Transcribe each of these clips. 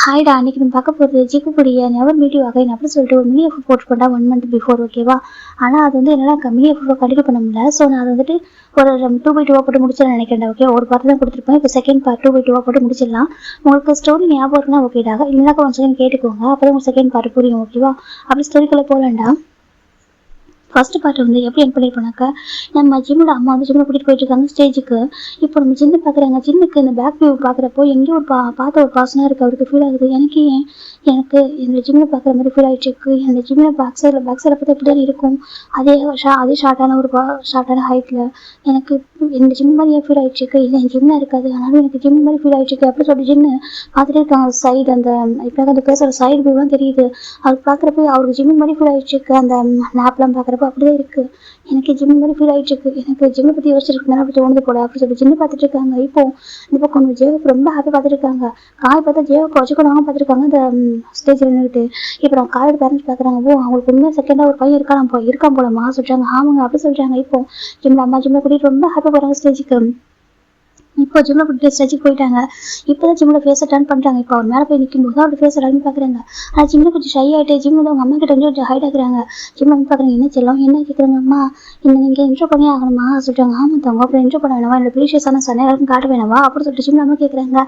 ஹாய்டா, அன்னைக்கு நம்ம பார்க்க போகிறது ஜிக்குக்குடிய நெவர் மீட் யூ அகைன் அப்படின்னு சொல்லிட்டு ஒரு மினி எஃப் போட்டு பண்ணா 1 month பிஃபோர், ஓகேவா? ஆனால் அது வந்து என்னால் மினி எஃப் கண்டினியூ பண்ண முடியல. ஸோ நான் அதை வந்துட்டு ஒரு 2/2 போட்டு முடிச்சிடலாம் நினைக்கிறேன். ஓகே, ஒரு பார்ட் தான் கொடுத்துருப்பேன். இப்போ செகண்ட் பார்ட் 2/2 போட்டு முடிச்சிடலாம். உங்களுக்கு ஸ்டோரி ஞாபகம் இருக்குன்னா ஓகேடா, இல்லைனா கொஞ்சம் செகண்ட் கேட்டுக்கோங்க, அப்போ தான் உங்களுக்கு செகண்ட் பார்ட் புரியும், ஓகேவா? அப்படி ஸ்டோரிக்குள்ளே போகலாண்டா. ஃபர்ஸ்ட் பார்ட் வந்து எப்படி என் பண்ணியிருப்போனாக்கா, நம்ம ஜிம்மோட அம்மா வந்து ஜிம்மில் கூட்டிகிட்டு போயிட்டு இருக்காங்க ஸ்டேஜுக்கு. இப்போ நம்ம ஜின்னு பார்க்குறாங்க. ஜின்னுக்கு இந்த பேக் வியூ பார்க்குறப்போ எங்கேயும் ஒரு பார்த்த ஒரு பாசனாக இருக்குது, அவருக்கு ஃபீல் ஆகுது. எனக்கு இந்த ஜிம்மில் பார்க்குற மாதிரி ஃபீல் ஆகிட்டு இருக்கு. இந்த ஜிம்மில் பேக் சைடில் பார்த்தா எப்படி தான் இருக்கும், அதே ஷார்ட்டான ஷார்ட்டான ஹைட்டில் எனக்கு இந்த ஜிம் மாதிரியே ஃபீல் ஆகிட்டு இருக்கு. இல்லை என் ஜிம்மில் இருக்காது, ஆனாலும் எனக்கு ஜிம் மாதிரி ஃபீல் ஆகிட்டு இருக்கு அப்படின்னு சொல்லி ஜின்னு பார்த்துட்டே இருக்காங்க. சைடு அந்த இப்போ அந்த பேசுகிற சைடு வியூலாம் தெரியுது. அவர் பார்க்குறப்ப அவருக்கு ஜிம் மாதிரி ஃபீல் ஆகிட்டு இருக்கு. அந்த மேப்லாம் பார்க்குறப்ப அப்படிதான் இருக்கு. எனக்கு ஜிம் மாதிரி ஃபீல் ஆகிட்டு இருக்கு. எனக்கு ஜிம்மை பற்றி யோசிச்சிருக்கேன், அப்படி தோணுது போல அப்படின்னு சொல்லி ஜிம்மு பார்த்துட்டு இருக்காங்க. இப்போ இந்த பக்கம் ஜேவுக்கு ரொம்ப ஹாப்பி பார்த்துட்டு இருக்காங்க. காய் பார்த்தா ஜேவுக்கு வச்சுக்கணும் பார்த்துருக்காங்க அந்த ஸ்டேஜில் நின்றுட்டு. இப்போ நான் காயோட பேரண்ட்ஸ் பார்க்குறாங்க. அவங்களுக்கு உண்மையாக செகண்டாக ஒரு பையன் இருக்கான் போலமா சொல்கிறாங்க. ஆமாங்க அப்படி சொல்கிறாங்க. இப்போ ஜிம்மில் அம்மா ஜிம்மில் கூட்டிகிட்டு ரொம்ப ஹாப்பி போகிறாங்க ஸ்டேஜுக்கு. இப்போ ஜிம்மில் கூட்டிட்டு ஸ்டேஜுக்கு போயிட்டாங்க. இப்போ தான் ஜிம்மில் ஃபேஸை டர்ன் பண்ணுறாங்க. இப்போ அவர் மேலே போய் நிற்கும்போது அவர் ஃபேஸை டர்ன் பார்க்குறாங்க. ஆனால் ஜிம்மில் கொஞ்சம் ஷை ஆகிட்டு ஜிம் வந்து அவங்க அம்மா கிட்ட கொஞ்சம் ஹைட் ஆகுறாங்க. ஜிம்மில் வந்து பார்க்குறாங்க. என்ன செல்லம் என்ன கேட்குறாங்க. அம்மா நீங்கள் இன்ட்ரோ பண்ணி ஆகணுமா சொல்கிறாங்க. ஆமாம் தவங்க அப்புறம் இன்ட்ரோ பண்ண வேணாமா, என்னோட ப்ரீஷியஸான சன் எல்லாருக்கும் காட்ட வேணாமா அப்படின்னு சொல்லிட்டு ஜிம்மில் அம்மா கேட்குறாங்க.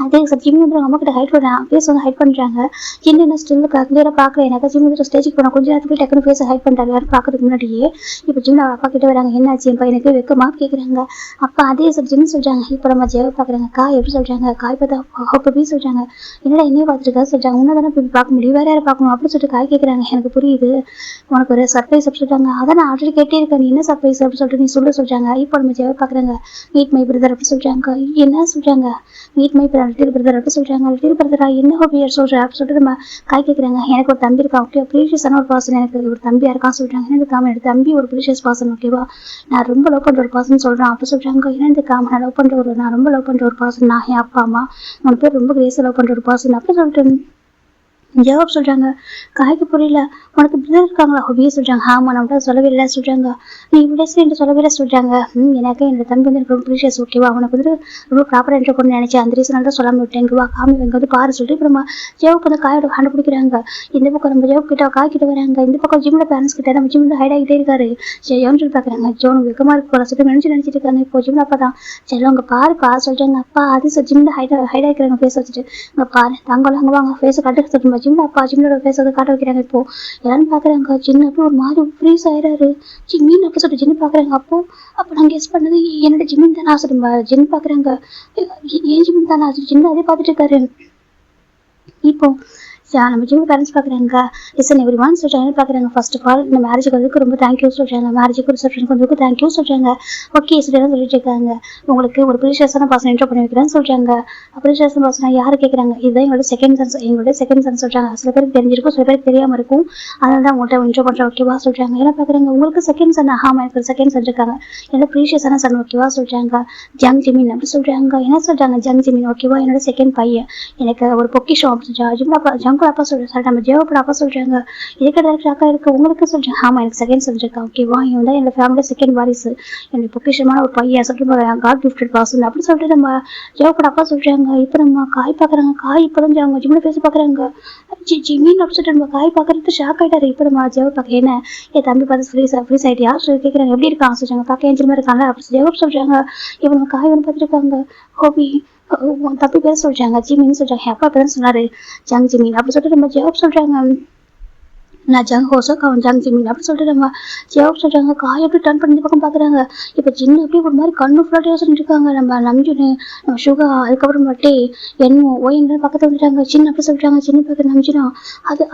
அதே சார் ஜிம் வந்து அவங்க அம்மா கிட்ட ஹைட் பண்ண ஃபேஸ் வந்து ஹைட் பண்ணுறாங்க. ஜிம் என்ன ஸ்டில் கிளியராக பார்க்கல. எனக்கு ஜிம் வந்து ஸ்டேஜுக்கு போனால் கொஞ்சம் நேரத்துக்கு டக்குனு ஃபேஸை ஹைட் பண்ணுறாங்க யாரும் பார்க்கறதுக்கு முன்னாடியே. இப்போ ஜிம்மில் அப்பா கிட்ட வராங்க. என்னாச்சு என் பையனுக்கு வெக்கமா கேட்குறாங்க. அப்பா அதே சார் ஜிம் சொல்கிறாங்க. இப்போ நம்ம ஜெய பார்க்குறாங்க. காய் எப்படி சொல்கிறாங்க. காய் பார்த்தா அப்படி சொல்கிறாங்க. என்னடா என்னையே பார்த்துருக்கா சொல்கிறாங்க. உன்னை தானே போய் பார்க்க முடியும், வேற யாரை பார்க்கணும் அப்படின்னு சொல்லிட்டு காய் கேட்குறாங்க. எனக்கு புரியுது, உனக்கு ஒரு சர்ப்ரைஸ் அப்படி சொல்கிறாங்க. அதான் நான் ஆல்ரெடி கேட்டே இருக்கேன், நீ என்ன சர்ப்ரைஸ் அப்படின்னு சொல்லிட்டு நீ சொல்கிறாங்க. இப்போ நம்ம ஜெய பார்க்குறாங்க. மீட் மை பிரதர் அப்படி சொல்கிறாங்க. என்ன சொல்கிறாங்க, மீட் மை லிட்டில் பிரதர் அப்படி சொல்கிறாங்க. லிட்டில் பிரதரா என்ன பேர் சொல்கிறேன் அப்படின்னு சொல்லிட்டு நம்ம காய் கேட்குறாங்க. எனக்கு ஒரு தம்பி இருக்கான், ஓகே ப்ரீஷியஸான ஒரு பர்சன், எனக்கு ஒரு தம்பியாக இருக்கான்னு சொல்கிறாங்க. எனக்கு காமன் எடுத்து தம்பி ஒரு ப்ரீஷியஸ் பர்சன், ஓகேவா? நான் ரொம்ப லவ் பண்ணுற ஒரு பர்சன் சொல்கிறேன் அப்படி சொல்கிறாங்க. என்ன காமன் நான் ரொம்ப லவ் பண்ணுற ஒரு பர்சன், நான் என் அப்பா அம்மா 3 பேர் ரொம்ப கிரேஸாக லவ் பண்ணுற ஒரு பர்சன் அப்படி சொல்லிட்டு ஜவாப் சொல்கிறாங்க. காய்க்கு புரியல. உனக்கு பிரதர் இருக்காங்களா ஹொபியே சொல்கிறாங்க. ஆமாம் நம்மகிட்ட சொல்லவே இல்லை சொல்கிறாங்க. நீ இவ்வளோ என்று சொல்லவே இல்லை சொல்கிறாங்க. எனக்கு என்னோட தம்பி வந்து எனக்கு ரொம்ப ப்ரீஷியஸ், ஓகேவா? அவனுக்கு வந்து ரொம்ப ப்ராப்பராக என்ட்ரு பண்ண நினச்சேன், அந்த ரீசனால தான் சொல்லாமல் விட்டேன். வா காமி எங்கே வந்து பாரு சொல்லிட்டு இப்போ நம்ம ஜவாப் வந்து காயோட ஹேண்ட் பிடிக்கிறாங்க. இந்த பக்கம் நம்ம ஜவாப் கிட்ட காய் கிட்ட வராங்க. இந்த பக்கம் ஜிம்மோட பேரண்ட்ஸ் கிட்ட நம்ம ஜிம் வந்து ஹைட் ஆகிட்டே இருக்காரு. ஜெயோன்னு சொல்லி பார்க்குறாங்க. ஜோன் வெக்கமாக இருக்கு போல சொல்லிட்டு நினச்சிட்டு இருக்காங்க. இப்போ ஜிம்ல அப்பா தான் செல்லம் அங்கே பாருப்பா சொல்கிறாங்க. அப்பா அது ஜிம்ல ஹைட் ஆகிக்கிறாங்க ஃபேஸ் வச்சுட்டு. இங்கே பாரு தங்கலாம் அங்கே வாங்க ஃபேஸை கட்டு சொல்லுமா ஜிம்ல அப்பா ஜிம்லோட ஃபேஸ் வந்து காட்ட வைக்கிறாங்க. இப்போ எல்லாரும் பார்க்குறாங்க. ஜின்னு அப்போ ஒரு மாதிரி ஃப்ரீஸ் ஆயிடாரு. ஜிம்மின்னு அப்படி சொல்லிட்டு ஜின்னு பார்க்குறாங்க. அப்போ நான் கெஸ் பண்ணது என்னோட ஜிம்மின் தானே சொல்லுங்க. ஜின்னு பார்க்குறாங்க. ஏன் ஜிம்மின் தானே ஜின்னு அதே பார்த்துட்டு இருக்காரு. இப்போ நம்ம ஜிம் பேரண்ட்ஸ் பார்க்குறாங்க. லிசன் எவ்ரி ஒன் சொல்கிறாங்க. பார்க்குறாங்க. ஃபர்ஸ்ட் ஆஃப் ஆல் இந்த மேரேஜுக்கு வந்து ரொம்ப தேங்க்யூ சொல்கிறாங்க. மேரேஜுக்கு ரிசப்ஷனுக்கு வந்து தேங்க்யூ சொல்கிறாங்க. ஓகே சொல்லிட்டு சொல்லிட்டு இருக்காங்க. உங்களுக்கு ஒரு ப்ரீஷியஸான பர்சன் இன்ட்ரோ பண்ணி வைக்கிறேன்னு சொல்கிறாங்க. ப்ரீஷியஸான பர்சனாக யார் கேட்குறாங்க. இதுதான் எங்களோட செகண்ட் சன் சொல்கிறாங்க. சில பேருக்கு தெரிஞ்சிருக்கும், சில பேருக்கு தெரியாமல் இருக்கும், அதனால தான் உங்கள்கிட்ட இன்ட்ரோ பண்ணுறேன், ஓகேவா சொல்கிறாங்க. ஏன்னா பார்க்குறாங்க உங்களுக்கு செகண்ட் சன். ஆமாம் எனக்கு ஒரு செகண்ட் சன் இருக்காங்க, என்னோட ப்ரீஷியஸான சன், ஓகேவா சொல்கிறாங்க. ஜங் ஜிமின் அப்படி சொல்கிறாங்க. என்ன சொல்கிறாங்க ஜங் ஜிமின், ஓகேவா? என்னோட செகண்ட் பையன், எனக்கு ஒரு பொக்கிஷம் அப்படி சொல்கிறாங்க. அப்பா சொல்கிறேன் நம்ம ஜெயோட அப்பா சொல்கிறாங்க. இதுக்கு டேரக்டர் அக்கா இருக்குது உங்களுக்கு சொல்கிறேன். ஆமாம் எனக்கு செகண்ட் சொல்லிருக்கேன், ஓகேவா? இவன் தான் என்னோட ஃபேமிலியோட செகண்ட் வாரிசு, என்னோட பொக்கிஷமான ஒரு பையன் சொல்லிட்டு காட் கிஃப்டட் பர்சன் அப்படி சொல்லிட்டு நம்ம ஜெயோட அப்பா சொல்கிறாங்க. இப்போ நம்ம காய் பார்க்குறாங்க. காய் இப்போ தான் அவங்க ஜிம்மில் பேசி பார்க்குறாங்க. ஜிமின் அப்படி சொல்லிட்டு நம்ம காய் பார்க்குறது ஷாக் ஆகிட்டாரு. இப்போ நம்ம ஜெயோ பார்க்க என்ன என் தம்பி பார்த்து ஃப்ரீஸ் ஆகிட்டியா சொல்லி கேட்குறாங்க. எப்படி இருக்காங்க சொல்கிறாங்க. பார்க்க என் ஜிம்மா இருக்காங்க அப்படி ஜெயோ சொல்கிறாங்க. இப்போ நம்ம காய் வந்து பார்த்துருக்காங்க. ஹோபி தப்பி பேர் சொல்கிறாங்க. ஜிமின்னு சொல்கிறாங்க. அப்பா பேர் சொன்னார் ஜங் ஜிமின் அப்படி சொல்லிட்டு நம்ம ஜவாப் சொல்கிறாங்க. நான் ஜங் ஹோசோக் அவன் ஜங் ஜிமின் அப்படி சொல்லிட்டு நம்ம ஜவாப் சொல்கிறாங்க. காய் எப்படி டர்ன் பண்ணி பக்கம் பார்க்குறாங்க. இப்போ ஜின்னு அப்படியே ஒரு மாதிரி கண்ணு ஃபுல்லாக யோசனை இருக்காங்க. நம்ம நம்ஜுன்னு நம்ம சுகா அதுக்கப்புறம் மட்டே என்னமோ ஓயன்னு பக்கத்தில் வந்துட்டாங்க. ஜின்னு அப்படி சொல்கிறாங்க. ஜின்னு பார்க்குற நம்ஜினா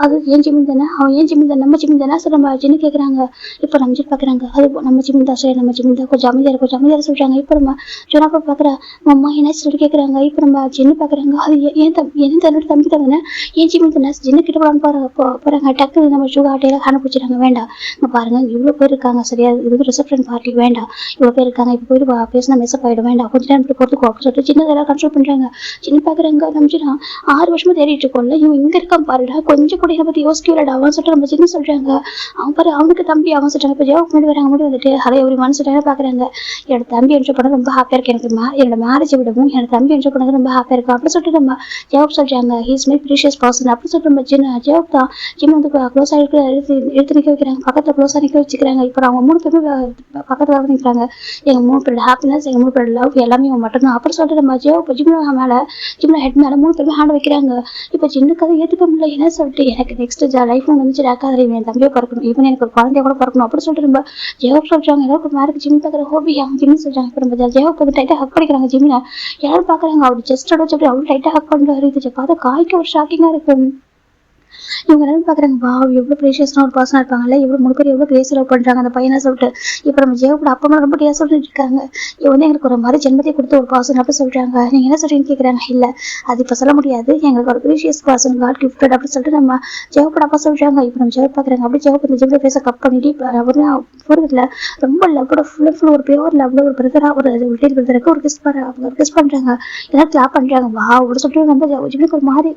அது ஏன் ஜிமின் தானே, அவன் ஏன் ஜிமின் தானே, நம்ம ஜிமின் தானே சொல்ல நம்ம ஜின்னு கேட்குறாங்க. இப்போ நம்ஜின் பார்க்குறாங்க. அது நம்ம ஜிமின் தான் சரி, நம்ம ஜிமின் தான் கொஞ்சம் அமைதியாக சொல்கிறாங்க. இப்போ நம்ம ஜோனாப்பா பார்க்குற அம்மா என்ன சொல்லி கேட்குறாங்க. இப்போ நம்ம ஜின்னு பார்க்குறாங்க. அது ஏன் தன்னோட தம்பி தானே, ஏன் ஜிமின் தானே ஜின்னு கிட்ட போகலான்னு போகிறாங்க. டக்கு நம்ம நம்ம சுகர் டேல கண்டுபிடிச்சிட்டாங்க. வேண்டாம் இங்க பாருங்க இவ்வளவு பேர் இருக்காங்க சரியா, இது ரிசப்ஷன் பார்ட்டி வேண்டாம், இவ்வளவு பேர் இருக்காங்க, இப்ப போயிட்டு பேசினா மெஸ்அப் ஆயிடும், வேண்டாம் கொஞ்ச நேரம் இப்படி பொறுத்துக்கோ அப்படின்னு சொல்லிட்டு சின்னதெல்லாம் கண்ட்ரோல் பண்றாங்க. சின்ன பாக்குறாங்க நம்பிச்சுனா 6 வருஷமா தேடிட்டு இருக்கோம்ல, இவன் இங்க இருக்கான் பாருடா, கொஞ்சம் கூட இதை பத்தி யோசிக்கலடா அவன் சொல்லிட்டு நம்ம சின்ன சொல்றாங்க. அவன் பாரு அவனுக்கு தம்பி அவன் சொல்றாங்க. இப்ப ஜவாப் முன்னாடி வராங்க, முன்னாடி வந்துட்டு ஹரே ஒரு மனசு சொல்றாங்க. பாக்குறாங்க என்னோட தம்பி என்ஜாய் பண்ண ரொம்ப ஹாப்பியா இருக்கு, எனக்கு என்னோட மேரேஜ் விடவும் என்னோட தம்பி என்ஜாய் பண்ணது ரொம்ப ஹாப்பியா இருக்கும் அப்படின்னு சொல்லிட்டு நம்ம ஜவாப் சொல்றாங்க. ஹீஸ் மை ப்ரீஷியஸ் பர்சன் அப்படின்னு சொல்லிட்டு நம்ம ஜவாப் தான் ஜிம் வந்து க்ளோஸ் ஆகிட்டு எடுத்து நிற்க வைக்கிறாங்க, பக்கத்துல க்ளோஸா நிற்க வச்சுக்கிறாங்க. இப்போ அவங்க 3 பேருமே பக்கத்துல நிற்கிறாங்க. எங்க 3 பேரோட ஹாப்பினஸ், எங்க 3 பேரோட லவ் எல்லாமே மட்டும்தான் அப்படின்னு சொல்லிட்டு நம்ம ஜவாப் ஜிம்ல மேல ஜிம்ல ஹெட் மேல 3 பேருமே ஹேண்ட் வைக்கிறாங்க. இப்போ சின்னுக்கு அதை ஏத்துக்க முடியல. என்ன சொல்லிட்டு எனக்கு நெக்ஸ்ட் லைஃப் வந்துச்சு டாக்காத என் தம்பியை பிறக்கணும், இவன் எனக்கு ஒரு குழந்தைய கூட பிறக்கணும் அப்படின்னு சொல்லிட்டு நம்ம ஜவாப் சொல்றாங்க. எல்லாரும் மேருக்கு ஜிம் பாக்குற ஹோபி அவங்க ஜிம்னு சொல்றாங்க. இப்போ நம்ம ஜவாப் வந்து டைட்டா ஹக் பண்ணிக்கிறாங்க. ஜிம்ல எல்லாரும் பாக்குறாங்க, அவர் ஜஸ்ட் அடிச்சு அப்படி அவ்வளவு டைட்டா ஹக் பண்றாரு. இது பார்த்தா காய்க்கு ஒரு ஷாக்கிங்கா இருக்கு. இவங்க எல்லாரும் பாக்குறாங்க, வா எவ்வளவு ப்ரீஷியஸான ஒரு பர்சனா இருப்பாங்கல்ல, இவ்வளவு 3 பேர் எவ்வளவு கிரேஸ் லவ் பண்றாங்க அந்த பையனை சொல்லிட்டு. இப்ப நம்ம ஜெயப்பட அப்பா அம்மா ரொம்ப டேஸ் சொல்லிட்டு இருக்காங்க, இவன் வந்து எங்களுக்கு ஒரு மாதிரி ஜென்மத்தை கொடுத்த ஒரு பர்சன் அப்படி சொல்றாங்க. நீங்க என்ன சொல்றீங்கன்னு கேக்குறாங்க. இல்ல அது இப்ப சொல்ல முடியாது, எங்களுக்கு ஒரு ப்ரீஷியஸ் பர்சன் காட் கிஃப்டட் அப்படின்னு சொல்லிட்டு நம்ம ஜெயப்பட அப்பா சொல்றாங்க. இப்ப நம்ம ஜெயப் பாக்குறாங்க, அப்படி ஜெயப் இந்த ஜெயப்பட பேச கப் பண்ணிட்டு போறதுல ரொம்ப லவ்வோட ஃபுல் ஒரு பியூர் லவ்ல ஒரு பிரதரா ஒரு பிரதருக்கு ஒரு கிஸ் பண்றாங்க. எல்லாம் கிளாப் பண்றாங்க. வா ஒரு சொல்லிட்டு ரொம்ப ஜெயப்பட ஒரு மாதிரி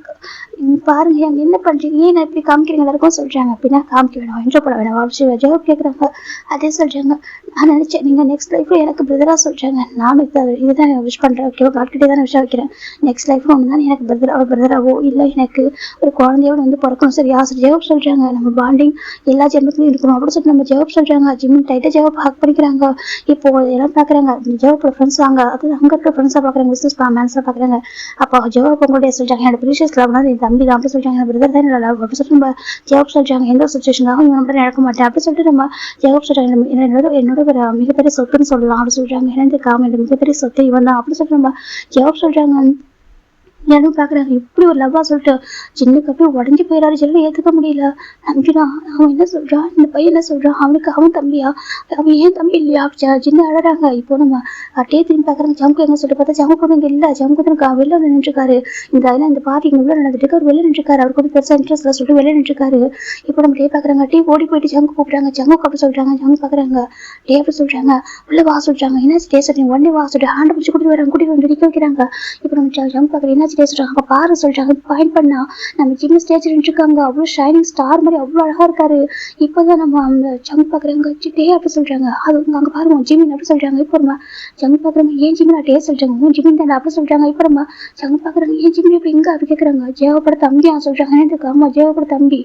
பாருங்க அங்க என்ன பண்றீங்க, ஏன் இப்படி காமிக்கிறீங்க எல்லாருக்கும் சொல்றாங்க. அப்படின்னா காமிக்க வேணாம், என்ஜாய் பண்ண வேணாம் ஜவாப் கேட்குறாங்க. அதே சொல்றாங்க, நான் நினைச்சேன் நீங்க நெக்ஸ்ட் லைஃப்ல எனக்கு பிரதரா சொல்றாங்க, நானும் இதுதான் விஷ் பண்றேன், ஓகேவா காட்கிட்டே தான் விஷ் வைக்கிறேன், நெக்ஸ்ட் லைஃப்ல ஒன்று தான் எனக்கு பிரதராவோ இல்லை எனக்கு ஒரு குழந்தையோட வந்து பிறக்கணும் சரியா ஜவாப் சொல்றாங்க. நம்ம பாண்டிங் எல்லா ஜென்மத்திலையும் இருக்கணும் அப்படின்னு சொல்லிட்டு நம்ம ஜவாப் சொல்றாங்க. ஜிம் டைட்டா ஜவாப் ஹக் பண்ணிக்கிறாங்க. இப்போ எல்லாம் பாக்குறாங்க ஜவாப்போட ஃப்ரெண்ட்ஸ் அங்க அது அங்க இருக்கிற ஃப்ரெண்ட்ஸா பாக்குறாங்க, பிசினஸ் மேன்ஸா பாக்குறாங்க. அப்போ ஜவாப் உங்களுடைய சொல்றாங்க, என்னோட ப்ரீஷியஸ் லவ்னா என் தம்பி தான் அப்படி சொல்றாங்க, பிரதர் தான் என்னோட லவ் அப்படி சொல்லிட்டு நம்ம ஜவாப் சொல்றாங்க. எந்த ஒரு சுச்சுவேஷனாகவும் இவன் மட்டும் நடக்க மாட்டேன் அப்படி சொல்லிட்டு நம்ம ஜவாப் சொல்றாங்க. என்னோட ஒரு மிகப்பெரிய சொத்துன்னு சொல்லலாம் அப்படி சொல்றாங்க. எனக்கு காம மிகப்பெரிய சொத்து இவன் தான் அப்படி சொல்லிட்டு நம்ம ஜவாப் சொல்றாங்க. யாரும் பாக்குறாங்க இப்படி ஒரு லவ்வா சொல்லிட்டு சின்னுக்கு அப்படியே உடஞ்சி போயிடாரு. சொல்லி ஏத்துக்க முடியல. நம்பினா அவன் என்ன சொல்றான், இந்த பையன் என்ன சொல்றான், அவனுக்கு அவன் தம்பியா, அவன் ஏன் தம்பி இல்லையா சின்ன அழறாங்க. இப்போ நம்ம அட்டையே திரும்பி பாக்குறாங்க. ஜம்கு என்ன சொல்லிட்டு பார்த்தா ஜம்கு வந்து இங்க இல்ல, ஜம்கு வந்து வெளில நின்றுருக்காரு. இந்த பார்ட்டி இங்க உள்ள நடந்துட்டு அவர் வெளில நின்றுருக்காரு, அவருக்கு வந்து பெருசா இன்ட்ரெஸ்ட் சொல்லிட்டு வெளில நின்றுருக்காரு. இப்போ நம்ம டே பாக்குறாங்க, டே ஓடி போயிட்டு ஜங்கு கூப்பிடுறாங்க. ஜங்கு அப்படி சொல்றாங்க. ஜங்கு பாக்குறாங்க, டே அப்படி சொல்றாங்க, உள்ள வா சொல்றாங்க. என்ன டே சொல்றீங்க, உடனே வா சொல்லிட்டு ஹேண்ட் பிடிச்சி கூட்டிட்டு வராங்க, கூட்டிட்டு வந்து நிக்க வைக்கிறாங்க. இப்போ நம்ம ஜங்கு பாக்குறேன், என்ன சொல்றாங்க பாரு சொல்றாங்க. பாயிண்ட் பண்ணா நம்ம சின்ன ஸ்டேஜ் இருக்காங்க, அவ்வளவு ஷைனிங் ஸ்டார் மாதிரி அவ்வளவு அழகா இருக்காரு. இப்பதான் நம்ம அந்த ஜங்க் பாக்குறாங்க, டே அப்படி சொல்றாங்க. அது அங்க பாருங்க ஜிமின் அப்படி சொல்றாங்க. இப்போ நம்ம ஜங்க் பாக்குறாங்க, ஏன் ஜிமின் டே சொல்றாங்க, ஜிமின் தான் அப்படி சொல்றாங்க. இப்போ நம்ம ஜங்க் பாக்குறாங்க, ஏன் ஜிமின் இப்ப இங்க அப்படி கேக்குறாங்க. ஜேவப்பட தம்பி சொல்றாங்க. எனக்கு ஆமா ஜேவப்பட தம்பி,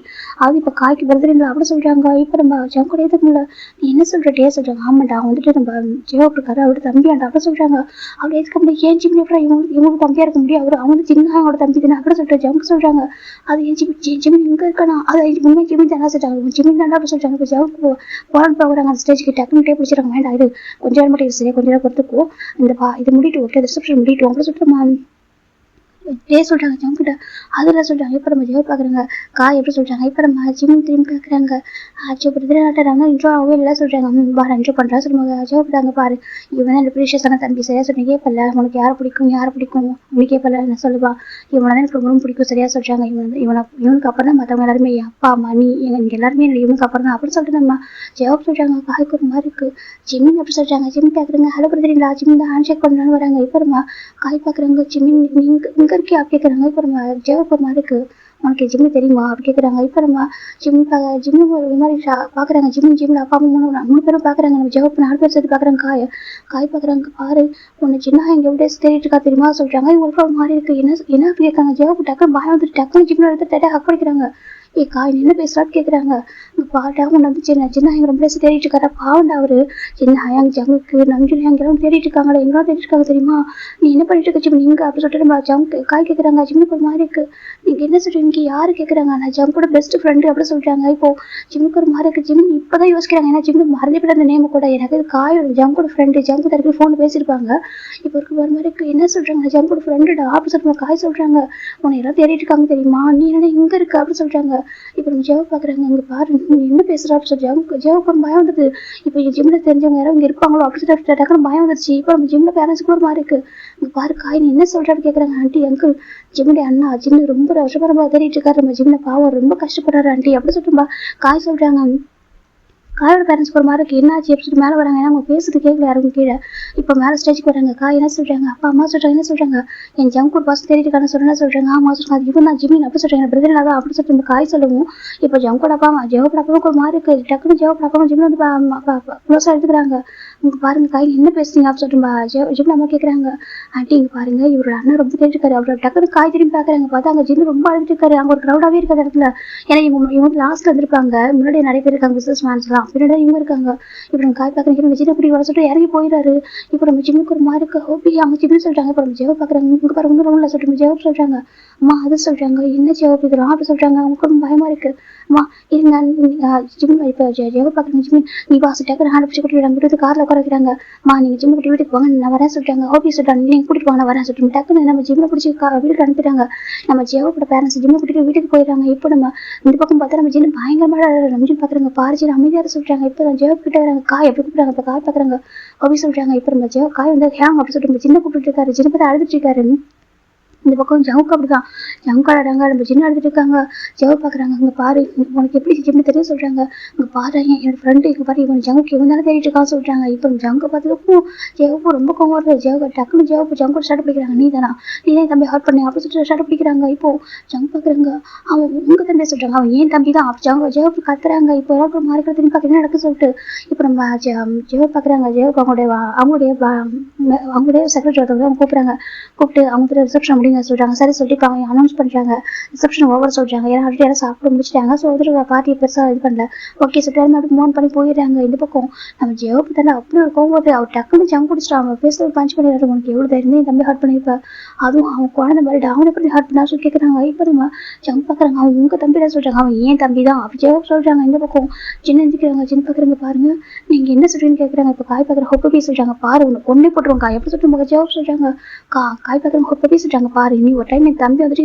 அது இப்ப காய்க்கு வருதுங்களா அப்படி சொல்றாங்க. இப்போ நம்ம ஜங்கோட எதுக்குல நீ என்ன சொல்ற டே சொல்றாங்க. ஆமாண்டா வந்துட்டு நம்ம ஜேவப்படாரு அவரோட தம்பியாண்டா அப்படி சொல்றாங்க. அப்படி எதுக்க முடியும், ஏன் ஜிமின் எப்படி இவங்களுக்கு தம்பியா இருக்க முடியும், அவர் அவங்க சின்ன அவங்களோட தம்பி தானே அப்படி சொல்லிட்டு ஜம்ப் சொல்றாங்க. அது ஏன் ஜிமின் இங்க இருக்கானா, அது உண்மை ஜிமின் தானே சொல்றாங்க, ஜிமின் தாண்டா அப்படி சொல்றாங்க. இப்போ ஜம்ப் போரான் போகிறாங்க அந்த ஸ்டேஜ்க்கு டக்குனு டே பிடிச்சிருக்காங்க. வேண்டாம் இது கொஞ்ச நேரம் மட்டும் சரியா கொஞ்ச நேரம் பொறுத்துக்கோ, இந்த இது முடிட்டு ஓகே ரிசப்ஷன் முடிட்டு அப்படி சொல்லிட்டு டே சொல்றாங்க. ஜம்கிட்ட அதெல்லாம் சொல்றாங்க. இப்போ நம்ம ஜெவ் பாக்குறாங்க, காய் எப்படி சொல்றாங்க. இப்போ நம்ம ஜிம் திரும்பி பாக்குறாங்க. திருநாட்டாங்க இன்ட்ரோ ஆகவே இல்லை சொல்றாங்க. பாரு என்ஜாய் பண்றா சொல்லுவாங்க. ஜெவ் தாங்க பாரு இவன் தான் ப்ரீஷியஸான தம்பி சரியா சொன்னீங்க. கேட்பல உனக்கு யாரை பிடிக்கும் உனக்கு கேட்பல என்ன சொல்லுவா, இவனை தான் எனக்கு ரொம்ப பிடிக்கும் சரியா சொல்றாங்க. இவனுக்கு அப்புறம் தான் மற்றவங்க எல்லாருமே அப்பா அம்மா நீ எங்க எல்லாருமே இவனுக்கு அப்புறம் தான் அப்படின்னு சொல்லிட்டு நம்ம ஜெவ் சொல்றாங்க. காய்க்கு ஒரு மாதிரி இருக்கு. ஜிமின் அப்படி சொல்றாங்க. ஜிமின் பாக்குறாங்க, ஹலோ பிரதரிங்களா, ஜிமின் தான் ஹேண்ட் ஷேக் பண்ணலான்னு வராங்க. இப்போ நம்ம காய் பாக்குறாங்க, ஜிமின் இங்க இருக்கே அப்படி கேட்குறாங்க. இப்போ நம்ம ஜெவப் மாதிரி இருக்கு, உனக்கு ஜிம்மு தெரியுமா அப்படி கேட்குறாங்க. இப்போ நம்ம ஜிம்மு ஒரு மாதிரி பார்க்குறாங்க. ஜிம்மில் அப்பா அம்மா 3 பேரும் பார்க்குறாங்க. நம்ம ஜெவப் 4 பேர் சேர்த்து பார்க்குறாங்க. காய் பார்க்குறாங்க. பாரு உன்னை சின்ன இங்கே எப்படி தேடிட்டு இருக்கா தெரியுமா சொல்கிறாங்க. இவங்களுக்கு ஒரு மாதிரி இருக்குது. என்ன அப்படி கேட்குறாங்க. ஜெவப் டக்குன்னு பயம் வந்துட்டு டக்குன்னு ஜிம்மில் எடுத்து டேட்டா ஹக் பண்ணிக்கிறாங்க. காய் என்ன பேசுறான்னு கேட்குறாங்க. பாட்டா உன்னை வந்து சின்ன எங்க ரொம்ப தேடிட்டு இருக்காரா பாவண்டா அவரு சின்ன ஹயாங் ஜங்குக்கு நஞ்சு எங்கெல்லாம் தேடிட்டு இருக்காங்களா எங்கெல்லாம் தேடிட்டு இருக்காங்க தெரியுமா, நீ என்ன பண்ணிட்டு இருக்க ஜிம் நீங்க அப்படி சொல்லிட்டு நம்ம ஜங்க் காய் கேட்குறாங்க. ஜிம்முக்கு ஒரு மாதிரி இருக்கு, நீங்க என்ன சொல்றீங்க யாரு கேட்குறாங்க. நான் ஜங்கோட பெஸ்ட் ஃப்ரெண்டு அப்படி சொல்றாங்க. இப்போ ஜிம்முக்கு ஒரு மாதிரி இருக்கு. ஜிம் இப்பதான் யோசிக்கிறாங்க, ஏன்னா ஜிம்முக்கு மறந்துவிட அந்த நேம் கூட எனக்கு காயோட ஜங்கோட ஃப்ரெண்டு ஜங்கு தரப்பி ஃபோன் பேசியிருப்பாங்க. இப்போ இருக்கு ஒரு மாதிரி இருக்கு. என்ன சொல்றாங்க, ஜங்கோட ஃப்ரெண்டுடா அப்படி சொல்லுவாங்க. காய் சொல்றாங்க, உன்னை எல்லாம் தேடிட்டு இருக்காங்க தெரியுமா, நீ என்ன இங்க இருக்க அப்படி சொல்றாங்க. இப்போ நம்ம ஜெவ பாக்குறாங்க, இங்க பாரு நீ என்ன பேசுறா அப்படின்னு சொல்லி ஜெவக்கு ஒரு பயம் வந்தது. இப்போ என் ஜிம்ல தெரிஞ்சவங்க யாரும் இங்க இருப்பாங்களோ அப்படின்னு சொல்லி டக்குனு பயம் வந்துருச்சு. இப்போ நம்ம ஜிம்ல பேரண்ட்ஸ்க்கு ஒரு மாதிரி இருக்கு. இங்க பாரு காய் நீ என்ன சொல்றான்னு கேக்குறாங்க. ஆண்டி அங்கிள் ஜிம்முடைய அண்ணா ஜின்னு ரொம்ப வருஷமா தேடிட்டு இருக்காரு, நம்ம ஜிம்ல பாவம் ரொம்ப கஷ்டப்படுறாரு ஆண்டி அப்படின்னு சொல்லிட்டு காய் சொல்றாங்க. காயோட பேரண்ட்ஸ்க்கு ஒரு மாதிரி இருக்கு, என்னாச்சு எப்படி மேலே வராங்க, ஏன்னா அவங்க பேசுறது கேட்கல யாருக்கும் கீழே. இப்போ மேலே ஸ்டேஜ்க்கு வராங்க. காய் என்ன சொல்றாங்க, அப்பா அம்மா சொல்றாங்க என்ன சொல்றாங்க, என் ஜங்க் ஒரு பாசம் தேடிட்டு சொல்றேன் சொல்றாங்க. ஆமா சொல்றாங்க, அது இவன் தான் ஜிமின் அப்படி சொல்றாங்க, பிரதர் தான் அப்படி சொல்லிட்டு இந்த காய் சொல்லவும் இப்போ ஜங்கோட அப்பா அம்மா ஜெவப்பட அப்பாவுக்கு ஒரு மாதிரி இருக்கு. டக்குனு ஜெவப்பட அப்பா ஜிம்ல வந்து க்ளோஸா எடுத்துக்கிறாங்க. இங்க பாருங்க காய் என்ன பேசுறீங்க அப்படின்னு சொல்லிட்டு ஜிம்ல அம்மா கேட்கறாங்க. ஆண்டி இங்க பாருங்க இவரோட அண்ணன் ரொம்ப தேடிட்டு இருக்காரு. அவரோட டக்குனு காய் திரும்பி பாக்குறாங்க. பார்த்தா அங்க ஜின்னு ரொம்ப அழுதுட்டு இருக்காரு. அங்க ஒரு க்ரௌடாவே இருக்காத இடத்துல, ஏன்னா இவங்க லாஸ்ட்ல இருந்திருப்பாங்க, முன்னாடி நிறைய பேர் இருக்காங்க பிசினஸ் மேன்ஸ் எல்லாம், பின்னாடி இவங்க இருக்காங்க. இப்போ நம்ம காய் பாக்குறீங்க ஜின்ன பிடி வர சொல்லிட்டு இறங்கி போயிடாரு. இப்போ நம்ம ஜிம்முக்கு ஒரு மாதிரி இருக்கு. ஹோபி அவங்க ஜிம்னு சொல்றாங்க. இப்போ நம்ம ஜெவ பாக்குறாங்க. இங்க பாருங்க ஒன்றும் இல்லை சொல்லிட்டு ஜெவ சொல்றாங்க. அம்மா அது சொல்றாங்க, என்ன ஜெவப் இதெல்லாம் அப்படி சொல்றாங்க. அவங்களுக்கு ரொம்ப பயமா இருக்கு. அம்மா இருங்க ஜிம் இப்போ ஜெவ பாக்குறாங்க. ஜிம் நீ பாஸ் டக்குனு ஹேண்ட் பிடிச்சி கூட்டிட்டு விட்டு கார்ல உட்கார வைக்கிறாங்க. அம்மா நீங்க ஜிம் கூட்டி வீட்டுக்கு போங்க நான் வரேன் சொல்றாங்க. ஹோபி சொல்றாங்க நீங்க கூட்டிட்டு போங்க நான் வரேன் சொல்லிட்டு டக்குனு நம்ம ஜிம்ல பிடிச்சி வீட்டுக்கு அனுப்பிடுறாங்க. நம்ம ஜெவப்போட பேரண்ட்ஸ் ஜிம்ல கூட்டிட்டு வீட்டுக்கு போயிடுறாங்க. இப்போ நம்ம இந்த பக்கம் பார்த்தா நம்ம ஜிம் பயங்கரமா நம்ம ஜிம் பாக்குறாங்க. பாரிச்சு அமைதியாக சொல்றாங்க. இப்போ ஜெவப் கிட்ட வராங்க. காய் எப்படி கூப்பிடுறாங்க. இப்போ காய் பாக்குறாங்க. ஹோபி சொல்றாங்க. இப்போ நம்ம ஜெவ காய் வந்து ஹேங் அப்படி சொல்லிட்டு ஜின்ன கூப்பிட்டு இருக்காரு. ஜின்ன பார்த்து அழுதுட்டு இருக்காரு. இந்த பக்கம் ஜவுக்கு அப்படிதான் ஜவுக்காடாங்க. நம்ம ஜின்னு அழுதுட்டு இருக்காங்க. ஜவு பாக்குறாங்க. இங்க பாரு உனக்கு எப்படி ஜிம்னு தெரியும் சொல்றாங்க. இங்க பாரு என்னோட ஃப்ரெண்டு இங்க பாரு இவன் ஜவுக்கு இவன் தானே தேடிட்டு இருக்கான்னு சொல்றாங்க. இப்போ ஜவுக்க பார்த்ததுக்கும் ஜவுக்கு ரொம்ப கோவம் வருது. ஜவு டக்குனு ஜவுக்கு ஸ்டார்ட் பிடிக்கிறாங்க. நீ தான் தம்பி ஹர்ட் பண்ணி அப்படி சொல்லிட்டு ஸ்டார்ட் பிடிக்கிறாங்க. இப்போ ஜவு பாக்குறாங்க. அவன் உங்க தம்பி சொல்றாங்க. அவன் ஏன் தம்பி தான் ஜவு கத்துறாங்க. இப்போ எல்லாருக்கும் மாறி திரும்பி பார்க்க என்ன நடக்கு சொல்லிட்டு இப்போ நம்ம ஜவு பாக்குறாங்க. ஜவுக்கு அவங்களுடைய செக்ரட்டரி அவங்க கூப்பிடுறாங்க. கூப்பிட்டு அவங்க ரிசப்ஷன் முடியும் சொல்றாங்க. சரி சொல்லிட்டு அவங்க அனௌன்ஸ் பண்றாங்க. ரிசப்ஷன் ஓவர் சொல்றாங்க. ஏன்னா ஆல்ரெடி யாரும் சாப்பிட முடிச்சிட்டாங்க. ஸோ பார்ட்டியை பெருசா இது பண்ணல. ஓகே சொல்லிட்டு மோன் பண்ணி போயிடுறாங்க. இந்த பக்கம் நம்ம ஜெவப்பு தானே அப்படி ஒரு கோவம் வருது. அவர் டக்குனு ஜங்க் குடிச்சிட்டு அவன் பேச பஞ்ச் பண்ணிடுறாரு. உனக்கு எவ்வளவு தைரியம் என் தம்பி ஹார்ட் பண்ணிருப்ப, அதுவும் அவன் குழந்தை மாதிரி அவனை எப்படி ஹார்ட் பண்ணா சொல்லி கேட்கறாங்க. இப்போ நம்ம ஜங்க் பாக்குறாங்க. அவன் உங்க தம்பி தான் சொல்றாங்க. அவன் ஏன் தம்பி தான் அப்படி ஜெவப் சொல்றாங்க. இந்த பக்கம் சின்ன எந்திக்கிறாங்க. சின்ன பாக்குறாங்க. பாருங்க நீங்க என்ன சொல்றீங்கன்னு கேட்கறாங்க. இப்போ காய் பாக்குற ஹொப்பி சொல்றாங்க. பாரு உன்னை கொண்டே போட்டுருவாங்க எப்படி சொல்லிட்டு ஜெவப் சொல்றாங்க. காய் பாக்குறவங்க ஹொப்பி சொல்றாங்க. பாரு நீ ஒரு டைம் என் தம்பி வந்துட்டு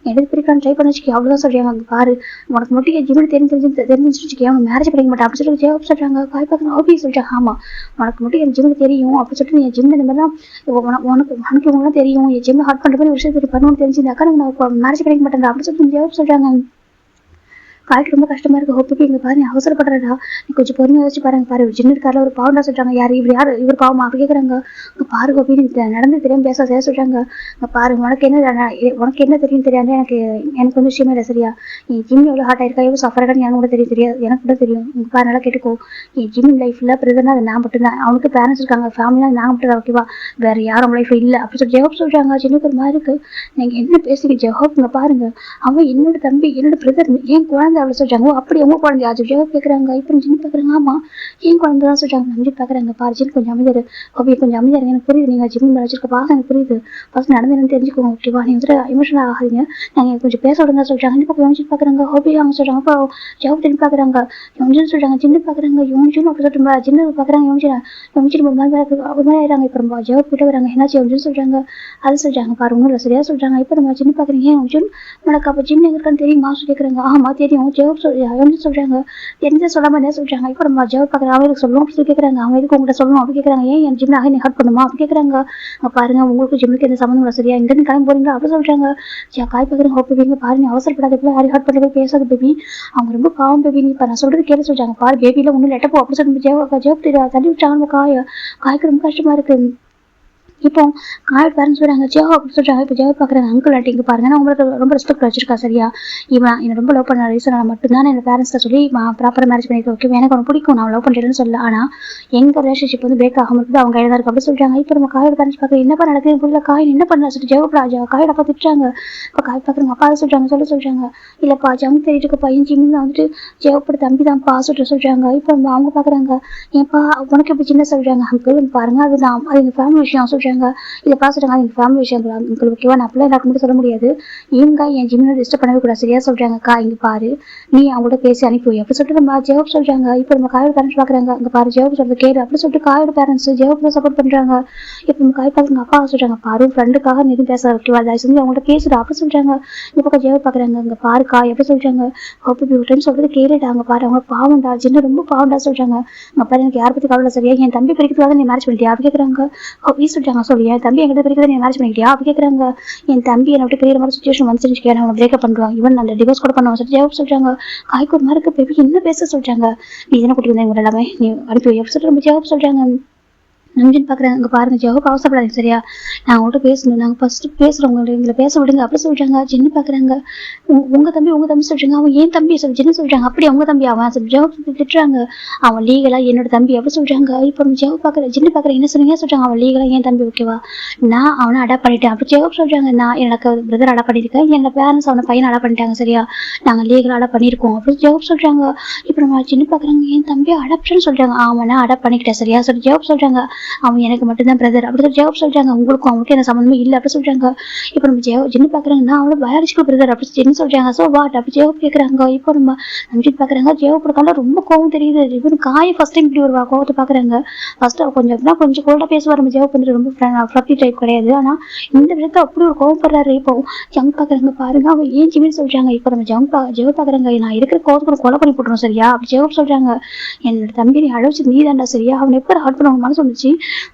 எடுத்து பிரிக்கான்னு ட்ரை பண்ண வச்சுக்கி அவ்வளவுதான் சொல்றாங்க. அங்க பாரு உனக்கு மட்டும் என் ஜிம்னு தெரிஞ்சிருச்சுக்கி அவன் மேரேஜ் பண்ணிக்க மாட்டான் அப்படி சொல்லி ஜெவப் சொல்றாங்க. காய் பாக்குற ஹோபி சொல்றாங்க. ஆமா உனக்கு மட்டும் என் ஜிம்னு தெரியும் அப்படி சொல்லிட்டு என் ஜிம்ல இந்த மாதிரிலாம் உனக்கு இவங்களாம் தெரியும். என் ஜிம்ல ஹார்ட் பண்ற மாதிரி ஒரு விஷயத்தை பண்ணுவோம்னு தெரிஞ்சிருந்தாக்கா நான் மேரேஜ் பண்ணிக்க மாட்டேன் அப்படி சொல்லிட்டு ஜெவப் சொல்றாங்க. காய்க்கு ரொம்ப கஷ்டமா இருக்கு. ஹோப்பிக்கு இங்க பாரு நீ அவசரப்படுறா, நீ கொஞ்சம் பொறுமையா வச்சு பாருங்க. பாரு ஜின்னு இருக்காருல ஒரு பாவம்டா சொல்றாங்க. யாரு இவர் பாவமா அப்படி கேட்கறாங்க. இங்க பாரு ஹோப்பி நீ நடந்து தெரியாம பேச சொல்றாங்க. இங்க பாரு உனக்கு என்ன தெரியும் தெரியாது எனக்கு வந்து விஷயமே இல்லை சரியா. என் ஜிம் எவ்வளவு ஹார்ட் ஆயிருக்கா எவ்வளவு சஃபராக எனக்கு கூட தெரியாது எனக்கு கூட தெரியும். இங்க பாரு நல்லா கேட்டுக்கோ. என் ஜிம் லைஃப்ல பிரதர்னா அது நான் மட்டும் தான். அவனுக்கு பேரண்ட்ஸ் இருக்காங்க, ஃபேமிலியா நாங்க மட்டும் தான் ஓகேவா, வேற யாரும் லைஃப் இல்லை அப்படி சொல்லி ஜெவாப் சொல்றாங்க. ஜின்னுக்கு ஒரு மாதிரி இருக்கு. நீங்க என்ன பேசுறீங்க ஜெவாப், இங்க பாருங்க அவன் என்னோட தம்பி என்னோட பிரதர் ஏன் குழந்தை அவ்வளவு சொல்றாங்க. அப்படி உங்க குழந்தை அது ஜெவாப் கேட்கறாங்க. இப்போ ஜின்னு பாக்குறாங்க. ஆமா ஏன் குழந்தை தான் சொல்றாங்க. நம்பி பாக்குறாங்க. பாரு ஜின் கொஞ்சம் அமைதியாரு ஹோபி கொஞ்சம் அமைதியா எனக்கு புரியுது. நீங்க ஜிம் வச்சிருக்க பாசம் எனக்கு புரியுது. ஃபர்ஸ்ட் நடந்து தெரிஞ்சுக்கோங்க ஓகேவா, நீங்க வந்துட்டு எமோஷனல் ஆகாதீங்க, நாங்க கொஞ்சம் பேச விடுங்க சொல்றாங்க. இந்த பக்கம் யோசிச்சு பாக்குறாங்க. ஹோபி அவங்க சொல்றாங்க. அப்போ ஜெவாப் திரும்பி பாக்குறாங்க. யோஞ்சின்னு சொல்றாங்க. ஜின்னு பாக்குறாங்க. யோஞ்சின்னு அப்படி சொல்லிட்டு ஜின்னு பாக்குறாங்க. யோஞ்சின்னு ஒரு மாதிரி ஆயிடுறாங்க. இப்போ நம்ம ஜெவாப் கிட்ட வராங்க. என்னாச்சு யோஞ்சின்னு சொல்றாங்க. அது சொல்றாங்க. பாரு ஒன்றும் இல்லை சரியா சொல்றாங்க. இப்போ நம்ம ஜின்னு பாக்குறீங்க. யோஞ்சின் உனக்கு அப்போ ஜிம் எங்க இருக்கான்னு தெரியுமா சொல்லி கேட்கறாங்க. ஆமா தெரியும் ஜெவாப் சொல்றாங்க. தெரிஞ்ச சொல்லாம என்ன சொல்றாங்க. இப்போ நம்ம ஜெவாப் பாக்குறாங்க. அவங்களுக்கு சொல்லணும் அப்படி சொல்லி கேட்கறாங்க. அவங்க எதுக்கு உங்கள்கிட்ட சொல்லணும் அப்படி கேட்கறாங்க. ஏன் என் ஜிம்ல நீ ஹர்ட் பண்ணுமா அப்படி கேட்கறாங்க. பாருங்க உங்களுக்கு ஜிம்முக்கு எந்த சம்மந்தம் இல்லை சரியா, இங்க இருந்து கிளம்பி போறீங்களா அப்படி சொல்றாங்க. காய் பாக்குறேன். ஹோப் பேபிங்க பாரு நீ அவசரப்படாத போய் யாரும் ஹர்ட் பண்ண பேசாத பேபி, அவங்க ரொம்ப பாவம் பேபி, நீ இப்ப நான் சொல்றது கேட்டு சொல்றாங்க. பாரு பேபியில ஒன்னும் லெட்டப்போ அப்படி சொல்லி ஜெவாப் தள்ளி விட்டாங்க. காய்க்கு ரொம்ப கஷ்டமா இருக்கு. இப்போ காய் பேரண்ட்ஸ் சொல்றாங்க ஜெவா அப்படி சொல்றாங்க. இப்போ ஜெவா பாக்குறாங்க. அங்கிள் ஆண்டி இங்க பாருங்க நான் உங்களுக்கு ரொம்ப ரெஸ்பெக்ட் வச்சிருக்கா சரியா, இவன் என்ன ரொம்ப லவ் பண்ண ரீசனால மட்டும்தான் என் பேரண்ட்ஸ்ல சொல்லி ப்ராப்பரா மேரேஜ் பண்ணிருக்கேன் ஓகே, எனக்கு அவனுக்கு பிடிக்கும் நான் லவ் பண்றேன்னு சொல்ல, ஆனா எங்க ரிலேஷன்ஷிப் வந்து பிரேக் ஆகாம இருக்குது அவங்க கையில தான் இருக்கு அப்படி சொல்றாங்க. இப்போ நம்ம காயோட பேரண்ட்ஸ் பாக்குறது என்னப்பா நடக்குது புரியல. காய் என்ன பண்ணா சொல்லிட்டு ஜெவா காயோட அப்பா திட்டுறாங்க. இப்போ காய் பாக்குறாங்க. அப்பா சொல்றாங்க சொல்றாங்க இல்லப்பா ஜம் தெரியிட்டு பையன் ஜிம்னு வந்துட்டு ஜெவப்போட தம்பி தான் பா சொல்றாங்க. இப்போ அவங்க பாக்குறாங்க. ஏன்ப்பா உனக்கு எப்படி சின்ன சொல்றாங்க. அங்கிள் பாருங்க அது எங்க ஃபேமிலி விஷயம் சொல்றாங்க. சொல்றாங்க. இதை பார்த்துட்டாங்க எங்க ஃபேமிலி விஷயம் உங்களுக்கு ஓகேவா, நான் அப்படிலாம் எல்லாருக்கும் மட்டும் சொல்ல முடியாது. ஏங்க என் ஜிம்மில் டிஸ்டர்ப் பண்ணவே கூடாது சரியா சொல்றாங்கக்கா. இங்க பாரு நீ அவங்கள்ட்ட பேசி அனுப்பி வை அப்படி சொல்லிட்டு நம்ம ஜெவாப் சொல்றாங்க. இப்போ நம்ம காயோட பேரண்ட்ஸ் பாக்குறாங்க. அங்க பாரு ஜெவாப் சொல்றது கேடு அப்படி சொல்லிட்டு காயோட பேரண்ட்ஸ் ஜெவாப் தான் சப்போர்ட் பண்றாங்க. இப்போ நம்ம காய் பார்த்து அப்பா சொல்றாங்க பாரு ஃப்ரெண்டுக்காக நீ எதுவும் பேச ஓகேவா, தயவு செஞ்சு அவங்கள்ட்ட பேசுடா அப்படி சொல்றாங்க. இந்த பக்கம் ஜெவாப் பாக்குறாங்க. அங்க பாரு காய் எப்படி சொல்றாங்க. அப்படி ஒரு டைம் சொல்றது கேளுடாங்க பாரு அவங்க பாவண்டா சின்ன ரொம்ப பாவண்டா சொல்றாங்க. அங்க பாரு எனக்கு யாரை பத்தி கவலை சரியா, என் தம்பி பிரிக்கிறதுக்காக நீ மேரேஜ் பண்ணிட்டியா அப்படி கேட்கறாங்க. அப்படி சொல்றாங்க. சொல்லி என் தம்பி எங்கிட்ட பிரிக்கிறத நீ மேரேஜ் பண்ணிட்டியா அப்படி கேட்கறாங்க. என் தம்பி என்னை விட்டு பெரிய மாதிரி சுச்சுவேஷன் வந்துச்சு நான் பிரேக்கப் பண்ணுவான் இவன் அந்த டிவோர்ஸ் கூட பண்ணுவான் சொல்லி ஜெவாப் சொல்றாங்க. காய்க்கு ஒரு மாதிரி பேபி என்ன பேச சொல்றாங்க. நீ என்ன கூட்டிட்டு வந்தேன் எல்லாமே நீ அனுப்பி எப்படி சொல்லிட்டு நம்ம ஜெவாப் சொல்றாங்க. நம்பின்னு பாக்குறாங்க. அங்க பாருங்க ஜெவாப் அவசரப்படாதீங்க சரியா, நான் அவங்கள்ட்ட பேசணும், நாங்க ஃபர்ஸ்ட் பேசுறோம் எங்களை பேச விடுங்க அப்படி சொல்றாங்க. ஜென்னு பாக்குறாங்க. உங்க தம்பி சொல்றாங்க. அவன் ஏன் தம்பி சொல்லி ஜென்னு சொல்றாங்க. அப்படி அவங்க தம்பி அவன் சொல்லி ஜெவாப் திட்டுறாங்க. அவன் லீகலா என்னோட தம்பி அப்படி சொல்றாங்க. இப்போ நம்ம ஜெவாப் பாக்குற ஜென்னு பாக்குற என்ன சொன்னீங்க சொல்றாங்க. அவன் லீகலா ஏன் தம்பி ஓகேவா, நான் அவனை அடாப்ட் பண்ணிட்டேன் அப்படி ஜெவாப் சொல்றாங்க. நான் எனக்கு பிரதர் அடாப்ட் பண்ணிருக்கேன், என்னோட பேரண்ட்ஸ் அவனை பையனை அடாப்ட் பண்ணிட்டாங்க சரியா, நாங்க லீகலா அடாப்ட் பண்ணிருக்கோம் அப்படின்னு ஜெவாப் சொல்றாங்க. இப்போ நம்ம ஜென்னு பாக்குறாங்க. என் தம்பி அடாப்ஷன் சொல்றாங்க. அவனை அடாப்ட் பண்ணிக்கிட்டேன் சரியா சொல்லி ஜெவாப் சொல்றாங்க. அவன் எனக்கு மட்டும்தான் பிரதர் அப்படி ஜெவாப் சொல்றாங்க. உங்களுக்கும் அவனுக்கு என்ன சம்பந்தமே இல்லை அப்படி சொல்றாங்க. இப்போ நம்ம ஜென்னு பாக்குறாங்க. நான் அவனோட பயாலஜிக்கல் பிரதர் அப்படி ஜென்னு சொல்றாங்க. சோ வாட் அப்படி ஜெவாப் கேட்கறாங்க. இப்போ நம்ம நம்பிட்டு பாக்குறாங்க. ஜெவாப் கால ரொம்ப கோவம் தெரியுது. இவனு காய் ஃபர்ஸ்ட் டைம் இப்படி ஒரு கோவத்தை பாக்குறாங்க. ஃபர்ஸ்ட் கொஞ்சம் கோல்டா பேசுவார். நம்ம ஜெவாப் வந்து ரொம்ப ஃப்ளப்பி டைப் கிடையாது. ஆனா இந்த விஷயத்த அப்படி ஒரு கோவப்படுறாரு. இப்போ ஜங்க் பாக்குறாங்க. பாருங்க அவன் ஏன் ஜிமின்னு சொல்றாங்க. இப்போ நம்ம ஜெவாப் பாக்குறாங்க. நான் இருக்கிற கோவத்துக்கு கொலை பண்ணி போட்டுரும் சரியா அப்படி ஜெவாப் சொல்றாங்க. என்னோட தம்பி நீ அழைச்சு நீ தாண்டா சரியா, அவன் எப்போ ஹார்ட் பண்ண மனசு வந்துச்சு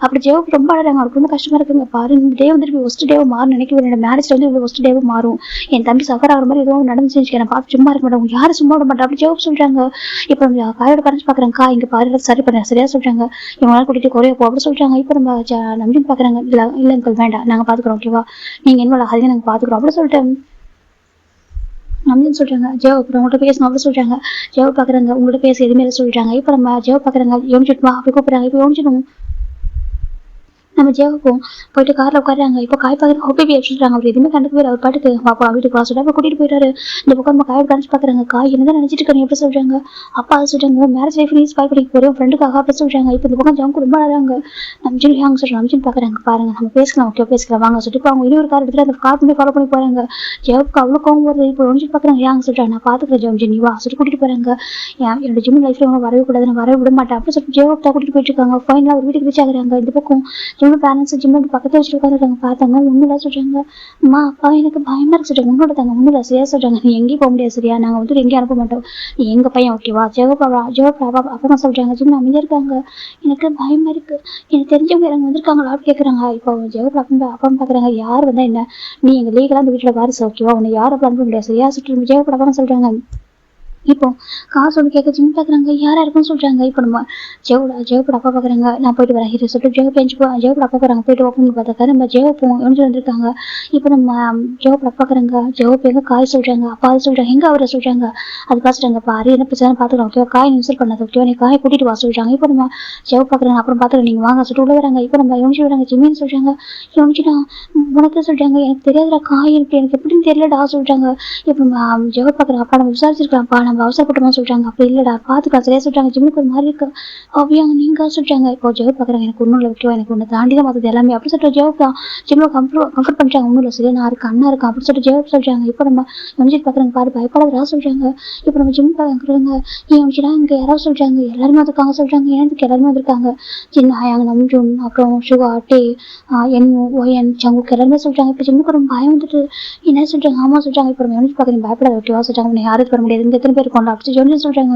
அப்படி ஜெவாப் ரொம்ப அழகாங்க. அவருக்கு ரொம்ப கஷ்டமா இருக்குங்க. பாரு இந்த டே வந்துட்டு ஒஸ்ட் டேவை மாறும் நினைக்கிறேன். என்னோட மேரேஜ்ல வந்து இவ்வளவு ஒஸ்ட் டேவை மாறும், என் தம்பி சஃபர் ஆகிற மாதிரி எதுவும் நடந்துச்சு நான் பார்த்து சும்மா இருக்க மாட்டேன், யாரும் சும்மா விட மாட்டேன் அப்படி ஜெவாப் சொல்றாங்க. இப்போ நம்ம காயோட பேரண்ட்ஸ் பாக்குறாங்க. கா இங்க பாரு சரி பண்ண சரியா சொல்றாங்க. இவங்களால கூட்டிட்டு குறைய போ அப்படி சொல்றாங்க. இப்போ நம்ம நம்பின்னு பாக்குறாங்க. இல்ல அங்கிள் வேண்டாம் நாங்க பாத்துக்கிறோம் ஓகேவா, நீங்க என்ன ஆகாதீங்க நாங்க பாத்துக்கிறோம் அப்படி சொல்லிட்டு நம்பின்னு சொல்றாங்க. ஜெவாப் உங்கள்கிட்ட பேசணும் அப்படி சொல்றாங்க. ஜெவாப் பாக்குறாங்க. உங்கள்கிட்ட பேச எதுவுமே சொல்றாங்க. இப்போ நம்ம ஜெவாப் பாக்குறாங்க. யோனிச்சுட்டுமா அப்படி கூப்பிடுறாங்க. இப்போ யோனிச்சிடும் நம்ம ஜெவாப்பும் போயிட்டு கார்ல உட்காடுறாங்க. இப்போ காய் பாக்குறாங்க. ஓபி சொல்றாங்க. அவர் எதுவுமே கண்டுக்கு போய் அவர் பாட்டுக்கு பாப்பா வீட்டுக்கு வா சொல்லிட்டு கூட்டிட்டு போயிட்டாரு. இந்த பக்கம் நம்ம காயோட கணிச்சு பாக்குறாங்க. காய் என்னதான் நினைச்சிட்டு இருக்காங்க எப்படி சொல்றாங்க. அப்பா அதை சொல்றாங்க. மேரேஜ் லைஃப் நீ ஸ்பாயில் பண்ணிக்க போறோம் ஃப்ரெண்டுக்காக அப்படி சொல்றாங்க. இப்போ இந்த பக்கம் ஜாங்க ரொம்ப அழகாங்க. நம்பிச்சின் ஹாங்க சொல்றாங்க. நம்பிச்சின் பாக்குறாங்க. பாருங்க நம்ம பேசலாம் ஓகே பேசலாம் வாங்க சொல்லிட்டு அவங்க இன்னொரு கார் எடுத்துட்டு அந்த கார் பண்ணி ஃபாலோ பண்ணி போறாங்க. ஜெவாப்புக்கு அவ்வளவு கோவம் வருது. இப்போ ஒழிச்சு பாக்குறாங்க. ஹாங்க சொல்றாங்க. நான் பாத்துக்கிறேன் ஜெவம் நீ வா சொல்லிட்டு கூட்டிட்டு போறாங்க. என்னோட ஜிம் லைஃப்ல அவங்க வரவே கூடாது, நான் வரவே விட மாட்டேன் அப்படி சொல்லிட்டு ஜெவாப் தான் கூட்டிட்டு போயிட்டு இருக்காங்க. ஃபைனலா ஒரு வீட்டுக்கு ரீச் ஆகுறாங்க. இந்த பக்கம் ஜிம் பேரண்ட்ஸ் ஜிம் பக்கத்துல வச்சுட்டு உட்காந்துருக்காங்க. பார்த்தாங்க ஒண்ணுல சொல்றாங்க. அம்மா அப்பா எனக்கு பயமா இருக்கு சொல்றாங்க. உன்னோட தாங்க ஒண்ணுல சரியா சொல்றாங்க. நீ எங்கேயும் போக முடியாது சரியா, நாங்க வந்து எங்கேயும் அனுப்ப மாட்டோம், நீ எங்க பையன் ஓகேவா. ஜெவாப் அப்பா சொல்றாங்க. ஜிம் அமைதியா இருக்காங்க. எனக்கு பயமா இருக்கு, எனக்கு தெரிஞ்சவங்க யாராங்க வந்திருக்காங்களா அப்படி கேட்கறாங்க. இப்போ ஜெவாப் அப்பா பாக்குறாங்க. யார் வந்தா என்ன, நீ எங்க லீகலா இந்த வீட்டுல வாரிசு ஓகேவா, உன்னை யாரும் அப்படி அனுப்ப முடியாது சரியா சொல்லிட்டு ஜெவாப் அப்பா சொல்றாங்க. இப்போ காசு ஒன்று கேட்க ஜிம் பாக்குறாங்க. யாரா இருக்குன்னு சொல்றாங்க. இப்போ நம்ம ஜெவப்போட அப்பா பாக்குறாங்க. நான் போயிட்டு வரேன் ஹீரோ சொல்லிட்டு ஜெவப்போட அப்பா போறாங்க. போயிட்டு ஓப்பன் பார்த்தாக்கா நம்ம ஜெவப்போ எழுந்து வந்திருக்காங்க. இப்போ நம்ம ஜெவப்போட அப்பா பாக்குறாங்க. ஜெவப் எங்க காய் சொல்றாங்க. அப்பா அது சொல்றாங்க. எங்க அவரை சொல்றாங்க. அது பார்த்துட்டாங்க. பாரு என்ன பிரச்சனை பாத்துக்கலாம் ஓகேவா, காய் இன்சல்ட் பண்ணாது ஓகேவா, நீ காயை கூட்டிட்டு வா சொல்றாங்க. இப்போ நம்ம ஜெவப் பாக்குறாங்க. அப்புறம் பாத்துக்கலாம் நீங்க வாங்க சொல்லிட்டு உள்ள வராங்க. இப்போ நம்ம யோனிச்சு வராங்க. ஜிமின்னு சொல்றாங்க. யோனிச்சுடா உனக்கு சொல்றாங்க. எனக்கு தெரியாதுடா காய் இருக்கு எனக்கு எப்படின்னு தெரியலடா சொல்றாங்க. இப்போ நம்ம ஜெவப் பாக்குறாங்க. அப்பா நம்ம விசாரிச்சிருக்கலாம்ப்பா நம்ம அவசரப்பட்டமா சொல்றாங்க. அப்படி இல்லடா பாத்துக்கலாம் சரியா சொல்றாங்க. ஜிம்முக்கு ஒரு மாதிரி இருக்கு அவையாங்க நீங்க சொல்றாங்க. இப்போ ஜெவப் பாக்குறாங்க. எனக்கு ஒண்ணும் இல்லை ஓகேவா, எனக்கு ஒண்ணு தாண்டி தான் மற்றது எல்லாமே அப்படி சொல்லிட்டு ஜெவப் தான் ஜிம்ல கம்ஃபர்ட் பண்றாங்க. ஒண்ணும் இல்லை சரியா நான் இருக்கு அண்ணா இருக்கேன் அப்படி சொல்லிட்டு ஜெவப் சொல்றாங்க. இப்போ நம்ம யோனிச்சிட்டு பாக்குறாங்க. பாரு பயப்படாதா சொல்றாங்க. இப்போ நம்ம ஜிம் பாக்குறாங்க. ஏன் யோனிச்சிடா இங்க யாராவது சொல்றாங்க. எல்லாருமே வந்திருக்காங்க சொல்றாங்க. எனக்கு எல்லாருமே வந்திருக்காங்க. சின்ன ஆயாங்க நம்ஜூன் அப்புறம் சுகா டே என் ஓஎன் சங்குக்கு எல்லாருமே சொல்றாங்க. இப்போ ஜிம்முக்கு ரொம்ப பயம் வந்துட்டு என்ன சொல்றாங்க. ஆமா சொல்றாங்க. இப்போ நம்ம யோனிச்சு பாக்குறீங்க பயப்படாத ஓகேவா சொல்றாங்க. யாருக்கு வர முடியாது இங்க எத்தனை பேர் கொண்டா அப்படி ஜோன்னு சொல்றாங்க.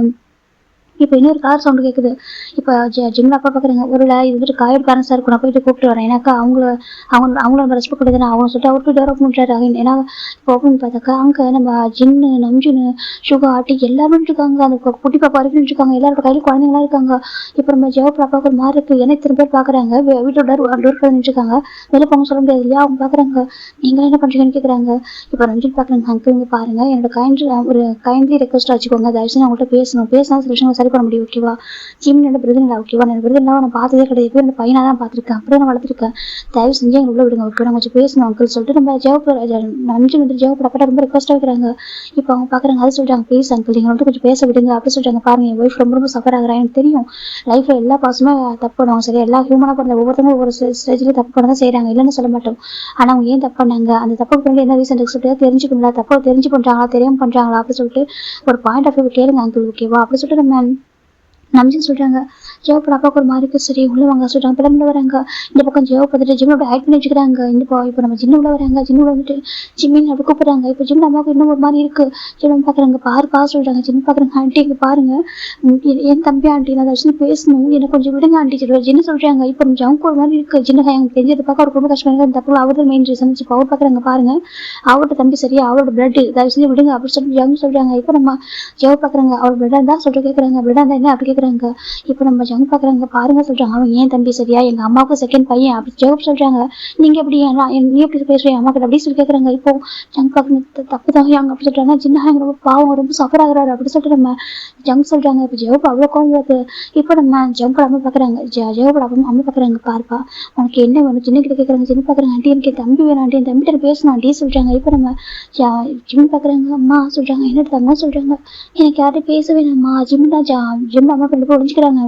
இப்போ இன்னொரு கார் சவுண்டு கேட்குது. இப்போ ஜிம்ல அப்பா பார்க்குறாங்க. ஒரு இது வந்துட்டு காயோட பேரண்ட்ஸாக இருக்கும். நான் போயிட்டு கூப்பிட்டு வரேன். ஏன்னாக்கா அவங்கள நம்ம ரெஸ்பெக்ட் கொடுத்து நான் அவங்க சொல்லிட்டு அவருக்கு டோர் ஓப்பன் பண்ணுறாரு. ஏன்னா இப்போ ஓப்பன் பார்த்தாக்கா அங்கே நம்ம ஜின்னு நம்ஜுன்னு சுகா ஆட்டி எல்லாருமே இருக்காங்க. அந்த குட்டி பாப்பா வரைக்கும் இருக்காங்க. எல்லாரோட கையில குழந்தைங்களா இருக்காங்க. இப்போ நம்ம ஜெவப் பாப்பாவுக்கு ஒரு மாதிரி இருக்கு. ஏன்னா இத்தனை பேர் பார்க்குறாங்க. வீட்டோட டோர் நின்றுருக்காங்க. வெளியே போக சொல்ல முடியாது இல்லையா. அவங்க பார்க்குறாங்க. நீங்களும் என்ன பண்ணுறீங்கன்னு கேட்குறாங்க. இப்போ ரஞ்சித் பார்க்குறாங்க. அங்கே பாருங்க என்னோட ஒரு கைண்ட்லி ரெக்வஸ்ட் வச்சுக்கோங்க. தயவுசெய்து அவங்கள்ட்ட பேசினா சில விஷயங்கள் சரி பண்ண முடியும் ஓகேவா. ஜிம் என்னோட பிரதர் ஓகேவா. நான் பிரதர் நான் பார்த்ததே கிடையாது, என்னோட பையனா தான் பார்த்துருக்கேன், அப்படியே நான் வளர்த்துருக்கேன். தயவு செஞ்சு எங்களை உள்ள விடுங்க ஓகே, நாங்கள் கொஞ்சம் பேசணும் அங்கிள் சொல்லிட்டு நம்ம நம்பிச்சு வந்து ஜெயப்பட ரொம்ப ரெக்வஸ்ட் வைக்கிறாங்க. இப்போ அவங்க பார்க்குறாங்க, அதை சொல்றாங்க ப்ளீஸ் அங்கிள் எங்களை வந்து கொஞ்சம் பேச விடுங்க அப்படி சொல்றாங்க. பாருங்க என் ஒய்ஃப் ரொம்ப சஃபர் ஆகுறாங்க, எனக்கு தெரியும் லைஃப்ல எல்லா பாசமே தப்பு பண்ணுவாங்க சரியா. எல்லா ஹியூமனா பண்ண ஒவ்வொருத்தவங்க ஒவ்வொரு ஸ்டேஜ்ல தப்பு பண்ண தான் செய்யறாங்க, இல்லைன்னு சொல்ல மாட்டோம். ஆனா அவங்க ஏன் தப்பு பண்ணாங்க, அந்த தப்புக்கு பின்னாடி என்ன ரீசன் சொல்லிட்டு தெரிஞ்சுக்கணும்ல, தப்பு தெரிஞ்சு பண்றாங்களா தெரியாம பண்றாங்களா அப்படி சொல்லிட்டு ஒரு பாயிண்ட் ஆஃப் வியூ கேளுங்க அங்கிள் ஓகேவா அப்படி சொல்லிட்டு நம்ம நம்பின்னு சொல்றாங்க. ஜெயப்பட அப்பாவுக்கு ஒரு மாதிரி இருக்கு, சரி உள்ள வாங்க சொல்றாங்க. பிள்ளை வராங்க, இந்த பக்கம் ஜெயோ பார்த்துட்டு ஜிம் அப்படி ஆக்ட் பண்ணி வச்சுக்கிறாங்க. இப்போ நம்ம ஜிம் உள்ள வராங்க, ஜிம் உள்ள வந்துட்டு ஜிம்மின்னு அப்படி கூப்பிடுறாங்க. இப்போ ஜிம் அம்மாவுக்கு இன்னும் ஒரு மாதிரி இருக்கு. ஜிம் பாக்குறாங்க, பாரு சொல்றாங்க. ஜிம் பாக்குறாங்க, ஆண்டி இங்க பாருங்க என் தம்பி ஆண்டி, நான் அதை பேசணும், எனக்கு கொஞ்சம் விடுங்க ஆண்டி சொல்லுவாங்க. ஜின்னு சொல்றாங்க. இப்போ நம்ம ஜவுக்கு ஒரு மாதிரி இருக்கு, ஜின்னு எனக்கு தெரிஞ்சது பார்க்க அவருக்கு ரொம்ப கஷ்டமா இருக்கு, தப்பு அவர் தான் மெயின் ரீசன். இப்போ அவர் பாக்குறாங்க, பாருங்க அவரோட தம்பி சரியா, அவரோட பிளட் தயவு செஞ்சு விடுங்க அப்படி சொல்லி ஜவுன்னு சொல்றாங்க. இப்போ நம்ம ஜெவ பாக்குறாங்க, அவர் பிளட்டா தான் சொல்லிட்டு கேட்கறாங்க, பிளட்டா இருந்தா என்ன அப்படி கேட்கறாங்க. இப்போ நம்ம ஜங் பாக்குறாங்க, பாருங்க சொல்றாங்க அவன் ஏன் தம்பி சரியா, எங்க அம்மாவுக்கு செகண்ட் பையன் அப்படி ஜெவப் சொல்றாங்க. நீங்க எப்படி நீ எப்படி பேசுவீங்க அம்மா கிட்ட அப்படி சொல்லி கேட்கறாங்க. இப்போ ஜங் பாக்குறது தப்பு தான் அப்படி சொல்றாங்க. சின்ன ரொம்ப பாவம் ரொம்ப சஃபர் ஆகுறாரு அப்படி சொல்லிட்டு நம்ம ஜங் சொல்றாங்க. இப்போ ஜெவப் அவ்வளவு கோவம் வருது. இப்போ நம்ம ஜங்கோட அம்மா பாக்குறாங்க, ஜெவப்போட அம்மா பாக்குறாங்க, பாருப்பா உனக்கு என்ன வேணும் சின்ன கிட்ட கேட்கறாங்க. சின்ன பாக்குறாங்க, ஆண்டி எனக்கு தம்பி வேணும் ஆண்டி, என் தம்பிகிட்ட பேசணும் ஆண்டி சொல்றாங்க. இப்போ நம்ம ஜிம் பாக்குறாங்க, அம்மா சொல்றாங்க என்னோட தம்மா சொல்றாங்க, எனக்கு யார்கிட்ட பேச வேணாம்மா, ஜிம் தான் ஜிம் அம்மா கொண்டு போய் ஒழிஞ்சுக்கிறாங்க.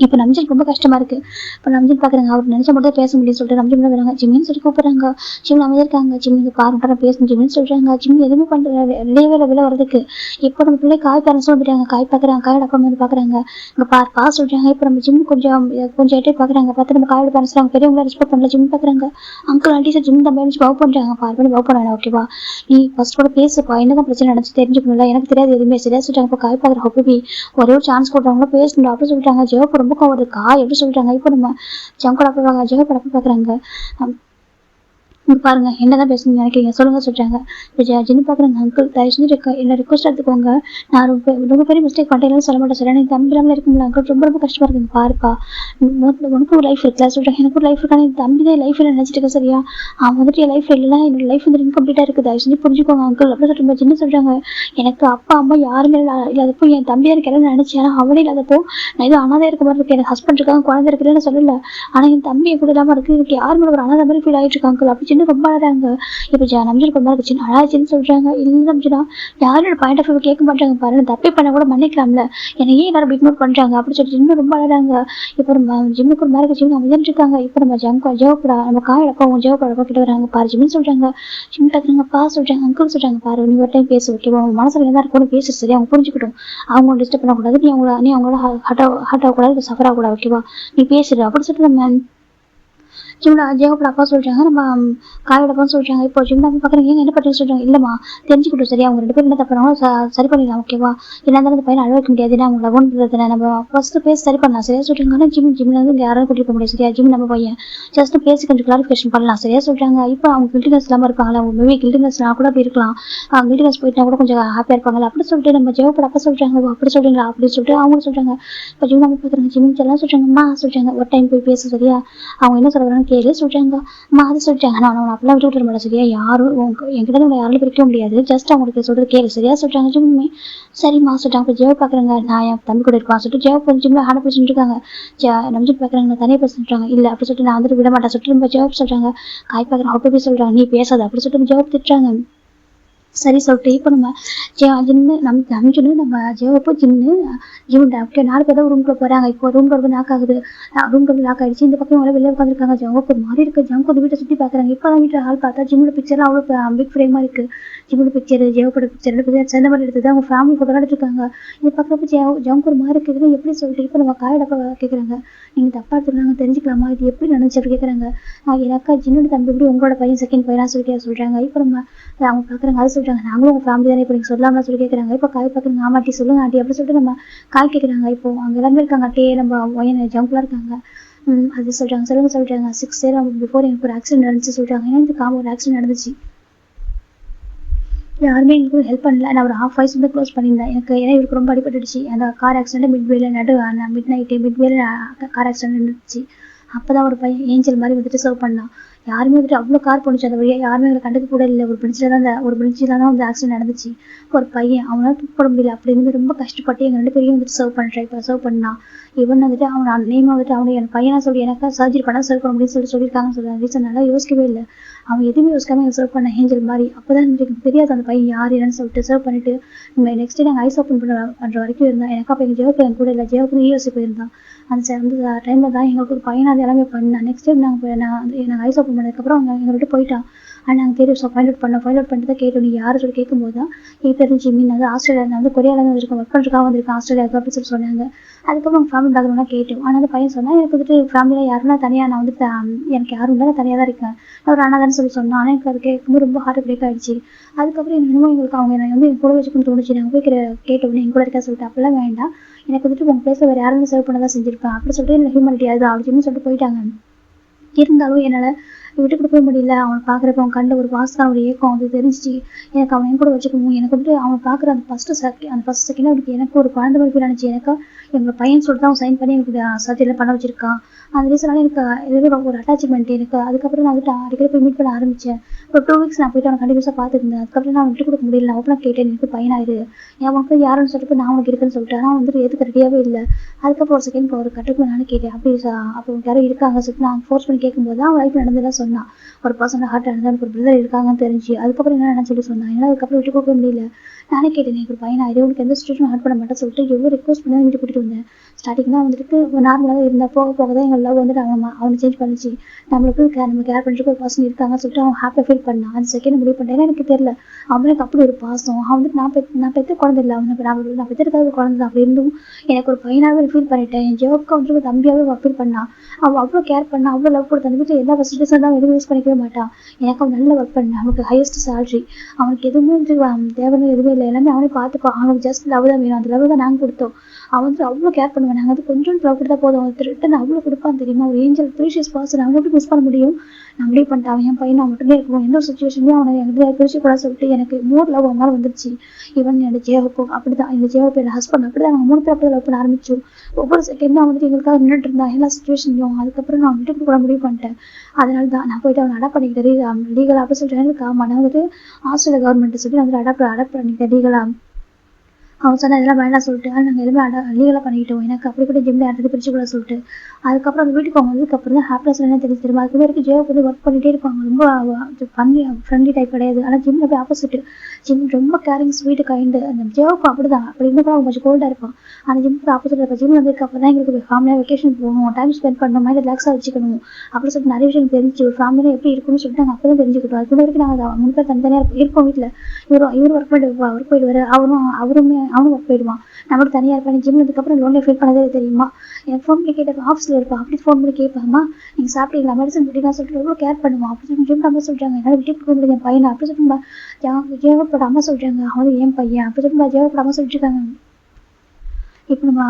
இப்போ நம்ஜன் ரொம்ப கஷ்டமா இருக்கு. இப்போ நம்ஜன் பாக்குறாங்க, அவர் நினைச்ச மட்டும் பேச முடியும்னு சொல்லிட்டு நம்ஜன் வராங்க. ஜிம்மின்னு சொல்லி கூப்பிடுறாங்க. ஜிம் அமைதியா இருக்காங்க. ஜிம் இங்க பாருங்க பேசணும் ஜிம்மின்னு சொல்றாங்க. ஜிம் எதுவுமே பண்றாரு வெளியே வரதுக்கு. இப்போ நம்ம பிள்ளை காய் பேரண்ட்ஸ் வந்துட்டாங்க, காய் பாக்குறாங்க, காயோட அப்பா வந்து பாக்குறாங்க, இங்க பா சொல்றாங்க. இப்போ நம்ம ஜிம் கொஞ்சம் எட்டே பாக்குறாங்க, பார்த்து நம்ம காயோட பேரண்ட்ஸ் அவங்க பெரியவங்களை ரெஸ்பெக்ட் பண்ணல. ஜிம் பாக்குறாங்க, அங்கிள் ஆண்டி சார் ஜிம் தம்பி பவ் பண்றாங்க, பார் பண்ணி பவ் பண்ண ஓகேவா. நீ ஃபர்ஸ்ட் கூட பேசுப்பா, என்னதான் பிரச்சனை நினைச்சு தெரிஞ்சுக்கணும்ல, எனக்கு தெரியாது எதுவுமே சரியா சொல்றாங்க. இப்போ காய் பாக்குற ஹோபி ஒரே ஒரு சான்ஸ் கொடுறாங்களோ பேசணும் அப்படி சொல்லிட்டாங்க. ஜெவ ரொம்ப வருதுக்கா எப்படி சொல்றாங்க. இப்போ நம்ம ஜங்கோட அப்பா ஜெவ படப்ப பாக்குறாங்க, பாருங்க என்னதான் பேசணும்னு நினைக்கிறீங்க சொல்லுங்க சொல்றாங்க. இப்போ ஜின்னு பாக்குறாங்க, அங்கிள் தயவு செஞ்சு என்ன ரிக்வஸ்ட் எடுத்துக்கோங்க, நான் ரொம்ப பெரிய மிஸ்டேக் பண்ணிட்டேன்னு சொல்ல மாட்டேன் சார், எனக்கு தம்பிலாமல் இருக்கும்ல அங்கிள் ரொம்ப கஷ்டமா இருக்குங்க, பாருப்பா உனக்கு ஒரு லைஃப் இருக்குல்ல சொல்றாங்க. எனக்கு ஒரு லைஃப் இருக்கான என் தம்பி தான் லைஃப்ல நினைச்சிட்டு இருக்க சரியா, அவன் வந்துட்டு என் லைஃப்ல இல்லைன்னா என்னோட லைஃப் வந்து இன்கம்ப்ளீட்டா இருக்குது, தயவு செஞ்சு புரிஞ்சுக்கோங்க அங்கிள் அப்படி சொல்லிட்டு ஜின்னு சொல்றாங்க. எனக்கு அப்பா அம்மா யாருமே இல்லாதப்போ என் தம்பி எனக்கு எல்லாம் நினைச்சேன், அவனே இல்லாதப்போ நான் எதுவும் அனாதையா இருக்க மாதிரி இருக்கு, எனக்கு ஹஸ்பண்ட் இருக்காங்க குழந்தை இருக்குன்னு சொல்லல, ஆனா என் தம்பி எப்படி இல்லாம இருக்கு, எனக்கு யாருமே ஒரு அனாதை மாதிரி ஃபீல் ஆயிட்டு இருக்காங்க அப்படி ரொம்ப அழகாங்க. இப்போ நம்ஜன் ரொம்ப இருக்கு சின்ன அழாச்சின்னு சொல்றாங்க. இல்லை நம்ஜனா யாரோட பாயிண்ட் ஆஃப் வியூ கேட்க மாட்டாங்க பாரு, தப்பே பண்ண கூட மன்னிக்கலாம்ல, என்னை ஏன் எல்லாரும் இக்னோர் பண்றாங்க அப்படி சொல்லிட்டு இன்னும் ரொம்ப அழகாங்க. இப்போ நம்ம ஜிம்முக்கு ஒரு மாதிரி ஜிம் அமைதிட்டு இருக்காங்க. இப்போ நம்ம ஜெவப்படா நம்ம காயடப்பா ஜெவப்படப்பா கிட்ட வராங்க, பாரு ஜிம்னு சொல்றாங்க. ஜிம் பாக்குறாங்க, பா சொல்றாங்க, அங்கிள் சொல்றாங்க, பாரு நீ ஒரு டைம் பேசு ஓகேவா, அவங்க மனசுல என்ன இருக்கணும் பேசு சரி, அவங்க புரிஞ்சுக்கிட்டும், அவங்க டிஸ்டர்ப் பண்ணக்கூடாது, நீ அவங்களோட ஹார்ட் ஆகக்கூடாது, சஃபர் ஆகக்கூடாது ஓகேவா, நீ பேசுடு அப்படி சொல்லிட்டு நம்ம ஜிம்னா ஜெயப்பட அப்பா சொல்றாங்க, நம்ம காயோடப்பான்னு சொல்றாங்க. இப்போ ஜிம்னா பாக்குறாங்க, ஏங்க என்ன பண்ணி சொல்றாங்க, இல்லம்மா தெரிஞ்சுக்கிட்டோம் சரியா, அவங்க 2 பேரும் என்ன தப்பானோ சரி பண்ணிடலாம் ஓகேவா, என்ன இருந்தாலும் அந்த பையனை அழ வைக்க முடியாது, அவங்க லவ் பண்றதுல நம்ம ஃபர்ஸ்ட் பேச சரி பண்ணலாம் சரியா சொல்றாங்க. ஆனால் ஜிம்ல இருந்து யாரும் கூட்டிட்டு போக முடியாது சரியா, ஜிம் நம்ம பையன் ஜஸ்ட் பேசி கொஞ்சம் கிளாரிஃபிகேஷன் பண்ணலாம் சரியா சொல்றாங்க. இப்போ அவங்க கில்டினஸ் இல்லாம இருப்பாங்களா, அவங்க மேபி கில்டினஸ்னா கூட அப்படி இருக்கலாம், கில்டினஸ் போயிட்டா கூட கொஞ்சம் ஹாப்பியா இருப்பாங்களா அப்படி சொல்லிட்டு நம்ம ஜெயப்பட அப்பா சொல்றாங்க, அப்படி சொல்றீங்களா அப்படின்னு சொல்லிட்டு அவங்க சொல்றாங்க. இப்போ ஜிம் நம்ம பாக்குறாங்க, ஜிம் எல்லாம் சொல்றாங்க, அம்மா சொல்றாங்க ஒரு டைம் போய் பேச சரியா, அவங்க என்ன சொல்றாங்க கேளு சொல்றாங்க. அது சொல்றாங்க, நான் அப்படிலாம் விட்டு விட மாட்டேன் சரியா, யாரும் என்கிட்ட உங்களை யாரும் பிரிக்க முடியாது, ஜஸ்ட் அவங்களுக்கு சொல்றது கேளு சரியா சொல்றாங்க. ஜிம்மே சரிம்மா சொல்றாங்க. இப்போ ஜெவ பாக்குறாங்க, நான் என் தம்பி கூட இருப்பான் சொல்லிட்டு ஜெவ கொஞ்சம் ஜிம்ல ஹார்ட் பேசிட்டு இருக்காங்க. நம்ஜித் பாக்குறாங்க, நான் தனியாக பேசிட்டுறாங்க, இல்ல அப்படி சொல்லிட்டு நான் வந்துட்டு விட மாட்டேன் சொல்லிட்டு நம்ம ஜெவப் சொல்றாங்க. காய் பாக்குறேன் அப்படி போய் சொல்றாங்க, நீ பேசாத அப்படி சொல்லிட்டு ஜெவப் திட்டுறாங்க. சரி சொல்லிட்டு இப்போ நம்ம ஜின்னு நம்ம ஜெவப்போ ஜின்னு ஜிம் டாக்டர் 4 பேர் தான் ரூம்குள்ள போறாங்க. இப்போ ரூம்ல ரொம்ப லாக் ஆகுது, ரூம்ல லாக் ஆயிடுச்சு. இந்த பக்கம் வெளியே உட்காந்துருக்காங்க. ஜெவப்போ மாதிரி இருக்கு. ஜங்க் வந்து வீட்டை சுற்றி பாக்குறாங்க. இப்போ தான் வீட்டில் ஆள் பார்த்தா ஜிம்மோட பிக்சர்லாம் அவ்வளோ பிக் ஃப்ரேமா இருக்கு. ஜிம்மோட பிக்சர் ஜெவப்போட பிக்சர் 2 பேரும் சேர்ந்த மாதிரி எடுத்தது, அவங்க ஃபேமிலி ஃபோட்டோ எடுத்துருக்காங்க. இது பக்கத்து ஜங்க் ஒரு மாதிரி இருக்குது எப்படி சொல்லிட்டு இப்போ நம்ம காயடப்பா கேட்குறாங்க, நீங்க தப்பா எடுத்துருக்காங்க தெரிஞ்சுக்கலாமா, இது எப்படி நினைச்சு கேட்குறாங்க. எனக்கா ஜின்னோட தம்பி எப்படி உங்களோட பையன் செகண்ட் பையனா சொல்லி சொல்றாங்க. இப்போ நம்ம அவங்க பாக்குறாங்க, அது சொல்றாங்க நாங்களும் உங்க ஃபேமிலி தானே, இப்போ நீங்க சொல்லாம சொல்லி கேட்குறாங்க. இப்போ காய் பாக்குறாங்க, ஆமாட்டி சொல்லுங்க ஆண்டி அப்படி சொல்லிட்டு நம்ம காய் கேட்குறாங்க. இப்போ அங்கே எல்லாருமே இருக்காங்க, டே நம்ம ஒயன் ஜங்க்லாம் இருக்காங்க. அது சொல்றாங்க, சொல்றாங்க 6 இயர் பிஃபோர் எனக்கு ஒரு ஆக்சிடென்ட் நடந்துச்சு சொல்றாங்க. ஏன்னா இந்த ஒரு ஆக்சிடென்ட் நடந்துச்சு, யாருமே எனக்கு ஹெல்ப் பண்ணல, நான் ஒரு ஹாஃப் வாய்ஸ் வந்து க்ளோஸ் பண்ணியிருந்தேன் எனக்கு, ஏன்னா இவருக்கு ரொம்ப அடிபட்டுடுச்சு அந்த கார் ஆக்சிடென்ட் மிட்வேல மிட்வேல கார் ஆக்சிடென்ட் இருந்துச்சு. அப்போதான் ஒரு பையன் ஏஞ்சல் மாதிரி வந்துட்டு சர்வ் பண்ணான். யாருமே வந்துட்டு அவ்வளோ கார் போணுச்சு அந்த வழியாக, யாருமே எங்களை கண்டுக்க கூட இல்லை. ஒரு பிரிட்ஜில் தான் வந்து ஆக்சிடென்ட் நடந்துச்சு. ஒரு பையன் அவனால் தூக்க போட முடியல. அப்படி இருந்து ரொம்ப கஷ்டப்பட்டு எங்கள் 2 பேரையும் வந்துட்டு சர்வ் பண்ணான். இவன் வந்துட்டு அவன் நேம் வந்துட்டு அவனை என் பையனா சொல்லி எனக்கா சர்ஜரி பண்ண சர்வ் பண்ண முடியும்னு சொல்லியிருக்காங்கன்னு சொல்லுவாங்க. ரீசன் நல்லா யோசிக்கவே இல்லை. அவன் எதுவுமே யோசிக்காம எனக்கு சர்வ் பண்ண ஏஞ்சல் மாதிரி. அப்போதான் எனக்கு தெரியாது அந்த பையன் யார் என்னன்னு சொல்லிட்டு சர்வ் பண்ணிட்டு நெக்ஸ்ட் டே நாங்கள் ஐஸ் ஓப்பன் பண்ணுற வரைக்கும் இருந்தான். எனக்கு அப்போ எங்கள் ஜெயக்கு என் கூட இல்லை, ஜெயக்கு யூஎஸ்ஏ போயிருந்தான். அந்த டைமில் தான் எங்களுக்கு ஒரு பையன் அது எல்லாமே பண்ணேன். நெக்ஸ்ட் டைம் நாங்கள் ஐஸ் ஓப்பன் பண்ணதுக்கப்புறம் அவங்க எங்களை விட்டு போயிட்டான். ஆனால் நாங்கள் தெரியும் ஃபைண்ட் அவுட் பண்ணிட்டு தான் கேட்டோம். நீ யார் சொல்லி கேட்கும்போது தான் என் பேர் ஜிம்மின், வந்து ஆஸ்திரேலியா வந்து கொரியாவில் வந்திருக்கேன், ஒர்க் பண்ணுறதுக்காக வந்திருக்கேன் ஆஸ்திரேலியாவுக்கு அப்படின்னு சொல்லி சொன்னாங்க. அதுக்கப்புறம் அவங்க ஃபேமிலி பேக்ரவுண்டாக கேட்டோம். ஆனால் அந்த பையன் சொன்னால் எனக்கு வந்துட்டு ஃபேமிலியில் யாருன்னா தனியாக நான் வந்து எனக்கு யாரும் இல்லை, நான் தனியாக தான் இருக்கேன், நான் ஒரு அண்ணா தானே சொல்லி சொன்னேன். ஆனால் எனக்கு அது கேட்கும்போது ரொம்ப ஹார்ட் பிரேக் ஆகிடுச்சு. அதுக்கப்புறம் என்னமோ எங்களுக்கு அவங்க வந்து என் கூட வச்சுக்கணும்னு தோணுச்சு. நாங்கள் போய் கேட்டோம் என் கூட இருக்கா சொல்லிட்டு. அப்படிலாம் வேண்டாம், எனக்கு வந்துட்டு உங்கள் பிளேஸில் வேறு யாரும் சர்வ் பண்ண தான் செஞ்சுருப்பேன் அப்படி சொல்லிட்டு எனக்கு ஹியூமனிட்டி அது அப்படின்னு சொல்லிட்டு போயிட்டாங்க. இருந்தாலும் என்னால் விட்டு கொடுக்க முடியல. அவனை பார்க்குறப்ப அவன் கண்ட ஒரு பாசம், ஒரு ஏக்கம் அது தெரிஞ்சிச்சு. எனக்கு அவன் என் கூட வச்சுக்கணும். எனக்கு வந்துட்டு அவன் பார்க்குற அந்த ஃபஸ்ட்டு செகண்ட் அவனுக்கு எனக்கு ஒரு குழந்தை மாதிரி ஃபீல் ஆனிச்சு. எனக்கு எங்கள் பையன் சொல்லிட்டு அவன் சைன் பண்ணி எனக்கு சர்ஜரியில் பண்ண வச்சிருக்கான். அந்த ரீசனால எனக்கு எதுவும் ஒரு அட்டாச்மெண்ட் எனக்கு. அதுக்கப்புறம் நான் வந்துட்டு அடிக்கடி போய் மீட் பண்ண ஆரம்பித்தேன். ஒரு 2 வீக்ஸ் நான் போயிட்டு அவனை கண்டிப்பாக பார்த்துருந்தேன். அதுக்கப்புறம் நான் விட்டு கொடுக்க முடியல. நான் ஓப்பனாக கேட்டேன், எனக்கு பையனாயிரு, என் மக்கள் யாருன்னு சொல்லிட்டு நான் அவனுக்கு இருக்குன்னு சொல்லிட்டு. ஆனால் வந்துட்டு எதுக்கு ரெடியாகவே இல்லை. அதுக்கப்புறம் ஒரு செகண்ட் ஒரு கட்டுக்கு நானும் கேட்டேன், அப்படி அப்போ யாரும் இருக்காங்க சொல்லிட்டு நான் ஃபோர்ஸ் பண்ணி கேட்கும்போது தான் அவன் லைஃப் நடந்ததான் சொன்னான். ஒரு பர்சனல் ஹார்ட் நடந்தால் எனக்கு ஒரு பிரதர் இருக்காங்கன்னு தெரிஞ்சு. அதுக்கப்புறம் என்ன சொல்லி சொன்னான். ஏன்னா அதுக்கப்புறம் விட்டு கொடுக்க முடியல. நானே கேட்டேன், எனக்கு ஒரு பையனாயிரு, உனக்கு எந்த சுச்சுவேஷன் ஹார்ட் பண்ண மாட்டேன் சொல்லிட்டு எவ்வளோ ரிக்வஸ்ட் பண்ணி தான் வீட்டு கூட்டிட்டு வந்தேன். ஸ்டார்டிங் தான் வந்துட்டு நார்மலாக தான் இருந்தால் போக போக தான் எங்கள் லவ் வந்துட்டு அவனை சேஞ்ச் பண்ணிச்சு. நம்ம கேர் பண்ணிட்டு ஒரு பர்சன் இருக்காங்கன்னு சொல்லிட்டு அவன் ஹாப்பியாக ஃபீல் பண்ணான். அந்த செகண்ட் முடிவு பண்ணிட்டேன். எனக்கு தெரியல அவனுக்கு அப்படி ஒரு பாசம். அவன் வந்துட்டு நான் பெற்ற குழந்தை இல்லை, அவனுக்கு நான் பெற்றிருக்காத ஒரு குழந்தை. அப்படி இருந்தும் எனக்கு ஒரு பையனாகவே ஃபீல் பண்ணிட்டேன். என் ஜோக்கு வந்துட்டு ஒரு தம்பியாகவே ஃபீல் பண்ணான். அவன் அவ்வளோ கேர் பண்ணா, அவ்வளோ லவ் கொடுத்து. அந்த வீட்டில் எல்லா ஃபெசிலிட்டிஸும் தான் எதுவும் யூஸ் பண்ணிக்கவே மாட்டான். எனக்கு அவன் நல்ல ஒர்க் பண்ணான். அவனுக்கு ஹையஸ்ட் சேலரி, அவனுக்கு எதுவுமே வந்து தேவைன்னு எதுவுமே இல்லை, எல்லாமே அவனே பார்த்துப்பான். அவனுக்கு ஜஸ்ட் லவ் தான் வேணும். அந்த லவ் தான் நாங்கள் கொடுத்தோம். அவன் வந்து அவ்வளோ கேர் பண்ணுவேன். நாங்கள் வந்து கொஞ்சம் லவ் கொடுத்தா போதும், அவன் ரிட்டன் அவ்வளோ கொடுப்பான் தெரியுமா. ஒரு ஏஞ்சல் ப்ரீஷியஸ் பர்சன். அவனை எப்படி மிஸ் பண்ண முடியும். நான் முடிவு பண்ணிட்டேன், அவன் என் பையன் மட்டுமே இருக்கும். எந்த ஒரு சுச்சுவேஷன்லையும் அவனை எங்கிட்ட பிரிச்சுக்கூடாது சொல்லிட்டு எனக்கு மோர் லவ் அவன் மேலே வந்துருச்சு. ஈவன் என்னோட ஜேஹோப்போ அப்படி தான், இந்த ஜேஹோப்போ என் ஹஸ்பண்ட் அப்படி தான். நாங்கள் 3 பேர் அப்படி லவ் பண்ண ஆரம்பிச்சோம். ஒவ்வொரு செகண்டும் வந்துட்டு எங்களுக்காக நின்றுட்டு இருந்தான் எல்லா சுச்சுவேஷன்லையும். அதுக்கப்புறம் நான் விட்டு கூட முடிவு பண்ணிட்டேன். அதனால தான் நான் போயிட்டு அவனை அடாப்ட் பண்ணிக்கிட்டேன் லீகலாக அப்படி சொல்லிட்டு. எனக்கு நான் வந்துட்டு ஆஸ்திரேலியா கவர்மெண்ட்டை சொல்லி நான் வந்துட்டு அடாப்ட் பண்ணிக்கிட்டேன் லீகலாக. அவன் சொன்ன இதெல்லாம் வேண்டாம் சொல்லிட்டு நாங்கள் எதுவுமே லீகலாக பண்ணிக்கிட்டோம். எனக்கு அப்படி கூட ஜிம்மில் யார்ட்டு பிரிச்சுக்கூட சொல்லிட்டு. அதுக்கப்புறம் அந்த வீட்டுக்கு அவங்க வந்ததுக்கப்புறம் தான் ஹாப்பினஸ் என்ன தெரிஞ்சிருமா. அதுக்கு வரைக்கும் ஜேவ் வந்து ஒர்க் பண்ணிகிட்டே இருப்பாங்க. ரொம்ப ஃப்ரெண்ட்லி டைப் கிடையாது. ஆனால் ஜிம்மில் போய் ஆப்போசிட். ஜிம் ரொம்ப கேரிங், ஸ்வீட், கைண்டு. அந்த ஜேவுக்கு அப்படி தான். அப்படி இன்னும் கூட அவன் கொஞ்சம் கோல்டாக இருப்பான். ஆனால் ஜிம்முக்கு ஆப்போசிட் இருப்பான். ஜிம் வந்ததுக்கப்புறம் தான் எங்களுக்கு ஃபேமிலியாக வெக்கேஷன் போகணும், டைம் ஸ்பெண்ட் பண்ணணும், மைண்ட் ரிலாக்ஸாக வச்சுக்கணும் அப்படின்னு சொல்லிட்டு நிறைய விஷயம் தெரிஞ்சு ஒரு ஃபேமிலியாக எப்படி இருக்குன்னு சொல்லிட்டு நாங்கள் அப்போ தான் தெரிஞ்சுக்கிட்டோம். அதுக்கு வரைக்கும் நாங்கள் 3 பேர் தனித்தனியாக இருப்போம் வீட்டில். இவர் ஒர்க் போயிடுவார், அவனும் ஒர்க் போயிடுவான். நம்மளுக்கு தனியாக இருப்பேன். ஜிம் வந்ததுக்கப்புறம் லோன்ல ஃபீல் பண்ணதே தெரியுமா. எனக்கு ஃபோன் பண்ணி கேட்டேன், ஆஃபீஸில் இருப்பேன். அப்படி ஃபோன் பண்ணி கேட்பாமா, நீங்கள் சாப்பிட்டீங்களா, மெடிசன் விட்டீங்களா சொல்லிட்டு எவ்வளோ கேர் பண்ணுவான். அப்படி சொல்லி ஜிம் அம்மா சொல்கிறாங்க, என்னால் விட்டு கொடுக்க முடியாது என் பையனை அப்படி சொல்லிட்டு ஜேவப்போட அம்மா சொல்கிறாங்க, அவன் என் பையன் அப்படி சொல்லிட்டு ஜேவப்போட அம்மா சொல்லிட்டுருக்காங்க. இப்போ நம்ம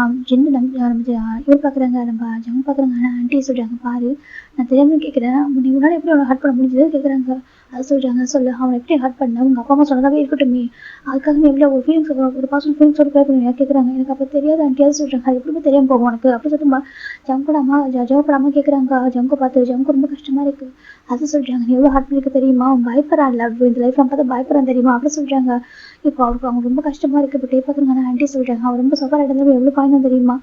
இவர் பார்க்குறாங்க, நம்ம ஜம் பார்க்குறாங்க. ஆனால் ஆண்டி சொல்கிறாங்க, பாரு நான் தெரியாமல் கேட்குறேன், நீ முன்னாடி எப்படி அவனை ஹர்ட் பண்ண முடிஞ்சது கேட்குறாங்க. அது சொல்கிறாங்க, சொல்லு அவனை எப்படி ஹர்ட் பண்ண, உங்கள் அப்பா அம்மா சொன்னதாவே இருக்கட்டுமே, அதுக்காக நீ எவ்வளோ ஒரு ஃபீலிங்ஸ் ஒரு பாசம் ஃபீலிங்ஸோட ப்ரே பண்ணுவீங்க கேட்குறாங்க. எனக்கு அப்போ தெரியாது ஆண்டி. அது சொல்கிறாங்க, அது எப்படிமே தெரியாமல் போகும் உனக்கு அப்படி சொல்லிட்டு ஜம்கோட அம்மா ஜவப்பட அம்மா கேட்குறாங்க. ஜம்கோ பார்த்து ஜம்கோ ரொம்ப கஷ்டமாக இருக்குது. அது சொல்கிறாங்க, நீ எவ்வளோ ஹர்ட் பண்ணிக்க தெரியுமா, அவன் பயப்படுறான் இல்லை இந்த லைஃப் நம்ம பார்த்தா பயப்படுறான் தெரியுமா அப்படி சொல்கிறாங்க. இப்போ அவருக்கு அவங்க ரொம்ப கஷ்டமாக இருக்குது. இப்போ பார்க்குறாங்க ஆண்டி சொல்கிறாங்க, அவர் ரொம்ப சஃபர் ஆகிட்டு எவ்வளோ பயம் தெரியுமா.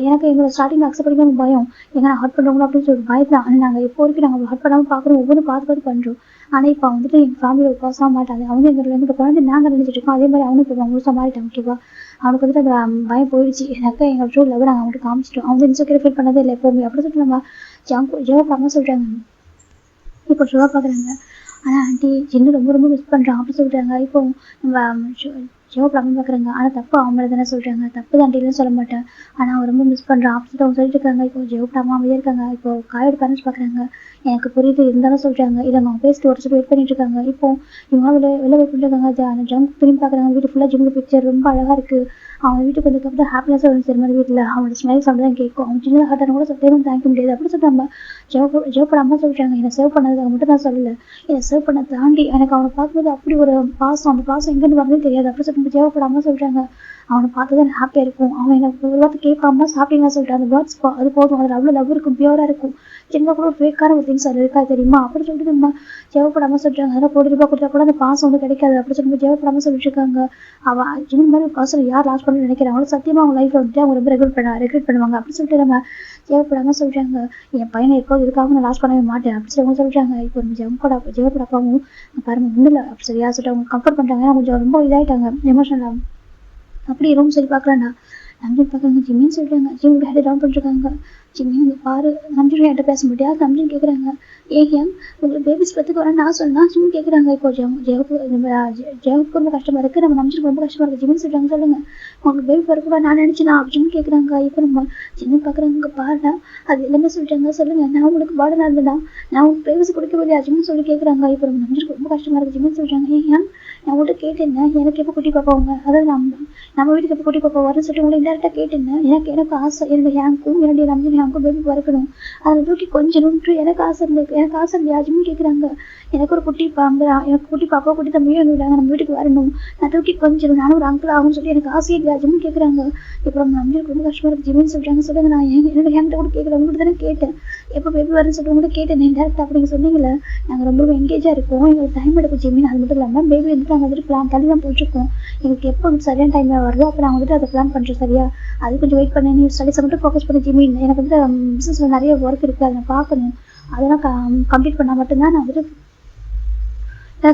எனக்கு எங்களை ஸ்டார்டிங்கில் அக்செப்ட் பண்ணிக்காம பயம், எங்கே நான் ஹர்ட் பண்ணுறோம் அப்படின்னு சொல்லிட்டு பயத்தான். ஆனால் நாங்கள் இப்போ வரைக்கும் நாங்கள் ஹர்ட் பண்ணாமல் பார்க்குறோம், ஒவ்வொன்றும் பார்த்து பண்ணுறோம். ஆனால் இப்போ வந்துட்டு எங்கள் ஃபேமிலியில் ஒரு பாசமாக மாட்டாங்க. அவங்க எங்களோட குழந்தை நாங்கள் நினைச்சிட்டு இருக்கோம். அதே மாதிரி அவனுக்கு இப்போ முழுசாக மாறிட்டான். ஓகேவா, அவனுக்கு வந்துட்டு அந்த பயம் போயிடுச்சு. எனக்கு எங்கள் ட்ரூ லவ் நாங்கள் அவனுக்கு காமிச்சிட்டோம். அவங்க இன்செக்யூர் ஃபீல் பண்ணதே இல்லை எப்போவுமே அப்படி சொல்லிட்டு நம்ம ஜெவப்படாமல் சொல்கிறாங்க. இப்போ ஷுவாக பார்க்குறாங்க, ஆனால் ஆண்டி ஜின்னு ரொம்ப ரொம்ப மிஸ் பண்ணுறான் அப்படி சொல்கிறாங்க. இப்போ நம்ம ஜோப் அப்படின்னு பார்க்குறாங்க. ஆனால் தப்பு அவங்க மேலே தானே சொல்கிறாங்க, தப்பு தான் ஆண்டிலாம் சொல்ல மாட்டேன். ஆனால் அவன் ரொம்ப மிஸ் பண்ணுறான் அப்படி அவங்க சொல்லிட்டு இருக்காங்க. இப்போ ஜோப் அம்மா அமைதியாக இருக்காங்க. இப்போ காயோட பேரண்ட்ஸ் பார்க்குறாங்க. எனக்கு புரியுது இருந்தாலும் சொல்கிறாங்க, இதை அவங்க பேசிட்டு ஒரு வெயிட் பண்ணிட்டு இருக்காங்க. இப்போ இவங்க வெளில வெயிட் பண்ணிட்டு இருக்காங்க. ஜம் திரும்பி பார்க்குறாங்க. வீட்டு ஃபுல்லாக ஜிம்மில் பிக்சர் ரொம்ப அழகாக இருக்குது. அவன் வீட்டுக்கு வந்ததுக்கப்புறம் ஹாப்பினஸாக வந்து சரி மாதிரி வீட்டில் அவனோட ஸ்மைல் சவுண்ட் தான் கேட்கும். அவன் சின்ன ஹார்ட்டான கூட சத்தியமாக தாங்கிக்க முடியாது அப்படி சொல்லிட்டு நம்ம ஜோப்போட அம்மா சொல்கிறாங்க, என்னை சேவ் பண்ணதுக்காக மட்டும் நான் சொல்லலை, என்னை சேவ் பண்ண தாண்டி எனக்கு அவனை பார்க்கும்போது அப்படி ஒரு பாசம், அந்த பாசம் எங்கேருந்து வரதே தெரியாது அப்படி சொல்லிட்டு சொல்லிட்டு ஜெயப்பட அம்மா சொல்கிறாங்க அவனை பார்த்து தான் ஹாப்பியாக இருக்கும். அவன் எனக்கு ஒரு வார்த்தை கேட்காம சாப்பிட்டீங்களா சொல்லிட்டு அந்த வேர்ட்ஸ் அது போதும், அதில் அவ்வளோ லவ் இருக்கும், பியூராக இருக்கும். சின்ன கூட ஒரு ஃபேக்கான ஒரு திங்ஸ் அது இருக்கா தெரியுமா அப்படி சொல்லிட்டு நம்ம ஜெயப்படாமல் சொல்கிறாங்க. அதெல்லாம் ₹1,00,000 கொடுத்தா கூட அந்த பாசம் வந்து கிடைக்காது அப்படி சொல்லிட்டு ஜெயப்படாமல் சொல்லிட்டு இருக்காங்க. அவன் இந்த மாதிரி ஒரு பர்சன் யார் லாஸ்ட் பண்ணணும்னு நினைக்கிறாங்களோ சத்தியமாக அவங்க லைஃப்பில் வந்துட்டு அவங்க ரொம்ப ரெகுலேட் பண்ணுவாங்க அப்படி சொல்லிட்டு நம்ம ஜெயப்படாமல் சொல்கிறாங்க. என் பையனை எப்போ இதுக்காக நான் லாஸ்ட் பண்ணவே மாட்டேன் அப்படி சொல்லி அவங்க சொல்கிறாங்க. இப்போ நம்ம ஜெயப்பட அப்பாவும் பாருங்க ஒன்றும் இல்லை அப்படி சரியா சொல்லிட்டு அவங்க கம்ஃபர்ட் பண்ணுறாங்க. கொஞ்சம் ரொம்ப இதாகிட்டாங்க எமோஷனலாக. அப்படி ரூம் சரி பார்க்கலாம்டா நம்ஜன் பார்க்குறாங்க. ஜிம்மின்னு சொல்கிறாங்க. ஜிம் ஹேட் டவுன் பண்ணிருக்காங்க. ஜிம்மி வந்து பாரு நம்ஜன் என்கிட்ட பேச முடியா நம்ஜன் கேட்குறாங்க. ஏன் உங்களுக்கு பேபிஸ் பத்துக்கு வரேன் நான் சொன்னால் ஜிம் கேட்குறாங்க. இப்போ ஜெயவுக்கு ரொம்ப கஷ்டமாக இருக்குது, நம்ம நம்ஜனுக்கு ரொம்ப கஷ்டமாக இருக்குது. ஜிம்மின்னு சொல்கிறாங்க. சொல்லுங்கள் உங்களுக்கு பேபி வரக்கூடாது நான் நினச்சினா அப்படின்னு கேட்குறாங்க. இப்போ நம்ம ஜிம்மி பார்க்குறாங்க. பாருடா அது எல்லாமே சொல்லிட்டாங்க. சொல்லுங்கள் நான் உங்களுக்கு பாடனாக இருந்தேன், நான் உங்களுக்கு ப்ரைவசி கொடுக்க முடியாது ஜிம்மின்னு சொல்லி கேட்குறாங்க. இப்போ நம்ம நம்ஜனுக்கு ரொம்ப கஷ்டமாக இருக்குது. ஜிம்மின்னு சொல்கிறாங்க. ஏன் நான் உங்கள்கிட்ட கேட்டேன் எனக்கு எப்போ குட்டி பார்ப்பாங்க, அதாவது நம்ம வீட்டுக்கு எப்போ குட்டி பார்ப்பா வரேன்னு சொல்லிட்டு உங்களை இன்டெரக்டாக கேட்டேன். எனக்கு ஆசை என்னுடைய என்னுடைய நம்ஜன் எனக்கும் பேபி பிறக்கணும், அதை தூக்கி கொஞ்சம் எனக்கு ஆசை இருந்தது ஜிம்னு கேட்குறாங்க. எனக்கு ஒரு குட்டி எனக்கு குட்டி பாப்பா குட்டி தம்பியும் எங்கள் விடாங்க நம்ம வீட்டுக்கு வரணும், நான் தூக்கி கொஞ்சம் நானும் ஒரு அங்கிள் ஆகும்னு சொல்லி எனக்கு ஆசையே இல்லையா ஜிம்னு கேட்குறாங்க. இப்போ நம்ம நம்ஜனுக்கு ரொம்ப கஷ்டமாக இருக்குது. ஜிம்னு சொல்கிறாங்க. சொல்லுங்க நான் என்னோட என்கிட்ட கூட கேட்கல உங்கள்கிட்ட தானே கேட்டேன் எப்போ பேபி வரேன்னு சொல்லிட்டு உங்கள்கிட்ட கேட்டேன் இன்டெரக்டாக அப்படிங்க சொன்னீங்களே. நாங்கள் ரொம்ப எங்கேஜாக இருக்கோம், எங்களுக்கு டைம் எடுக்கும் ஜிம்மின். அது மட்டும் இல்லாமல் பேபி வந்துட்டு நாங்கள் வந்துட்டு பிளான் தள்ளி தான் போட்டிருக்கோம். எங்களுக்கு எப்போ சரியான டைமில் வருதோ அப்போ நான் வந்துட்டு அதை பிளான் பண்ணுறேன் சரியா, அது கொஞ்சம் வெயிட் பண்ணி நீ ஸ்டடிஸை மட்டும் ஃபோக்கஸ் பண்ணி ஜிம்மின். எனக்கு வந்துட்டு பிஸ்னஸில் நிறைய ஒர்க் இருக்குது, அதை நான் பார்க்கணும், அதெல்லாம் கம்ப்ளீட் பண்ணால் மட்டும்தான் நான் வந்துட்டு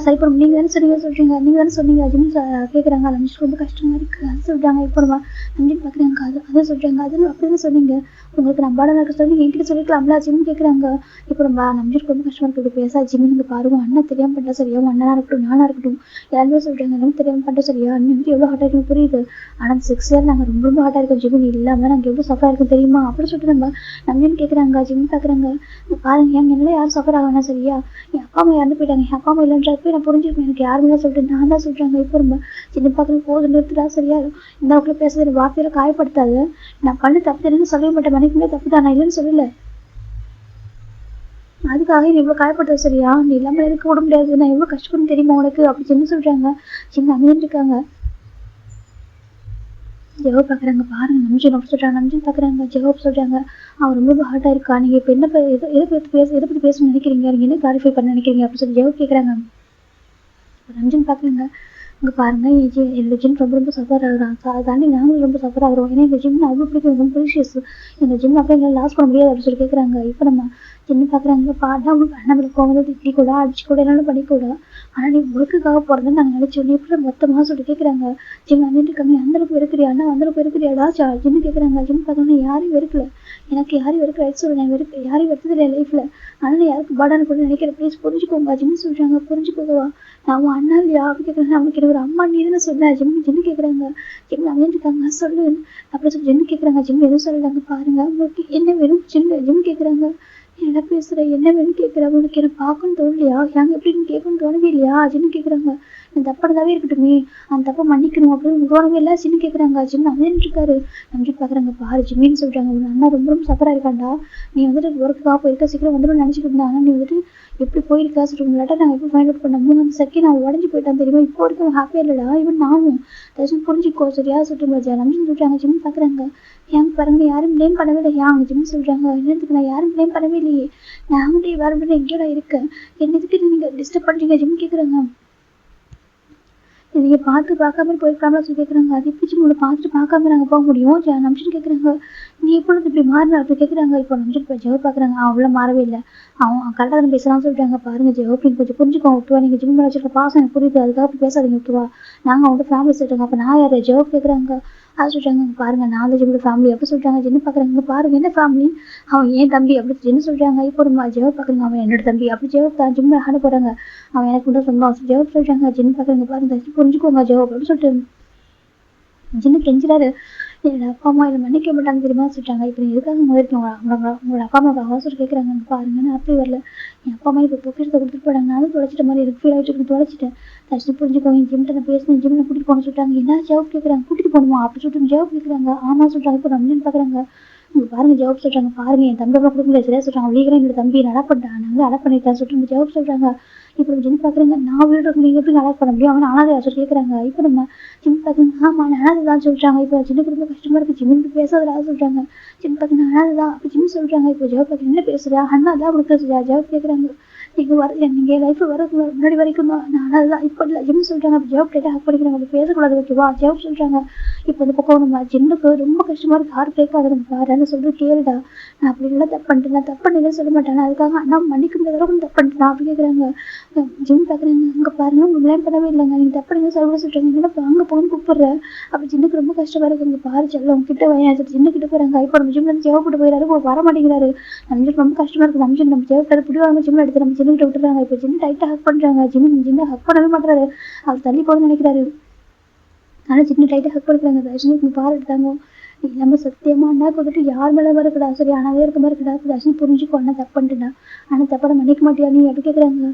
சரி பண்ண. நீங்கள் தானே சொன்னீங்க ஜிம் கேட்குறாங்க. அது நம்ஜன் ரொம்ப கஷ்டமாக இருக்குது அது சொல்கிறாங்க. இப்போ நம்ம நம்ஜன் பார்க்குறாங்க. அதை சொல்கிறாங்க. அது அப்படி தான் சொன்னீங்க உங்களுக்கு நான் பாடம் இருக்க சொல்லி என்கிட்ட சொல்லிக்கலாம்ல ஜிம் கேட்குறாங்க. இப்போ நம்ம நம்ஜனுக்கு ரொம்ப கஷ்டமாக இருக்குது. இப்படி பேசா ஜிம் நீங்கள் பாருங்க அண்ணன் தெரியாமல் பண்ணுறா சரியா, அண்ணனாக இருக்கட்டும் நானாக இருக்கட்டும் எல்லாருமே சொல்கிறாங்க எனக்கு தெரியாமல் பண்ணுற சரியா, அண்ணன் வந்து எவ்வளோ ஹார்ட்டாக இருக்கும் புரியுது, ஆனால் 6 இயர் நாங்கள் ரொம்ப ஹார்ட்டாக இருக்கோம் ஜிம் இல்லாமல் நாங்கள் எவ்வளோ சஃபராக இருக்கும் தெரியுமா அப்படின்னு சொல்லிட்டு நம்ம நம்ஜன் கேட்குறாங்க. ஜிம் பார்க்குறாங்க. பாருங்க என்னால் யாரும் சஃபர் ஆகணும் சரியா, என் அப்பா அம்மா இறந்து போயிட்டாங்க, என் அப்பா அம்மா இல்லைன்றது போய் நான் புரிஞ்சிருக்கேன், எனக்கு யாருமே சொல்லிட்டு நான் தான் சொல்கிறாங்க. இப்போ நம்ம சின்ன பார்க்குறது போதும் நிறுத்துடா சரியா, இந்த அவங்கள பேசுறது வார்த்தையில் காயப்படுத்தாது, நான் பண்ண தப்பு தெரியுன்னு சொல்லவே மாட்டேன், மனைக்குமே தப்பு தான் நான் இல்லைன்னு சொல்லல, அதுக்காக நீ இவ்வளோ காயப்படுத்த சரியா, நீ இல்லாமல் இருக்க விட முடியாது, நான் எவ்வளோ கஷ்டப்படும் தெரியுமா உனக்கு அப்படி சின்ன சொல்கிறாங்க. சின்ன அமைதியாக இருக்காங்க. ஜெவாப் பார்க்குறாங்க. பாருங்க நம்ஜன் அப்படி சொல்கிறாங்க. நம்ஜன் பார்க்குறாங்க. ஜெவாப் சொல்கிறாங்க. அவன் ரொம்ப ஹார்ட்டாக இருக்கா, நீங்கள் இப்போ என்ன எதை பற்றி பேசணும்னு நினைக்கிறீங்க, நீங்கள் என்ன கிளாரிஃபை பண்ண நினைக்கிறீங்க அப்படின்னு சொல்லி ஜெவாப் கேட்குறாங்க. நம்ஜன் பார்க்குறாங்க. இங்கே பாருங்கள் என்னோட ஜிம் ரொம்ப சஃபர் ஆகுறான், அதை தாண்டி நாங்களும் ரொம்ப சஃபர் ஆகிறோம், ஏன்னா எங்கள் ஜிம் அவ்வளோ பிடிக்கும், ரொம்ப ப்ரீஷியஸ், எங்கள் ஜிம் அப்படியே எங்களால் லாஸ் பண்ண முடியாது அப்படின்னு சொல்லி கேட்குறாங்க. இப்போ நம்ம சின்ன பார்க்குறாங்க. பாட்டா நம்மளுக்கு கோவம் திட்டி கூட அடிச்சு கூட என்னாலும் பண்ணிக்கூட, ஆனால் நீ ஒர்க்குக்காக போகிறதுன்னு நாங்கள் நினச்சோம், நீ எப்படி மொத்தமாக சொல்லி கேட்குறாங்க. ஜிம் வந்துட்டு இருக்காங்க. அந்தளவுக்கு வெறுக்கிறியா அண்ணா, அந்தளவுக்கு வெறுக்கிறியாடா ஜின்னு கேட்குறாங்க. ஜிம் பார்த்தோன்னா யாரையும் வெறுக்கல, எனக்கு யாரையும் வெறுக்கிற ரைட் சொல்லுவேன், நான் யாரையும் வெறுத்ததில்லை என் லைஃப்பில், அதனால் யாருக்கு பாடான கூட நினைக்கிறேன், ப்ளீஸ் புரிஞ்சுக்கோங்க ஜிம்னு சொல்கிறாங்க. புரிஞ்சுக்கோவா நான் உன் அண்ணா இல்லையா அப்படி கேட்குறாங்க. அவனுக்கு எனக்கு ஒரு அம்மா நீ தானே சொன்னேன் ஜின்னு கேட்குறாங்க. ஜிம் அமைஞ்சிருக்காங்க. சொல்லு அப்படி சொல்லி ஜின்னு கேட்குறாங்க. ஜிம் எதுவும் சொல்லலாங்க. பாருங்க உங்களுக்கு என்ன வேணும் ஜிம் கேட்குறாங்க. என்ன பேசுகிற என்ன வேணும் கேட்குற, உனக்கு என்ன பார்க்கணும்னு தோணலையா, நாங்கள் எப்படின்னு கேட்கணும்னு தோணவே இல்லையா ஜின்னு கேட்குறாங்க. இந்த தப்பானதாவே இருக்கட்டுமே, அந்த தப்பை மன்னிக்கணும் அப்படின்னு தோணவே இல்லை ஜின்னு கேட்குறாங்க. ஜிம் அமைதின்னு இருக்காரு. நம்பி பார்க்குறாங்க. பாரு ஜிம்மின்னு சொல்கிறாங்க. உன் அண்ணா ரொம்ப சஃபராக இருக்காண்டா, நீ வந்துட்டு ஒர்க்குக்காக போயிருக்க, சீக்கிரம் வந்துடும் நினச்சிட்டு இருந்தா, ஆனால் நீ வந்துட்டு எப்படி போயிருக்கா சொல்லிட்டு லெட்டர் நாங்கள் எப்படி ஃபைண்ட் அவுட் பண்ணோம், 3 செகண்ட் நான் உடஞ்சி போயிட்டான் தெரியுமா, இப்போ வரைக்கும் ஹாப்பியாக இல்லைடா, இவன் நானும் தயவுசெய்து புரிஞ்சுக்கோ சரியா சொல்லிட்டு நம்பின்னு சொல்கிறாங்க. ஜிம் பார்க்குறாங்க. ஏன் பாருங்க யாரும் ப்ளேம் பண்ணவே இல்லை, ஏன் ஜிம் சொல்கிறாங்க. என்னத்துக்கு நான் யாரும் ப்ளேம் பண்ணவே இல்லையே, நான் வந்து வேறு மட்டும் எங்கேயோட இருக்கேன், என்னதுக்கு நீங்கள் டிஸ்டர்ப் பண்ணுறீங்க ஜிம் கேட்குறாங்க. நீங்கள் பார்க்காம போயிருக்கலாம்ல சொல்லி கேட்குறாங்க. அது எப்படி உங்களை பார்த்துட்டு பார்க்காம நாங்கள் போக முடியும் நம்ஜன் கேட்குறாங்க. நீ எப்பொழுது இப்படி மாறின அப்படி கேட்குறாங்க. இப்போ நம்ஜன் ஜெவப் பார்க்குறாங்க. அவ்வளோ மாறவே இல்லை, அவன் கரெக்டாக தான் பேசலாம்னு சொல்லிட்டாங்க. பாருங்கள் ஜெவப் நீங்கள் கொஞ்சம் புரிஞ்சுக்கோங்க விட்டுவா, நீங்கள் ஜிம் வச்சுருக்க பாசம் எனக்கு புரியுது, அதுக்காக அப்படி பேசாதீங்க விட்டுவா, நாங்கள் அவங்கள்ட்ட ஃபேமிலி சொல்லிட்டாங்க. அப்போ நான் யார் ஜெவப் கேட்குறாங்க. அது சொல்கிறாங்க. பாருங்க நான் தான் ஜிம்மோட ஃபேமிலி அப்படி சொல்லிட்டாங்க. ஜின்னு பார்க்குறாங்க. பாருங்க என்ன ஃபேமிலி, அவன் ஏன் தம்பி அப்படி ஜின்னு சொல்கிறாங்க. இப்போ நம்ம ஜெவப் பார்க்குறாங்க. அவன் என்னோட தம்பி அப்படி ஜெவப் தான் ஜிம்மில் ஆட போகிறாங்க. அவன் எனக்கு மட்டும் சொந்தம் ஜெவப் சொல்கிறாங்க. ஜின்னு பார்க்குறாங்க. பாருங்க புரிஞ்சுக்கோங்க ஜெவப் அப்படின்னு சொல்லிட்டு ஜின்னு கெஞ்சிடாரு. என்னோட அப்பா அம்மா இதை மன்னிக்க மாட்டாங்க தெரியுமா சொல்லிட்டாங்க. இப்போ எதுக்காக உங்களோட அப்பா அம்மாவுக்கு அவசரம் கேட்குறாங்க. பாருங்கன்னு அப்படி வரல, என் அப்பா அம்மா இப்போ பொக்கிஷத்தை கொடுத்துட்டு போனாங்க, நானும் தொலைச்சிட்ட மாதிரி எனக்கு ஃபீல் ஆகிட்டு தொலைச்சிட்டேன், தச்சு புரிஞ்சுக்கோங்க ஜிம்கிட்ட நான் பேசினேன், ஜிம்மில் கூட்டிகிட்டு போகணும்னு சொல்லிட்டாங்க. என்ன ஜெவப் கேட்குறாங்க, கூட்டிகிட்டு போகணுமா அப்படி சொல்லிட்டு ஜெவப் கேட்குறாங்க. ஆமாம் சொல்கிறாங்க. இப்போ நம்ஜன் பார்க்குறாங்க. பாருங்க ஜவாப் சொல்றாங்க, பாருங்க என் தம்பி கொடுக்க முடியாது சரியா சொல்றாங்க, லீகலா என்னோட தம்பி நல்லா பண்ணிட்டான், நான் அடாப்ட் பண்ணிட்டேன் சொல்லிட்டு ஜவாப் சொல்றாங்க. இப்போ ஜிம் பாக்குறாங்க, நான் வீடு இருக்கு நீங்க எப்படி அடாப்ட் பண்ண முடியும், அவன் அனாதை சொல்லி கேட்கறாங்க. இப்போ நம்ம ஜிம் பாக்குறாங்க, ஆமா நான் அனாதை தான் சொல்றாங்க. இப்போ சின்ன குடும்ப கஷ்டமா இருக்கு, ஜிம்முக்கு பேசாதடா சொல்றாங்க. ஜிம் பாக்குறாங்க அனாதை தான், அப்போ ஜிம் சொல்றாங்க. இப்போ ஜவாப் பாக்குறாங்க, என்ன பேசுறா, அண்ணா தான் கொடுக்குறது ஜவாப் கேட்கறாங்க. நீங்க வரல, நீங்க லைஃப்ல வரதுக்கு முன்னாடி வரைக்கும் தான் நான் அதான் இப்போ இல்லை ஜிம் சொல்றாங்க. அப்போ ஜவாப் கேட்டா ஹக் பண்ணிக்கிறாங்க, அப்படி பேசக்கூடாது ஓகேவா ஜவாப் சொல்றாங்க. இப்போ இந்த பக்கம் நம்ம ஜின்னுக்கு ரொம்ப கஷ்டமா இருக்கு, ஹார்ட் பிரேக் ஆகுது, பாரு சொல்றது கேளுடா, நான் அப்படி இல்லை தப்பு பண்ணிட்டேன், நான் தப்பு பண்ணி சொல்ல மாட்டேன், அதுக்காக அண்ணா மன்னிக்க முடியாத அளவுக்கு தப்பு பண்ணிட்டேன் அப்படி கேட்குறாங்க. ஜிம் பார்க்குறாங்க, அங்கே பாருங்க உங்க பிளான் பண்ணவே இல்லைங்க, நீங்கள் தப்பு பண்ணி சொல்ல சொல்றாங்க, என்னப்பா அங்கே போகணும்னு கூப்பிடுறேன். அப்போ ஜின்னுக்கு ரொம்ப கஷ்டமா இருக்கு, இங்கே பாரு செல்லம் உங்க கிட்ட வயசு ஜின்னு கிட்ட போறாங்க. இப்போ நம்ம ஜிம்ல இருந்து ஜெவப்பட்டு போயிடாரு, வர மாட்டேங்கிறாரு. நம்ம ரொம்ப கஷ்டமா இருக்கு, நம்ம ஜெவப்பட்டு பிடிவாங்க ஜிம்ல எடுத்து நம்ம ஜின்னு கிட்ட விட்டுறாங்க. இப்போ ஜின்னு டைட்டா ஹக் பண்றாங்க, ஜின்னு ஹக் பண்ணவே மாட்டாரு, அவர் தள்ளி போகணும்னு நினைக்கிறாரு. ஆனால் சின்ன டைட்டாக ஹக் பண்ணிக்கிறாங்க. தர்ஷினி இங்கே பாரு எடுத்தாங்க, இல்லாமல் சத்தியமா அண்ணாக்கு வந்துட்டு யார் மேலே வரக்கூடா, சரி ஆனாவே இருக்க மாதிரி இருக்கடா, தர்ஷினி புரிஞ்சுக்கோ அண்ணா தப்பு பண்ணிட்டுடா, ஆனால் தப்பான மன்னிக்க மாட்டியா நீ அப்படி கேட்குறாங்க.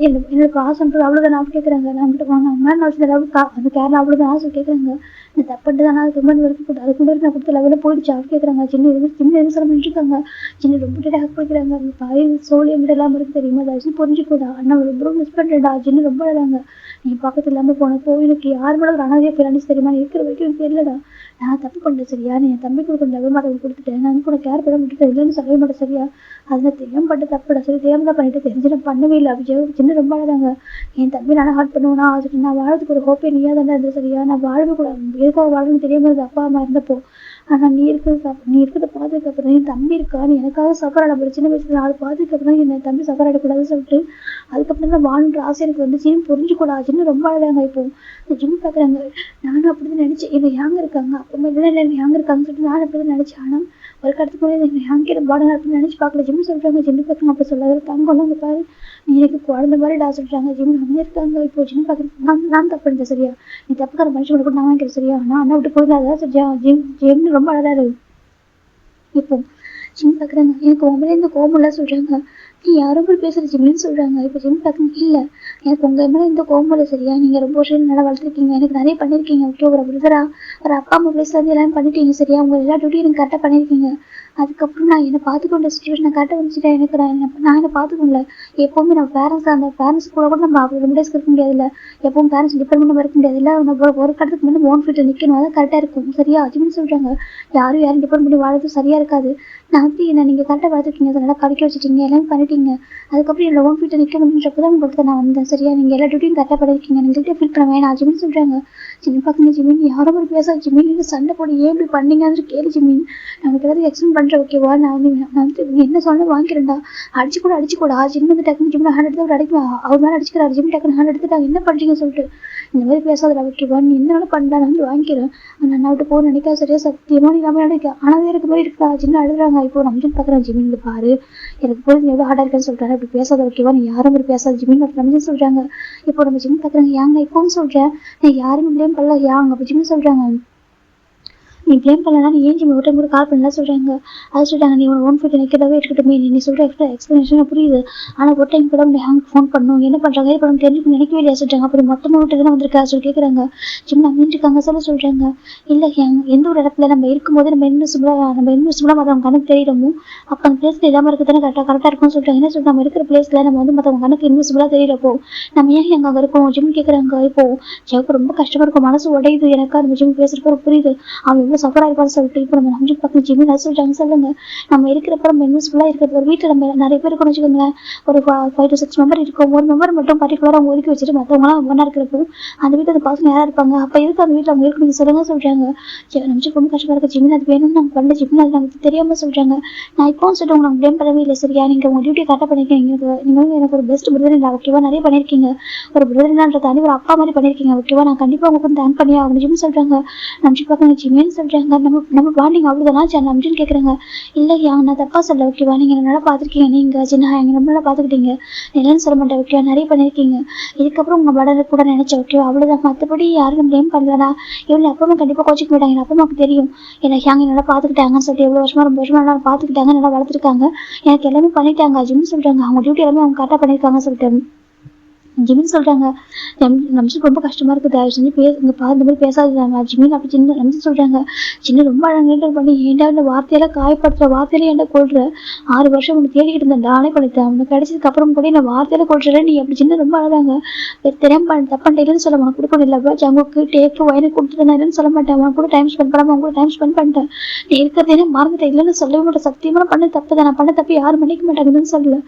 என்னோட ஆசைன்றது அவ்வளோதான் அப்படி கேட்குறாங்க. நான் கிட்ட வாங்க மேலே நான் ஏதாவது அந்த கேரளா அவ்வளோதான் ஆசை கேட்குறாங்க. நான் தப்பு பண்ணிட்டு தானே அதுக்கு முன்னாடி வரைக்கும் அதுக்கு முன்னாடி நான் கொடுத்த லெவலில் போயிடுச்சு அப்படி கேட்குறாங்க. சின்ன எதுவும் சொல்ல பண்ணிட்டுருக்காங்க. சின்ன ரொம்ப டைட்டாக ஹக் பண்ணிக்கிறாங்க. அந்த பாய் சோழி எங்கிட்ட இல்லாமல் இருக்கு தெரியுமா, தர்ஷினி புரிஞ்சுக்கூடா அண்ணா ரொம்ப மிஸ் பண்ணுறேன்டா, சின்ன ரொம்ப அழகாங்க, நீ பக்கத்து இல்லாமல் போனப்போ எனக்கு யார் மேலே ஒரு அனாதையாக ஃபீலானிஸ் தெரியுமா, இருக்கிற வரைக்கும் எனக்கு தெரியலடா, நான் தப்பு பண்ணேன் சரியா, நீ என் தம்பி கொடுக்குற லெவல் கொடுத்துட்டேன், நான் கூட கேர் பண்ண விட்டுட்டேன், இல்லைன்னு சொல்லவே மாட்டேன் சரியா, அதில் தெரியாம பண்ண தப்புடா, சரி தெரியாம தான் பண்ணிட்டு தெரிஞ்சு நான் பண்ணவே இல்லை அப்படி சின்ன ரொம்ப அழகாங்க. என் தம்பி நான் ஹார்ட் பண்ணுவேன்னா அதுக்கு நான் வாழறதுக்கு ஒரு ஹோப்பே நீயா தானே இருந்தது சரியா, நான் வாழவே கூட எதுக்காக வாழணும்னு தெரியாம இருந்தது அப்பா அம்மா இருந்தப்போ, ஆனால் நீ இருக்கிறத பார்த்ததுக்கு அப்புறம் என் தம்பி இருக்கா, நீ எனக்காக சஃபர் ஆட சின்ன வயசுல அதை பார்த்ததுக்கு அப்புறம் என் தம்பி சஃபர் ஆடக்கூடாதுன்னு சொல்லிட்டு அதுக்கப்புறம் தான் வாழ்ன்ற ஆசை எனக்கு வந்து ஜிம் புரிஞ்சுக்கூடா, சின்ன ரொம்ப அழகாங்க. இப்போ இந்த ஜிம் பார்க்குறாங்க, நானும் அப்படிதான் நினைச்சேன், என்ன யாங்க இருக்காங்க அப்போ இல்லை யாங்க இருக்காங்கன்னு சொல்லிட்டு நான் அப்படிதான் நினைச்சேன், ஆனால் ஒரு கடத்துக்கு போய் யாங்கிற பாடம் அப்படின்னு நினைச்சு பார்க்கல. ஜிம் சொல்றாங்க, ஜிம் பார்க்குறாங்க அப்போ சொல்லாத தங்கம் அங்கே பாரு நீ எனக்கு குழந்தை மாதிரி டா சொல்றாங்க. ஜிம் அமையா இருக்காங்க. இப்போ ஜிம் பார்க்குறேன், நான் தப்பு பண்ணிட்டேன் சரியா, நீ தப்புக்கார மனுஷன் கூட நான் வாங்கிக்கிறேன் சரியா, நான் அண்ணா விட்டு போயிடாதான் சரியா, ஜிம்னு ரொம்ப அழகாரு. இப்போ ஜிம் பார்க்குறாங்க, எனக்கு உங்களே இந்த கோமெல்லாம் சொல்றாங்க, நீ யாரோ போய் பேசுகிற ஜிம்னு சொல்கிறாங்க. இப்போ ஜிம் பார்க்குங்க, இல்லை எனக்கு உங்கள் மேலே இந்த கோவம் இல்லை சரியா, நீங்கள் ரொம்ப வருஷம் நல்லா வளர்த்துருக்கீங்க, எனக்கு நிறைய பண்ணியிருக்கீங்க ஓகே, ஒரு பிரதரா ஒரு அப்பா அம்மா பிளேஸ்லேருந்து எல்லாம் பண்ணிட்டீங்க சரியா, உங்கள் எல்லா டியூட்டியும் எனக்கு கரெக்டாக பண்ணியிருக்கீங்க. அதுக்கப்புறம் நான் என்னை பார்த்துக்கொண்ட சுச்சுவேஷனை கரெக்டாக வந்துச்சுட்டேன், எனக்கு நான் என்னை பார்த்துக்கல. எப்போவுமே நம்ம பேரண்ட்ஸ் அந்த பேரண்ட்ஸ் கூட நம்ம அவ்வளோ ரெமிடேஸ்க்கு இருக்க முடியாதுல்ல, எப்பவும் பேரண்ட்ஸ் டிபெண்ட் பண்ண இருக்க முடியாது, இல்லை நம்ம ஒரு கடத்துக்கு முன்னாடி ஓன் ஃபீட்டில் நிற்கணும், அதான் கரெக்டாக இருக்கும் சரியா. ஜிம்னு சொல்கிறாங்க, யாரும் டிபெண்ட் பண்ணி வாழறது சரியாக இருக்காது, நான் வந்து என்ன நீங்கள் கரெக்டாக வளர்த்துருக்கீங்க, அதை நல்லா படிக்க வச்சுட்டீங்க, எல்லாமே பண்ணிட்டீங்க, அதுக்கப்புறம் என்னோட ஓன் ஃபீட்டை நிற்க முடிஞ்சப்போ தான் உங்களுக்கு நான் வந்தேன் சரியா, நீங்கள் எல்லா டியூட்டியும் கரெக்டாக பண்ணியிருக்கீங்க, நீங்கள் ஃபீல் பண்ண வேணாம் ஜிமின்னு சொல்கிறாங்க. ஜிம்மி பார்க்குங்க, ஜிமின் யாரும் ஒரு பேச ஜிமின் சண்டை போட்டு ஏன் இப்படி பண்ணீங்கன்னு கேளு ஜிமின், நமக்கு ஏதாவது எக்ஸ்பிளைன் பண்ணுறேன் ஓகேவா, நான் வந்து என்ன சொன்னால் வாங்கிக்கிறேன்டா, அடிச்சு கூட ஜிம் வந்து டக்குனு ஜிம்மில் ஹேண்ட் எடுத்து அவர் அடிக்கும், அவர் மேலே அடிச்சுக்கிறாரு, ஜிம் டக்குனு ஹேண்ட் எடுத்துட்டாங்க, என்ன பண்ணுறீங்கன்னு சொல்லிட்டு இந்த மாதிரி பேசாத ஓகேவா, நீ என்ன பண்ணலாம் நான் வந்து வாங்கிக்கிறேன், நான் விட்டு போக நினைக்காது சரியா, சத்தியமாக நீ இல்லாமல் நினைக்க ஆனால் இருக்க மாதிரி இருக்கா ஜின்னு அழுதுறாங்க. இப்போ நம்ம ஜிம் பார்க்குறேன், ஜிமின் பாரு எனக்கு போய் எவ்வளோ ஹார்டாக இருக்குன்னு சொல்கிறாரு, அப்படி பேசாத ஓகேவா, நீ யாரும் அப்படி பேசாத ஜிமின் நம்ம சொல்கிறாங்க. இப்போ நம்ம ஜிம் பார்க்குறாங்க, யாங்க நான் இப்போவும் சொல்கிறேன், நான் யாரும் பிளேம் பண்ணல யாங்க அப்போ ஜிம் சொல்கிறாங்க, நீ பிளேம் பண்ணலன்னா நீ ஏன் ஜிம் ஒரு டைம் கூட கால் பண்ணலாம் சொல்கிறாங்க. அது சொல்கிறாங்க, நீ ஒரு ஓன் ஃபீட்டை நிற்கிறதாவே இருக்கட்டும், நீ சொல்கிற எக்ஸ்பிளனேஷன் புரியுது, ஆனால் ஒரு டைம் கூட நீ ஹேங்க் ஃபோன் பண்ணணும், என்ன பண்ணுறாங்க ஏன் பண்ணணும் தெரிஞ்சு நினைக்கவே இல்லையா சொல்கிறாங்க. அப்படி மொத்தமாக விட்டு தானே வந்திருக்கா சொல்லி கேட்குறாங்க. ஜிம் அமைஞ்சிருக்காங்க சொல்கிறாங்க, இல்லை எந்த ஒரு இடத்துல நம்ம இருக்கும்போது நம்ம இன்வெஸ்டிபிளாக மற்றவங்க கணக்கு தெரியறமோ அப்போ அந்த பிளேஸில் இல்லாமல் இருக்குது தானே கரெக்டாக இருக்கும்னு சொல்கிறாங்க. என்ன சொல்கிறாங்க, நம்ம இருக்கிற பிளேஸில் நம்ம வந்து மற்றவங்க கணக்கு இன்வெஸ்டிபிளாக தெரியறப்போ நம்ம ஏன் அங்கே இருக்கோம் ஜிம் கேட்குறாங்க. இப்போ ஜெவுக்கு ரொம்ப கஷ்டமாக இருக்கும், மனசு உடையுது எனக்கா நம்ம ஜிம் பேசுகிறப்போ புரியுது அவன் எவ்வளோ சஃபர் ஆயிருப்பான்னு சொல்லிட்டு. இப்போ நம்ம நம்ம பக்கம் ஜிம்மி என்ன சொல்கிறாங்க சொல்லுங்க, நம்ம இருக்கிறப்ப நம்ம இன்வெஸ்ட்ஃபுல்லாக இருக்கிறது ஒரு வீட்டில் நம்ம நிறைய பேர் இருக்கணும்னு வச்சுக்கோங்களேன், ஒரு 5 to 6 மெம்பர் இருக்கும், ஒரு மெம்பர் மட்டும் பர்டிகுலராக அவங்க ஒதுக்கி வச்சுட்டு மற்றவங்களாம் ஒன்றா இருக்கிறப்போ அந்த வீட்டில் அந்த பசங்க யாராக இருப்பாங்க, அப்போ எதுக்கு அந்த வீட்டில் அவங்க இருக்கணும் சொல்லுங்க சொல்கிறாங்க. நம்ம ரொம்ப கஷ்டமாக இருக்குது ஜிம்மின், அது வேணும்னு நாங்கள் பண்ணல ஜிம்மின், அது நமக்கு தெரியாமல் சொல்கிறாங்க. நான் இப்போவும் சொல்லிட்டு உங்களுக்கு ப்ளேம் பண்ணவே இல்லை சரியா, நீங்கள் உங்கள் டியூட்டி கரெக்டாக பண்ணியிருக்கீங்க, நீங்கள் வந்து எனக்கு ஒரு பெஸ்ட் பிரதர் இல்லை ஓகேவா, நிறைய பண்ணியிருக்கீங்க, ஒரு பிரதர்ன்ற தாண்டி ஒரு அப்பா மாதிரி பண்ணியிருக்கீங்க ஓகேவா, நான் கண்டிப்பாக உங்களுக்கு வந்து தேங்க் பண்ணியா அவங்க ஜிம்னு சொல்கிறாங்க. நம்ம பார்க்குறாங்க ஜிம்மின்னு சொல்கிறாங்க, நம்ம பாண்டிங் அவ்வளோதானா நம்ஜின்னு கேட்குறாங்க. இல்லையா நான் தப்பா சொல்ல ஓகேவா, நீங்கள் நல்லா பார்த்துருக்கீங்க, நீங்கள் சின்ன எங்கள் ரொம்ப நல்லா பார்த்துக்கிட்டீங்க, இல்லைன்னு சொல்ல மாட்டேன் ஓகேவா, நிறைய பண்ணியிருக்கீங்க, இதுக்கப்புறம் உங்கள் படலை கூட நினச்சேன் ஓகேவா, அவ்வளோதான், மற்றபடி யாரும் ப்ளேம் பண்ணலடா, இவ்வளோ அப்பா அம்மா கண்டிப்பாக கோச்சிக்க மாட்டாங்க, என் அப்பா அம்மாவுக்கு தெரியும் எனக்கு யாங்க நல்லா பார்த்துக்கிட்டாங்கன்னு சொல்லிட்டு, எவ்வளோ வருஷமா ரொம்ப வருஷமா நல்லா பார்த்துக்கிட்டாங்க, நல்லா வளர்த்துருக்காங்க, எனக்கு எல்லாமே பண்ணிட்டாங்க ஜிம்னு சொல்கிறாங்க, அவங்க டியூட்டி எல்லாமே அவங்க கரெக்டாக பண்ணியிருக்காங்கன்னு சொல்லிட்டு. ஜிமின் சொல்றாங்க, நம்சுக்கு ரொம்ப கஷ்டமா இருக்கு, தயவு செஞ்சு இங்க பாரு, இந்த மாதிரி பேசாத ஜிமின் அப்படி சின்ன நம்சு சொல்றாங்க. சின்ன ரொம்ப அழகா பண்ணி ஏன்டா இந்த வார்த்தையில காயப்படுத்துற, வார்த்தையில என்ன கொள்ற, 6 வருஷம் உனக்கு தேடிக்கிட்டு இருந்தேன், நானே பண்ணிட்டேன், உனக்கு கிடைச்சதுக்கு அப்புறம் கூட நான் வார்த்தையில கொள்ற நீ அப்படி சின்ன ரொம்ப அழகாங்க. தெரியாம தப்பண்டேன்னு சொல்ல, உனக்கு கொடுக்கணும் இல்ல ஜங்குக்கு டேக்கு வயனு கொடுத்துட்டு சொல்ல மாட்டேன், உனக்கு கூட டைம் ஸ்பெண்ட் பண்ணாம உங்க கூட டைம் ஸ்பெண்ட் பண்ணிட்டேன், நீ இருக்கிறதே மறந்துட்டேன், இல்லைன்னு சொல்லவே மாட்டேன், சத்தியமா பண்ண தப்பு தான், நான் பண்ண தப்பு யாரும் மன்னிக்க மாட்டாங்கன்னு சொல்லல.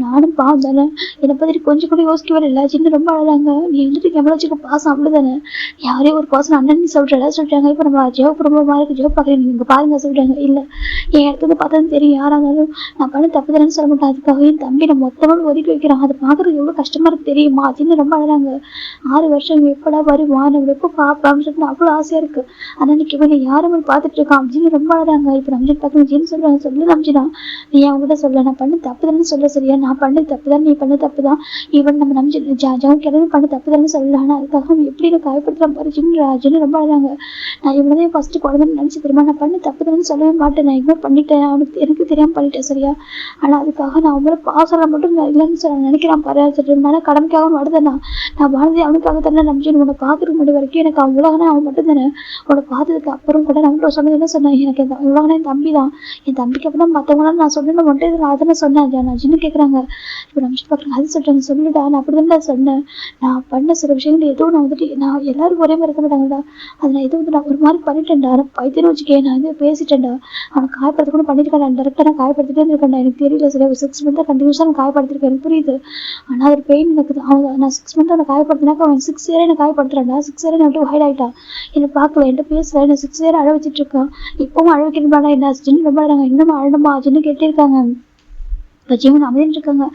நானும் பாவம் தானே, என்னை பத்தி கொஞ்சம் கூட யோசிக்கவே இல்லை. சின்ன ரொம்ப அழகாங்க, நீ வந்துட்டு எவ்வளோ வச்சுக்க பாசம் அவ்வளவுதானே, யாரையும் ஒரு பாசம் அண்ணன் சொல்றல சொல்றாங்க. இப்ப நம்ம ஜெவ குடும்பமா இருக்கு, ஜெவ பாக்குறேன் நீங்க பாருங்க சொல்றாங்க. இல்ல என் இடத்துல பார்த்தது தெரியும், யாரா இருந்தாலும் நான் பண்ண தப்பு தானேன்னு சொல்ல மாட்டேன், அதுக்காக என் தம்பி நான் மொத்தமா ஒதுக்கி வைக்கிறான், அதை பாக்குறது எவ்வளவு கஷ்டமா இருக்கு தெரியுமா. சின்ன ரொம்ப அழகாங்க. 6 வருஷம் எப்படா வருமா, நம்ம எப்போ பாப்பான்னு சொல்லிட்டு அவ்வளவு ஆசையா இருக்கு, ஆனா இன்னைக்கு இவங்க யாரும் பார்த்துட்டு இருக்கான் அப்படின்னு ரொம்ப அழகாங்க. இப்ப நம்ஜன் பாக்க ஜின்னு சொல்றாங்க, சொல்லு நம்ஜினா நீ அவங்ககிட்ட சொல்ல, நான் பண்ண தப்பு தானே சொல்ல, சரியா நான் பண்ண தப்பு தான், நீ பண்ண தப்பு தான், ஈவன் நம்ம நம்ஜன் ஜவு கிளம்பி பண்ண தப்பு தானே சொல்லல, ஆனா அதுக்காக எப்படி நான் காயப்படுத்துறான் பாரு ஜின்னு ரொம்ப அழகாங்க. நான் இவனதான் ஃபர்ஸ்ட் குழந்தைன்னு நினைச்சு தெரியுமா, நான் பண்ண தப்பு தானே சொல்லவே மாட்டேன், நான் இக்னோர் பண்ணிட்டேன், அவனுக்கு எனக்கு தெரியாம பண்ணிட்டேன் சரியா, ஆனா அதுக்காக நான் அவங்கள பாசல மட்டும் இல்லைன்னு சொல்ல நினைக்கிறான் பாரு, அதனால கடமைக்காக வருதேனா, நான் வாழ்ந்தே அவனுக்காக தானே நம்பிச்சு உன்னை பாக்குறதுக்கு முன்னாடி வரைக்கும் எனக்கு அவன் உலகனா அவன் மட்டும் தானே, உன்னை பார்த்ததுக்கு அப்புறம் கூட நான் சொன்னது என்ன சொன்னேன், எனக்கு உலகனா என் தம்பி தான், என் தம்பிக்கு அப்புறம் மற்றவங்களாம் நான் சொன்னேன் மட்டும் நான் அதனை சொன்னேன். நான் சின்ன கேட்குறாங்க, இப்போ நம்பிச்சு பார்க்குறேன், அது சொல்றாங்க, சொல்லுடா நான் அப்படிதான் சொன்னேன், நான் பண்ண சில விஷயங்கள் எதுவும் நான் வந்துட்டு நான் எல்லாரும் ஒரே மாதிரி இருக்க மாட்டாங்கடா, அதை நான் எதுவும் நான் ஒரு மாதிரி பண்ணிட்டேன்டா, பைத்தியம் வச்சுக்கே நான் வந்து பேசிட்டேன்டா, அவனை காயப்படுத்த கூட பண்ணிருக்கேன், டேரக்டா நான் காயப்படுத்திட்டே இருக்கேன்டா, எனக்கு தெரியல சரியா, 6 மந்த்தாக கண்டினியூஸாக நான் காயப்படுத்திருக்கேன், எனக்கு புரியுது, ஆனால் அது பெயின் எனக்கு அவன் நான் 6 மந்த் அவனை காயப்படுத்தினாக்க அவன் 6 இயரே என்ன காயப்படுத்துறான்டா, 6 இயரே நான் ஹைட் ஆகிட்டா, என்னை பார்க்கல, என்கிட்ட பேசல, என்ன 6 இயர் அழ வச்சுட்டு இருக்கான், இப்பவும் அழ வைக்கணுமாடா, என்ன சின்ன ரொம்ப அழகாங்க, இன்னும் அழணுமா சின்ன கேட்டே இருக்காங்க. இப்போ ஜிமின் அமைதின்னு இருக்காங்க.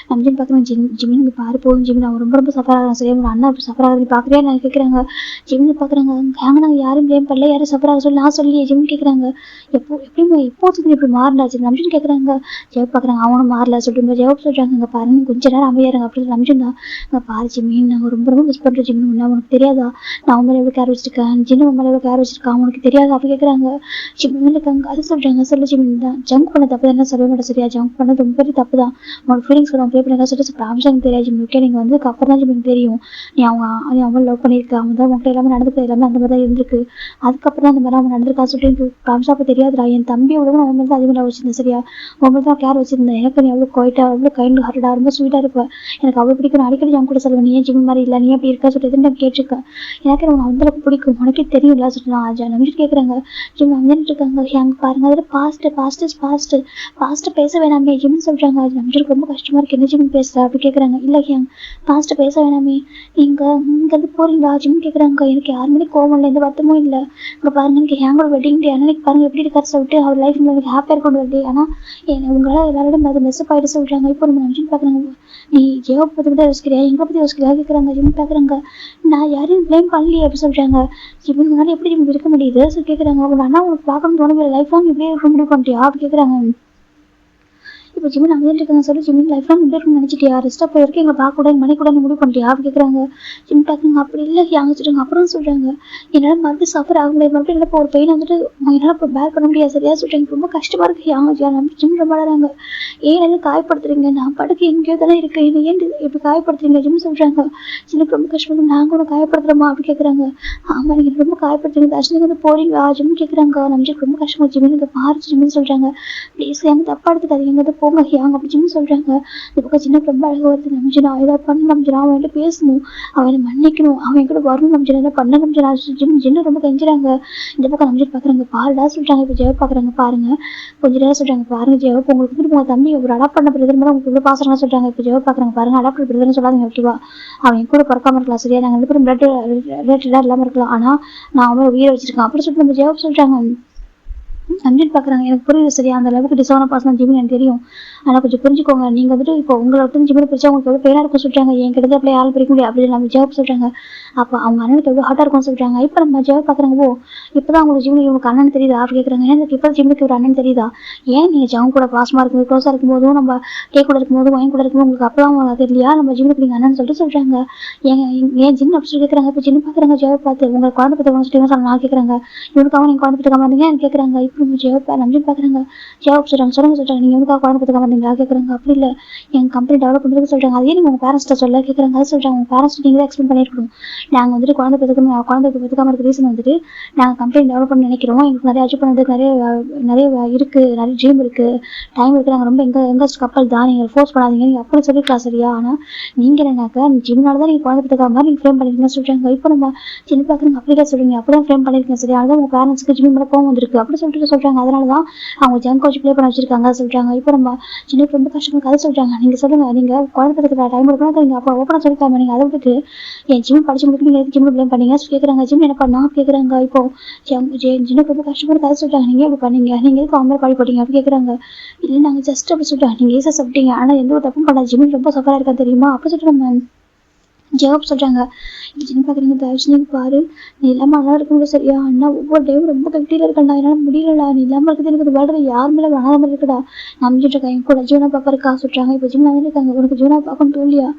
நம்ஜின் பார்க்குறேன், ஜிமின் இங்கே பாரு போதும் ஜிமின், அவன் ரொம்ப சஃபர் ஆகிறான் சரியா, உங்க அண்ணா இப்போ சஃபர் ஆகுது பார்க்குறியா நான் கேட்குறாங்க. ஜிமின் பார்க்குறாங்க, ஹேங்க நாங்கள் யாரும் ப்ளேம் பண்ணல, யாரும் சஃபர் ஆக சொல்லி நான் சொல்லியே ஜிமின் கேட்குறாங்க. எப்படிமா இப்போதுக்கு இப்படி மாறினாச்சு நம்ஜின் கேட்குறாங்க. ஜெவப் பார்க்குறாங்க, அவனும் மாறல சொல்லிட்டு ஜெவப் சொல்கிறாங்க, இங்கே பாருங்க கொஞ்ச நேரம் அமைதியாருங்க அப்படின்னு நம்ஜின் தான் இங்கே பாரு ஜிமின், நாங்கள் ரொம்ப மிஸ் பண்ணுறோம் ஜிமின், உன்ன உனக்கு தெரியாதா நான் உன் மேலே எவ்வளோ கேர் வச்சிருக்கேன், ஜின்னு உன் மேலே எவ்வளோ கேர் வச்சிருக்கான் உனக்கு தெரியாதா அப்படி கேட்குறாங்க. ஜிமின் இருக்காங்க, அது சொல்கிறாங்க, சொல்லு ஜிமின் தான் ஜம்ப் பண்ண தப்பு தானே சொல்ல மாட்டேன் சரியா, ஜம்ப் பண்ண ரொம்ப தப்பு தான், உங்களோட ஃபீலிங்ஸ் கூட ப்ளே பண்ணி சொல்லிட்டு ப்ராமிஷன் தெரியாது ஜிம், ஓகே நீங்கள் வந்து அப்புறம் தான் ஜிம் தெரியும் நீ அவங்க லவ் பண்ணியிருக்க, அவங்க தான் உங்கள்கிட்ட எல்லாமே நடந்துக்கிறது எல்லாமே அந்த மாதிரி தான் இருந்திருக்கு, அதுக்கப்புறம் தான் அந்த மாதிரி அவங்க நடந்திருக்கா சொல்லிட்டு ப்ராமிஷா அப்போ தெரியாதுடா, என் தம்பியை விட அவன் மேலே தான் அதிகமாக வச்சிருந்தேன் சரியா, உங்க தான் கேர் வச்சிருந்தேன், எனக்கு நீ அவ்வளோ குவைட்டா அவ்வளோ கைண்ட் ஹார்ட்டடாக ரொம்ப ஸ்வீட்டாக இருப்பேன், எனக்கு அவ்வளோ பிடிக்கும், அடிக்கடி அவங்க கூட சொல்லுவேன், நீ ஏன் ஜிம் மாதிரி இல்லை நீ அப்படி இருக்கா சொல்லிட்டு நான் கேட்டிருக்கேன், எனக்கு உனக்கு அந்தளவுக்கு பிடிக்கும் உனக்கே தெரியும்ல சொல்லிட்டு நான் நம்பிட்டு கேட்குறாங்க. ஜிம் வந்துட்டு இருக்காங்க, அங்கே பாருங்க அதில் பாஸ்ட்டு பேச வேணாமே ஜிம்னு சொல்கிறாங்க. அது நம்பிட்டு ரொம்ப கஷ்டமா இருக்கு, என்ன ஜிம் பேசுற அப்படி கேட்குறாங்க. இல்லை பாஸ்ட் பேச வேணாமே, நீங்க இங்கேருந்து போறீங்களா ஜிம் கேட்குறாங்க. எனக்கு யாருமே கோவம் இல்லை, எந்த வருத்தமும் இல்லை, இங்கே பாருங்க எனக்கு ஹேங்கோட வெட்டிங் டே, அன்னைக்கு பாருங்க எப்படி இருக்காரு சொல்லிட்டு அவர் லைஃப் எனக்கு ஹாப்பியாக கொண்டு வருது, ஆனால் உங்களால் எல்லாரோடும் அது மெஸ்ஸப் ஆகிட்டு சொல்கிறாங்க. இப்போ நம்ம நம்பிட்டு பார்க்குறாங்க, நீ ஜெவ பற்றி கூட யோசிக்கிறியா எங்கே பற்றி யோசிக்கிறியா கேட்குறாங்க. ஜிம் பார்க்குறாங்க, நான் யாரையும் ப்ளேம் பண்ணலையே அப்படி சொல்கிறாங்க. ஜிம் முன்னாடி எப்படி ஜிம் இருக்க முடியுது சொல்லி கேட்குறாங்க. அவங்க அண்ணா உங்களுக்கு பார்க்கணும்னு தோணவே லைஃப் லாங் இப்படியே இருக்க முடிவு பண்ணிட்டியா அப்படி கேட்குறாங்க. இப்போ ஜிமின் அமைதியாக இருக்காங்க, சொல்லி ஜிமின் லைஃப் லாங் இப்படி இருக்குன்னு நினச்சிட்டியா, ரெஸ்ட்டாக போயிருக்கேன் எங்களை பார்க்க கூட மணி கூட முடிவு பண்ணிட்டியா அப்படி கேட்குறாங்க. ஜிம் பார்க்குறாங்க, அப்படி இல்லை அங்கே சொல்கிறாங்க. அப்புறம் சொல்கிறாங்க, என்னால் மறுபடியும் சஃபர் ஆக முடியாது, மறுபடியும் இல்லை ஒரு பெயின் வந்துட்டு என்னால் இப்போ பேர் பண்ண முடியாது சரியா சொல்கிறாங்க. ரொம்ப கஷ்டமாக இருக்குது அவங்க ஜிம் ரொம்ப வளராங்க, ஏன் என்ன காயப்படுத்துறீங்க, நான் படுக்க எங்கேயோ தானே இருக்கேன், என்ன ஏன் இப்படி காயப்படுத்துறீங்க ஜிம் சொல்கிறாங்க. எனக்கு ரொம்ப கஷ்டமாக நாங்கள் கூட காயப்படுத்துகிறோமா அப்படி கேட்குறாங்க. ஆமாம் நீங்கள் ரொம்ப காயப்படுத்துறீங்க, தர்ஷனுக்கு வந்து போகிறீங்களா ஜிம் கேட்குறாங்க. நமக்கு ரொம்ப கஷ்டமாக ஜிமின் இதை பாரு ஜிம்னு சொல்கிறாங்க. ப்ளீஸ் எங்க தப்பா எடுத்துக்காதீங்க, எங்கே போங்க ஹியாங்க அப்படி ஜிம்னு சொல்கிறாங்க. இந்த பக்கம் சின்ன ரொம்ப அழகாக வருது, நம்பிச்சுனா ஏதாவது பண்ண நம்பிச்சுனா அவன் என்கிட்ட பேசணும், அவனை மன்னிக்கணும், அவன் என் கூட வரணும், நம்பிச்சுனா என்ன பண்ண நம்பிச்சுனா ஜின்னு ரொம்ப கெஞ்சுறாங்க. இந்த பக்கம் நம்பிச்சு பார்க்குறாங்க, பாருடா சொல்கிறாங்க. இப்போ ஜெவப் பார்க்குறாங்க, பாருங்க கொஞ்ச நேரம் சொல்கிறாங்க, பாருங்க ஜெவப் உங்களுக்கு வந்துட்டு உங்கள் தம்பி ஒரு அடாப்ட் பண்ண பிரதர் மேலே உங்களுக்கு இவ்வளோ பாசம்லாம் சொல்கிறாங்க. இப்போ ஜெவப் பார்க்குறாங்க, பாருங்க அடாப்ட் பிரதர்னு சொல்லாதீங்க ஓகேவா, அவன் என் கூட பிறக்காம இருக்கலாம் சரியா, நாங்கள் 2 பேரும் ரிலேட்டடாக இல்லாமல் இருக்கலாம், ஆனால் நான் அவன் உயிரை வச்சிருக்கேன் அப்படி சொல்லிட்டு நம்ம ஜெவப் சொல்கிறாங்க. நம்பிட்டு பார்க்குறாங்க, எனக்கு புரியுது சரியா, அந்த அளவுக்கு டிசோன பாசம் ஜிமின் எனக்கு தெரியும், ஆனால் கொஞ்சம் புரிஞ்சுக்கோங்க, நீங்கள் வந்துட்டு இப்போ உங்களை விட்டு ஜிமின் பிடிச்சா உங்களுக்கு எவ்வளோ பெயினாக இருக்கும் சொல்கிறாங்க, என் கிட்ட அப்படியே ஆள் பிடிக்க முடியும் அப்படின்னு நம்ம ஜெவப் சொல்கிறாங்க. அப்போ அவங்க அண்ணனுக்கு எவ்வளோ ஹார்ட்டாக இருக்கும்னு சொல்கிறாங்க. இப்போ நம்ம ஜெவப் பார்க்குறாங்க, ஓ இப்போ தான் உங்களுக்கு ஜிமின் இவங்களுக்கு அண்ணன் தெரியுதா அப்படி கேட்குறாங்க. ஏன் இப்போ ஜிமினுக்கு ஒரு அண்ணன் தெரியுதா, ஏன் நீங்கள் ஜவன் கூட பாசமாக இருக்கும்போது க்ளோஸாக இருக்கும்போதும் நம்ம கே கூட இருக்கும்போது வாங்கி கூட இருக்கும்போது உங்களுக்கு அப்போலாம் தெரியலையா நம்ம ஜிமினுக்கு நீங்கள் அண்ணன் சொல்லிட்டு சொல்கிறாங்க. ஏன் ஜிம் அப்படி சொல்லி கேட்குறாங்க. இப்போ ஜிம் பார்க்குறாங்க ஜெவப் பார்த்து உங்களுக்கு குழந்தை பற்றி சொல்லிட்டு நான் கேட்குறாங்க, இவனுக்கு அவன் நீங்கள் குழந்தை பற்றி இருந்தீங்க கேட்குறாங்க. இப்போ அப்புறம் நம்பின்னு பாக்குறாங்க. ஜவாப் சொல்றாங்க நீங்க எதுக்காக குழந்தை பத்துக்க வந்தீங்களா கேக்குறாங்க. அப்படி இல்ல எங்க கம்பெனி டெவலப் பண்றதுக்கு சொல்றாங்க. அதே நீங்க உங்க பேரண்ட்ஸ்ட்ட சொல்ல கேக்குறாங்க. அதை சொல்றாங்க உங்க பேரண்ட்ஸ் நீங்க தான் எக்ஸ்பிளைன் பண்ணிருக்கணும். நாங்க வந்துட்டு குழந்தை பத்துக்காம இருக்க ரீசன் வந்துட்டு நாங்க கம்பெனி டெவலப் பண்ண நினைக்கிறோம். எங்களுக்கு நிறைய அச்சீவ் பண்ணதுக்கு நிறைய இருக்கு, நிறைய ட்ரீம் இருக்கு, டைம் இருக்கு. நாங்க ரொம்ப எங்கஸ்ட் கப்பல் தான், நீங்க ஃபோர்ஸ் பண்ணாதீங்க, நீங்க அப்படி சொல்லிக்கலாம் சரியா. ஆனா நீங்க என்னன்னாக்கா ஜிம்னாலதான் நீங்க குழந்தை பத்துக்காம மாதிரி நீங்க ஃப்ரேம் பண்ணிருக்கீங்கன்னு சொல்றாங்க. இப்போ நம்ம சின்ன பாக்குறீங்க அப்படிதான் சொல்றீங்க, அப்படிதான் ஃப்ரேம் பண்ணிருக்கீங்க சரியா. அதான் உங்க பேரண்ட்ஸ்க்கு ஜிம் மேல கோவம் வந்திருக்கு அப்படி சொல்லிட்டு சொல்றாங்க. அதனாலதான் அவங்க ஜங்க் கோச் ப்ளே பண்ண வச்சிருக்காங்க சொல்றாங்க. இப்போ நம்ம சின்ன ரொம்ப கஷ்டமா கதை சொல்றாங்க. நீங்க சொல்லுங்க, நீங்க குழந்தை பத்துக்கு டைம் இருக்கணும், நீங்க அப்ப ஓப்பனா சொல்லிருக்காம நீங்க அதை விட்டுட்டு என் ஜிம் படிச்சு முடிக்க நீங்க ஜிம் ப்ளேம் பண்ணீங்க கேக்குறாங்க. ஜிம் என்ன பண்ணா கேக்குறாங்க. இப்போ சின்ன ரொம்ப கஷ்டப்பட்டு கதை சொல்றாங்க. நீங்க எப்படி பண்ணீங்க, நீங்க எதுக்கு அவங்க படி போட்டீங்க அப்படி கேக்குறாங்க. இல்ல நாங்க ஜஸ்ட் அப்படி சொல்றாங்க, நீங்க ஈஸியா சாப்பிட்டீங்க ஆனா எந்த ஒரு தப்பும் பண்ணாது, ஜிம் ரொம்ப சஃபரா இருக்கா தெரியுமா அப்படி சொல்லிட்டு நம்ம ஜவாப் சொல்றாங்க. சின்ன பாக்குறீங்க தயவுசெய்து பாரு, நீ இல்லாம நல்லா இருக்க சரியா. அண்ணா ஒவ்வொரு டைமும் ரொம்ப கட்டியில இருக்கா, என்னால முடியலடா, நீ இல்லாம இருக்குது எனக்கு வாழ்றது யார் மேல அனாத மாதிரி இருக்குடா. நம்பிட்டு இருக்கேன் என் கூட ஜீவனா பாப்பா இருக்கா சொல்றாங்க. இப்போ ஜிம் இருக்காங்க, உனக்கு ஜீவனா பார்க்கணும் தோல்லையா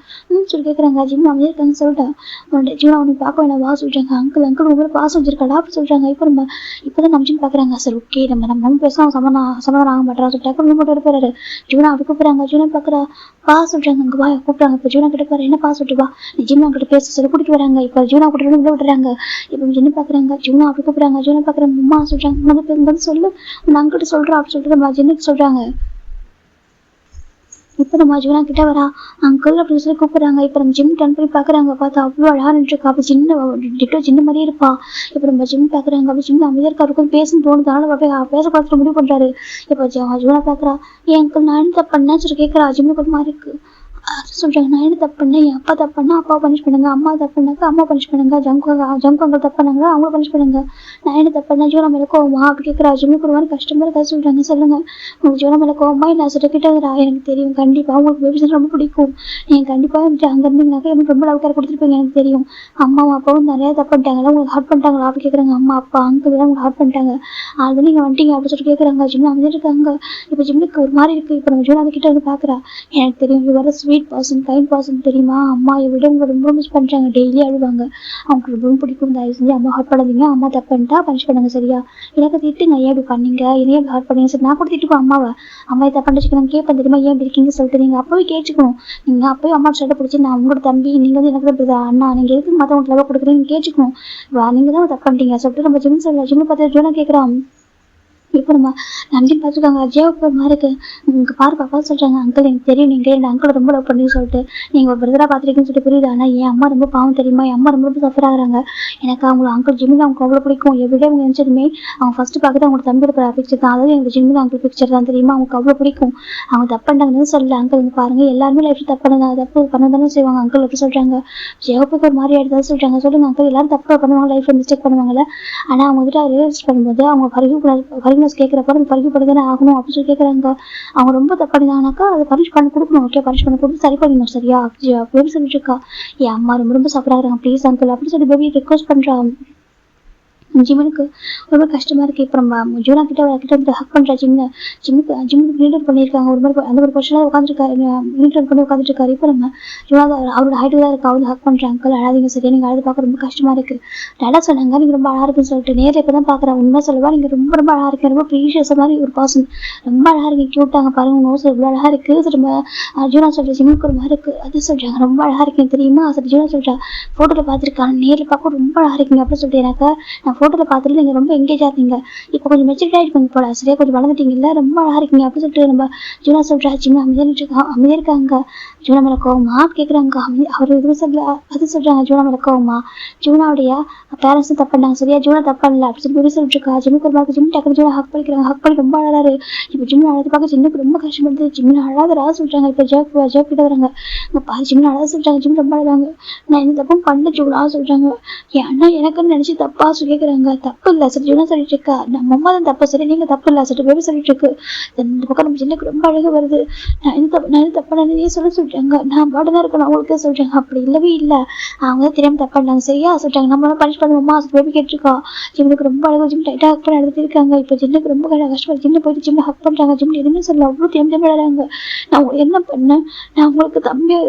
சொல்லி கேக்குறாங்க. ஜிம் அமைதியா இருக்காங்க சொல்லிட்டா உன்ன ஜீவனா உனக்கு பார்க்க வேணா வா சொல்றாங்க. அங்கிள் உங்களை பாசம் வச்சிருக்காடா அப்படி சொல்றாங்க. இப்போ நம்ம இப்பதான் நம்ம ஜிம் பாக்குறாங்க. சரி ஓகே நம்ம பேசலாம், சமாதானம் ஆக மாட்டேறா சொல்லிட்டு ரொம்ப போட்டு இருப்பாரு. ஜீவனா அப்படி கூப்பிடுறாங்க. ஜீவனா பாக்குறா பா சொல்றாங்க. அங்க வா கூப்பிடுறாங்க. இப்போ ஜீவனா கிட்ட பாரு, என்ன பா சொல்லிட்டு வா ஜிம்னா கிட்ட பேச சொல்லி கூட்டிட்டு வராங்க. இப்ப ஜீவனா கூட்டிட்டு வந்து விடுறாங்க. இப்ப ஜின்னு பாக்குறாங்க. ஜீவனா அப்படி கூப்பிடுறாங்க. ஜீவனா பாக்குறாங்க. அம்மா சொல்றாங்க சொல்லு உன் அங்கிட்ட சொல்றா அப்படி சொல்லிட்டு நம்ம ஜின்னுக்கு சொல்றாங்க. இப்ப நம்ம ஜீவனா கிட்ட வரா அங்கிள் அப்படின்னு சொல்லி கூப்பிடுறாங்க. இப்ப நம்ம ஜிம் டர்ன் பண்ணி பாக்குறாங்க. பார்த்தா அவ்வளவு அழகா நின்றுருக்கா. அப்ப சின்ன மாதிரியே இருப்பா. இப்ப நம்ம ஜிம் பாக்குறாங்க. அப்ப ஜிம் அமைதியா இருக்கா, இருக்கும் பேசணும் தோணுது. அதனால பேச பார்த்துட்டு முடிவு பண்றாரு. இப்ப ஜீவனா பாக்குறா என் அங்கிள் நான் என்ன தப்பு பண்ணேன்னு சொல்லி கேட்கறா. ஜிம்முக்கு ஒரு மாதிரி இருக்கு. அது சொல்றாங்க. நான் என்ன தப்பு பண்ணேன், என் அப்பா தப்பு பண்ணா அப்பா பனிஷ் பண்ணுங்க, அம்மா தப்பு பண்ணாங்க அம்மா பனிஷ் பண்ணுங்க, ஜங்கு அங்கிள் தப்பு பண்ணாங்க அவங்கள பனிஷ் பண்ணுங்க. நான் என்ன தப்பு பண்ணேன், ஜீவனா மேல கோவமா அப்படி கேட்கறா. ஜிம்முக்கு ஒரு மாதிரி கஷ்டமா இருக்கா சொல்றாங்க. சொல்லுங்க உங்களுக்கு ஜீவனா மேல கோவமா இல்லை சொல்லிட்டு கிட்ட எனக்கு தெரியும் கண்டிப்பா உங்களுக்கு பேபி ரொம்ப பிடிக்கும், நீங்க கண்டிப்பா வந்துட்டு அங்க இருந்தீங்கன்னாக்கா எனக்கு ரொம்ப லவ் கேர் கொடுத்துருப்பீங்க எனக்கு தெரியும். அம்மாவும் அப்பாவும் நிறைய தப்பு பண்ணிட்டாங்களா, உங்களுக்கு ஹார்ட் பண்ணிட்டாங்களா அப்படி கேட்கறாங்க. அம்மா அப்பா அங்கிள் தான் உங்களுக்கு ஹார்ட் பண்ணிட்டாங்க, அது நீங்க வந்துட்டீங்க அப்படின்னு சொல்லிட்டு கேட்கறாங்க. ஜிம்னா வந்து இருக்காங்க. இப்ப ஜிம்முக்கு ஒரு மாதிரி இருக்கு. இப்ப நம்ம ஜீவனா கிட்ட வந்து பாக்குறா. எனக்கு தெரியும் இது வர ஸ்வீட் பர்சன் கைண்ட் பர்சன் தெரியுமா, அம்மா விட உங்களை ரொம்ப மிஸ் பண்றாங்க, டெய்லி அழுவாங்க, அவங்களுக்கு ரொம்ப பிடிக்கும், தயவு செஞ்சு அம்மா ஹார்ட் பண்ணாதீங்க, அம்மா தப்பு பண்ணிட்டா பனிஷ் பண்ணுங்க சரியா. எனக்கு திட்டுங்க ஏன் இப்படி பண்ணீங்க, என்னையே ஹார்ட் பண்ணீங்க சரி. நான் கூட திட்டுப்போம் அம்மாவை, அம்மா தப்பு பண்ணிட்டு நான் கேட்பேன் தெரியுமா ஏன் இப்படி இருக்கீங்க சொல்லிட்டு. நீங்க அப்பவே கேட்டுக்கணும், நீங்க அப்பவே அம்மா சட்டை பிடிச்சி நான் உங்களோட தம்பி, நீங்க வந்து எனக்கு தான் அண்ணா, நீங்க எதுக்கு மத்தவங்களுக்கு லவ் கொடுக்குறீங்க கேட்டுக்கணும், நீங்க தான் தப்பு பண்ணிட்டீங்க சொல்லிட்டு நம்ம ஜிம் சொல்ல. ஜிம் பார்த்து ஜோனா கேட்கறான். இப்போ நம்ம நந்தினி பார்த்துருக்காங்க. அஜயாவுக்கு ஒரு மாதிரி இருக்கு. இங்கே பாரு பாப்பா சொல்றாங்க. அங்கிள் எனக்கு தெரியும் நீங்க என் அங்கிள் ரொம்ப லவ் பண்ணி சொல்லிட்டு நீங்க ஒரு பிரதரா பார்த்துருக்கீங்கன்னு சொல்லிட்டு புரியுது. ஆனா என் அம்மா ரொம்ப பாவம் தெரியுமா, என் அம்மா ரொம்ப சஃபர் ஆகுறாங்க. எனக்கு அவங்க அங்கிள் ஜிம்மில் அவங்க அவ்வளோ பிடிக்கும். எவ்ரிடே அவங்க நினைச்சதுமே அவங்க ஃபர்ஸ்ட் பார்க்குறது அவங்களோட தம்பியோட பிக்சர் தான், அதாவது எங்க ஜிம்மில் அங்கிள் பிக்சர் தான் தெரியுமா, அவங்களுக்கு அவ்வளோ பிடிக்கும். அவங்க தப்பு பண்ணாங்கன்னு சொல்லல அங்கிள், வந்து பாருங்க எல்லாருமே லைஃப் தப்பு பண்ணதானே செய்வாங்க அங்கிள் அப்படி சொல்றாங்க. ஜெயப்புக்கு ஒரு மாதிரி ஆயிடுதான் சொல்றாங்க. சொல்லுங்க அங்கிள் எல்லாரும் தப்பு பண்ணுவாங்க, லைஃப்ல மிஸ்டேக் பண்ணுவாங்கல்ல, ஆனா அவங்க வந்துட்டு ரியலைஸ் பண்ணும்போது அவங்க கேட்கிறப்ப நம்ம பரிவு பண்ணிதானே ஆகணும் அப்படின்னு சொல்லி கேட்கறாங்க. அவங்க ரொம்ப தப்பு பண்ணிதானாக்கா அதை பனிஷ் பண்ணி கொடுக்கணும். ஓகே பனிஷ் பண்ணி கொடுத்து சரி பண்ணிடணும் சரியா அப்படின்னு சொல்லிட்டு இருக்கா. என் அம்மா ரொம்ப சஃபர் ஆகுறாங்க ப்ளீஸ் அங்கிள் அப்படின்னு சொல்லி பேபி ரிக்வஸ்ட் பண்றாங்க. ஜிம்முக்கு ரொம்ப கஷ்டமா இருக்கு. இப்போ நம்ம ஜூனா கிட்ட வந்து ஹக் பண்ற ஜிம்முக்கு நீடர் பண்ணியிருக்காங்க. ஒரு மாதிரி அந்த ஒரு பொசிஷன்ல உட்காந்துருக்காரு, நீடர் பண்ணி உட்காந்துட்டு இருக்காரு. இப்போ நம்ம ஜூனா அவரோட ஹைட்டு தான் இருக்கு, அவரு ஹக் பண்ற அங்கிள் அழாதீங்க சரியா, நீங்க அழுது பார்க்க ரொம்ப கஷ்டமா இருக்கு. டேடா சொன்னாங்க நீங்க ரொம்ப அழகா இருக்குன்னு சொல்லிட்டு, நேரில் இப்பதான் பாக்குறேன். உண்மை சொல்லவா நீங்க ரொம்ப ரொம்ப அழகா இருக்கு, ரொம்ப ப்ரீஷியஸ் மாதிரி ஒரு பர்சன், ரொம்ப அழகா இருக்கு, கியூட்டாங்க பாருங்க, நோஸ் இவ்வளவு அழகா இருக்கு. நம்ம ஜூனா சொல்ற ஜிம்முக்கு ஒரு மாதிரி இருக்கு அது சொல்றாங்க. ரொம்ப அழகா இருக்கீங்க தெரியுமா சரி. ஜூனா சொல்றா போட்டோல பாத்துருக்காங்க, நேரில் பார்க்க ரொம்ப அழகா இருக்கீங்க அப்படின்னு சொல்லிட்டு எனக்கு நான் போட்டோல பார்த்துட்டு நீங்க ரொம்ப எங்கேஜ் ஆகுங்க, இப்போ கொஞ்சம் மெச்சூரிட்டி ஆயிருப்பீங்க போல சரியா, கொஞ்சம் வளர்ந்துட்டீங்கல்ல, ரொம்ப அழகா இருக்கீங்க அப்படின்னு சொல்லிட்டு நம்ம ஜூனா சொல்றா. ஜிம்னா அமைதியா இருக்காங்க. ஜூனா மேல கோவமா கேக்குறாங்க. அவர் எதுவும் சொல்ல அது சொல்றாங்க. ஜூனா மேல கோவமா ஜூனாவுடைய பேரண்ட்ஸ் தப்பு பண்ணாங்க சரியா, ஜூனா தப்பு பண்ணல அப்படின்னு சொல்லி சொல்லிட்டு இருக்கா. ஜிம்முக்கு ஒரு மாதிரி ஜிம் டக்குனு ஜூனா ஹக் பண்ணிக்கிறாங்க. ஹக் பண்ணி ரொம்ப அழகாரு. இப்போ ஜிம்னா அழகு பார்க்க ஜிம்முக்கு ரொம்ப கஷ்டப்படுது. ஜிம்னா அழகாதரா சொல்றாங்க. இப்போ ஜோக் கிட்ட வராங்க. பாரு ஜிம்னா அழகா சொல்றாங்க. ஜிம் ரொம்ப அழகாங்க. நான் எந்த தப்பும் பண்ண ஜூனா சொல்றாங்க. என் அண்ணா எனக்குன்னு நினைச்சு தப்பா சொல்லி கேட்கறாங்க. தப்பு இல்ல சரி ஜூனா சொல்லிட்டு இருக்கா. நம்ம அம்மா தான் தப்பு சரி, நீங்க தப்பு இல்ல சொல்லிட்டு பேபி சொல்லிட்டு இருக்கு. இந்த பக்கம் நம்ம ஜின்னுக்கு ரொம்ப அழகு வருது. நான் எது தப்பு பண்ணே சொல்றாங்க. நான் பாட்டுதான் இருக்கணும் அவங்களுக்கு சொல்றாங்க. அப்படி இல்லவே இல்ல, அவங்க தான் தெரியாம தப்பு பண்ணாங்க சரியா சொல்றாங்க. நம்ம பனிஷ் பண்ணுவோமா பேபி கேட்டிருக்கா. ஜிம்முக்கு ரொம்ப அழகா ஜிம் டைட்டா ஹக் பண்ணி எடுத்துட்டு இருக்காங்க. இப்போ ஜின்னுக்கு ரொம்ப கஷ்டப்பட்டு ஜிம்ல போயிட்டு ஜிம்ல ஹக் பண்றாங்க. ஜிம்ல எதுவுமே சொல்லல, அவ்வளவு தேம்பி விளையாடுறாங்க. நான் உங்களுக்கு என்ன பண்ணேன், நான் உங்களுக்கு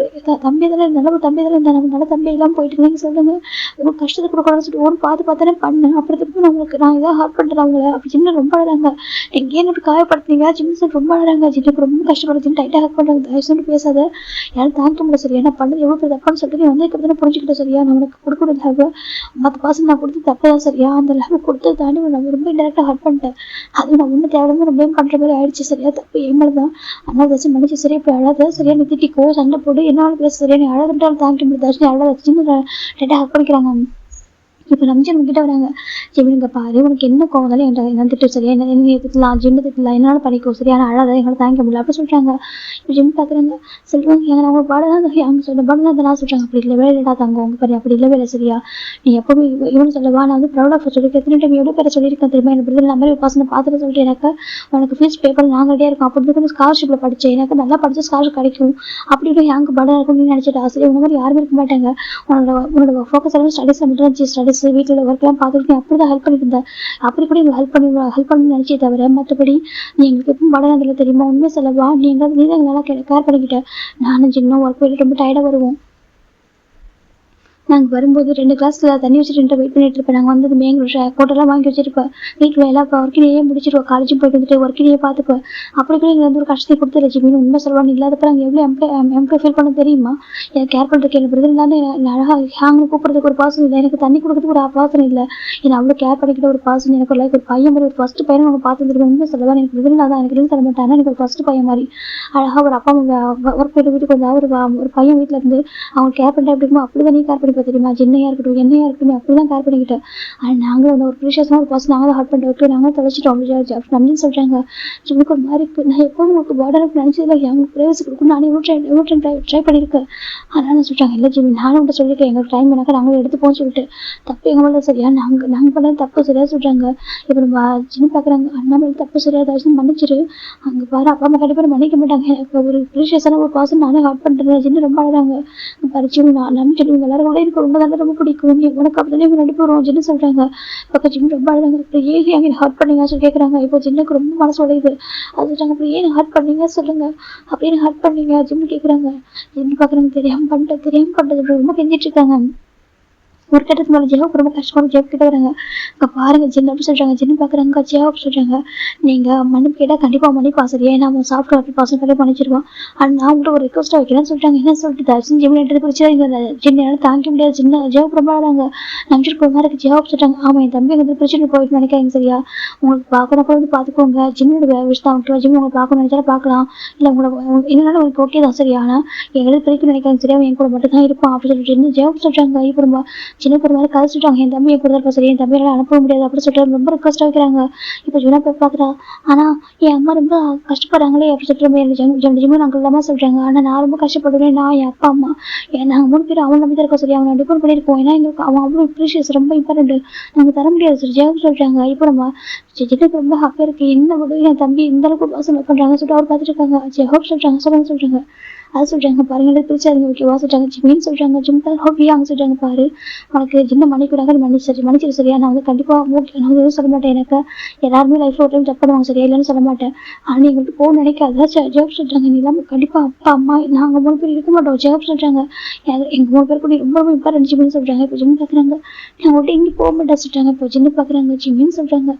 தம்பி தானே இருந்தேன், நம்ம நல்ல தம்பி எல்லாம் போயிட்டு இருந்தீங்க சொல்லுங்க, ரொம்ப கஷ்டத்தை கொடுக்கணும்னு சொல்லிட்டு ஒரு பார்த்து தானே பண்ணேன், அப்புறம் திருப்பி நான் ஏதாவது ஹர்ட் பண்ணுறேன் அவங்கள அப்படி ஜின்னு ரொம்ப அழகாங்க. நீங்கள் ஏன் இப்படி காயப்படுத்துனீங்க ஜின்னு சொல்லி ரொம்ப அழகாங்க. ஜின்னுக்கு ரொம்ப கஷ்டப்படுது. டைட்டாக ஹர்ட் பண்ணுறாங்க. தயவு செஞ்சு பேசாத, யாரும் தாங்க முடியல சரியா. நான் பண்ணது எவ்வளோ பெரிய தப்பான்னு சொல்லிட்டு நீ வந்து இப்படி புரிஞ்சுக்கிட்டேன் சரியா. நான் உனக்கு கொடுக்குற லேபு மற்ற பாசம் நான் கொடுத்து தப்பு தான் சரியா. அந்த லேபு கொடுத்தது தாண்டி நான் ரொம்ப இன்டெரக்டாக ஹர்ட் பண்ணிட்டேன். அது நான் ஒன்றும் தேவையில்லாம ரொம்ப பண்ணுற மாதிரி ஆயிடுச்சு சரியா. தப்பு ஏமாதிரி தான். ஆனால் ஏதாச்சும் மன்னிச்சு சரியா. இப்போ அழாத சரியா. நீ திட்டிக்கோ, சண்டை போடு, என்னாலும் பேச சரியா. நீ அழகாலும் தாங்கிக்க முடியாது. நீ அழகாச்சுன்னு டைட்டாக ஹர்ட் பண்ணிக்கிறாங்க. இப்போ ரம்ஜான் கிட்ட வராங்க. ஜிமினுங்க பாரு, உனக்கு என்ன கோவம் என்ன திட்டு சரியா, என்ன திட்டலாம், ஜின்னு திட்டலாம், என்னாலும் பண்ணிக்கோ சரியா. நான் அழாத, எங்களை தாங்கிக்க முடியல அப்படி சொல்றாங்க. இப்போ ஜிம் பாக்குறாங்க. செல்வாங்க எங்க அவங்க பாடலாம் அவங்க சொல்ற பாடலாம் தான் சொல்றாங்க. அப்படி இல்லை வேலைடா தாங்க உங்க பாரு, அப்படி இல்லை வேலை சரியா. நீ எப்பவுமே இவனு சொல்லவா, நான் வந்து ப்ரௌட் ஆஃப் சொல்லியிருக்கேன். எத்தனை டைம் எவ்வளோ பேரை சொல்லியிருக்கேன் தெரியுமா. எனக்கு விருது மாதிரி ஒரு பர்சனை பார்த்துட்டு சொல்லிட்டு எனக்கு உனக்கு ஃபீஸ் பே பண்ண நாங்கள் ரெடியாக இருக்கோம். அப்படி இருக்கு ஸ்காலர்ஷிப்ல படிச்சேன். எனக்கு நல்லா படிச்ச ஸ்காலர்ஷிப் கிடைக்கும். அப்படி இப்படி எனக்கு படம் இருக்கும்னு நினைச்சிட்டு ஆசை. இந்த மாதிரி யாருமே இருக்க மாட்டாங்க. உன்னோட ஃபோக்கஸ் எல்லாம் ஸ்டடிஸ்ல மட்டும் இருந்துச்சு. ஸ்டடிஸ் வீட்டில் ஒர்க்லாம் பார்த்துட்டு அப்படிதான் ஹெல்ப் பண்ணிட்டு இருந்தேன். அப்படி கூட எங்களுக்கு ஹெல்ப் பண்ணணும்னு நினைச்சே தவிர மற்றபடி நீ எங்களுக்கு எப்பவும் படம் அதில் தெரியுமா. உண்மை செலவா நீ எங்களுக்கு நீதான் நல்லா கேர் பண்ணிக்கிட்டேன். நானும் சின்ன ஒர்க் போயிட்டு ரொம்ப டயர்டாக வருவோம். நாங்கள் வரும்போது 2 கிளாஸ்ல தண்ணி வச்சுட்டு வெயிட் பண்ணிட்டு இருப்பேன். நாங்கள் வந்ததுமே எங்களோட கோட்டெல்லாம் வாங்கி வச்சிருப்பேன். வீட்டில் எல்லாம் ஒர்க்கிலேயே முடிச்சிருவோம். காலேஜும் போயிட்டு வந்துட்டு ஒர்க்கிலேயே பார்த்துப்பேன். அப்படி கூட எங்களுக்கு வந்து ஒரு கஷ்டத்தை கொடுத்து லட்சுமி உண்மை சொல்லுவான்னு இல்லாதப்ப நாங்கள் எவ்வளோ எம்ப்ளாய் ஃபீல் பண்ண தெரியுமா. எனக்கு கேர் பண்ணுறதுக்கு எனக்கு பிரதர் இல்லாமல் அழகாக ஹேங்கு கூப்பிட்றதுக்கு ஒரு பாசம் இல்லை. எனக்கு தண்ணி கொடுக்கறதுக்கு ஒரு பாசம் இல்லை. என்னை அவ்வளோ கேர் பண்ணிக்கிட்ட ஒரு பாசம். எனக்கு ஒரு லைக் ஒரு பையன் மாதிரி ஒரு ஃபர்ஸ்ட் பையனை நாங்கள் பார்த்து வந்துருக்கோம். உண்மை சொல்லுவா எனக்கு பிரதர் இல்லாதான் எனக்கு எதுவும் தர மாட்டேன். எனக்கு ஒரு ஃபர்ஸ்ட் பையன் மாதிரி அழகாக ஒரு அப்பா ஒர்க் போயிட்டு வீட்டுக்கு வந்தால் ஒரு பையன் வீட்டில் இருந்து அவங்க கேர் பண்ணுறேன் அப்படிங்கும்போது அப்படிதான் நீ கேர் பண்ணிப்பா தெரியுமா. சின்னையா இருக்கட்டும் என்னையா இருக்கட்டும் அப்படிதான் கேர் பண்ணிக்கிட்டேன். அண்ட் நாங்கள் ஒரு ப்ரீஷியஸான ஒரு பர்சன் நாங்கள் தான் ஹார்ட் பண்ணிட்டு நாங்கள் தொலைச்சிட்டோம் அப்படின்னு சொல்றாங்க. எனக்கு ஒரு மாதிரி நான் எப்போவும் உங்களுக்கு பார்டர் நினைச்சதில்லை. அவங்களுக்கு ப்ரைவசி கொடுக்கும். நானே எவ்வளோ ட்ரை பண்ணியிருக்கேன். அதனால சொல்றாங்க இல்லை ஜிமி நானும் உங்கள்கிட்ட சொல்லியிருக்கேன். எங்களுக்கு டைம் வேணாக்கா நாங்களும் எடுத்துப்போம் சொல்லிட்டு தப்பு எங்க மேலே சரியா. நாங்கள் பண்ணது தப்பு சரியா சொல்றாங்க. இப்போ நம்ம ஜிமி பார்க்குறாங்க. அண்ணா மேலே தப்பு சரியா ஏதாச்சும் மன்னிச்சிரு. அங்கே பாரு அப்பா அம்மா கண்டிப்பாக மன்னிக்க மாட்டாங்க. எனக்கு ஒரு ப்ரீஷியஸான ஒரு பர்சன் நானே ஹார்ட் பண்ணுறேன். ஜின்னு ரொம்ப அழகாங்க. பறிச்சு நான் நம்பிச்சு எல்லாரும் கூட எனக்கு ரொம்ப தான் ரொம்ப பிடிக்கும். உனக்கு அப்படித்தானே இவங்க 2 பேரும் ஜின்னு சொல்றாங்க. பக்கம் ஜிம் ரொம்ப அழகாங்க. அப்புறம் ஏன் அங்கே ஹார்ட் பண்ணீங்க சொல்லி கேட்குறாங்க. இப்போ ஜின்னுக்கு ரொம்ப மனசு உடையுது. அது சொல்றாங்க. அப்புறம் ஏன் ஹார்ட் பண்ணீங்க சொல்லுங்க. அப்படின்னு ஹார்ட் பண்ணீங்க ஜின்னு கேட்குறாங்க. ஜின்னு பார்க்குறாங்க. தெரியாம பண்ணிட்டது ரொம்ப கெஞ்சிட்டு இருக்காங்க. ஒரு கட்டத்துக்கு மேலே ஜெவாப் ரொம்ப கஷ்டமான ஜெவாப் கிட்ட வராங்க. அங்கே பாருங்க ஜின்னு அப்படி சொல்றாங்க. ஜின்னு பார்க்குறாங்க. ஜெவாப் சொல்றாங்க. நீங்கள் மன்னிப்பு கேட்டால் கண்டிப்பாக மன்னிப்பா சரியா. ஏன்னா அவன் சாஃப்ட்வேர் பர்சன் கண்டிப்பாக மன்னிச்சிருவான். அண்ட் நான் உங்கள்கிட்ட ஒரு ரிக்வஸ்ட்டாக வைக்கிறேன்னு சொல்லிட்டாங்க. என்ன சொல்லிட்டு தர்ஷன் ஜிம்னு எடுத்து பிடிச்சா இந்த ஜின்னால தாங்கிக்க முடியாது. சின்ன ஜெவாப் ரொம்ப ஆடாங்க. நம்பிச்சிட்டு போகிற மாதிரி ஜெவாப் சொல்றாங்க. ஆமாம் என் தம்பி எங்களுக்கு பிடிச்சிட்டு போயிட்டு நினைக்காங்க சரியா. உங்களுக்கு பார்க்கணும் கூட வந்து பார்த்துக்கோங்க. ஜிம்மோட விஷயம் தான் ஓகேவா. ஜிம் உங்களுக்கு பார்க்கணும் நினைச்சாலும் பார்க்கலாம். இல்லை உங்களை என்னன்னாலும் உங்களுக்கு ஓகே தான் சரியா. ஆனால் எங்களுக்கு பிடிக்கும் நினைக்காங்க சரியா. என் கூட மட்டும் தான் இருப்பான் அப்படின்னு சொல்லிட்டு ஜெவாப் சொல்றாங்க. இப்போ ரொம்ப சின்ன பேர் மாதிரி கதை சொல்றாங்க. என் தம்பி கூட இருப்பா சரி. என் தம்பியால அனுப்ப முடியாது அப்படின்னு சொல்லிட்டு ரொம்ப ரிக்வஸ்ட் வைக்கிறாங்க. இப்போ ஜுனா போய் பார்க்குறா. ஆனா என் அம்மா ரொம்ப கஷ்டப்படுறாங்களே அப்படின்னு சொல்லிட்டு ஜிம்மு நாங்கள் இல்லாம சொல்றாங்க. ஆனா நான் ரொம்ப கஷ்டப்படுவேன். நான் என் அப்பா அம்மா நாங்கள் 3 பேர் அவன் நம்பி தான் இருக்கோம் சரி. அவனை டிபெண்ட் பண்ணியிருக்கோம். ஏன்னா எங்களுக்கு அவன் அவ்வளோ ப்ரீஷியஸ் ரொம்ப இம்பார்ட்டன்ட். நாங்கள் தர முடியாது சார் ஜெயம் சொல்றாங்க. இப்போ நம்ம ஜிஜுக்கு ரொம்ப ஹாப்பியா இருக்கு. என்ன விட என் தம்பி இந்த அளவுக்கு வாசனை பண்றாங்க சொல்லிட்டு அவர் பார்த்துட்டு இருக்காங்க. ஜெஹோப் சொல்றாங்க. சொல்றாங்க அது சொல்றாங்க. பாருங்க பிரிச்சாருங்க ஓகேவா சொல்றாங்க. ஜிமின்னு சொல்றாங்க. ஜிம்தான் ஹோப்பியாங்க சொல்றாங்க. பாரு உனக்கு சின்ன மன்னிக்கூடாங்க மன்னிச்சிரு சரியா. நான் வந்து கண்டிப்பா ஓகே நான் எதுவும் சொல்ல மாட்டேன். எனக்கு எல்லாருமே லைஃப்ல ஒரு டைம் தப்பு பண்ணுவாங்க சரியா. இல்லைன்னு சொல்ல மாட்டேன். ஆனா எங்களுக்கு போக நினைக்காத ஜெவாப் சொல்றாங்க. நீ இல்லாம கண்டிப்பா அப்பா அம்மா நாங்க 3 பேர் இருக்க மாட்டோம். ஜெவாப் சொல்றாங்க. எங்க 3 பேர் கூட ரொம்ப இம்பார்ட்டன்ட் ஜிம்னு சொல்றாங்க. இப்போ ஜிம் பாக்குறாங்க. நான் உங்கள்கிட்ட எங்கேயும் போக மாட்டேன் சொல்றாங்க. இப்போ ஜின்னு பாக்குறாங்க. ஜிம்னு சொல்றாங்க.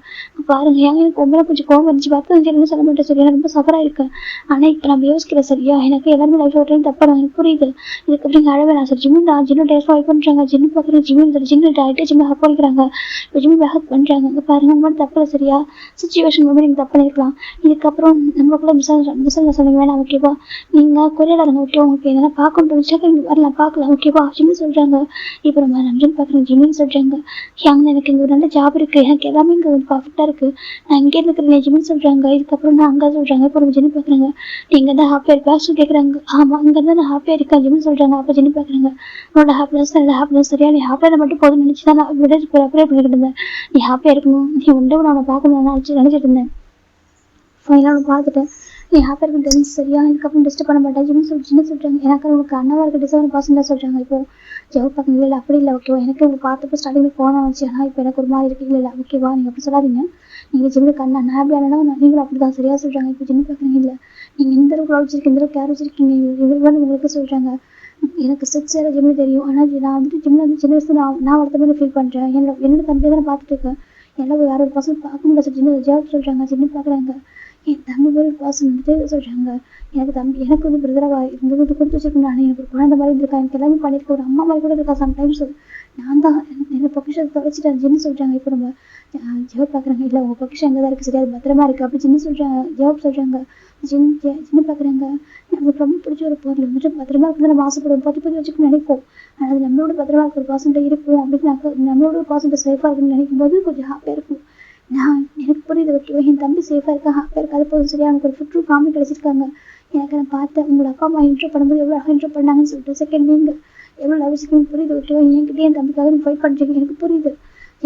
பாருங்க எனக்கு உங்களை கொஞ்சம் கோவம் இருந்துச்சு. பார்த்து சொல்ல மாட்டேன் சரியா. நான் ரொம்ப சஃபரா இருக்கேன். ஆனா இப்ப நான் யோசிக்கிறேன் சரியா. எனக்கு எல்லாருமே லைஃப்ல ஒரு டைம் தப்பு பண்ணுவாங்க. எனக்கு புரியுது. இதுக்கப்புறம் நீங்க அழவே நான் சார் ஜிம்மு தான் ஜின்னு டேஸ்ட் வைப் பண்றாங்க. ஜின்னு பாக்குறேன். ஜிம்மு டைட்டா ஜிம்மு ஹக் பண்ணிக்கிறாங்க. இப்போ ஜிம்மு ஹக் பண்றாங்க. அங்க பாருங்க உங்க தப்பு இல்லை சரியா. சிச்சுவேஷன் வந்து நீங்க தப்பு பண்ணிருக்கலாம். இதுக்கப்புறம் நம்மளுக்குள்ள மிஸ் சொல்லுங்க வேணாம் ஓகேவா. நீங்க கொரியாடாருங்க ஓகே. உங்களுக்கு எதனா பார்க்கணும் தோணுச்சா நீங்க வரலாம் பார்க்கலாம் ஓகேவா. ஜிம்மு சொல்றாங்க. இப்போ நம்ம ரம்ஜன் பாக்குறோம். ஜிம்முன்னு சொல்றாங்க. எனக்கு இங்க ஒரு நல்ல ஜாப் இருக்கு. எனக்கு எல்லாமே இங்க பர்ஃபெக்டா இருக்கு. நான் இங்கே இருக்கிறேன் ஜிம்முன்னு சொல்றாங்க. இதுக்கப்புறம் நான் அங்க சொல்றாங்க. இப்போ நம்ம ஜின்னு பாக்குறாங்க. நீங்க தான் ஹாப்பியா இருக்கா கேட்குறாங்க. ஆமா இங்க இருந்தா நான் ஹாப்பியா இருக்கேன் ஜிம்முன்னு சொல்றாங்க. அப்போ ஜின்னு பாக்குறாங்க. உன்னோட ஹாப்பினஸ் சரியா. நீ ஹாப்பியா மட்டும் போதும்னு நினைச்சுதான் நான் விட அப்ளை பண்ணிக்கிட்டு இருந்தேன். நீ ஹாப்பியா இருக்கணும். நீ உண்டை நான் பார்க்கணும் நினைச்சிட்டு இருந்தேன். ஃபைனலாக நான் பார்த்துட்டேன். நீ ஹாப்பியாக இருக்கும் தெரிஞ்சு சரியா. இதுக்கப்புறம் டிஸ்டர்ப் பண்ண மாட்டேன் ஜின்னு சொல்றாங்க. எனக்கு உங்களுக்கு அண்ணாவா இருக்க டிசைன் பர்சன் சொல்றாங்க. இப்போ ஜெவ் பார்க்கணும் இல்லை அப்படி இல்லை ஓகேவா. எனக்கு உங்களுக்கு பார்த்தப்போ ஸ்டார்டிங்கில் போன வச்சு. ஆனால் இப்போ எனக்கு ஒரு மாதிரி இருக்கு. இல்லை ஓகேவா நீங்கள் அப்படி சொல்லாதீங்க. நீங்கள் ஜிம்முக்கு அண்ணா நான் ஹாப்பி ஆனா நீங்களும் அப்படி தான் சரியா சொல்றாங்க. இப்போ ஜின்னு பார்க்குறீங்க இல்லை நீங்கள் இந்த அளவுக்கு வச்சிருக்கீங்க இந்த அளவுக்கு கேர் வச்சிருக்கீங்க இவங்க உங்களுக்கு சொல்றாங்க. எனக்கு ஸ்ட்ரெச் ஏற ஜிம்மு தெரியும். ஆனால் நான் வந்துட்டு ஜிம்மில் வந்து சின்ன வயசுல நான் வளர்த்த மாதிரி ஃபீல் பண்ணுறேன். என்னோட தம்பியை தான் பார்த்துட்டு இருக்கேன். என்னால் வேற ஒரு பர்சன் பார்க்க முடியல. சின்ன ஜாப் சொல்கிறாங்க, சின்ன பார்க்குறாங்க. என் தம்பி மாதிரி பர்சன் வந்துட்டு சொல்கிறாங்க. எனக்கு வந்து பிரதராக இருந்தது கொடுத்து வச்சிருக்கேன். நான் எனக்கு ஒரு குழந்தை மாதிரி இருந்திருக்கேன். எனக்கு எல்லாமே பண்ணியிருக்கேன். ஒரு அம்மா மாதிரி கூட இருக்கா. சம்டைம்ஸ் நான் தான் என்னோட பொக்கிஷத்தை தொலைச்சிட்டேன் ஜின்னு சொல்கிறாங்க. இப்போ நம்ம ஜவாப் பார்க்குறாங்க. இல்லை உங்கள் பொக்கிஷம் எங்கே தான் இருக்குது, சரியா அது பத்திரமா இருக்குது அப்படி ஜின்னு சொல்கிறாங்க. ஜவாப் சொல்கிறாங்க. ஜின்னு பார்க்குறாங்க. நம்மளுக்கு ரொம்ப பிடிச்ச ஒரு பொருள் வந்துட்டு பத்திரமா இருக்குது நம்ம ஆசைப்படுவோம், பத்தி வச்சுக்கணும்னு நினைப்போம். ஆனால் அது நம்மளோட பத்திரமா இருக்கிற பர்சன்ட் இருக்கும் அப்படின்னு நம்மளோட பர்சன்ட் சேஃபாக இருக்குன்னு நினைக்கும் போது கொஞ்சம் ஹாப்பியாக இருக்கும். எனக்கு புரியுது. ஓகேவா, என் தம்பி சேஃபாக இருக்கா, ஹாப்பியாக இருக்கா, அது போதும். சரியா எனக்கு ஒரு ஃபுட்ரூ காமி கிடைச்சிருக்காங்க. எனக்கு நான் பார்த்தேன் உங்களோட அப்பா அம்மா இன்ட்ரோ பண்ணும்போது எவ்வளோ அழகாக இன்ட்ரோ பண்ணாங்கன்னு சொல்லிட்டு. செகண்ட் நீங்கள் எவ்வளோ லவ் புரியுது. ஓகேவா, என்கிட்ட என் தம்பிக்காக நீங்கள் ஃபைட் பண்ணுறீங்க, எனக்கு புரியுது.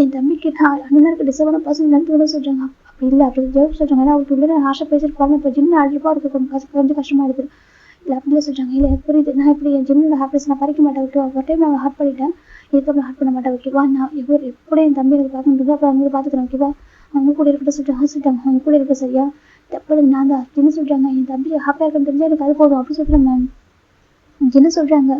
என் தம்பிக்கு நான் அண்ணனுக்கு டிசர்வான பர்சன் நினைத்து சொல்கிறாங்க. அப்படி இல்லை அப்படி ஜெயிப் சொல்கிறாங்க. ஏன்னா அவருக்கு உள்ள ஆசை பேசியிருப்பாங்க. இப்போ ஜிம்மில் அழுப்பா அவருக்கு கொஞ்சம் கஷ்டமாயிடுது. இல்லை அப்படிலாம் சொல்கிறாங்க. இல்லை எனக்கு புரியுது. நான் இப்படி என் ஜிம்மில் ஹாப்பினஸ் நான் பறிக்க மாட்டேன். ஓகேவா, ஒரு டைம் நான் ஹார்ட் பண்ணிட்டேன், இதுக்கப்புறம் ஹார்ட் பண்ண மாட்டேன். ஓகேவா, நான் எப்படி என் தம்பி எனக்கு பார்க்கணும் அப்புறம் அவங்க பார்த்துக்கிறேன். ஓகேவா, அவங்க கூட இருக்கட்டும் சொல்லிட்டாங்க. அவங்க கூட இருக்க சரியா தப்பு நான் தான் ஜின்னு சொல்கிறாங்க. என் தம்பி ஹாப்பியாக இருக்குன்னு தெரிஞ்சா எனக்கு அது போதும் அப்படி சொல்கிறேன் மேம். ஜின்னு சொல்கிறாங்க.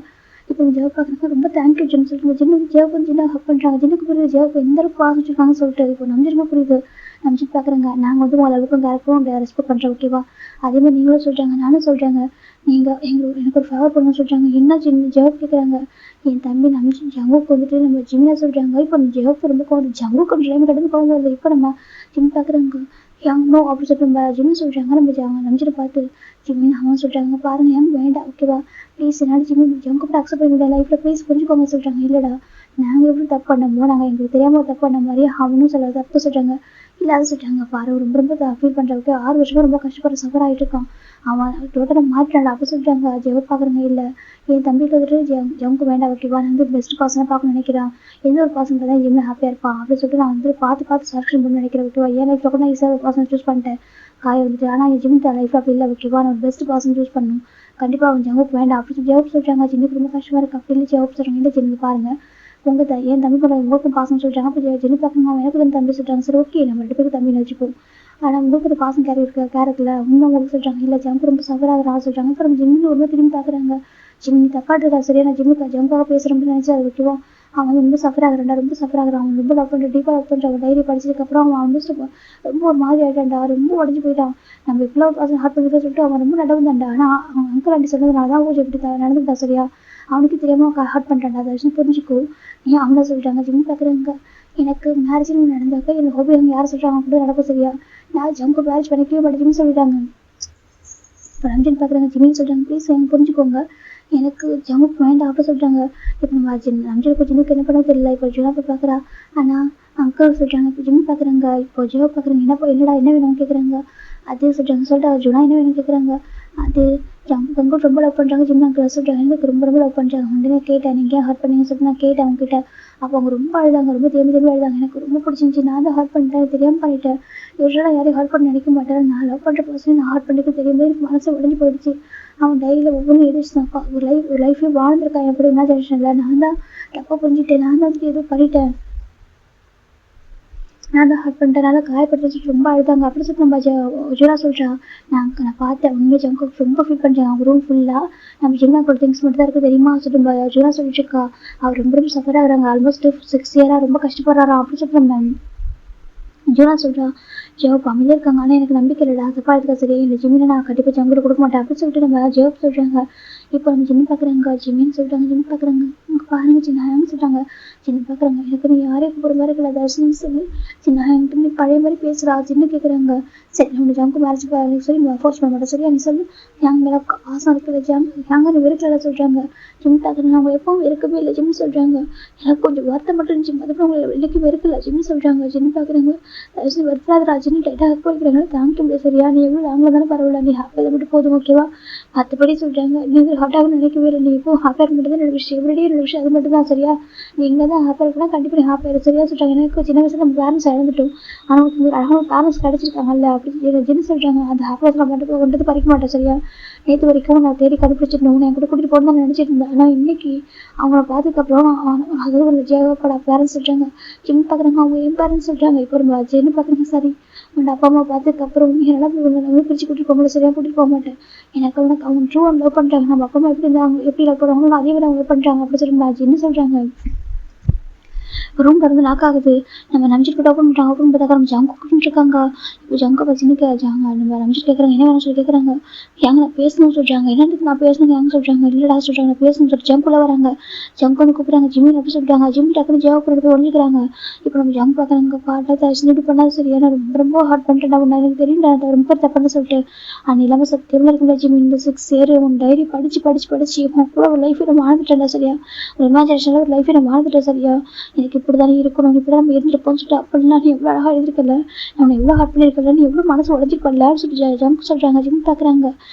இப்போ ஜெவ் பார்க்குறாங்க. ரொம்ப தேங்க்யூ ஜின்னு சொல்லிட்டு ஜின்னு ஜெவ் ஜின்னா ஹக் பண்ணுறாங்க. ஜின்னுக்கு புரியுது ஜெவ் எந்த அளவுக்கு பாஸ் வச்சுருக்காங்கன்னு சொல்லிட்டு. இப்போ நம்பிச்சிருக்க புரியுது. நம்பிச்சு பார்க்குறாங்க. நாங்கள் வந்து உங்கள் அளவுக்கும் கேரக்டரும் ரெஸ்பெக்ட் பண்ணுறோம். ஓகேவா, அதே மாதிரி நீங்களும் சொல்கிறாங்க, நானும் சொல்கிறாங்க. நீங்கள் எனக்கு ஒரு ஃபேவர் பண்ணணும்னு சொல்கிறாங்க. என்ன ஜின்னு ஜெவ் கேட்குறாங்க. என் தம்பி நம்பிச்சு ஜங்குக்கு வந்துட்டு நம்ம ஜிம்மில் சொல்கிறாங்க. இப்போ ஜெவ் ரொம்ப கோவம் ஜங்குக்கு ட்ரைம் கிடந்து கோவம் வருது. இப்போ நம்ம ஜிம் பார்க்குறாங்க. யங்னோ அப்படி சொல்லிட்டு நம்ம ஜிம்னு சொல்கிறாங்க. நம்ம நம்பிச்சிட்டு பார்த்து ஜிம்மின்னு அவன் சொல்கிறாங்க. பாருங்கள் யங் வேண்டாம். ஓகேவா, ப்ளீஸ் என்னால் ஜிம்மி ஜங்கு கூட அக்செப்ட் பண்ண முடியாது லைஃப்பில், ப்ளீஸ் புரிஞ்சுக்கோங்க சொல்கிறாங்க. இல்லைடா நாங்கள் எப்படி தப்பு பண்ணமோ நாங்கள் எங்களுக்கு தெரியாமல் தப்பு பண்ண மாதிரி அவனும் சொல்ல தப்பு சொல்கிறாங்க. இல்லை அதை சொல்கிறாங்க. பாரு ரொம்ப ஃபீல் பண்ணுறவங்க 6 வருஷமாக ரொம்ப கஷ்டப்படுற சஃபர் ஆகிட்டு இருக்கான். அவன் டோட்டலாக மாற்றினான் அப்போ சொல்கிறாங்க. ஜெவ் பார்க்குறங்க. இல்லை என் தம்பிக்கு வந்துட்டு ஜங்கு வேண்டாம். ஓகேவா, நான் வந்து பெஸ்ட் பர்சனாக பார்க்கணும்னு நினைக்கிறான். எந்த ஒரு பர்சன் தான் ஜிம்மில் ஹாப்பியாக இருப்பான் அப்படின்னு சொல்லிட்டு நான் வந்து பார்த்து செலக்ஷன் பண்ணி நினைக்கிறேன். ஓகேவா, என் லைஃப்பில் கூட நான் ஈஸியாக ஒரு பர்சன் சூஸ் பண்ணிட்டேன் காய வந்துட்டு. ஆனால் என் ஜிம் லைஃப்பில் அப்படி இல்லை. ஓகேவா, நான் ஒரு பெஸ்ட் பர்சன் சூஸ் பண்ணணும். கண்டிப்பாக அவன் ஜங்குக்கு வேண்டாம் அப்படி சொல்லி ஜவாப் சொல்கிறாங்க. ஜின்னுக்கு ரொம்ப கஷ்டமாக இருக்குது. அப்படி இல்லை ஜவாப் சொல்கிறாங்க. இல்லை ஜின்னுக்கு பாருங்கள் உங்கள் என் தம்பி கூட உங்களுக்கும் பாசம் சொல்கிறாங்க. அப்போ ஜின்னு பார்க்கணும் அவன் எனக்கு வந்து தம்பி சொல்கிறாங்க. சரி ஓகே நம்ம 2 பேருக்கு தம்பின்னு வச்சுப்போம். ஆனால் உங்களுக்கு ஒரு பாசம் கேரக்டரில் இன்னும் உங்களுக்கு சொல்கிறாங்க. இல்லை ஜங்கு ரொம்ப சஃபர் ஆகிறா சொல்கிறாங்க. அப்புறம் ஜிம்மில் ஒரு திரும்பி பார்க்குறாங்க. ஜிம்மி தப்பாக இருக்கா சரியா, நான் ஜங்குக்காக பேசுகிறேன் நினச்சி அதை விட்டுவோம். அவன் ரொம்ப சஃபர் ஆகிறான்டா, ரொம்ப சஃபர் ஆகிறான். அவன் ரொம்ப லவ் பண்ணுற டீப்பாக லவ் பண்ணுறான். அவன் டைரி படிச்சதுக்கப்புறம் அவன் ஆல்மோஸ்ட் ரொம்ப ஒரு மாதிரி ஆகிட்டான்டா, ரொம்ப உடஞ்சி போயிட்டான். நம்ம இவ்வளோ பர்சன் ஹார்ட் பண்ணிட்டு சொல்லிட்டு அவன் ரொம்ப நடந்தான்டா. ஆனால் அவன் அங்கிள் ஆண்டி சொன்னதுனால தான் ஊஜ் எப்படி நடந்துட்டா சரியா, அவனுக்கு தெரியாமல் ஹார்ட் பண்ணிட்டான்டா. அதை விஷயம் புரிஞ்சுக்கோ. ஏன் அவனை சொல்லிட்டாங்க. ஜிம் பார்க்குறாங்க. எனக்கு மேரேஜில் நடந்தாக்க என் ஹோபி அவங்க யார் சொல்கிறாங்க கூட நடக்கும் சரியா, நான் ஜங்கு மேரேஜ் பண்ணிக்கவே மாட்டேன்னு சொல்லிட்டாங்க. இப்போ ரம்ஜின் பார்க்குறாங்க. ஜிமின்னு சொல்கிறாங்க. ப்ளீஸ் எனக்கு புரிஞ்சுக்கோங்க, எனக்கு ஜங்குக்கு வேண்டாம் அப்படி சொல்கிறாங்க. இப்போ நம்ம ரம்ஜனுக்கு ஜிம்முக்கு என்ன பண்ண தெரியல. இப்போ ஜுனா போய் பார்க்குறா. ஆனால் அங்கிள் சொல்கிறாங்க. இப்போ ஜிம்மி பார்க்குறாங்க. இப்போ ஜோ பார்க்குறாங்க. என்னடா என்ன வேணும்னு கேட்குறாங்க. அதே சொல்லிட்டு ஜுனா என்ன வேணும்னு கேட்குறாங்க. அது அங்கிள் ரொம்ப லவ் பண்ணுறாங்க. ஜிம்மி அங்கிள் சொல்கிறாங்க. எனக்கு ரொம்ப லவ் பண்ணுறாங்க. வந்து கேட்டேன் நீங்கள் ஏன் ஹர்ட் பண்ணீங்கன்னு சொல்லிட்டு நான் கேட்டேன் அவங்ககிட்ட. அப்போ அவங்க ரொம்ப அழுதாங்க, ரொம்ப தேம்பி அழுதாங்க. எனக்கு ரொம்ப பிடிச்சிருந்துச்சி, நான் தான் ஹர்ட் பண்ணிட்டேன், தெரியாமல் பண்ணிட்டேன். யூஸ்வலாக யாரையும் ஹர்ட் பண்ண நினைக்க மாட்டேன். நான் லவ் பண்ணுற பர்சன் நான் ஹர்ட் பண்ணிட்டு தெரியும்போது எனக்கு மனசு உடஞ்சி போயிடுச்சு. அவன் டைரியில் ஒவ்வொன்றும் எழுதிச்சுனாப்பா. ஒரு லைஃபே வாழ்ந்துருக்கான் எப்படி இமேஜினேஷனில். நான் தான் தப்பாக புரிஞ்சுட்டேன், நான் தான் வந்துட்டு எதுவும் பண்ணிட்டேன், நான் தான் ஹர்ட் பண்ணிட்டேன், நான் தான் காயப்பட்டு வச்சுட்டு ரொம்ப அழுதாங்க அப்படி சொல்லிட்டு நம்ம ஜுனா சொல்கிறா. நான் பார்த்தேன் உண்மையை ஜங்கு ரொம்ப ஃபீல் பண்ணுறேன். அவங்க ரூம் ஃபுல்லாக நம்ம ஜிம்னா கூட திங்ஸ் மட்டும் தான் இருக்குது தெரியுமா சொல்லிட்டு ஜுனா சொல்லிட்டு இருக்கா. அவர் ரொம்ப சஃபர் ஆகுறாங்க. ஆல்மோஸ்ட் 6 இயராக ரொம்ப கஷ்டப்படுறாராம் அப்படி சொல்லிட்டு நம்ம ஜூனா சொல்கிறா. ஜவாப் அமைதியாக இருக்காங்க. ஆனால் எனக்கு நம்பிக்கை இல்லைடா, தப்பாக எடுத்துக்க சரியா, இந்த ஜிம்மினை நான் கண்டிப்பாக ஜங்குட கொடுக்க மாட்டேன் அப்படின்னு சொல்லிட்டு நம்ம ஜவாப் சொல்கிறாங்க. இப்போ நம்ம ஜிம்மி பார்க்குறாங்க. ஜிம்மின்னு சொல்லிட்டாங்க. ஜிம்மி பார்க்குறாங்க. இங்கே பாருங்க சின்னாயன்னு சொல்கிறாங்க. ஜிம்மி பார்க்குறாங்க. எனக்கு நீ யாரையும் கூப்பிட்ற மாதிரி இருக்கல தர்ஷனம் சொல்லி சின்னாயா என்கிட்ட நீ பழைய மாதிரி பேசுகிறா ஜின்னு கேட்குறாங்க. சரி நம்ம ஜங்கு மேரேஜ் சொல்லி ஃபோர்ஸ் பண்ண மாட்டேன் சரியா, நீ சொல்லு எங்களை ஆசை இருக்குது ஜாங்க நீ வெறுக்கல சொல்கிறாங்க. ஜிம்மி பார்க்குறாங்க. அவங்க எப்பவும் இருக்கவே இல்லை ஜிம்மி சொல்கிறாங்க. எனக்கு கொஞ்சம் வருத்தம் மட்டும் இருந்துச்சு, அதுக்கப்புறம் அவங்க இன்றைக்கி வெறுக்கல ஜிம்மி சொல்கிறாங்க. ஜிம்மி பார்க்குறாங்க. வருத்தராஜ் ஜின்னு டைட்டாக ஹெல்ப் பண்ணிக்கிறாங்க. தேங்க்யூ முடியாது சரியா, நீ எவ்வளோ லாங்கில் தானே பரவாயில்ல, நீ ஹாப்பியாக மட்டும் போதும் ஓகேவா. மற்றபடி சொல்கிறாங்க. நீ வந்து ஹாப்பியாக நினைக்கவே இல்லை, நீ இப்போ ஹாப்பியாக மட்டும் தான் என்னோட விஷயம், எவ்ரிடே என்னோட விஷயம் அது மட்டும் தான் சரியா, நீ இங்கே தான் ஹாப்பியாக இருக்கா கண்டிப்பாக நீ ஹாப்பியாக இருக்கு சரியா சொல்கிறாங்க. எனக்கு சின்ன வயசுல நம்ம பேரண்ட்ஸ் இழந்துட்டோம், ஆனால் உங்களுக்கு ஒரு அழகான பேரண்ட்ஸ் கிடச்சிருக்காங்கல்ல அப்படின்னு ஜின்னு சொல்கிறாங்க. அந்த ஹாப்பினஸ் நான் மட்டும் கொண்டு பறிக்க மாட்டேன் சரியா, நேற்று வரைக்கும் நான் தேடி கண்டுபிடிச்சிடணும், என் கூட கூட்டிகிட்டு போகணும்னு தான் நினச்சிட்டு இருந்தேன். ஆனால் இன்னைக்கு அவங்கள பார்த்ததுக்கப்புறம் அதாவது ஒரு ஜெயப்பட பேரண்ட்ஸ் சொல்கிறாங்க. ஜிம் பார்க்குறாங்க. அவங்க என் பேரண்ட்ஸ் சொல்கிறாங்க. இப்போ ஒரு ஜென்னு பார்க்குறாங்க. சரி உன்னோட அப்பா அம்மா பார்த்ததுக்கப்புறம் என்னால் பிரித்து கூட்டிகிட்டு போக முடியல சரியாக கூட்டிகிட்டு போக மாட்டேன். எனக்கு அவனுக்கு அவன் ட்ரூ அண்ட் லவ் பண்ணுறாங்க. நம்ம நம்ம அப்பா அம்மா எப்படி இருந்தாங்க எப்படி போடுவாங்களோ அதே மாதிரி அவங்க பண்றாங்க அப்படி சொல்லி என்ன சொல்றாங்க. ரூம் திறந்து லாக் ஆகுது. நம்ம நம்ஜித் கூட ஓப்பன் பண்ணுறாங்க. ஓப்பன் பார்த்தா நம்ம ஜங்கு கூப்பிட்டு இருக்காங்க. இப்போ ஜங்கை பச்சினுக்கு ஜாங்க நம்ம நம்ஜித் கேட்குறாங்க என்ன வேணும் சொல்லி கேட்குறாங்க. ஏங்க நான் பேசணும்னு சொல்கிறாங்க. என்னத்துக்கு நான் பேசணும் ஏங்க சொல்கிறாங்க. இல்லைடா சொல்கிறாங்க நான் பேசணும்னு சொல்லிட்டு ஜங்குள்ள வராங்க. ஜங்கு வந்து கூப்பிட்றாங்க ஜிம்மின் எப்படி சொல்கிறாங்க. ஜிம்மி டக்குனு ஜெவாப் போய் ஒழிஞ்சிக்கிறாங்க. இப்போ நம்ம ஜங்கு பார்க்குறாங்க பாட்டை தயவுசெய்து இப்படி பண்ணாது சரி ஏன்னா ரொம்ப ஹார்ட் பண்ணிட்டேன் உன்னை எனக்கு தெரியும் ரொம்ப தப்புன்னு சொல்லிட்டு அந்த இல்லாமல் சத்தியமாக இருக்குல்ல ஜிம்மி இந்த 6 இயர் உன் டைரி படிச்சு உன் கூட ஒரு லைஃபை நான் வாழ்ந்துட்டேன்டா சரியா ஒரு இமேஜினேஷனில் ஒரு லைஃபை நான் வாழ்ந்துட்டேன் சரியா எனக்கு இப்படி தானே இருக்கணும் இப்படி தான் நம்ம இருந்துருப்போம்னு சொல்லிட்டு அப்படின்னா நீ எவ்வளோ அழகாக எழுதிருக்கல நான் எவ்வளோ ஹார்ட் பண்ணியிருக்கல நீ எவ்வளோ மனசு உடஞ்சிருப்படலான்னு சொல்லி ஜங்கு சொல்கிறாங்க. ஜிம் பார்க்குறாங்க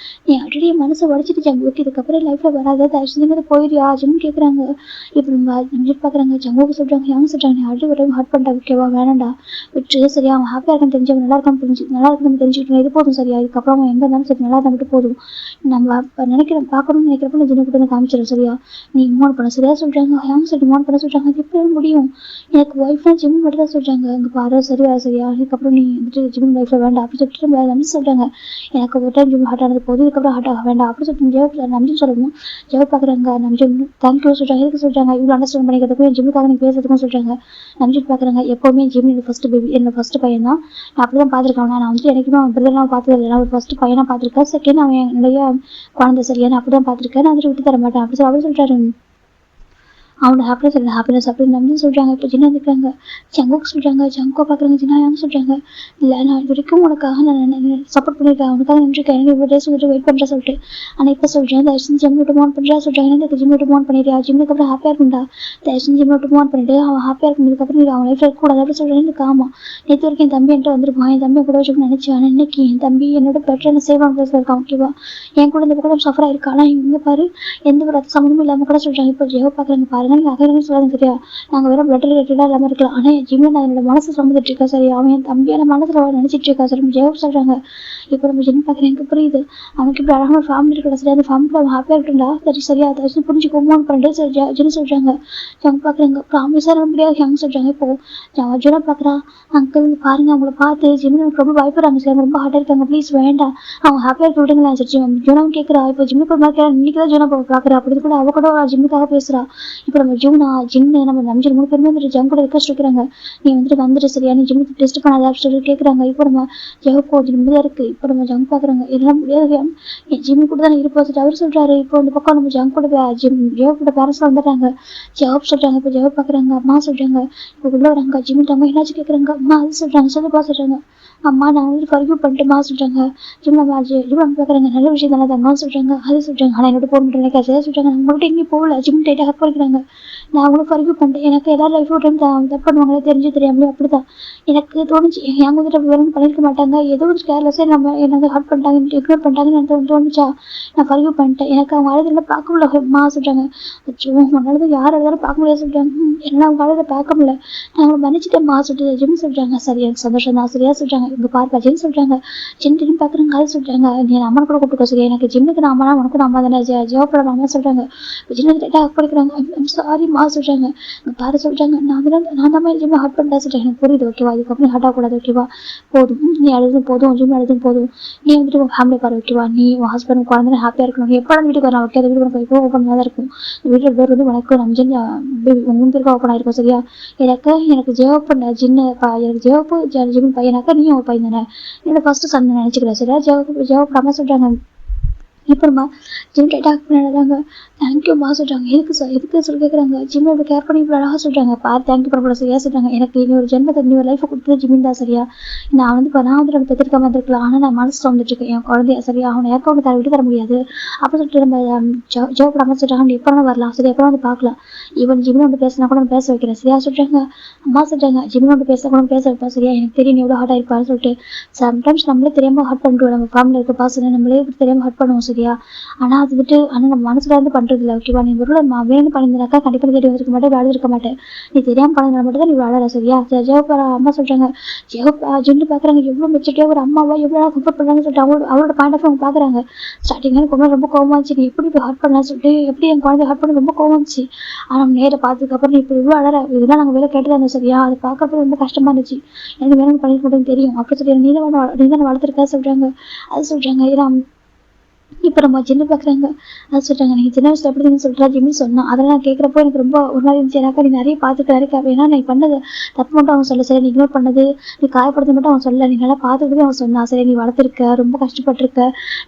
நீ ஆல்ரெடி மனசை உடச்சிட்டு ஜங்கு ஓகே இதுக்கப்புறம் லைஃப்பில் வராத தயவுசெய்து போயிடுறியா ஜிம் கேட்குறாங்க. இப்போ நம்ம பார்க்குறாங்க ஜங்குக்கு சொல்கிறாங்க யாங்க சொல்கிறாங்க நீ ஆல்ரெடி ஒரு ஹார்ட் பண்ணிட்டா ஓகேவா வேணாண்டா விட்டு சரியா அவன் ஹாப்பியாக இருக்கான்னு தெரிஞ்சு அவன் நல்லா இருக்குன்னு தெரிஞ்சுக்கிட்டு இது போதும் சரியா இதுக்கப்புறம் அவன் எங்கே இருந்தாலும் சரி நல்லா இருந்தால் மட்டும் போதும் நம்ம பார்க்கணும்னு நினைக்கிறப்ப நான் ஜின்ன கூட காமிச்சிடும் சரியா நீ இமோன் பண்ண சரியா சொல்கிறாங்க. யாங்க சொல்லி இமோன் பண்ண சொல்கிறாங்க அது எப்படி முடியும் எனக்கு ஒய்ஃப்னா ஜிம் மட்டும் தான் சொல்கிறாங்க அங்கே பாரு சரியா இதுக்கப்புறம் நீ வந்துட்டு ஜிம் லைஃப்பில் வேண்டாம் அப்படி சொல்லிட்டு நம்பி சொல்கிறாங்க. எனக்கு ஒரு டைம் ஜிம் ஹார்ட் ஆனது போதும் இதுக்கப்புறம் ஹார்ட் ஆக வேண்டாம் அப்படி சொல்லிட்டு நம்பி சொல்லவும் ஜெவ் பார்க்குறாங்க நம்பி தேங்க்யூ சொல்கிறாங்க எதுக்கு சொல்கிறாங்க இவ்வளோ அண்டர்ஸ்டாண்ட் பண்ணிக்கிறதுக்கும் ஜிம்முக்காக நீங்கள் பேசுறதுக்கும் சொல்கிறாங்க. நம்பிட்டு பார்க்குறாங்க எப்போவுமே ஜிம் என்னோட ஃபர்ஸ்ட் பேபி என்னோட ஃபர்ஸ்ட் பையன் தான் நான் அப்படி தான் பார்த்துருக்கேன் நான் வந்துட்டு எனக்குமே அவன் பிரதர்லாம் பார்த்தது இல்லை நான் ஒரு ஃபர்ஸ்ட் பையனாக பார்த்துருக்கேன் செகண்ட் அவன் என்னுடைய குழந்தை சரியா நான் அப்படி தான் பார்த்துருக்கேன் நான் வந்துட்டு விட்டு தர மாட்டேன் அப்படி சொல்லி சொல்கிறாரு. அவனோட ஹாப்பினஸ் அப்படின்னு நம்பி சொல்கிறாங்க. இப்போ ஜின்னா இருக்காங்க ஜங்குக்கு சொல்கிறாங்க ஜங்கோ பார்க்குறாங்க ஜின்னா யாங்க சொல்கிறாங்க இல்லை நான் இது வரைக்கும் உனக்காக நான் சப்போர்ட் பண்ணியிருக்கேன் அவனுக்காக நின்றுருக்கேன் எனக்கு இவ்வளோ டேஸ் வந்துட்டு வெயிட் பண்ணுறா சொல்லிட்டு ஆனால் இப்போ சொல்கிறேன் தயவுசெஞ்சு ஜிம் விட்டு மோன் பண்ணுறா சொல்கிறாங்க எனக்கு ஜிம் விட்டு மோன் பண்ணிடுறியா ஜிம்முக்கு அப்புறம் ஹாப்பியாக இருக்கும்டா தயவுசெஞ்சு ஜிம் விட்டு மோன் பண்ணிட்டு அவன் ஹாப்பியாக இருக்குறதுக்கப்புறம் நீ அவன் லைஃப்பில் இருக்கக்கூடாது அப்படி சொல்கிறேன் எனக்கு ஆமாம் நேற்று வரைக்கும் என் தம்பி என்கிட்ட வந்துருப்பான் என் தம்பியை கூட வச்சுக்கணும்னு நினச்சேன் ஆனால் இன்னைக்கு என் தம்பி என்னோட பெட்டரான சேவான பிளேஸில் இருக்கான் ஓகேவா என் கூட இந்த கூட சஃபர் ஆயிருக்கா ஆனால் இங்கே பாரு எந்த ஒரு சம்மந்தமும் இல்லாமல் கூட சொல்கிறாங்க. இப்போ ஜெயோ பார்க்குறாங்க பாருங்க நீங்கள் அகைன்னு சொல்லாது சரியா நாங்கள் வெறும் பிளட் ரிலேட்டடாக இல்லாமல் இருக்கலாம் ஆனால் என் ஜிம்மில் நான் என்னோட மனசு சுமந்துட்டு இருக்கா சரி அவன் என் தம்பியான மனசில் நினச்சிட்டு இருக்கா சரி ஜெயோ சொல்கிறாங்க. இப்போ நம்ம ஜிம் பார்க்குறேன் எனக்கு புரியுது அவனுக்கு இப்படி அழகான ஒரு ஃபேமிலி இருக்கா சரி அந்த ஃபேமிலியில் அவன் ஹாப்பியாக இருக்கா சரியா அதை புரிஞ்சுக்கோமோன்னு பண்ணிட்டு சரி ஜின்னு சொல்கிறாங்க. ஜங் பார்க்குறாங்க ப்ராமிஸாக முடியாது ஜங் சொல்கிறாங்க. இப்போது ஜுனா பார்க்குறா அங்கிள் பாருங்க அவங்கள பார்த்து ஜிம்மில் எனக்கு ரொம்ப பயப்படுறாங்க சரி அவங்க ரொம்ப ஹார்ட்டாக இருக்காங்க ப்ளீஸ் வேண்டாம் அவங்க ஹாப்பியாக இருக்க விடுங்களா சரி ஜூனாவும் கேட்குறா. இப்போ ஜிம்முக்கு ஒரு மாதிரி கேட்குறா இன்னைக்கு தான் ஜூனா பார்க்குறா அப்படி கூட அவ கூட ஜிம்முக்காக பேசுகிறா. இப்போ நம்ம ஜூனா ஜின்னு நம்ம நம்பிச்சு 3 பேருமே வந்துட்டு ஜங் கூட ரெக்வஸ்ட் வைக்கிறாங்க நீ வந்துட்டு சரியா நீ ஜிம்முக்கு டெஸ்ட் பண்ணாத அப்படின்னு சொல்லி கேட்குறாங்க. இப்போ நம்ம ஜெவப்போ நிம்மதியாக இருக்குது. இப்போ நம்ம ஜங் பார்க்குறாங்க இதெல்லாம் முடியாது என் ஜிம்மு கூட தான் இருப்போம் அவர் சொல்கிறாரு. இப்போ இந்த பக்கம் நம்ம ஜங் கூட ஜெவப் கூட பேரண்ட்ஸ்லாம் வந்துடுறாங்க. ஜெவப் சொல்கிறாங்க இப்போ ஜெவப் பார்க்குறாங்க அம்மா சொல்கிறாங்க இப்போ உள்ள வராங்க ஜிம்மிட்டாங்க என்னாச்சு கேட்குறாங்க அம்மா அது சொல்கிறாங்க சொல்லுப்பா சொல்கிறாங்க அம்மா நான் வந்துட்டு ஃபர்கியூ பண்ணிட்டுமா சொல்கிறாங்க. ஜிம் பார்க்குறாங்க நல்ல விஷயம் தானே தங்கன்னு சொல்கிறாங்க அது சொல்கிறாங்க ஆனால் என்னோட போக முடியும் எனக்கு சொல்கிறாங்க நான் உங்கள்கிட்ட எங்கேயும் போகல ஜிம் டைட்டாக ஹக் பண்ணிக்கிறாங்க நான் அவங்களும் ஃபர்கியூ பண்ணிட்டேன் எனக்கு எல்லாரும் லைஃப் ஒரு டைம் தப்பு பண்ணுவாங்களே தெரிஞ்சு தெரியாமலே அப்படி தான் எனக்கு தோணுச்சு என் வந்துட்டு வேணும் பண்ணியிருக்க மாட்டாங்க ஏதோ ஒரு கேர்லெஸ்ஸே நம்ம என்ன ஹர்ட் பண்ணிட்டாங்க இக்னோர் பண்ணிட்டாங்கன்னு எனக்கு தோணுச்சா நான் ஃபர்கியூ பண்ணிட்டேன் எனக்கு அவங்க அழுதுல பார்க்க முடியல அம்மா சொல்கிறாங்க அச்சோ உன்னால யார் அழுதாலும் பார்க்க முடியாது சொல்கிறாங்க என்னால் அவங்க அழுத பார்க்க முடியல நான் அவங்களை மன்னிச்சிட்டேன்மா சொல்லிட்டு ஜிம் சொல்கிறாங்க சரி எனக்கு சந்தோஷம் தான் சரியா சொல்கிறாங்க இங்கே பார்ப்பா ஜிம் சொல்கிறாங்க ஜிம் திரும்பி பார்க்குறாங்க அது சொல்கிறாங்க நீ அம்மா கூட கூப்பிட்டுக்கோ சரியா எனக்கு ஜிம்முக்கு நான் அம்மா உனக்கு அம்மா தானே ஜெவப்பட அம்மா சொல்கிறாங்க ஜிம்முக்கு டைட்டாக ஹக் பண்ணிக்கிறாங்க சாரிம்மா சொல்கிறாங்க இங்கே பாரு சொல்கிறாங்க நான் தான் ஜிம்மை ஹர்ட் பண்ணிட்டா சொல்கிறேன் எனக்கு புரியுது ஓகேவா இதுக்கப்புறம் ஹர்ட் ஆகக்கூடாது ஓகேவா போதும் நீ அழுதும் போதும் ஜிம் அழுதும் போதும் நீ வந்துட்டு உன் ஃபேமிலி பாரு ஓகேவா நீ உன் ஹஸ்பண்ட் குழந்தை ஹாப்பியாக இருக்கணும் எப்போ அந்த வீட்டுக்கு வரலாம் ஓகே அந்த வீட்டுக்கு போய் எப்போ ஓப்பனாக தான் இருக்கும் வீட்டில் டோர் வந்து உனக்கு நம்ம ஜின் உங்கள் பேருக்கு ஓப்பன் ஆகிருக்கும் சரியா எனக்கு ஜெவப்பு ஜின்னு எனக்கு ஜெவப்பு ஜிம் பையனாக்கா நீ ஒரு பையன் தானே என்னோட ஃபர்ஸ்ட் சன் நினச்சிக்கிறேன் சரியா ஜெவப்பு அம்மா சொல்கிறாங்க. இப்போமா ஜிம் டைட்டாக பண்ணிடுறாங்க தேங்க்யூம்மா சொல்கிறாங்க எதுக்கு சொல்லி கேட்குறாங்க ஜிம் இப்படி கேர் பண்ணி இப்படி அழகாக சொல்கிறாங்க பார் தேங்க்யூ பண்ண சரியா சொல்கிறாங்க எனக்கு இனி ஒரு ஜென்மத்தை நீ ஒரு லைஃப்பை கொடுத்தது ஜிமின் தான் சரியா நான் வந்துட்டு நம்ம பெற்றிருக்காம இருந்திருக்கலாம் ஆனால் நான் மனசில் வந்துட்டுருக்கேன் என் குழந்தைய சரியா அவனை ஏற்க விட்டு தர முடியாது அப்படி சொல்லிட்டு நம்ம ஜோப் பண்ண சொல்கிறாங்க நீ எப்போ வரலாம் சரி எப்போ வந்து பார்க்கலாம் ஈவன் ஜிம்மில் வந்து பேசினா கூட பேச வைக்கிறேன் சரியா சொல்கிறாங்க அம்மா சொல்கிறாங்க ஜிம்மில் வந்து பேசினா கூட பேச வைப்பா சரியா எனக்கு தெரியும் நீ எவ்வளோ ஹார்ட்டாக இருப்பான்னு சொல்லிட்டு சம்டைம்ஸ் நம்மளே தெரியாமல் ஹர்ட் பண்ணிடுவோம் நம்ம ஃபேமிலியில் இருக்க பாசனை நம்மளே தெரியாமல் ஹர்ட் பண்ணுவோம் சரியா ஆனால் அது வந்துட்டு ஆனால் நம்ம மனசுல இருந்து பண்ணுறது இல்லை ஓகேவா நீ ஒரு வேணும்னு பண்ணியிருந்தாக்கா கண்டிப்பாக தேடி வந்திருக்க மாட்டேன் அழுது இருக்க மாட்டேன் நீ தெரியாமல் பண்ணதுனால மட்டும் தான் நீ அழற சரியா ஜெவப் அம்மா சொல்கிறாங்க ஜின்னு பார்க்குறாங்க எவ்வளோ மெச்சூரிட்டியாக ஒரு அம்மாவா எவ்வளோ கம்ஃபர்ட் பண்ணுறாங்கன்னு சொல்லிட்டு அவளோட பாயிண்ட் ஆஃப் அவங்க பார்க்குறாங்க ஸ்டார்டிங்கில் எனக்கு ரொம்ப கோவமாக இருந்துச்சு நீ எப்படி போய் ஹர்ட் பண்ணலான்னு சொல்லிட்டு எப்படி என் குழந்தை ஹர்ட் பண்ணி ரொம்ப கோவம் இருந்துச்சு ஆனால் நேரை பார்த்ததுக்கப்புறம் நீ இப்போ இவ்வளோ அழற இதெல்லாம் நாங்கள் வேலை கேட்டு தான் சரியா அது பார்க்கறப்ப ரொம்ப கஷ்டமாக இருந்துச்சு எனக்கு வேணும்னு பண்ணிட்டு மட்டும் தெரியும் அப்படி சொல்லி நீ தான் வளர்த்துருக்கா சொல்கிறாங்க அது சொல்கிறாங்க ஏன்னா இப்போ நம்ம ஜின்னு பார்க்குறாங்க. அது சொல்கிறாங்க, நீங்கள் சின்ன வயசில் எப்படி நீங்கள் சொல்கிறா ஜிம்னு சொன்னான். அதெல்லாம் நான் கேட்குறப்போ எனக்கு ரொம்ப ஒரு மாதிரி இருந்துச்சு. ஏன்னாக்கா நீ நிறைய பார்த்துருக்க நிறைய ஏன்னா நீ பண்ணது தப்பு மட்டும் அவன் சொல்ல, சரி நீ இக்னோர் பண்ணது நீ காயப்படுத்த மட்டும் அவன் சொல்ல, நீ நல்லா பார்த்துக்கிட்டே அவன் சொன்னான். சரி நீ வளர்த்துருக்க, ரொம்ப கஷ்டப்பட்டிருக்க,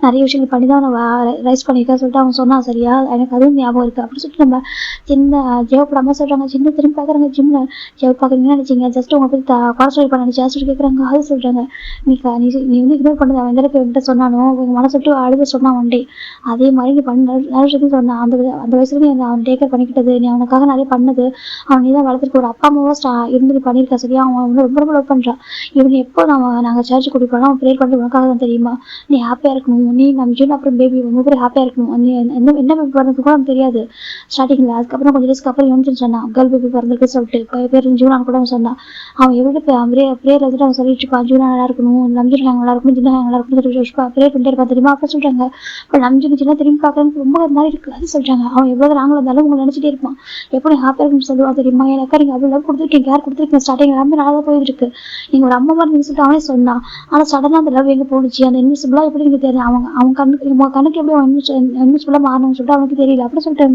நிறைய விஷயங்கள் பண்ணி தான் அவனை ரைஸ் பண்ணியிருக்கா சொல்லிட்டு அவன் சொன்னான். சரியா, எனக்கு அதுவும் ஞாபகம் இருக்குது அப்படின்னு சொல்லிட்டு நம்ம சின்ன ஜெயப்பட அம்மா சொல்கிறாங்க. சின்ன திரும்பி பார்க்குறாங்க ஜிம்மில். ஜெயப் பார்க்குறீங்கன்னு நினச்சிங்க, ஜஸ்ட் உங்களை பற்றி குறை பண்ண நினச்சி சொல்லி கேட்குறாங்க. அது சொல்கிறாங்க, நீ நீ வந்து இக்னோர் பண்ணது அவன் எந்த அளவுக்கு என்கிட்ட சொன்னானோ உங்கள் மனசு விட்டு அழுத சொன்னான் ஒன் டே, அதே மாதிரி நீ பண்ண நிறைய விஷயத்தையும் சொன்னான். அந்த வயசுல நீ அவன் டேக் கேர் பண்ணிக்கிட்டது, நீ அவனுக்காக நிறைய பண்ணது, அவன் நீ தான் வளர்த்துருக்க, ஒரு அப்பா அம்மாவா இருந்து நீ பண்ணியிருக்கா. சரியா, அவன் வந்து ரொம்ப ரொம்ப லவ் பண்ணுறான். இவன் எப்போ நாங்கள் சர்ச்சு கூட்டிட்டு போனோம் அவன் ப்ரேயர் பண்ணுறது உனக்காக தான் தெரியுமா. நீ ஹாப்பியாக இருக்கணும், நீ நம்ம ஜூன் அப்புறம் பேபி ரொம்ப பேர் ஹாப்பியாக இருக்கணும். நீ என்ன பேபி பிறந்தது கூட நமக்கு தெரியாது ஸ்டார்டிங்கில். அதுக்கப்புறம் கொஞ்சம் டேஸ்க்கு அப்புறம் யோசிச்சு சொன்னான் கேர்ள் பேபி பிறந்திருக்கு சொல்லிட்டு பேர் ஜூனான்னு கூட அவன் சொன்னான். அவன் எவ்வளோ ப்ரேயர் வந்துட்டு அவன் சொல்லிட்டு இருப்பான், ஜூனா நல்லா இருக்கணும், நம்ஜூன் நல்லா இருக்கணும், ஜின்னா நல்லா இருக்கணும் சொல்லி ப்ரேயர் பண்ணிட்டே இருப்பான் தெரியுமா. அப்போ சொல்கிறாங்க, இப்போ நம்ஜூன் சின்ன திரும்பி பார்க்கறதுக்கு ரொம்ப ஒரு மாதிரி இருக்குது. அது சொல்கிறாங்க, அவன் எவ்வளோ நாங்களும் இருந்தாலும் உங்களை நினச்சிட்டே இருப்பான், எப்படி ஹாப்பியாக இருக்குன்னு சொல்லுவான் தெரியுமா. எனக்கா நீங்கள் அவ்வளோ லவ் கொடுத்துருக்கீங்க, கேர் கொடுத்துருக்கீங்க, ஸ்டார்டிங் எல்லாமே நல்லா தான் போயிருக்கு, நீங்கள் ஒரு அம்மா மாதிரி சொல்லிட்டு அவனே சொன்னான். ஆனால் சடனாக அந்த லவ் எங்கே போணுச்சு, அந்த இன்விசிபிளாக எப்படி எனக்கு தெரியும், அவன் கண்ணுக்கு எப்படி அவன் இன்விசிபிளாக மாறணும்னு சொல்லிட்டு அவனுக்கு தெரியல அப்படின்னு சொல்லிட்டு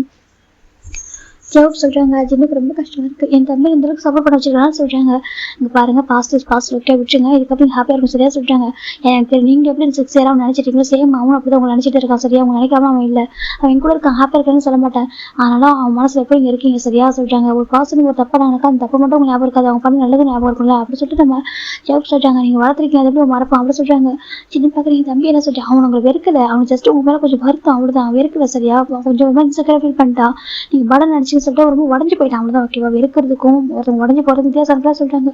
ஜவாப் சொல்கிறாங்க. ஜின்னுக்கு ரொம்ப கஷ்டமாக இருக்குது, என் தம்பி இந்த அளவுக்கு சப்போர்ட் பண்ண வச்சுருக்கான்னு சொல்கிறாங்க. இங்கே பாருங்கள், பாஸ்ட் ஓகே விட்டுருங்க, இதுக்கப்புறம் ஹாப்பியாக இருக்கும் சரியா சொல்கிறாங்க. எனக்கு நீங்கள் எப்படி சிக்ஸேராக அவன் நினச்சிட்டீங்களோ சேம் அவன் அப்படி தான் உங்களை நினச்சிட்டு இருக்கான். சரியா, அவங்க நினைக்காம அவன் இல்லை, அவன் கூட இருக்கான், ஹாப்பியாக இருக்கான்னு சொல்ல மாட்டேன், ஆனாலும் அவன் மனசில் எப்போ இங்கே இருக்கீங்க சரியா சொல்கிறாங்க. ஒரு பாசனுக்கு ஒரு தப்பாக எனக்கு அந்த தப்பு மட்டும் உங்களுக்கு ஞாபகம் இருக்காது, அவங்க பண்ண நல்லது ஞாபகம் இருக்கும்ல அப்படின்னு சொல்லிட்டு நம்ம ஜவாப் சொல்கிறாங்க. நீங்கள் வளர்த்துருக்கீங்க அது எப்படி மறப்பான் அப்படி சொல்கிறாங்க. சின்ன பார்க்குறீங்க தம்பி என்ன சொல்கிறேன், அவன் உங்களை வெறுக்கலை, அவன் ஜஸ்ட் உங்க மேலே கொஞ்சம் வருத்தம் அவ்வளோதான், வெறுக்கலை சரியா, கொஞ்சம் இன்செக்யூராக ஃபீல் பண்ணிட்டான், நீங்கள் படம் நினச்சி சொல்லிட்டு ரொம்ப உடஞ்சி போயிட்டான் அவ்வளோதான். ஓகேவா, வெறுக்கிறதுக்கும் ஒருத்தவங்க உடஞ்சி போகிறது வித்தியாசம் சொல்கிறாங்க.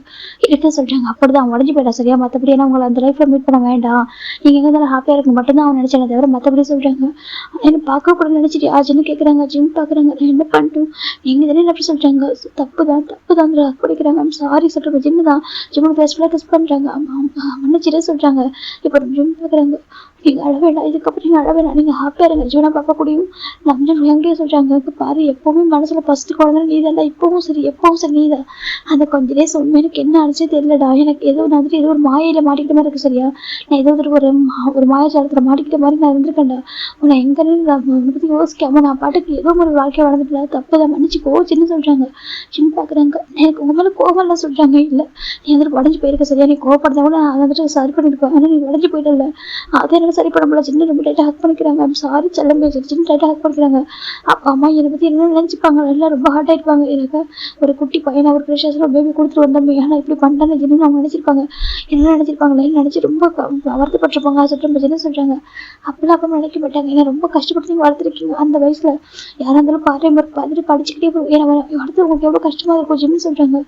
இருக்க சொல்கிறாங்க, அப்படிதான் உடஞ்சி போயிட்டா சரியா, மற்றபடி ஏன்னா உங்களை அந்த லைஃப்பில் மீட் பண்ண வேண்டாம், நீங்கள் எங்கே இருந்தாலும் ஹாப்பியாக இருக்கு மட்டும்தான் அவன் நினச்சாங்க தவிர மற்றபடி சொல்கிறாங்க. என்ன பார்க்க கூட நினச்சிட்டு ஆச்சுன்னு கேட்குறாங்க. ஜிம் பார்க்குறாங்க, நான் என்ன பண்ணிட்டோம் நீங்கள் தானே அப்படி சொல்கிறாங்க, தப்பு தான் படிக்கிறாங்க. சாரி சொல்கிறாங்க. ஜிம்மு தான் ஜிம்மு பேஸ்ஃபுல்லாக கிஸ் பண்ணுறாங்க. மன்னிச்சிட்டே சொல்கிறாங்க. இப்போ ஜிம் பார்க்குறாங்க, நீங்கள் அழவேண்டாம், இதுக்கப்புறம் நீங்கள் அழவேண்டாம், நீங்கள் ஹாப்பியாக இருங்க, ஜீவனா பார்க்க முடியும் நம்ம எங்கேயே சொல்கிறாங்க. பாரு எப்போவுமே மனசில் ஃபஸ்ட்டு குழந்தை நீ தான், எப்பவும் சரி நீ தான். அந்த கொஞ்ச டேஸ் உண்மை எனக்கு என்ன அடிச்சே தெரியலடா, எனக்கு ஏதோ வந்துட்டு ஏதோ ஒரு மாயில மாட்டிக்கிட்ட மாதிரி இருக்குது சரியா, நான் ஏதோ ஒரு மாயாச்சாரத்தில் மாட்டிக்கிட்ட மாதிரி நான் இருந்திருக்கேன்டா, உன்னை எங்கன்னு நான் பற்றி யோசிக்காம நான் பாட்டுக்கு ஏதோ ஒரு வாழ்க்கையை வளர்ந்துட்டு தப்பு தான் மன்னிச்சுக்கோ சின்ன சொல்கிறாங்க. சின்ன பார்க்குறாங்க, எனக்கு உங்கள் மேலே கோவம்லாம் சொல்கிறாங்க, இல்லை நீ வந்துட்டு உடஞ்சி போயிருக்க சரியா, நீ கோவப்படுறத கூட நான் வந்துட்டு சரி பண்ணியிருப்பேன், ஆனால் நீ உடஞ்சி போயிடல, அதே சரி பண்ண முடியல. சின்ன ரொம்ப டைட்டாக ஹக் பண்ணிக்கிறாங்க. ஐம் சாரி செல்லம் பேசி சின்ன டைட்டாக ஹக் பண்ணிக்கிறாங்க. அப்பா அம்மா என்னை பற்றி என்ன நினச்சிப்பாங்க, எல்லாம் ரொம்ப ஹார்ட் ஆகிருப்பாங்க, எனக்கு ஒரு குட்டி பையனை ஒரு ப்ரெஷர்ஸில் பேபி கொடுத்துட்டு வந்தோம், ஆனால் இப்படி பண்ணிட்டான்னு சின்ன அவங்க நினச்சிருப்பாங்க, என்ன நினச்சிருப்பாங்களே நினச்சி ரொம்ப வருத்தப்பட்டிருப்பாங்க சொல்லிட்டு சின்ன சொல்கிறாங்க. அப்பெல்லாம் அப்பா நினைக்க மாட்டாங்க, ஏன்னா ரொம்ப கஷ்டப்பட்டு நீங்கள் வளர்த்துருக்கீங்க அந்த வயசில், யாராக இருந்தாலும் பார்ட் ஒர்க் பார்த்துட்டு படிச்சுக்கிட்டே ஏன்னா அடுத்து உங்களுக்கு எவ்வளோ கஷ்டமாக இருக்கும் ஜிம்னு சொல்கிறாங்க.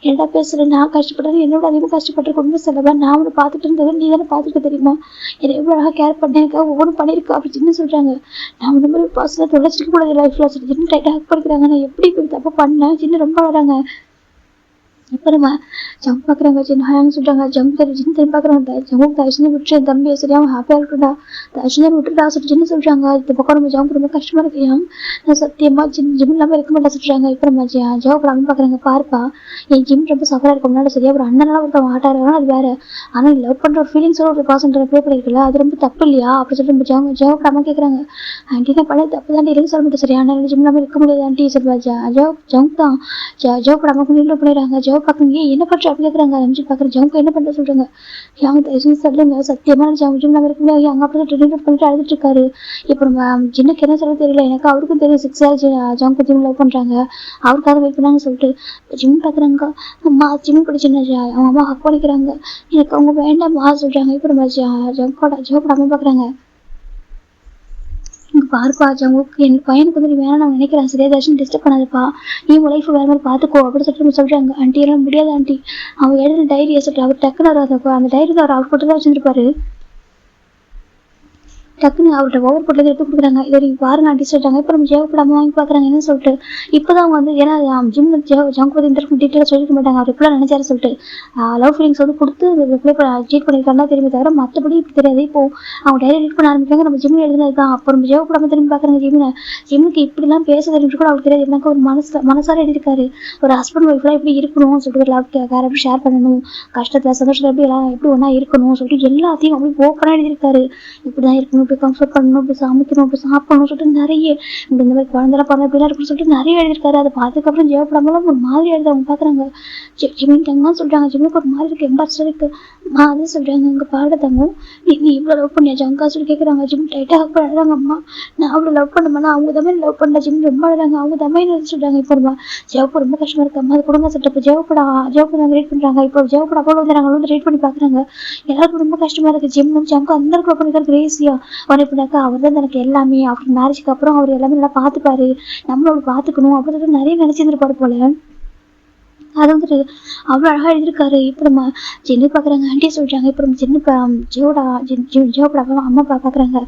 என்னடா பேசுகிறேன், நான் கஷ்டப்பட்டது என்னோட அதிகமாக கஷ்டப்பட்டிருக்க உண்மை சொல்லவா, நான் ஒன்று பார்த்துட்டு இருந்தது நீ தானே பார்த்துருக்க தெரியுமா, என்னை எவ்வளோ அழகாக கேர் பண்ணேன், எனக்கு ஒவ்வொன்றும் பண்ணியிருக்கா அப்படி சின்ன சொல்கிறாங்க. நான் இந்த மாதிரி பர்சனல் தொலைச்சிட்டு கூட லைஃப்பில் சொல்லி சின்ன டைட்டாக ஹக் பண்ணிக்கிறாங்க. நான் எப்படி இப்படி தப்பு பண்ணேன் சின்ன ரொம்ப வராங்க. இப்போ நம்ம ஜம்ப் பார்க்குறாங்க, சின்ன ஹாயான்னு சொல்கிறாங்க. ஜம்ப் சின்ன திரும்பி பார்க்குறாங்க, ஜம்முக்கு தயவுசெஞ்சு விட்டுரு, என் தம்பி சரியா அவன் ஹாப்பியாக இருக்குடா, தயவுசெஞ்சு விட்டுட்டா சொல்லிட்டு சின்ன சொல்கிறாங்க. இந்த பக்கம் நம்ம ஜம்ப் ரொம்ப கஷ்டமாக இருக்கையா, நான் சத்தியமாக ஜிம் இல்லாமல் இருக்க மாட்டேன் சொல்கிறாங்க. இப்போ நம்ம ஜம்ப் பண்ணாமல் பார்க்குறாங்க. பாருப்பா என் ஜிம் ரொம்ப சஃபராக இருக்க முன்னாடி சரியா ஒரு அண்ணனால ஒருத்தவங்க ஆட்டாருன்னா அது வேறு, ஆனால் லவ் பண்ணுற ஒரு ஃபீலிங்ஸோட ஒரு பர்சன் ப்ளே பண்ணியிருக்குல்ல அது ரொம்ப தப்பு இல்லையா அப்படி சொல்லிட்டு நம்ம ஜம்ப் பண்ணாமல் கேட்குறாங்க. ஆண்டி நான் பண்ண தப்பு தான் இல்லைன்னு சொல்ல மாட்டேன் சரியா, ஆனால் ஜிம் இல்லாமல் இருக்க முடியாது ஆண்டி சொல்லுவா. ஜம்ப் தான் ஜம்ப் பண்ணாமல் நீங்களும் பண்ணிடுறாங்க. ஜம்ப் பார்க்குறீங்க என்ன பண்ணுற அப்படி கேட்குறாங்க. அஞ்சு பார்க்குற ஜம்ப் என்ன பண்ணுற சொல்கிறாங்க. அவங்க தயவுசெய்து சொல்லுங்க, சத்தியமாக ஜிம் இல்லாமல் இருக்க முடியாது, அங்கே அப்படி தான் ட்ரெயின் பண்ணிட்டு அழுதுட்டு இருக்காரு. இப்போ நம்ம ஜின்னுக்கு என்ன சொல்ல தெரியல, எனக்கு அவருக்கும் தெரியும் 6 years ஜம்ப் ஜிம் லவ் பண்ணுறாங்க, அவருக்காக வெயிட் பண்ணாங்கன்னு சொல்லிட்டு ஜிம் பார்க்குறாங்க. அம்மா ஜிம் பிடிச்சிருந்தா அவங்க அம்மா ஹக் பண்ணிக்கிறாங்க, எனக்கு அவங்க வேண்டாம்மா சொல்கிறாங்க. இப்போ நம்ம ஜம்ப் அம்மா பார்க்குறாங்க. இங்கே பாருப்பா ஜம்முக்கு என் பையனுக்கு வந்து நீ வேணாம் நான் நினைக்கிறேன் சரியா, ஏதாச்சும் டிஸ்டர்ப் பண்ணாதுப்பா, நீ உங்கள் லைஃப் வேறு மாதிரி பார்த்துக்கோ அப்படின்னு சொல்லிட்டு சொல்கிறாங்க. ஆண்டி எல்லாம் முடியாது ஆண்டி, அவங்க எழுதுன டைரியை சொல்லிட்டு அவர் டக்குன்னு அந்த டைரி தான் அவர் போட்டு தான் வச்சுருப்பாரு, டக்குன்னு அவர்கிட்ட ஓவர் போட்டு எடுத்து கொடுக்குறாங்க. இதை நீங்கள் பாருங்க ஆண்டி சொல்கிறாங்க. இப்போ நம்ம ஜெயப்படாமல் வாங்கி பார்க்குறாங்க என்ன சொல்லிட்டு. இப்போ தான் அவங்க வந்து ஏன்னா ஜிம் ஜங்க் பற்றி இந்த டீட்டெயிலாக சொல்லிக்க மாட்டாங்க, அவர் இப்படிலாம் நினைச்சாரு சொல்லிட்டு லவ் ஃபீலிங்ஸ் வந்து கொடுத்து ரிப்ளை ட்ரீட் பண்ணியிருக்காருன்னா தெரியுமே தவிர மற்றபடி இப்படி தெரியாது. இப்போ அவங்க டைரி ரீட் பண்ண ஆரம்பிக்கிறாங்க, நம்ம ஜிம்மில் எழுதுனது தான். அப்போ நம்ம ஜெயப்படாமல் திரும்பி பார்க்குறாங்க. ஜிம்முக்கு இப்படிலாம் பேச தெரிஞ்சு கூட அவருக்கு தெரியாது, எனக்கு ஒரு மனசார எழுதியிருக்காரு, ஒரு ஹஸ்பண்ட் ஒய்ஃப்லாம் எப்படி இருக்கணும்னு சொல்லிட்டு ஒரு லவ் கேர் எப்படி ஷேர் பண்ணணும், கஷ்டத்தில் சந்தோஷத்தில் எப்படி ஒன்றா இருக்கணும்னு சொல்லிட்டு எல்லாத்தையும் அப்படி ஓப்பனாக எழுதியிருக்காரு. இப்படி தான் இருக்கணும், இப்படி கம்ஃபர்ட் பண்ணணும், இப்படி சமைக்கணும், இப்படி சாப்பிடணும்னு சொல்லிட்டு நிறைய இந்த மாதிரி குழந்தைலாம் பிறந்த அப்படிலாம் இருக்குன்னு சொல்லிட்டு நிறைய எழுதியிருக்காரு. அதை பார்த்ததுக்கப்புறம் ஜெயப்படாமலாம் ஒரு மாதிரி எழுதி அவங்க பார்க்குறாங்க. ஜிமின் தங்கம்னு சொல்கிறாங்க. ஜிம்முக்கு ஒரு மாதிரி இருக்குது, எம்பாரஸ்டாக இருக்குது. அது சொல்கிறாங்க இங்கே பாட தங்கம் நீ இவ்வளோ லவ் பண்ணியா ஜங்கா சொல்லி கேட்குறாங்க. ஜிம் டைட்டாக அழுறாங்க. அம்மா நான் அவ்வளோ லவ் பண்ணமானா அவங்க தம்மே லவ் பண்ணல. ஜிம் ரொம்ப அழுறாங்க. அவங்க தம்மே சொல்கிறாங்க. இப்போ ஜெயப்பு ரொம்ப கஷ்டமாக இருக்குது. அம்மா அது கொடுங்க சொல்லிட்டு இப்போ ஜெயப்பு நாங்கள் ரீட் பண்ணுறாங்க. இப்போ ஜெயப்பட அப்போ வந்து நாங்கள் வந்து ரீட் பண்ணி பார்க்குறாங்க. எல்லாருக்கும் ரொம்ப கஷ்டமாக இருக்குது. ஜிம் வந்து ஜங்கா அந்த அளவுக்கு லவ் பண்ணிருக்காரு கிரேசியா. அவர் எப்படினாக்கா அவர் தான் எனக்கு எல்லாமே. ஆஃப்டர் மேரேஜ்க்கு அப்புறம் அவர் எல்லாமே நல்லா பார்த்துப்பாரு, நம்மளோட பார்த்துக்கணும் அப்படின்னு சொல்லிட்டு நிறைய நினச்சிருந்துருப்பாரு போல. அது வந்துட்டு அவ்வளோ அழகாக எழுதியிருக்காரு. இப்போ நம்ம ஜென்னு பார்க்குறாங்க. ஆண்டியை சொல்கிறாங்க. இப்போ நம்ம ஜெயோட அம்மா அப்பா பார்க்குறாங்க.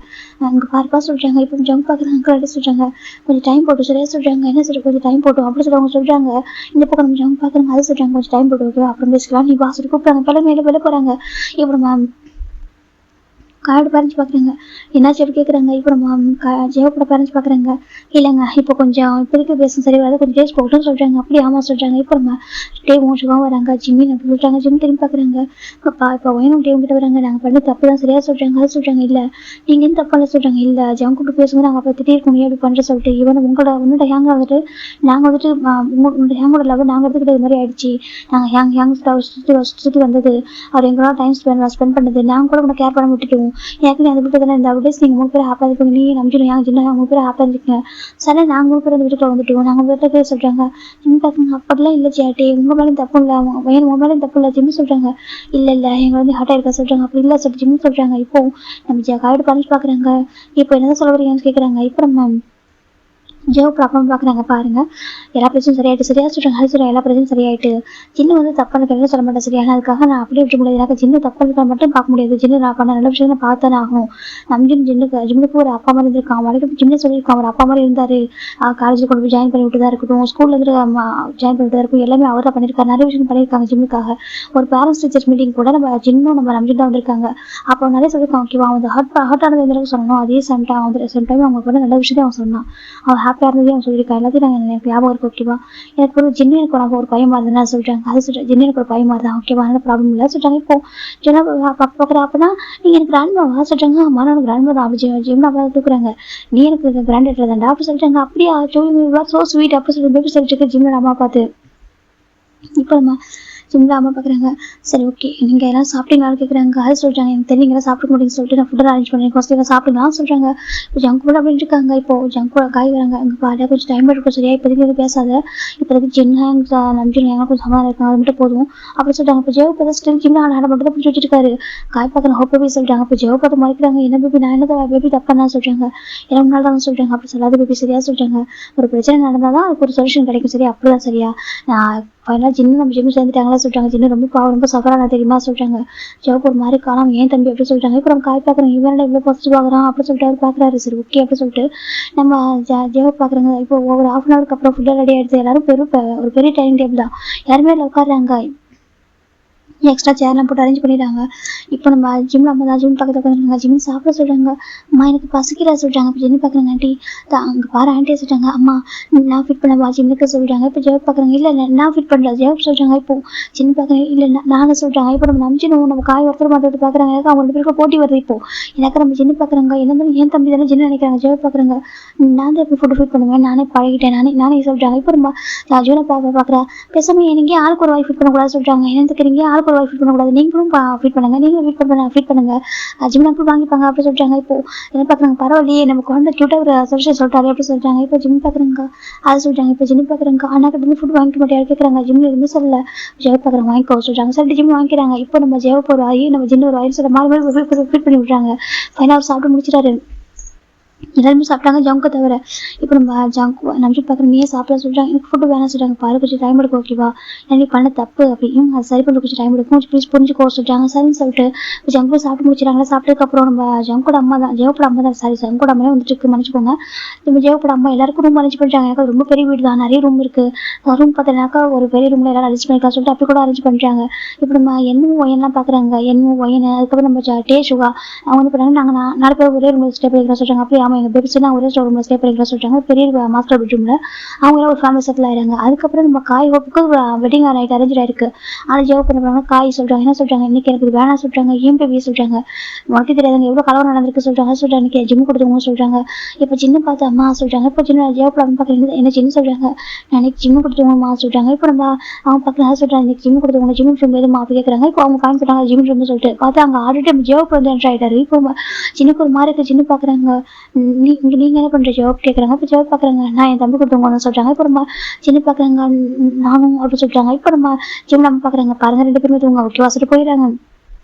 அங்கே பாருப்பா சொல்கிறாங்க. இப்போ ஜங்க் பார்க்குறாங்க. அங்கே அப்படி சொல்கிறாங்க கொஞ்சம் டைம் போட்டு சரியா சொல்கிறாங்க. என்ன சொல்ற கொஞ்சம் டைம் போட்டோம் அப்படி சொல்லி அவங்க சொல்கிறாங்க. இந்த பக்கம் நம்ம ஜங்க் பார்க்குறாங்க. அது சொல்கிறாங்க கொஞ்சம் டைம் போட்டு ஓகே அப்புறம் பேசிக்கலாம் நீ வா சொல்லி கூப்பிட்றாங்க. பல மேலே வெளில போகிறாங்க. இப்போ நம்ம காயோட பேரண்ட்ஸ் பார்க்குறாங்க. என்னாச்சு அப்படி கேட்குறாங்க. இப்போ நம்ம ஜெயோட பேரண்ட்ஸ் பார்க்குறாங்க. இல்லைங்க இப்போ கொஞ்சம் இப்போ இருக்க பேச சரி வராது, கொஞ்சம் டேஸ் போகட்டும்னு சொல்கிறாங்க. அப்படி ஆமாம் சொல்கிறாங்க. இப்போ நம்ம டேவ் மோசமாக வராங்க. ஜிம்மின்னு அப்படி சொல்கிறாங்க. ஜிம் திரும்பி பார்க்குறாங்க. இப்போ வேணும் டேவ் கிட்ட வராங்க. நாங்கள் பண்ணி தப்பு தான் சரியாக சொல்கிறாங்க. அது சொல்கிறாங்க இல்லை நீங்கள் எந்த தப்பால சொல்கிறாங்க. இல்லை ஜங்க் கூப்பிட்டு பேசும்போது நாங்கள் அப்போ திட்டிருக்கோம் நீ அப்படி பண்ணுற சொல்லிட்டு இவன் உன்னோட ஹேங்கில் வந்துட்டு நாங்கள் வந்துட்டு உங்களோட ஹேங்கோட லவ் நாங்கள் எடுத்துக்கிட்ட இது மாதிரி ஆயிடுச்சு. நாங்கள் ஹேங் சுற்றி வந்தது அவர் எங்களோட டைம் ஸ்பெண்ட் பண்ணது நாங்கள் கூட உங்களை கேர் பண்ண விட்டுட்டோம். எனக்கு அதை விட்டு தானே இந்த அப்டேஸ் நீங்கள் 3 பேர் ஹாப்பியாக இருப்பீங்க. நீ நம்பிச்சிடும் ஏன் சின்ன 3 பேர் ஹாப்பியாக இருந்துருக்கீங்க. சரி நாங்கள் 3 பேர் அந்த வீட்டுக்குள்ள வந்துட்டோம். நாங்கள் வீட்டில் சொல்கிறாங்க. ஜிம் பார்க்குங்க அப்படிலாம் இல்லை ஜியாட்டி உங்கள் மேலே தப்பு இல்லை வேணும் உங்கள் மேலே தப்பு இல்லை. ஜிம்மி சொல்கிறாங்க இல்லை எங்களை வந்து ஹார்ட்டாக இருக்கா சொல்கிறாங்க. அப்படி இல்லை சொல்லிட்டு ஜிம்மி சொல்கிறாங்க. இப்போ நம்ம காயோட பேரண்ட்ஸ் பார்க்குறாங்க. இப்போ என்னதான் சொல்ல வரீங்கன்னு கேட்குறாங்க. இப்போ நம்ம ஜெயோட அப்பா பார்க்குறாங்க. பாருங்க எல்லா பிரச்சனையும் சரியாயிட்டு சரியா சொல்கிறாங்க. அது சொல்கிறாங்க எல்லா பிரச்சனையும் சரியாயிட்டு. ஜின்னு வந்து தப்பான கேள்வி சொல்ல மாட்டேன் சரியா. அதுக்காக நான் அப்படியே விட்டு முடியாது. எனக்கு ஜின்னு தப்பான மட்டும் பார்க்க முடியாது. ஜின்னு நான் பண்ண நல்ல விஷயம் நான் பார்த்தானே ஆகணும். நம்ம ஜின்னுக்கு ஒரு அப்பா மாதிரி இருந்திருக்கான். வரைக்கும் ஜின்னு சொல்லியிருக்கான் ஒரு அப்பா மாதிரி இருந்தார். காலேஜில் கொண்டு போய் ஜாயின் பண்ணி விட்டு தான் இருக்கட்டும், ஸ்கூலில் இருந்து ஜாயின் பண்ணி விட்டு தான் இருக்கும். எல்லாமே அவர் தான் பண்ணியிருக்காரு. நிறைய விஷயம் பண்ணியிருக்காங்க ஜிம்முக்காக. ஒரு பேரண்ட்ஸ் டீச்சர்ஸ் மீட்டிங் கூட நம்ம ஜின்னும் நம்ம நம்ஜின் தான் வந்திருக்காங்க. அப்போ நிறைய சொல்லியிருக்கான். ஓகேவா அவன் ஹர்ட் ஆனது எந்த அளவுக்கு சொல்லணும். அதே சம் டைம் அவங்க கூட நல்ல விஷயத்தை அவன் சொன்னான். அவன் ஹாப்பியாக இருந்ததே அவன் சொல்லியிருக்கான். எல்லாத்தையும் நாங்கள் எனக்கு ஞாபகம் இருக்கு. ஓகேவா எனக்கு ஒரு ஜின்னு எனக்கு நம்ம ஒரு பையன் மாதிரி தான் சொல்கிறாங்க. அது சொல்கிறேன் ஜின்னு எனக்கு ஒரு பையன் மாதிரி தான். ஓகேவா அந்த ப்ராப்ளம் இல்லை சொல்கிறாங்க. இப்போ ஜெனா பார்க்குறா அப்படின்னா நீங்கள் எனக்கு கிராண்ட்மாவா சொல்கிறாங்க. அம்மா நான் கிராண்ட்மா தான். அப்படி ஜிம்னா அப்பா தூக்குறாங்க. நீ எனக்கு கிராண்ட் தான்டா அப்படி சொல்லிட்டாங்க. அப்படியா சோ ஸ்வீட் அப்படி சொல்லி பேபி சொல்லிட்டு ஜிம்ல அம்மா பார்த்து இப்போ நம்ம ஜிம்ல அம்மா பார்க்குறாங்க. சரி ஓகே நீங்கள் எல்லாம் சாப்பிட்டீங்களான்னு கேட்குறாங்க. அது சொல்கிறாங்க எனக்கு தெரியும் நீங்களாம் சாப்பிட முடியும்னு சொல்லிட்டு நான் ஃபுட்டை அரேஞ்ச் பண்ணி ஃபஸ்ட்டு சாப்பிட்டீங்களான்னு சொல்கிறாங்க. இப்போ ஜங்க் ஃபுட் அப்படின்னு இருக்காங்க. இப்போ ஜங்க் ஃபுட் காய் வராங்க. அங்கே பாரு கொஞ்சம் டைம் எடுக்கும் சரியா. இப்போதைக்கு எதுவும் பேசாத. இப்போதைக்கு ஜின் நம்பிச்சு எங்களுக்கு கொஞ்சம் சமாதானம் இருக்காங்க. அது மட்டும் போதும் அப்படி சொல்லிட்டாங்க. இப்போ ஜெயோ பார்த்து ஸ்டில் ஜிம்ல ஆட மட்டும் தான் பிடிச்சி வச்சிருக்காரு. காய் பார்க்குற ஹோப் பேபி சொல்லிட்டாங்க. இப்போ ஜெயோ பார்த்து மறைக்கிறாங்க. என்ன பேபி நான் என்ன பேபி தப்பானா சொல்கிறாங்க. என்ன முன்னாள் தான் சொல்கிறாங்க. அப்படி சொல்லாத பேபி சரியா சொல்கிறாங்க. ஒரு பிரச்சனை நடந்தால் தான் அதுக்கு ஒரு சொல்யூஷன் கிடைக்கும் சரியா. அப்படிதான் சரியா. நான் ஃபைனலாக ஜின்னு நம்ம ஜிம்மு சேர்ந்துட்டாங்களா சொல்கிறாங்க. ஜின்னு ரொம்ப பாவம் ரொம்ப சஃபரான தெரியுமா சொல்கிறாங்க. ஜோப் ஒரு மாதிரி காலம் ஏன் தம்பி அப்படி சொல்கிறாங்க. இப்போ நம்ம காய் பார்க்குறோம் இவனோட இவ்வளோ பாசிட்டிவ் ஆகுறான் அப்படி சொல்லிட்டு அவர் பார்க்குறாரு. சரி ஓகே அப்படி சொல்லிட்டு நம்ம ஜோப் பார்க்குறாங்க. இப்போ ஒரு ½ அன் ஹவருக்கு அப்புறம் ஃபுட்டாக ரெடி ஆகிடுது. எல்லாரும் ஒரு பெரிய டைனிங் டேபிள் தான். யாருமே அதில் உட்காடுறாங்க. எக்ஸ்ட்ரா சேர்லாம் போட்டு அரேஞ்ச் பண்ணிடுறாங்க. இப்போ நம்ம ஜிம்ல அம்மா தான் ஜிம் பக்கத்தில் உட்காந்துருக்காங்க. ஜிம் சாப்பிட சொல்கிறாங்க. அம்மா எனக்கு பசிக்கிறா சொல்கிறாங்க. இப்போ ஜிம் பார்க்குறாங்க. ஆண்டி அங்கே பாரு ஆண்டியை சொல்கிறாங்க. அம்மா நான் ஃபிட் பண்ணவா ஜிம்முக்கு சொல்கிறாங்க. இப்போ ஜெயப் பார்க்குறாங்க. இல்லை நான் ஃபிட் பண்ணல ஜெயப் சொல்கிறாங்க. இப்போ ஜிம் பார்க்குறாங்க. இல்லை நானும் சொல்கிறாங்க. இப்போ நம்ம நம்பிச்சிடும் நம்ம காய் ஒருத்தர் மாற்றிட்டு பார்க்குறாங்க. எனக்கு அவங்க 2 பேருக்கு போட்டி வருது. இப்போ எனக்கு நம்ம ஜின்னு பார்க்குறாங்க. என்ன ஏன் தம்பி தானே ஜின்னு நினைக்கிறாங்க. ஜெயப் பார்க்குறாங்க. நான் தான் இப்போ ஃபுட்டு ஃபிட் பண்ணுவேன் நானே பழகிட்டேன் நானே சொல்கிறாங்க. இப்போ நம்ம ஜூனை பார்க்குறா பேசாமல் எனக்கு ஆளுக்கு ஒரு வாய் ஃபிட் பண்ணக்கூடாது சொல்கிறாங்க. என்ன தெரியுங்க ஆளுக்கு ஒரு வாய் ஃபிட் பண்ணக்கூடாது. நீங்களும் ஃபிட் பண்ணுங்க. நீங்களும் ஃபிட் பண்ணுங்க ஜிம்னாக்கு வாங்கிப்பாங்க அப்படி சொல்கிறாங்க. இப்போ என்ன பார்க்குறாங்க. பரவாயில்லையே நம்ம குழந்தை க்யூட்டாக ஒரு சொல்யூஷன் சொல்லிட்டாரு அப்படி சொல்கிறாங்க. இப்போ ஜிம் பார்க்குறாங்க. அது சொல்கிறாங்க. இப்போ ஜிம் பார்க்குறாங்க. ஆனால் கிட்ட ஃபுட் வாங்கிக்க மாட்டேன் கேட்குறாங்க. ஜிம்ல இருந்து சொல்லல ஜெயப் பார்க்குறாங்க வாங்கிக்கோ சொல்கிறாங்க. சொல்லிட்டு ஜிம் வாங்கிக்கிறாங்க. இப்போ நம்ம ஜெயப் ஒரு வாய் நம்ம ஜின்னு ஒரு வாய் சொல்ல மாதிரி ஃபிட் பண்ணி விட்றாங்க. ஃபைனலாக சாப்பிட்டு முடிச்சிட்டாரு. எல்லாருமே சாப்பிட்டாங்க ஜங்கு தவிர. இப்போ நம்ம நம்பிச்சு பார்க்குற நீயே சாப்பிட சொல்கிறாங்க. எனக்கு ஃபுட்டு வேணாம் சொல்கிறாங்க. பாரு கொஞ்சம் டைம் எடுக்கும் ஓகேவா எனக்கு பண்ண தப்பு அப்படின்னு அது சரி பண்ண கொஞ்சம் டைம் எடுக்கும் ப்ளீஸ் புரிஞ்சுக்கோ சொல்கிறாங்க. சரின்னு சொல்லிட்டு ஜங்கு சாப்பிட்டு முடிச்சிட்டாங்களா. சாப்பிட்டதுக்கப்புறம் நம்ம ஜங்கோட அம்மா தான் ஜெயோட அம்மா தான் சாரி ஜங்கோட அம்மாவே வந்துட்டு மன்னிச்சுக்கோங்க. நம்ம ஜெயோட அம்மா எல்லாருக்கும் ரூம் அரேஞ்ச் பண்ணுறாங்க. எனக்கு ரொம்ப பெரிய வீடு தான் நிறைய ரூம் இருக்குது. ரூம் பார்த்தீங்கன்னாக்கா ஒரு பெரிய ரூமில் எல்லாரும் அரேஞ்ச் பண்ணிக்கலாம் சொல்லிட்டு அப்படி கூட அரேஞ்ச் பண்ணுறாங்க. இப்போ நம்ம ஒயன்லாம் பார்க்குறாங்க. ஒயன் அதுக்கப்புறம் நம்ம டே சுகா அவங்க வந்து பண்ணுறாங்க. நாங்கள் 4 பேர் ஒரே ரூமில் ஸ்டே பண்ணிக்கிறோம் சொல்கிறாங்க. அப்படியே ஆமா எங்க பேபி சொன்னா ஒரே ரூம்ல ஸ்டே பண்ணிக்கலாம் சொல்றாங்க. பெரிய மாஸ்டர் பெட்ரூம்ல அவங்க ஒரு ஃபேமிலி செட்டில் ஆயிடுறாங்க. அதுக்கப்புறம் நம்ம காய் ஹோப்புக்கு வெட்டிங் நைட் அரேஞ்ச் ஆயிருக்கு. ஆனால் ஜெவ் பண்ணுறாங்க காய் சொல்றாங்க என்ன சொல்றாங்க இன்னைக்கு எனக்கு வேணாம் சொல்றாங்க. ஏன் பேபி சொல்றாங்க உனக்கு தெரியாதுங்க எவ்வளவு கலவரம் நடந்திருக்கு சொல்றாங்க. இன்னைக்கு ஜிம் கொடுத்துருங்க சொல்றாங்க. இப்ப சின்ன பார்த்து அம்மா சொல்றாங்க. இப்ப சின்ன ஜெவ் பாக்குறீங்க என்ன சின்ன சொல்றாங்க எனக்கு ஜிம் கொடுத்துருவோம்மா சொல்றாங்க. இப்ப நம்ம அவங்க பக்கம் சொல்றாங்க இன்னைக்கு ஜிம் கொடுத்துருவோம் ஜிம் ரூம் எதுவும் அப்படி கேட்கறாங்க. இப்போ அவங்க காயின் போட்டாங்க ஜிம் ரூம் சொல்லிட்டு பார்த்தா அங்க ஆல்ரெடி ஜெவ் வந்து என்ட்ரு ஆயிட்டாரு. இப்போ சின்னக்கு ஒரு மாதிரி இருக்கு. சின்ன பாக்குறாங்க நீங்க என்ன பண்ற ஜவாப் கேக்குறாங்க. இப்ப ஜவாப் பாக்குறாங்க நான் என் தம்பி கொடுத்தவங்க சொல்றாங்க. இப்ப நம்ம சின்ன பாக்குறாங்க நானும் அப்படி சொல்றாங்க. இப்ப நம்ம சின்ன நம்ம பாக்குறாங்க பாருங்க 2 பேருமே தூங்க ஓகேவா சொல்லிட்டு போயிடுறாங்க.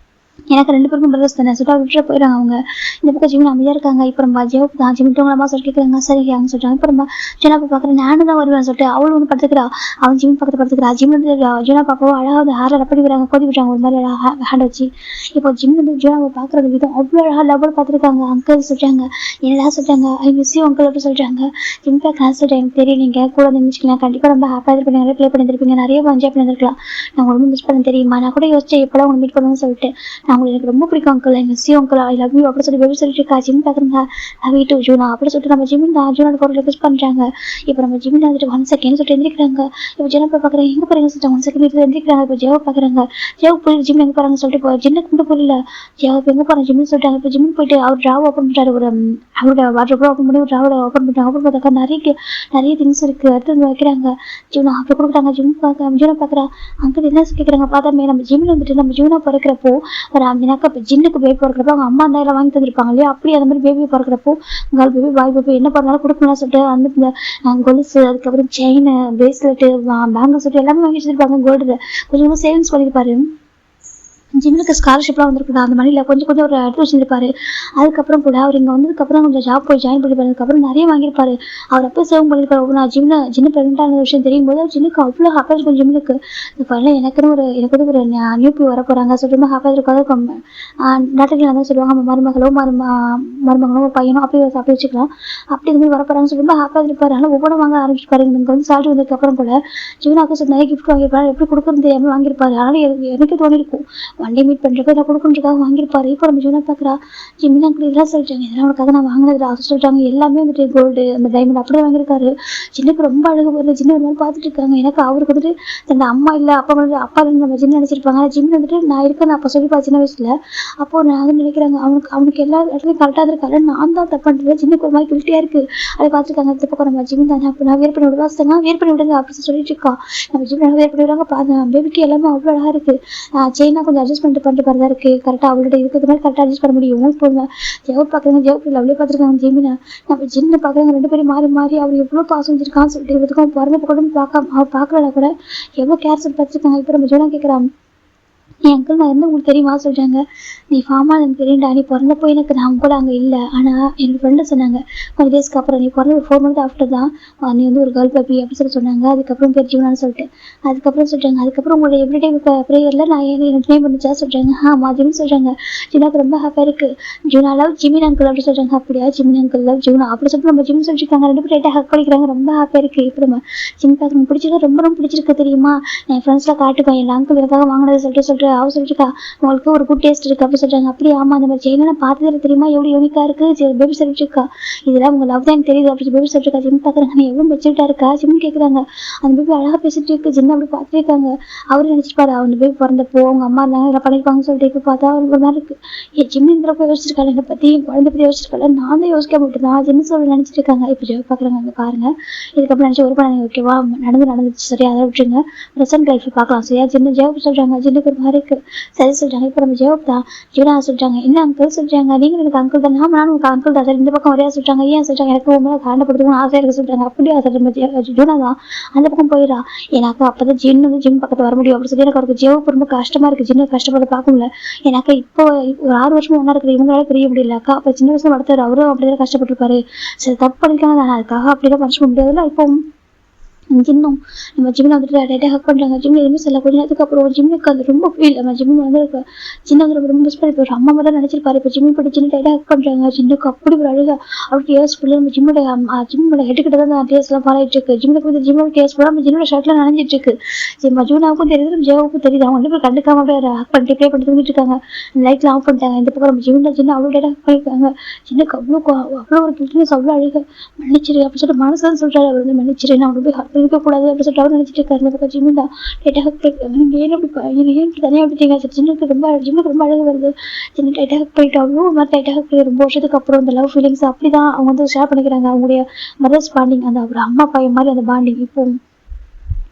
எனக்கு 2 பேருக்கும் பிரதர்ஸ் தானே சுட்டா விட்டுட்டு போயிடுறாங்க. அவங்க இந்த பக்கம் ஜிம் அமைதியா இருக்காங்க. இப்ப நம்ம ஜெவப் தான் ஜிம் தூங்கலாமா சொல்லி கேட்கறாங்க. சரி அவங்க சொல்றாங்க. இப்ப நம்ம ஜீனா பாக்குறேன் நானும் தான் வருவேன் சொல்லிட்டு அவளும் வந்து படுத்துக்கிறா. அவன் ஜிம் பக்கத்துல படுத்துக்கிறா. ஜிம் வந்து ஜீனா பாக்கவும் அழகா வந்து ஹேர்ல ரப்படி விடுறாங்க கோதி விடுறாங்க ஒரு மாதிரி ஹேண்ட் வச்சு. இப்போ ஜிம் வந்து ஜீனாவை பாக்குறது விதம் அவ்வளவு அழகா லவர் பாத்துருக்காங்க. அங்கிள் சொல்றாங்க என்னடா சொல்றாங்க ஐ மிஸ் யூ அங்கிள் அப்படி சொல்றாங்க. ஜிம் பேக் சொல்றேன் எனக்கு தெரியும் நீங்க கூட நினைச்சுக்கலாம் கண்டிப்பா ரொம்ப ஹாப்பியா இருப்பீங்க நிறைய ப்ளே பண்ணிருப்பீங்க நிறைய என்ஜாய் பண்ணிருக்கலாம். நான் ரொம்ப மிஸ் பண்ண தெரியுமா நான் கூட யோசிச்சேன் எப்பெல்லாம் உங்களை மீட் பண்ணுவேன்னு சொல்லிட்டு. எனக்கு ரொம்ப பிடிக்கும் uncle I miss you uncle I love you அப்படி சொல்லி பேபி சொல்லிட்டு இருக்கா. ஜிம் பாக்குறேங்க லவ் யூ டு ஜூனா அப்படி சொல்லிட்டு நம்ம ஜிமின் தான் ஜூனோட போட்டோ கிஸ் பண்றாங்க. இப்போ நம்ம ஜிமின் வந்துட்டு 1 செகண்ட் சொல்லிட்டு எந்திரிக்கிறாங்க. இப்போ ஜெனா பாக்குறேன் எங்க போறீங்க சொல்லிட்டு 1 செகண்ட் எந்திரிக்கிறாங்க. இப்போ ஜெவ் பாக்குறாங்க ஜெவ் போய் ஜிம் எங்க போறாங்க சொல்லிட்டு இப்போ ஜின்னுக்கு மட்டும் புரியல ஜெவ் எங்க போறாங்க ஜிம்னு சொல்லிட்டாங்க. இப்போ ஜிம் போயிட்டு அவர் டிராவ் ஓப்பன் பண்றாரு. ஒரு அவரோட வாட்ரோப் ஓப்பன் பண்ணி ஒரு டிராவோட ஓப்பன் பண்றாங்க. ஓப்பன் பார்த்தாக்கா நிறைய திங்ஸ் இருக்கு. அடுத்து வந்து வைக்கிறாங்க. ஜீவனா அப்படி கொடுக்குறாங்க. ஜிம் பார்க்க ஜீவனா பாக்குறா அங்கிட்ட என்ன கேட்கறாங்க. பார்த்தா நம்ம ஜிம்ல வந்துட்டு நம்ம ஜீவனா பிறக்கிறப்போ ஒரு அஞ்சனாக்கா ஜின்னுக்கு பேபி பிறக்கிறப்போ அவங்க அம்மா அந்த வாங்கி தந்திருப்பாங்க இல்லையா அப்படி அந்த மாதிரி பேபி பிறக்கிறப்போ கேர்ள் பேபி பாய் பேபி என்ன பண்ணாலும் கொடுக்கணும்னு சொல்லிட்டு அந்த கொலுசு அதுக்கப்புறம் செயின் பிரேஸ்லெட் பேங்கிள் சொல்லிட்டு எல்லாமே வாங்கி வச்சிருப்பாங்க. கோல்டு கொஞ்சம் சேவிங்ஸ் பண்ணிருப்பாரு. ஜிம்முக்கு ஸ்காலர்ஷிப்லாம் வந்திருக்குதா அந்த மணியில் கொஞ்சம் ஒரு எடுத்து வச்சிருப்பாரு. அதுக்கப்புறம் கூட அவர் இங்கே வந்ததுக்கப்புறம் கொஞ்சம் ஜாப் போய் ஜாயின் பண்ணி பண்ணதுக்கப்புறம் நிறைய வாங்கியிருப்பாரு. அவர் அப்போ சேவ் பண்ணியிருப்பாரு. நான் ஜின்ன ப்ரெக்னென்ட்டான விஷயம் தெரியும் போது ஜின்னுக்கு அவ்வளோ ஹாப்பியாக இருக்கும். ஜிம்முக்கு இப்போ எனக்கு வந்து ஒரு நியூபி வர போகிறாங்க சொல்லிட்டு ஹாப்பியாக இருக்காது. டாக்டர்கள் தான் சொல்லுவாங்க நம்ம மருமகளோ ஒரு பையனோ அப்படி வச்சுக்கலாம். அப்படி இது மாதிரி வர போகிறாங்கன்னு சொல்லி ரொம்ப ஹாப்பியாக இருப்பாரு. ஆனால் ஒவ்வொரு வாங்க ஆரம்பிச்சிருப்பாரு. இங்கே வந்து சேலரி வந்ததுக்கப்புறம் கூட ஜீவனாக்கு நிறைய கிஃப்ட் வாங்கியிருப்பாரு. எப்படி கொடுக்குறது தெரியாமல் வாங்கியிருப்பாரு. ஆனால் எனக்கு தோணிருக்கும் வண்டி மீட் பண்றப்ப இதை கொடுக்கறதுக்காக வாங்கியிருப்பாரு. இப்போ நம்ம ஜீவனா பாக்குறா ஜிமின் அங்கிள் இதெல்லாம் சொல்லிட்டாங்க இதெல்லாம் உனக்காக நான் வாங்கினது சொல்லிட்டாங்க. எல்லாமே வந்துட்டு கோல்டு அந்த டைமண்ட் அப்படியே வாங்கியிருக்காரு. ஜின்னுக்கு ரொம்ப அழகு வருது. ஜின்னு ஒரு மாதிரி பார்த்துட்டு இருக்காங்க. எனக்கு அவருக்கு வந்துட்டு தன் அம்மா இல்லை அப்பா வந்து அப்பா நம்ம ஜின்னு நினைச்சிருப்பாங்க. ஆனால் ஜிம் வந்துட்டு நான் இருக்கேன் அப்போ சொல்லிப்பா சின்ன வயசுல அப்போ நான் வந்து நினைக்கிறாங்க அவனுக்கு எல்லா இடத்துலையும் கரெக்டாக இருக்காரு. நான் தான் தப்பு பண்றது. ஜின்னுக்கு ஒரு மாதிரி கில்ட்டியா இருக்கு. அதை பார்த்துருக்காங்க. இந்த பக்கம் நம்ம ஜிம் தானே அப்போ நான் வேர் பண்ணி விடுவா சொன்னா வேர் பண்ணி விடுங்க அப்படின்னு சொல்லிட்டு இருக்கா. நம்ம ஜிம் வேர் பண்ணி விடுறாங்க. பேபிக்கு எல்லாமே அவ்வளோ அழகா இருக்கு. செயினா கொஞ்சம் அட்ஜஸ்ட்மெண்ட் பண்ணுற மாதிரி தான் இருக்கு. கரெக்டாக அவளோட இருக்கிறது மாதிரி கரெக்டாக அட்ஜஸ்ட் பண்ண முடியும். இப்போ ஜெவ் பார்க்குறாங்க. ஜெவ் லவ்லியே பார்த்துருக்காங்க. ஜிமினை நம்ம ஜின்னு பார்க்குறாங்க. 2 பேரும் மாறி அவர் எவ்வளோ பாசம் வச்சிருக்கான்னு சொல்லிட்டு இவருக்கும் பிறந்த கூட பார்க்காம அவர் பார்க்கலனா கூட எவ்வளோ கேர் சொல்லி பார்த்துருக்காங்க. இப்போ நம்ம ஜோனா கேட்குறான் என் அங்கிள் நான் இருந்து உங்களுக்கு தெரியுமா சொல்றாங்க. நீ ஃபார்மா எனக்கு தெரியும்டா நீ பிறந்தப்போ எனக்கு நான் கூட அங்கே இல்லை. ஆனால் என்னோட ஃப்ரெண்டு சொன்னாங்க கொஞ்சம் டேஸ்க்கு அப்புறம் நீ பிறந்த ஒரு 4 months ஆஃப்டர் தான் நீ வந்து ஒரு கேர்ள் பேபி அப்படின்னு சொல்லி சொன்னாங்க. அதுக்கப்புறம் பேர் ஜீவனான்னு சொல்லிட்டு அதுக்கப்புறம் சொல்றாங்க. அதுக்கப்புறம் உங்களோட எவ்ரிடே ப்ரேயர்ல நான் எனக்கு நேம் பண்ணிச்சா சொல்றாங்க. ஜிம் சொல்றாங்க. ஜீனாக்கு ரொம்ப ஹாப்பியா இருக்கு. ஜூனா லவ் ஜிமின் அங்கிள் அப்படி சொல்றாங்க. அப்படியா ஜிமின் அங்கிள் லவ் ஜூனா அப்படி சொல்லிட்டு நம்ம ஜிம் சொல்லிருக்காங்க. 2 பேரும் ரைட்டாக ஹக் பண்ணிக்கிறாங்க. ரொம்ப ஹாப்பியா இருக்கு. இப்போ நம்ம ஜிம் பார்க்க பிடிச்சிருக்கு. ரொம்ப பிடிச்சிருக்கு தெரியுமா. என் ஃப்ரெண்ட்ஸ்லாம் காட்டுப்பேன் என் அங்கிள் எனக்காக வாங்கினது சொல்லிட்டு அவ சொல்லிருக்கா உங்களுக்கு ஒரு குட் டேஸ்ட் இருக்கு அப்படி சொல்றாங்க. அப்படி ஆமா அந்த மாதிரி செயினா நான் பார்த்தது தெரியுமா எவ்வளவு யூனிக்கா இருக்கு. பேபி சொல்லிட்டு இதெல்லாம் உங்க லவ் தான் தெரியுது அப்படி பேபி சொல்லிருக்கா. ஜிம் பாக்குறாங்க எவ்வளவு மெச்சூரிட்டா இருக்கா ஜிம் கேக்குறாங்க. அந்த பேபி அழகா பேசிட்டு இருக்கு. ஜிம் அப்படி பார்த்துருக்காங்க. அவரு நினைச்சிருப்பாரு அந்த பேபி பிறந்தப்போ அவங்க அம்மா இருந்தாங்க இதெல்லாம் பண்ணிருப்பாங்கன்னு சொல்லிட்டு இப்ப பார்த்தா அவருக்கு ஒரு மாதிரி இருக்கு. ஜிம் இந்த யோசிச்சிருக்காங்க என்னை பத்தி குழந்தை பத்தி யோசிச்சிருக்காங்க. நான் தான் யோசிக்க மாட்டேன் ஜிம் சொல்லி நினைச்சிட்டு இருக்காங்க. இப்ப ஜெவ் பாக்குறாங்க அங்க பாருங்க. இதுக்கப்புறம் நினைச்சு ஒரு பண்ணாங்க ஓகேவா நடந்துச்சு சரியா அதை விட்டுருங்க. ப்ரெசன்ட் லைஃப் பார்க்கலாம் சரியா. ஜின்னு ஜெவ் சொல்றாங்க. ஜின்னுக்கு ஒரு மாதிரி இருக்கு. சரி சொல்றாங்க. இப்போ நம்ம ஜெவப் தான் ஜீவனா சொல்றாங்க. என்ன அங்கிள் சொல்றாங்க. நீங்க எனக்கு அங்கிள் தான் நானும் உங்களுக்கு அங்கிள் தான் சார். இந்த பக்கம் ஒரே சொல்றாங்க. ஏன் சொல்றாங்க எனக்கு உண்மையில காண்டப்படுத்துக்கணும் ஆசையா இருக்கு சொல்றாங்க. அப்படியா சார் நம்ம ஜீவனா தான் அந்த பக்கம் போயிடா. எனக்கு அப்பதான் ஜின் வந்து ஜிம் பக்கத்துல வர முடியும் அப்படி சொல்லி எனக்கு அவருக்கு ஜெவப் ரொம்ப கஷ்டமா இருக்கு. ஜின்னு கஷ்டப்பட பார்க்க முடியல. எனக்கு இப்போ ஒரு 6 வருஷமா ஒன்னா இருக்கிற இவங்களால பிரிய முடியலக்கா. அப்ப சின்ன வயசுல வளர்த்தாரு அவரும் அப்படிதான் கஷ்டப்பட்டுருப்பாரு. சரி தப்பு பண்ணிருக்காங்க தானே அதுக்காக அப்படிதான் பனிஷ் பண்ண முடியாதுல்ல. இப்போ இன்னும் நம்ம ஜிம்மில் வந்துட்டு டைட்டாக ஹக் பண்ணுறாங்க. ஜிம்மில் எதுவுமே சொல்ல கொஞ்ச நேரத்துக்கு அப்புறம் ஜிம்முக்கு அது ரொம்ப ஃபீல் நம்ம ஜிம்மில் வந்து சின்ன வந்து ரொம்ப மிஸ் பண்ணி போயிடும். அம்மா மட்டும் நினச்சிருப்பாரு. இப்போ ஜிம்மி போட்டு சின்ன டைட்டாக ஹக் பண்ணுறாங்க. சின்னக்கு அப்படி ஒரு அழுக அப்படி டேஸ் ஃபுல்லாக நம்ம ஜிம்மோட ஹெட்டுக்கிட்ட தான் அந்த டேஸ்லாம் ஃபாலாயிட்டு இருக்கு. ஜிம்முக்கு வந்து ஜிம்மோட டேஸ் ஃபுல்லாக நம்ம ஜிம்மோட ஷர்ட்லாம் நனைஞ்சிட்டு இருக்கு. மஜூனாவுக்கும் தெரியுது, நம்ம ஜேவுக்கும் தெரியுது. அவங்க வந்து கண்டுக்காம அப்படியே ஹக் பண்ணிட்டு ப்ளே பண்ணிட்டு தூங்கிட்டு இருக்காங்க. லைட்லாம் ஆஃப் பண்ணிட்டாங்க. இந்த பக்கம் நம்ம சின்ன அவ்வளோ டைட்டாக ஹக் பண்ணியிருக்காங்க. சின்னக்கு அவ்வளோ ஒரு கிளிக்னஸ் அவ்வளோ அழுக. மன்னிச்சிரு அப்படின்னு சொல்லிட்டு மனசுதான் சொல்றாரு. அவர் வந்து மன்னிச்சிரு நான் ரொம்ப ஹக் இருக்கக்கூடாது அப்படின்னு சொல்லிட்டு அவர் நினைச்சிட்டு இருக்காரு. இந்த பக்கம் ஜிம்மி தான் டைட்டாக ஹக் பண்ணிருக்காங்க. நீங்கள் ஏன் அப்படி ஏன் தனியாக விட்டுட்டீங்க? ஜிம்முக்கு ரொம்ப அழகு வருது. சின்ன டைட்டாக ஹக் பண்ணிட்டு அவ்வளோ ஒரு மாதிரி டைட்டாக ஹக் ரொம்ப வருஷத்துக்கு அப்புறம் அந்த லவ் ஃபீலிங்ஸ் அப்படிதான் அவங்க வந்து ஷேர் பண்ணிக்கிறாங்க. அவங்களுடைய மதர்ஸ் பாண்டிங் அந்த ஒரு அம்மா பையன் மாதிரி அந்த பாண்டிங் இப்போ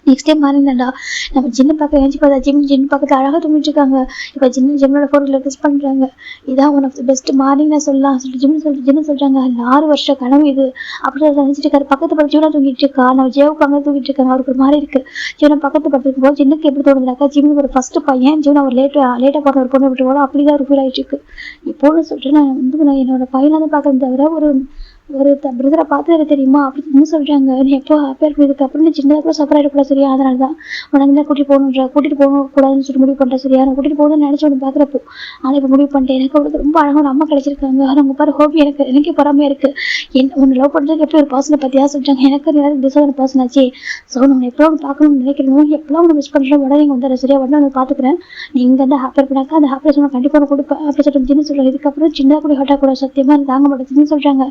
நெக்ஸ்ட் டைம் மாறிந்தாண்டா நம்ம ஜின்னு பார்க்க ஏஞ்சி பார்த்தா ஜின்னு பக்கத்தில் அழகாக தூங்கிட்டு இருக்காங்க. இப்போ ஜிம்மோட ஃபோட்டோவில் கிஸ் பண்ணுறாங்க. இதான் one of the best morning நான் சொல்லலாம் சொல்லிட்டு ஜின்னு சொல்கிறாங்க. 6 வருஷ கனவு இது அப்படி நினச்சிட்டு இருக்காரு. பக்கத்து ஜீவனா தூங்கிட்டு இருக்கா. நம்ம ஜேவுக்கு அங்கே தூங்கிட்டு இருக்காங்க. அவருக்கு ஒரு மாதிரி இருக்கு. ஜீவனை பக்கத்து படுத்துக்கும் போது ஜின்னுக்கு எப்படி தோணுதுனாக்கா ஜிம்முக்கு ஒரு ஃபர்ஸ்ட் பையன் ஜீவனா ஒரு லேட்டாக பிறந்த ஒரு பொண்ணு விட்டு போல அப்படிதான் ஒரு ஃபீல் ஆகிட்டு இருக்கு. இப்போது சொல்லிட்டு நான் என்னோட பையனை தான் பார்க்கறது தவிர ஒரு பிரதரை பார்த்து தெரியுமா அப்படின்னு சொல்றாங்க. நீ எப்போ ஹாப்பியா இருக்கு இதுக்கப்புறம் நீ சின்னதாக கூட சஃபர் ஆகிடக்கூடாது சரியா. அதனால தான் உனக்கு தான் கூட்டிட்டு போகணும் கூடாதுன்னு சொல்லி முடிவு பண்ணிட்டேன் சரியா. நான் கூட்டிட்டு போகணும்னு நினைச்சு ஒன்று பார்க்குறப்போ ஆனால் இப்போ முடிவு பண்ணிட்டேன். எனக்கு அவளுக்கு ரொம்ப அழகாக ஒரு அம்மா கிடைச்சிருக்காங்க. ஆனால் அவங்க பாரு ஹோபி எனக்கே பொறாமையா இருக்கு. ஒன்று லவ் பண்ணுறதுக்கு எப்படி ஒரு பர்சனை பற்றியா சொல்றாங்க. எனக்கு யாரும் டிசர்வ் பர்சன் ஆச்சு. ஸோ நம்ம எப்போ ஒன்று பார்க்கணும்னு நினைக்கிறோம். எப்போ ஒன்று மிஸ் பண்ணுறோம் உடனே நீங்கள் வந்து சரியா உடனே வந்து பார்த்துக்கிறேன். நீங்கள் வந்து ஹாப்பியாக இருப்பினாக்கா அந்த ஹாப்பினஸ் நான் கண்டிப்பாக நான் கொடுப்பேன் அப்படி சொல்லிட்டு சொல்கிறேன். இதுக்கப்புறம் சின்னதாக கூட ஹாட்டாக கூட சத்தியமாக தாங்க மாட்டேன்னு சொல்றாங்க.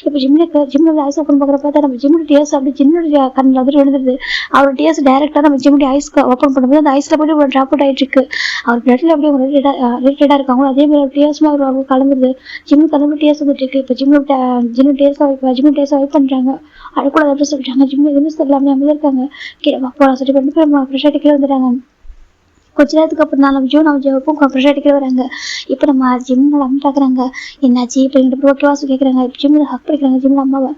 இப்போ ஜிம்முடைய ஐஸ் ஓப்பன் பார்க்குற பார்த்தா நம்ம ஜிம்முடைய டேஸ் அப்படி ஜிம்முடைய கண்ணில் வந்துட்டு விழுந்துருது. அவரோட டேஸ் டைரெக்டாக நம்ம ஜிம்முடைய ஐஸ் ஓப்பன் பண்ணும்போது அந்த ஐஸில் போய்ட்டு ஒரு ட்ராப் அவுட் ஆகிட்டு இருக்கு. அவர் பிளட்ல அப்படியே ரிலேட்டடாக இருக்காங்க. அதே மாதிரி டேஸும் அவர் கலந்துருது. ஜிம்மு கலந்து டேஸ் வந்துட்டு இருக்கு. இப்போ ஜிம்மு டேஸை வைப் பண்ணுறாங்க. அழக்கூடாது அப்படின்னு சொல்லிட்டாங்க. ஜிம்மு எதுவுமே சொல்லாமல் அமைதியாக இருக்காங்க. கீழே போகலாம் சொல்லி பண்ணிட்டு நம்ம ஃப்ரெஷ்ஷாக கீழே வந்துட்டாங்க. கொஞ்ச நேரத்துக்கு அப்புறம் தான் நம்ம ஜோவுக்கும் ஃப்ரெஷ் அடிக்கிற வராங்க. இப்போ நம்ம ஜிம்மில் அம்மா பார்க்குறாங்க. என்னாச்சு இப்போ எங்கிட்ட ஓகேவா சொல்லி கேட்குறாங்க. இப்போ ஜிம்மில் ஹக் பண்ணிக்கிறாங்க. ஜிம்மில் அம்மாவை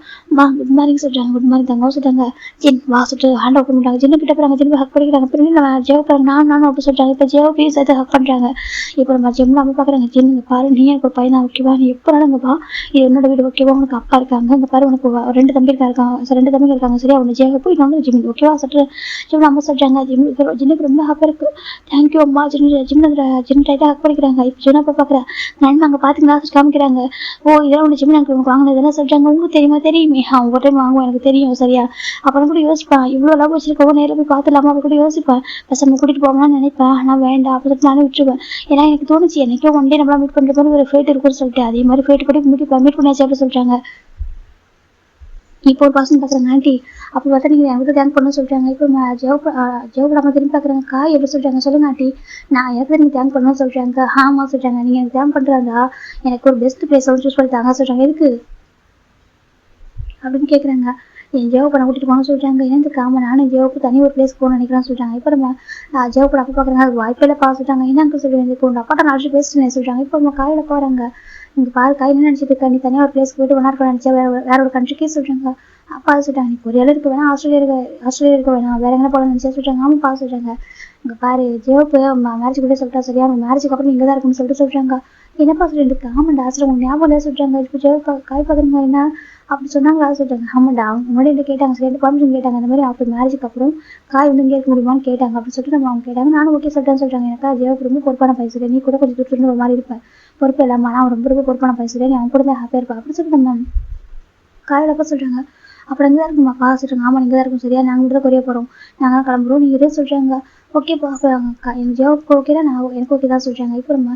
குட் மார்னிங் சொல்கிறாங்க. குட் மார்னிங் தாங்க சொல்லிட்டாங்க. ஜின் வா சொல்லிட்டு ஹேண்ட் ஓப்பன் பண்ணுறாங்க. ஜின்னு கிட்ட போகிறாங்க. ஜிம்மி ஹக் பண்ணிக்கிறாங்க. பின்னாடி நம்ம ஜேவ் போகிறாங்க. நானும் அப்படி சொல்கிறாங்க. இப்போ ஜேவ் பீஸ் சேர்த்து ஹக் பண்ணுறாங்க. இப்போ நம்ம ஜிம்மில் அம்மா பார்க்குறாங்க. ஜின் இங்கே பாரு நீ எனக்கு ஒரு பையன் தான் ஓகேவா. நீ எப்போ நானுங்கப்பா இது என்னோட வீடு ஓகேவா. உனக்கு அப்பா இருக்காங்க. இங்கே பாரு உனக்கு 2 தம்பிங்க இருக்காங்க சரியா. ஒன்று ஜேவ் போய் இன்னொன்று ஜிம்மி ஓகேவா சொல்லிட்டு ஜிம்மில் அம்மா சொல்கிறாங்க. ஜின்னுக்கு ரொம்ப ஹாப்பியாக இருக்குது. தேங்க்யூ அம்மா. ஜிம் டைட்டாக ஹக் பண்ணிக்கிறாங்க. இப்போ ஜின்னா அப்போ பார்க்குறேன். நன்மை அங்கே பார்த்தீங்களா காமிக்கிறாங்க. ஓ இதெல்லாம் ஒன்று ஜிம் எனக்கு உனக்கு வாங்கினது இதெல்லாம் சொல்கிறாங்க. உங்களுக்கு தெரியுமே அவங்க ஒரு டைம் வாங்குவோம் எனக்கு தெரியும் சரியா. அப்புறம் கூட யோசிப்பேன் இவ்வளோ லவ் வச்சிருக்கோம் நேரில் போய் பார்த்துலாமா அப்படி கூட யோசிப்பேன். பசங்க கூட்டிகிட்டு போகலாம்னு நினைப்பேன். ஆனால் வேண்டாம் அப்படி சொல்லிட்டு நானே விட்டுருவேன். ஏன்னா எனக்கு தோணுச்சு எனக்கே ஒன் டே நம்மளாம் மீட் பண்ணுற மாதிரி ஒரு ஃபேட் இருக்குன்னு சொல்லிட்டு அதே மாதிரி ஃபேட் கூட மீட் பண்ணியாச்சு அப்படின்னு சொல்லிட்டாங்க. இப்போ ஒரு பர்சன் பார்க்குறாங்க. ஆண்டி அப்போ பார்த்தா நீங்கள் எனக்கு தேங்க் பண்ணணும்னு சொல்லிட்டாங்க. இப்போ ஜெவ் நம்ம திரும்பி பார்க்குறாங்க. காய் எப்படி சொல்கிறாங்க சொல்லுங்க ஆண்டி. நான் எனக்கு நீங்கள் தேங்க் பண்ணணும்னு சொல்கிறாங்க. ஆமாம் சொல்கிறாங்க. நீங்கள் எனக்கு தேங்க் பண்ணுறாங்க எனக்கு ஒரு பெஸ்ட் பிளேஸ் சூஸ் பண்ணி தாங்க சொல்கிறாங்க. எதுக்கு அப்படின்னு கேட்குறாங்க. என் ஜெவ் பண்ண கூட்டிகிட்டு போகணும்னு சொல்கிறாங்க. எனக்கு ஆமாம் நானும் ஜெவுக்கு தனி ஒரு பிளேஸ் போகணும்னு நினைக்கிறான்னு சொல்கிறாங்க. இப்போ நம்ம ஜெவ் பண்ண அப்போ பார்க்குறாங்க. அது வாய்ப்பில் சொல்லிட்டாங்க. என்னன்னு சொல்லுவேன் இப்போ உங்கள் அப்பாட்ட நாலு பேசுகிறேன் சொல்கிறாங்க. இப்போ நம்ம காயில் போகிறாங்க. இங்கே பாரு காய் என்ன நினச்சிட்டு இருக்கா. நீ தனியாக ஒரு பிளேஸ்க்கு போய்ட்டு 1 hour நினச்சா வேற ஒரு கண்ட்ரிக்கே சொல்கிறாங்க. அப்பா சொல்லிட்டாங்க. நீ கொரியாவில் இருக்க வேணாம் ஆஸ்திரேலியா இருக்க வேணாம் வேற எங்கே போகலான்னு நினச்சா சொல்கிறாங்க. ஆமாப்பா சொல்கிறாங்க. இங்கே பாரு ஜேவுக்கு மேரேஜ் கூட சொல்லிட்டா சரியா. உங்கள் மேரேஜுக்கு அப்புறம் இங்கே தான் இருக்குன்னு சொல்லிட்டு சொல்கிறாங்க. என்னப்பா சொல்லிட்டு ஆமாண்டா ஆசிரியர் உங்களுக்கு ஞாபகம் இல்லை சொல்கிறாங்க. இப்போ ஜேவு காய் பார்க்குறீங்க என்ன அப்படி சொன்னாங்களா சொல்கிறாங்க. ஆமாண்டா அவங்க முன்னாடி என்ன கேட்டாங்க சரி பர்மிஷன் கேட்டாங்க. அந்த மாதிரி அப்படி மேரேஜுக்கு அப்புறம் காய் வந்து இங்கே இருக்க முடியுமான்னு கேட்டாங்க. அப்படின்னு சொல்லிட்டு நம்ம அவங்க கேட்டாங்க. நானும் ஓகே சொல்லிட்டேன்னு சொல்கிறாங்க. எனக்கு ஜேவுக்கு ரொம்ப பொறுப்பான பைசா. நீ கூட கொஞ்சம் துட்டு ஒரு மாதிரி இருப்பேன் பொறுப்பு இல்லாமல் ஆனால் ரொம்ப பொறுப்பான பைசா. நீ அவங்க கூட தான் ஹாப்பியாக இருப்பேன் அப்படின்னு சொல்லிட்டு நம்ம காலையில் அப்போ சொல்கிறாங்க. அப்புறம் எங்கே தான் இருக்குமா பா சொல்கிறாங்க. ஆமாம் இங்கே தான் இருக்கும் சரியா. நாங்கள் மட்டும் தான் கொரிய போகிறோம். நாங்கள் கிளம்புறோம். நீங்கள் இதே சொல்கிறாங்க. ஓகேப்பா எனக்கு ஜேவுக்கு ஓகே தான் எனக்கு ஓகே தான் சொல்கிறாங்க. இப்போ நம்ம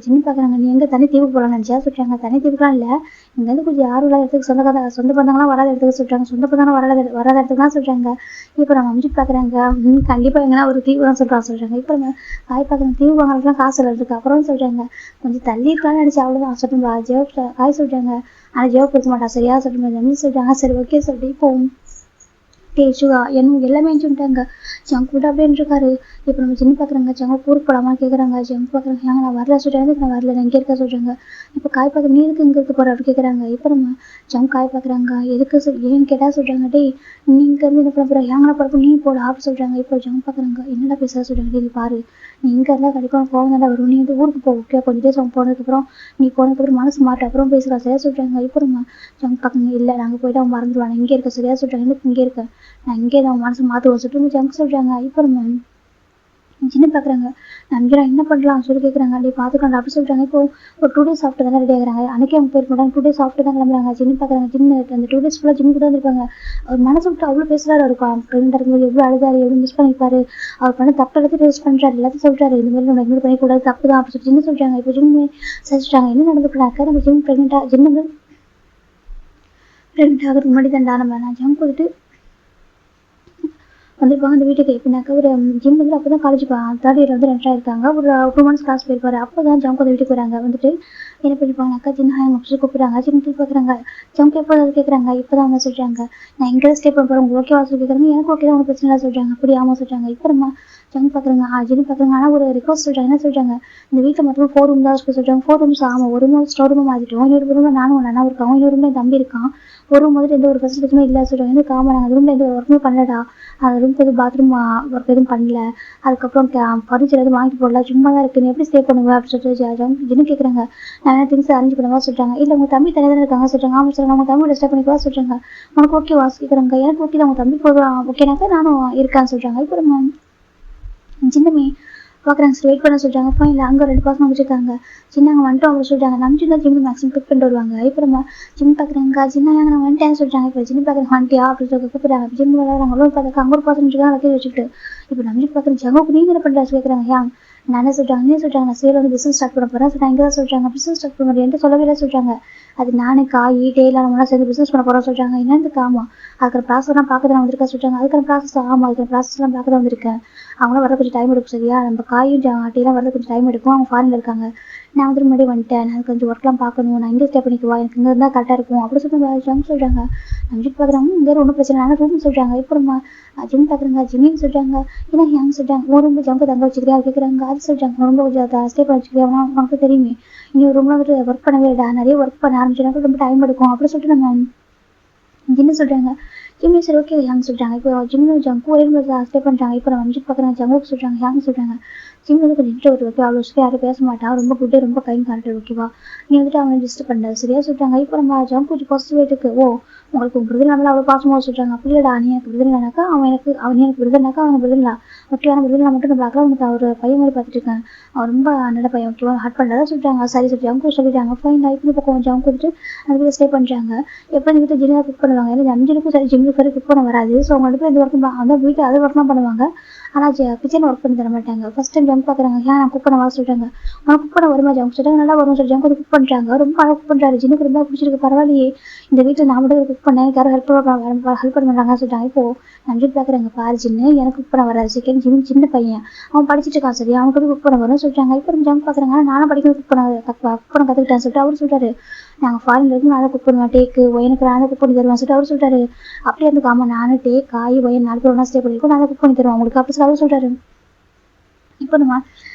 ஜின்னு பார்க்குறாங்க. நீ எங்கே தனி தீவுக்கு போகலான்னு நினச்சா சொல்கிறாங்க. தனி தீவுக்குலாம் இல்லை இங்கேருந்து கொஞ்சம் யாரும் இல்லாத இடத்துக்கு சொந்த பந்தங்கள்லாம் வராத இடத்துக்கு சொல்கிறாங்க. சொந்த பந்தங்கள்லாம் வராத இடத்துக்கு தான் சொல்கிறாங்க. இப்போ நம்ம அம்ஜித் பார்க்குறாங்க. கண்டிப்பாக எங்கன்னா ஒரு தீவு தான் சொல்கிறாங்க. இப்போ நம்ம காய் பார்க்குறாங்க. தீவு வாங்கறதுலாம் காசு இருக்குது. அப்புறம் சொல்கிறாங்க கொஞ்சம் தள்ளி இருக்கலாம்னு நினச்சி அவ்வளோதான் சொல்லுங்க. ஜேவ் காய் சொல்கிறாங்க. ஆனால் ஜேவ் கொடுக்க மாட்டா சரியா சொல்லுங்க சொல்கிறாங்க. சரி ஓகே சொல்லிட்டு இப்போ சுகா என்ன எல்லாமே சொல்லிட்டாங்க. ஜங்க் ஃபுட் அப்படின்னு இருக்காரு. இப்போ நம்ம சின்ன பார்க்குறாங்க. ஜங்க் ஊருக்கு போகலாமா கேட்குறாங்க. ஜங்க் பார்க்குறாங்க. நான் வரல சொல்கிறாங்க. நான் வரல நான் இங்கே இருக்க சொல்கிறாங்க. இப்போ காய் பார்க்குற நீ எதுக்கு இங்கே இருக்க போகிற அப்படி கேட்குறாங்க. இப்போ நம்ம ஜங்க் காய் பார்க்குறாங்க. எதுக்கு ஏன்னு கேட்டால் சொல்கிறாங்க. டேய் நீ இங்கேருந்து என்ன பண்ண போகிற ஏங்கனா போகிறப்ப நீ போட ஆப்பு சொல்கிறாங்க. இப்போ ஜங்க் பார்க்குறாங்க. என்னடா பேச சொல்கிறாங்க. டேய் பாரு நீ இங்கே இருந்தால் கண்டிப்பாக கோவம் தாண்டா வரும். நீ வந்து ஊருக்கு ஓகே கொஞ்சம் டேஸ் அவங்க போனதுக்கப்புறம் நீ போனதுக்கப்புறம் மனசு மாட்ட அப்புறம் பேசுகிறா சரியா சொல்கிறாங்க. இப்போ நம்ம ஜங்க் பக்கம் இல்லை நாங்கள் போய்ட்டு அவன் மறந்துடுவான் நான் இங்கே இருக்க சரியா சொல்கிறாங்க. எனக்கு இங்கே இருக்கேன் நான் இங்கே தான் அவன் மனசு மாற்றுவோம் சொல்லிட்டு ஜங்க் சொல்கிறாங்க. இப்போ நம்ம சின்ன பார்க்குறாங்க நம்பிக்கிறா என்ன பண்ணலாம் சொல்லி கேட்குறாங்க. அப்படி பார்த்துக்கலாம் அப்படி சொல்கிறாங்க. இப்போ ஒரு 2 days சாப்பிட்டு தானே ரெடி ஆகிறாங்க. அன்றைக்கே அவங்க போயிருக்க மாட்டாங்க 2 days சாப்பிட்டு தான் கிளம்புறாங்க. சின்ன பார்க்குறாங்க சின்ன அந்த 2 days ஃபுல்லாக ஜிம்மு கூட இருந்திருப்பாங்க. அவர் மனசு விட்டு அவ்வளோ பேசுகிறாரு. இருக்கும் ஃப்ரெண்ட் இருக்கும்போது எவ்வளோ அழுதாரு எவ்வளோ மிஸ் பண்ணிப்பாரு. அவர் பண்ண தப்பு எல்லாத்தையும் டேஸ்ட் பண்ணுறாரு எல்லாத்தையும் சொல்கிறாரு. இந்த மாதிரி நம்ம இக்னோர் பண்ணிக்கூடாது தப்பு தான் அப்படி சொல்லி சின்ன சொல்கிறாங்க. இப்போ ஜிம்மு சஜிச்சிட்டாங்க என்ன நடந்துக்கிறாங்க. நம்ம ஜிம் ப்ரெக்னெண்ட்டாக ஜிம் வந்து ப்ரெக்னெண்ட் ஆகிறதுக்கு முன்னாடி தான் நான் ஜங்க் வந்துட்டு வந்திருப்பாங்க அந்த வீட்டுக்கு. எப்படின்னாக்கா ஒரு ஜிம் வந்து அப்போ தான் காலேஜ் 3rd year வந்து என்ட்ரு ஆயிருக்காங்க. ஒரு 2 months கிளாஸ் போயிருப்பாரு. அப்போ தான் ஜங்க் வந்து வீட்டுக்கு வராங்க. வந்துட்டு என்ன பண்ணிப்பாங்கனாக்கா சின்ன எங்கள் அப்படி கூப்பிட்றாங்க. சின்ன திருப்பி பார்க்குறாங்க ஜங்க் எப்போ அதை கேட்குறாங்க. இப்போ தான் அவங்க சொல்கிறாங்க நான் எங்கே ஸ்டே பண்ண போகிறேன் உங்களுக்கு ஓகேவா சொல்லி கேட்குறாங்க. எனக்கு ஓகே தான் உங்களுக்கு பிரச்சனை இல்லை சொல்கிறாங்க. அப்படி ஆமாம் சொல்கிறாங்க. இப்போ நம்ம ஜங்க் பார்க்குறாங்க ஜிம் பார்க்குறாங்க. ஆனால் ஒரு ரிக்வஸ்ட் சொல்கிறாங்க என்ன சொல்கிறாங்க இந்த வீட்டில் மொத்தமாக 4 room தான் இருக்கு சொல்கிறாங்க. 4 rooms ஆமாம் ஒரு ரூம் ஸ்டோர் ரூமாக மாற்றிட்டோம். இன்னொரு ரூமில் நானும் ஒரு அண்ணா இருக்கான் இன்னொரு ரூமில் என் தம்பி இருக்கான். ஒரு ரூம் வந்துட்டு எந்த ஒரு ஃபெசிலிட்டியுமே இல்லை சொல்கிறாங்க. எந்த காமன் அந்த ரூமில் எந்த ஒரு ஒர்க்குமே பண்ணலடா அந்த ரூம்க்கு எதுவும் பாத்ரூம் ஒர்க் எதுவும் பண்ணல. அதுக்கப்புறம் ஃபர்னிச்சர் எதுவும் வாங்கி போடல சும்மா தான் இருக்குது நீ எப்படி ஸ்டே பண்ணுவேன் அப்படின்னு சொல்லிட்டு ஜின்னு கேட்குறாங்க. நான் என்ன திங்ஸ் அரேஞ்ச் பண்ணுவா சொல்கிறாங்க. இல்லை உங்கள் தம்பி தனியாக தானே இருக்காங்க சொல்கிறாங்க. ஆமாம் சொல்கிறாங்க உங்கள் தம்பியோட ஸ்டே பண்ணிக்குவா சொல்கிறாங்க. உனக்கு ஓகே வாசி கேட்குறாங்க. எனக்கு ஓகே தான் உங்கள் தம்பி போதும் ஓகேனாக்கா நானும் இருக்கான்னு சொல்கிறாங்க. இப்போ நம்ம சின்னமே பார்க்குறாங்க சரி வெயிட் பண்ண சொல்கிறாங்க. அப்போ இல்லை அங்கே 2 பசங்க வந்துருக்காங்க. சின்னங்க வந்துட்டோம் அப்படின்னு சொல்கிறாங்க. நம்ம சின்ன ஜிம் மேக்ஸிமம் பிக் பண்ணிட்டு வருவாங்க. இப்போ நம்ம ஜிம் பார்க்குறாங்க சின்ன நான் வந்துட்டேன்னு சொல்கிறாங்க. இப்போ ஜிம் பார்க்குறாங்க வந்துட்டியா அப்படின்னு சொல்லி கூப்பிட்றாங்க. ஜிம் விளையாடுறாங்க அவ்வளோ பார்த்தாக்க அங்கே ஒரு பசங்க எல்லாத்தையும் வச்சுக்கிட்டு இப்போ நம்ம ஜிம் பார்க்குறேன் ஜங்குக்கு நீங்கள் என்ன பண்ணுறாரு கேட்குறாங்க. ஏன் நான் என்ன சொல்கிறாங்க என்ன சொல்கிறாங்க நான் சேல் வந்து பிஸ்னஸ் ஸ்டார்ட் பண்ண போகிறேன் சொல்கிறாங்க. இங்கே தான் சொல்கிறாங்க பிஸ்னஸ் ஸ்டார்ட் பண்ண முடியும் சொல்லவே இல்லை சொல்கிறாங்க. அது நானே காய் டேலாம் நம்மளாம் சேர்ந்து பிஸ்னஸ் பண்ண போகிறோம் சொல்கிறாங்க. என்னன்னு ஆமாம் அதுக்கான ப்ராசஸ்லாம் பார்க்க தான் வந்திருக்கா சொல்கிறாங்க. அதுக்கான ப்ராசஸ் ஆமாம் அதுக்கான ப்ராசஸ்லாம் பார்க்க தான் வந்திருக்கேன். அவங்களாம் வர கொஞ்சம் டைம் எடுக்கும் சரியா நம்ம காயும் டீலாம் வரது கொஞ்சம் டைம் எடுக்கும். அவங்க ஃபாரினில் இருக்காங்க. நான் வந்து முன்னாடி வந்துட்டேன் நான் கொஞ்சம் ஒர்க்லாம் பார்க்கணும் நான் இங்கே ஸ்டே பண்ணிக்குவா எனக்கு இங்கே இருந்தால் கரெக்டாக இருக்கும் அப்படி சொல்லிட்டு சொல்கிறாங்க. நம்ம ஜிம் பார்க்குறாங்க இங்கே ஒன்றும் பிரச்சனை ஆனால் ரூம்னு சொல்கிறாங்க. இப்போ நம்ம ஜிம் பார்க்குறாங்க ஜிம்மின்னு சொல்கிறாங்க. ஏன்னா ஹேங் சொல்கிறாங்க ஒரு ரூம் ஜம்க்கு தங்க வச்சுக்கிறியா கேட்குறாங்க. அது சொல்கிறாங்க ரொம்ப கொஞ்சம் ஸ்டே பண்ண வச்சுக்கிறியா உனக்கு தெரியுமே இன்னும் ரூமில் வந்துட்டு ஒர்க் பண்ணவே இல்லைடா நிறைய ஒர்க் பண்ண ஆரம்பிச்சுனாக்க ரொம்ப டைம் எடுக்கும் அப்படி சொல்லிட்டு நம்ம ஜின்னு சொல்கிறாங்க. ஜிம்னு சரி ஓகே ஹேங் சொல்கிறாங்க. இப்போ ஜிம்னு ஜங்கு ஒரே ஸ்டே பண்ணுறாங்க. இப்போ நம்ம ஜிம் பார்க்குறாங்க ஜங்குக்கு சொல்கிறாங்க ஹேங் சொல்கிறாங்க. ஜிம் வந்து கொஞ்சம் இன்ட்ரோவர்ட் ஓகே அவ்வளோ சொல்லி யாரும் பேச மாட்டா ரொம்ப குட்டு ரொம்ப கைண்ட் கேரக்டர் ஓகேவா நீ வந்துட்டு அவனை டிஸ்டர்ப் பண்ணுறது சரியா சொல்கிறாங்க. இப்போ நம்ம ஜங்கு கொஞ்சம் பாசிட்டிவ் ஆகிட்டு உங்களுக்கு விருது நம்மள அவ்வளோ பாசமாக சொல்கிறாங்க. அப்படி இல்லைடா நீ எனக்கு விருது இல்லைனாக்கா அவன் எனக்கு விருதுனாக்கா அவனுக்கு விருதுலா ஓகேவான விருதுலாம் மட்டும் நம்ம பார்க்கலாம் உனக்கு அவர் பையன் மாதிரி பார்த்துட்டு இருக்கேன் அவன் ரொம்ப நல்ல பையன் ஓகேவா ஹார்ட் பண்ணுறதா சொல்கிறாங்க. சரி சரி ஜங்கு சொல்லிட்டாங்க. ஃபைன் இப்போ பக்கம் ஜங்கு வந்துட்டு அந்த வீட்டில் ஸ்டே பண்ணுறாங்க. எப்போ இந்த வீட்டில் ஜிம்மில் குக் பண்ணுவாங்க ஏன்னா அஞ்சுக்கும் சரி ஜிம்முக்கு சரி குக் பண்ண வராது. ஸோ அவங்க ரெண்டு பேரும் இந்த ஒர்க்கும் அந்த வீட்டில் அது ஒர்க் தான் பண்ணுவாங்க. ஆனால் கிச்சன் ஒர்க் பண்ணி தர மாட்டாங்க. ஃபர்ஸ்ட் டைம் ஜங்க் பார்க்குறாங்க ஏன் நான் குக் பண்ண வர சொல்கிறாங்க. ஆனால் குக் பண்ண வருமா ஜங்க் சொல்லிட்டாங்க நல்லா வரும் சொல்லி ஜங்க் வந்து குக் பண்ணுறாங்க. ரொம்ப அழகாக குக் பண்ணுறாரு. ஜின்னுக்கு ரொம்ப பிடிச்சிருக்கு பரவாயில்லையே இந்த வீட்டில் நான் மட்டும் குக் பண்ணேன் எனக்கு யாரும் ஹெல்ப் பண்ண மாட்டாங்கன்னு சொல்லிட்டாங்க. இப்போ நம்ம பார்க்குறாங்க பாரு ஜின்னு எனக்கு குக் பண்ண வராது செகண்ட் ஜிம் சின்ன பையன் அவன் படிச்சுட்டு இருக்கான் சரி அவனுக்கு வந்து குக் பண்ண வரும்னு சொல்லிட்டாங்க. இப்போ ஜங்க் பார்க்குறாங்க ஆனால் நானும் படிக்கிறது குக் பண்ண கற்றுக்கிட்டேன்னு சொல்லிட்டு அவர் சொல்கிறாரு. நாங்கள் ஃபாரின்ல இருந்து நான் தான் குக் பண்ணுவேன் டேக்கு ஒயனுக்கு நான் தான் குக் பண்ணி தருவேன் சொல்லிட்டு அவர் சொல்கிறாரு. அப்படியே இருந்து ஆமாம் நானும் டே காய் ஒயன் 4 பேர் ஒன்றா ஸ்டே பண்ணியிருக்கோம் நான் தான் குக் பண்ணி தருவேன் உங்களுக்கு அப்படி சொல்லி அவர் சொல்கிறாரு. இப்போ நம்ம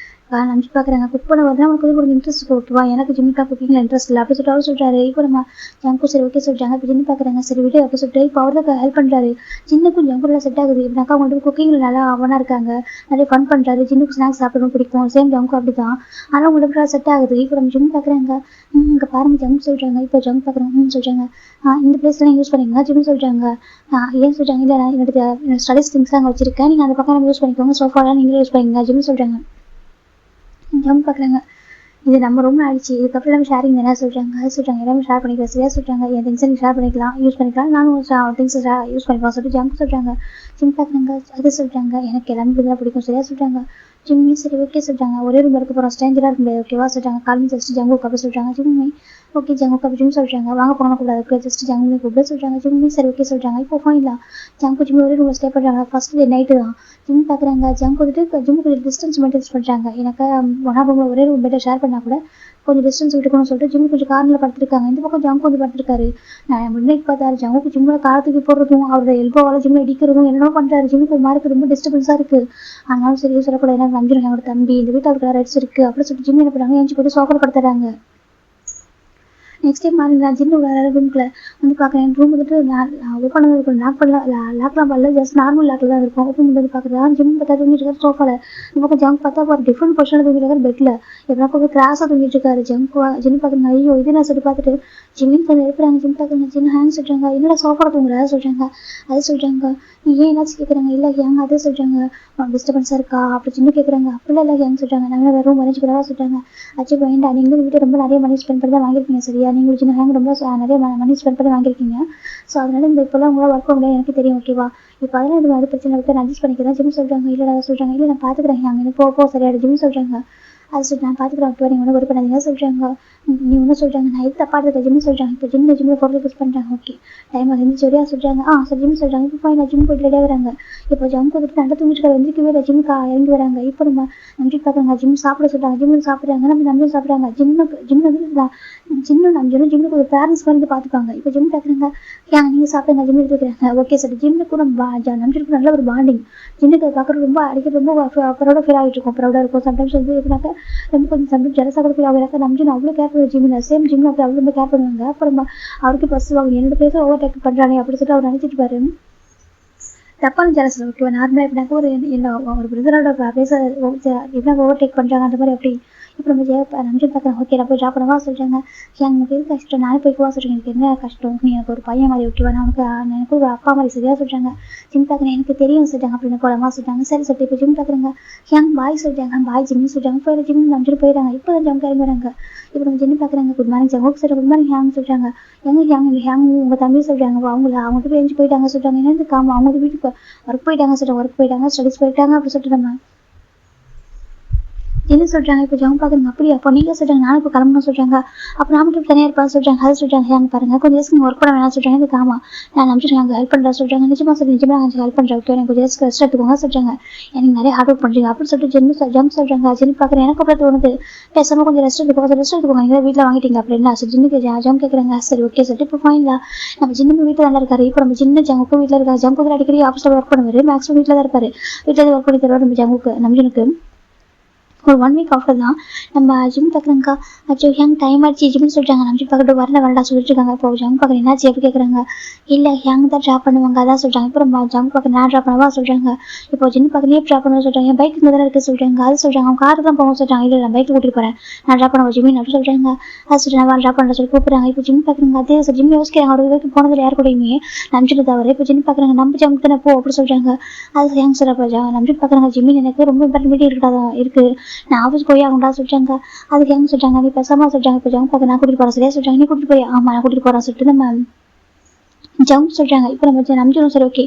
நினச்சி பார்க்குறாங்க குக் பண்ண வரதான் அவனுக்கு வந்து கொஞ்சம் இன்ட்ரெஸ்ட் ஓகேவா எனக்கு ஜிம்மிக்கா குக்கிங்கில் இன்ட்ரெஸ்ட் இல்லை அப்படி சொல்லிட்டு அவர் சொல்கிறாரு. இப்போ நம்ம ஜங்கு சரி ஓகே சொல்லிட்டாங்க. இப்போ ஜிம்மி பார்க்குறாங்க சரி விடு அப்படி சொல்லிட்டு இப்போ அவர் தான் ஹெல்ப் பண்ணுறாரு. சின்னக்கும் ஜங்குலாம் செட் ஆகுது. இப்படினாக்கா அவங்க வந்து குக்கிங்கில் நல்லா அவனாக இருக்காங்க நிறைய ஃபன் பண்ணுறாரு. சின்னக்கு ஸ்நாக்ஸ் சாப்பிடணும் பிடிக்கும் சேம் ஜங்கு அப்படி தான் ஆனால் உங்களுக்கு செட் ஆகுது. இப்போ நம்ம ஜிம் பார்க்குறாங்க இங்கே பாருங்க ஜங்க் சொல்கிறாங்க. இப்போ ஜங்க் பார்க்குறாங்க சொல்கிறாங்க இந்த பிளேஸ்லாம் யூஸ் பண்ணிக்கோங்க ஜிம் சொல்கிறாங்க. ஏன் சொல்கிறாங்க இல்லை நான் என்னோட ஸ்டடீஸ் திங்ஸ் அங்கே வச்சிருக்கேன் நீங்கள் அந்த பக்கம் யூஸ் பண்ணிக்கோங்க சோஃபாலாம் நீங்களே யூஸ் பண்ணிக்கோங்க ஜிம் சொல்கிறாங்க. ஜங்க் பார்க்குறாங்க இது நம்ம ரூம்ல ஆயிடுச்சு இதுக்கப்புறம் எல்லாமே ஷேரிங் என்ன சொல்கிறாங்க அது சொல்கிறாங்க எல்லாமே ஷேர் பண்ணிக்கலாம் சரியா சொல்கிறாங்க. என் திங்ஸை நீங்கள் ஷேர் பண்ணிக்கலாம் யூஸ் பண்ணிக்கலாம் நானும் திங்ஸை யூஸ் பண்ணிக்கலாம் சொல்லிட்டு ஜங்க் சொல்கிறாங்க. ஜிம் பார்க்குறாங்க அது சொல்கிறாங்க எனக்கு எல்லாமே தான் பிடிக்கும் சரியா சொல்கிறாங்க. ஜிம்மி சரி ஓகே சொல்கிறாங்க. ஒரே ரூம் இருக்க போகிறோம் ஸ்ட்ரேஞ்சராக இருக்க முடியாது ஓகேவா சொல்கிறாங்க. காலையில் ஜஸ்ட் ஜங்குக்கு அப்படி சொல்கிறாங்க. ஜிம்மி ஓகே ஜங்குக்கு அப்படி ஜிம் சொல்கிறாங்க. வாங்க போகணும் கூடாது ஜஸ்ட் ஜங்குமே கூப்பிட சொல்கிறாங்க. ஜிம்மி சரி ஓகே சொல்கிறாங்க. இப்போ ஃபைனில் ஜங்கு ஜிம்மி ஒரே ரூமில் ஸ்டே பண்ணுறாங்க. ஃபர்ஸ்ட் டே நைட்டு தான் ஜிம் பார்க்குறாங்க. ஜங்கு வந்துட்டு ஜிம்முக்கு கொஞ்சம் டிஸ்டன்ஸ் மெயின்டைன்ஸ் பண்ணுறாங்க. எனக்கு ஒன்றா ரூமில் ஒரே ரூம் பெட்டை ஷேர் பண்ணால் கூட கொஞ்சம் டிஸ்டன்ஸ் விட்டுக்கணும்னு சொல்லிட்டு ஜிம்மி கொஞ்சம் கார்னில் படுத்துருக்காங்க. இந்த பக்கம் ஜங்கு வந்து படுத்துருக்காரு. நான் முன்னாடி பார்த்தாரு ஜங்குக்கு ஜிம்மில் காலத்துக்கு போடுறதும் அவரோட எல்போவால் ஜிம்மில் இடிக்கிறதும் என்னென்ன பண்ணுறாரு. ஜிம்முக்கு ஒரு மாதிரி ரொம்ப டிஸ்டர்பன்ஸாக இருக்குது. ஆனாலும் சரி சொல்லக்கூடாது எனக்கு நம்பிடுங்க என்னோட தம்பி இந்த வீட்டில் அவருக்கு ரைட்ஸ் இருக்குது அப்படி சொல்லிட்டு ஜிம்மி என்ன பண்ணுறாங்க எஞ்சி போட்டு சோஃபாவில் படுத்துறாங்க. நெக்ஸ்ட் டைம் மார்னிங் நான் ஜின்னு விளையாட ரூம்ல வந்து பார்க்குறேன். ரூம் வந்துட்டு ஓப்பன் இருக்கும், லாக் பண்ணலாம், லாக்லாம் பண்ணல, ஜஸ்ட் நார்மல் லாக்ல தான் இருக்கும். ஓப்பன் பண்ணி பார்க்குறேன், ஜிம் பார்த்தா தூங்கிட்டு இருக்காரு சோஃபால. இந்த பக்கம் ஜங்க் பார்த்தா ஒரு டிஃப்ரெண்ட் பொசிஷனில் தூங்கிட்டு இருக்காரு பெட்ல. எப்படின்னா கொஞ்சம் கிராஸாக தூங்கிட்டு இருக்காரு ஜிம் பார்க்குறேன். ஐயோ இது நான் சொல்லி பார்த்துட்டு ஜிம்மின் கொஞ்சம் எழுப்புறாங்க. ஜிம் பார்க்குறாங்க, ஜிம் ஹேங் சொல்கிறாங்க, என்னடா சோஃபால தூங்குறா சொல்கிறாங்க. அது சொல்கிறாங்க, நீ ஏன் என்னாச்சு கேட்குறாங்க. இல்லை ஹேங் அதே சொல்கிறாங்க, டிஸ்டர்பன்ஸாக இருக்கா அப்படி சின்ன கேட்குறாங்க. அப்படிலாம் இல்லை ஹேங் சொல்கிறாங்க, நாங்கள் ரூம் அரேஞ்ச் பண்ணவா சொல்கிறாங்க. ஆச்சு வேண்டாம், நீங்கள் வீட்டை ரொம்ப நிறைய மணி ஸ்பெண்ட் பண்ணி தான் வாங்கியிருக்கீங்க சரியா, நீங்கள் சின்ன ஹேங் ரொம்ப நிறைய மணி ஸ்பெண்ட் பண்ணி வாங்கியிருக்கீங்க. ஸோ அதனால இந்த இப்போலாம் உங்களால் ஒர்க் பண்ண முடியாது எனக்கு தெரியும் ஓகேவா. இப்போ அதெல்லாம் இது மாதிரி பிரச்சனை இருக்குது, நான் அட்ஜஸ்ட் பண்ணிக்கிறேன். ஜிம் சொல்கிறாங்க, இல்லைடா சொல்கிறாங்க, இல்லை நான் பார்த்துக்கிறேன் ஹேங், எனக்கு போ சரியாடு ஜிம் சொல்கிறாங்க. அது சொல்லிட்டு நான் பார்த்துக்கிறேன் ஓகேவா, நீங்கள் ஒன்றும் ஒர்க் பண்ணாதீங்க சொல்கிறாங்க. நீ ஒன்றும் சொல்கிறாங்க, நான் இது தப்பாக இருக்க ஜிம் சொல்கிறாங்க. இப்போ ஜிம்மில் பொருள் யூஸ் பண்ணுறாங்க. ஓகே டைம் வந்து சரியா சொல்கிறாங்க. சரி ஜிம் சொல்கிறாங்க. இப்போ நான் ஜிம் போயிட்டு ரெடியாக வராங்க. இப்போ ஜம்ப் வந்துட்டு நல்லா தூங்கிட்டு வந்துருக்கவே இல்லை, ஜிம்முக்கு இறங்கி வராங்க. இப்போ நம்ம நம்பி பார்க்குறாங்க, ஜிம் சாப்பிட சொல்கிறாங்க. ஜிம்மில் சாப்பிட்றாங்க, நம்ம நம்பியும் சாப்பிட்றாங்க. ஜிம் வந்து ஜிம்முக்கு ஒரு பேரண்ட்ஸ் வந்து பார்த்துப்பாங்க. இப்போ ஜிம் பார்க்குறாங்க, நீங்கள் சாப்பிடுங்க ஜிம் எடுத்துக்கிறாங்க. ஓகே சார் ஜிம்முக்கு நம்ம நம்பிட்டு நல்ல ஒரு பாண்டிங். ஜிம்முக்கு பார்க்குறது ரொம்ப அடிக்கடி ரொம்ப ப்ரௌடாக ஃபீல் ஆகிட்டு இருக்கும், ப்ரௌடாக இருக்கும். சம்டைம்ஸ் வந்து எப்படின்னாக்கா ரொம்ப கொஞ்சம் சம்டைம்ஸ் ஜலசாக கூட ஃபீல் ஆகிறாக்கா. நம்ம அவ்வளோ கேர் பண்ணுவோம் ஜிம்மில், சேம் ஜிம்மில் அப்படி அவ்வளோ ரொம்ப கேர் பண்ணுவாங்க. அப்புறம் அவருக்கு பஸ் வாங்க என்னோட பிளேஸை ஓவர் டேக் பண்ணுறாங்க அப்படி சொல்லிட்டு அவர் நினச்சிட்டு பாரு தப்பான ஜலசில் ஓகேவா. நார்மலாக எப்படின்னாக்கா ஒரு பிரதரோட பிளேஸை எப்படின்னா ஓவர் டேக் பண்ணுறாங்க அந்த மாதிரி அப்படி. இப்போ நம்ம நம்பி பார்க்குறேன். ஓகே நான் போய் ட்ராப் பண்ணவா சொல்கிறாங்க. எனக்கு எது கஷ்டம், நானே போய்க்குவா சொல்கிறேன். எனக்கு என்ன கஷ்டம், நீ எனக்கு ஒரு பையன் மாதிரி ஓகேவா, நான் எனக்கு ஒரு அப்பா மாதிரி சரியா சொல்கிறாங்க. ஜிம் பார்க்குறேன், எனக்கு தெரியும் சொல்லிட்டாங்க. அப்படின்னு போலமா சொல்லிட்டாங்க. சரி சொல்லிட்டு இப்போ ஜிம் பார்க்குறேங்க, பாய் சொல்லிட்டாங்க. பாய் ஜிம்னு சொல்லிட்டாங்க. போய் ஜிம் நம்பிட்டு போயிடுறாங்க. இப்போ தான் ஜம் கிளம்பி வராங்க. இப்போ நம்ம ஜிம் பார்க்குறாங்க. Good morning sir. Okay sir good morning hang சொல்கிறாங்க. ஹேங் உங்கள் தம்பி சொல்கிறாங்க. அவங்க போய் எழுந்து போயிட்டாங்க சொல்கிறாங்க. என்னது காம அவங்க வீட்டுக்கு ஒர்க் போயிட்டாங்க சொல்கிறாங்க. ஒர்க் போயிட்டாங்க, ஸ்டடிஸ் போயிட்டாங்க அப்படி சொல்லிட்டு நம்ம என்ன சொல்கிறாங்க. இப்போ ஜம் பார்க்குறாங்க. அப்படியே அப்போ நீங்கள் சொல்கிறாங்க, நானும் இப்போ கிளம்பணும் சொல்கிறாங்க. அப்போ நான் மட்டும் தனியாக இருப்பா சொல்கிறாங்க. அது சொல்கிறாங்க. ஹேங் பாருங்கள் கொஞ்சம் டேஸ்க்கு நீங்கள் ஒர்க் பண்ண வேணாம் சொல்கிறாங்க. இது காமா நான் நம்பிட்டு நாங்கள் ஹெல்ப் பண்ணுறேன் சொல்கிறாங்க. நிஜமாக சொல்லி நிஜமாக நாங்கள் ஹெல்ப் பண்ணுறேன் ஓகே, எனக்கு கொஞ்சம் டேஸ்க்கு ரெஸ்ட் எடுத்துக்கோங்க சொல்கிறாங்க. எனக்கு நிறைய ஹார்ட் ஒர்க் பண்ணுறீங்க அப்படின்னு சொல்லிட்டு ஜம் சொல்கிறாங்க. ஜிம் பார்க்குறேன், எனக்கு அப்புறம் தோணுது பேசாமல் கொஞ்சம் ரெஸ்ட் எடுத்துக்கோங்க, நீங்கள் வீட்டில் வாங்கிட்டீங்க அப்படின்னா சரி ஜின்னுக்கு ஜம் கேட்குறாங்க. சரி ஓகே சொல்லிட்டு இப்போ ஃபைனலாக நம்ம ஜின்னுக்கு வீட்டில் தான் இருக்காரு. இப்போ நம்ம ஜின்னு ஜங்குக்கு வீட்டில் இருக்காரு. ஜங்குக்கு அடிக்கடி ஆஃபீஸில் ஒர்க் பண்ணுவார், மேக்ஸிமம் வீட்டில் தான் இருப்பார். வீட்டில் ஒர்க் பண்ணி தருவார் நம்ம ஜங்குக்கு. நம்ம ஜின்னுக்கு ஒரு 1 வீக் ஆஃப்டர் தான் நம்ம ஜிம் பார்க்குறேங்க்கா. அச்சோ ஹேங் டைம் ஆச்சு ஜிம்னு சொல்லிட்டாங்க. நம்ம ஜிம் பார்க்கட்டு வரடா சொல்லிட்டு இருக்காங்க. இப்போ ஜம் பார்க்குறேன், என்னாச்சு எப்படி கேட்குறாங்க. இல்லை ஹேங் தான் ட்ராப் பண்ணுவாங்க அதான் சொல்கிறாங்க. இப்போ நம்ம ஜம் பார்க்க நான் ட்ராப் பண்ணவா சொல்கிறாங்க. இப்போ ஜிம் பார்க்க நீ ட்ராப் பண்ணுவோம் சொல்கிறாங்க. என் பைக் இங்கே தான் இருக்குது சொல்கிறாங்க. அது சொல்கிறாங்க. அவங்க காருக்கு தான் போவோம் சொல்கிறாங்க. இல்லை நான் பைக்கில் கூட்டிட்டு போகிறேன், நான் ட்ராப் பண்ணுவோம் ஜிம்மின் அப்படி சொல்கிறாங்க. அது சொல்கிறேன் நான் ட்ராப் பண்ணுற சொல்லி கூப்பிட்றாங்க. இப்போ ஜிம் பார்க்குறாங்க. அதே ஜிம் யோசிக்கிறாங்க. ஒரு வரைக்கும் போனதில் யார் கூடயுமே நம்பிட்டு தவிர. இப்போ ஜிம் பார்க்குறாங்க, நம்ம ஜம்க்கு தானே போ அப்படி சொல்கிறாங்க. அது ஹேங் சொல்கிறப்ப நம்பிட்டு பார்க்குறாங்க. ஜிம்மின் எனக்கு ரொம்ப இம்பார்ட்டன் மீட்டிங் இருக்குது, நான் ஆஃபீஸ் போய் ஆகுண்டா சொல்கிறாங்க. அதுக்கு ஹேங் சொல்கிறாங்க, நீ பேசாமல் சொல்கிறாங்க. இப்போ ஜம் பார்க்க நான் கூட்டிகிட்டு போகிறேன் சரியா சொல்கிறாங்க. நீ கூட்டிகிட்டு போய் ஆமாம் நான் கூட்டிகிட்டு போகிறேன் சொல்லிட்டு நம்ம ஜம் சொல்கிறாங்க. இப்போ நம்ம நம்பிச்சிடும் சரி ஓகே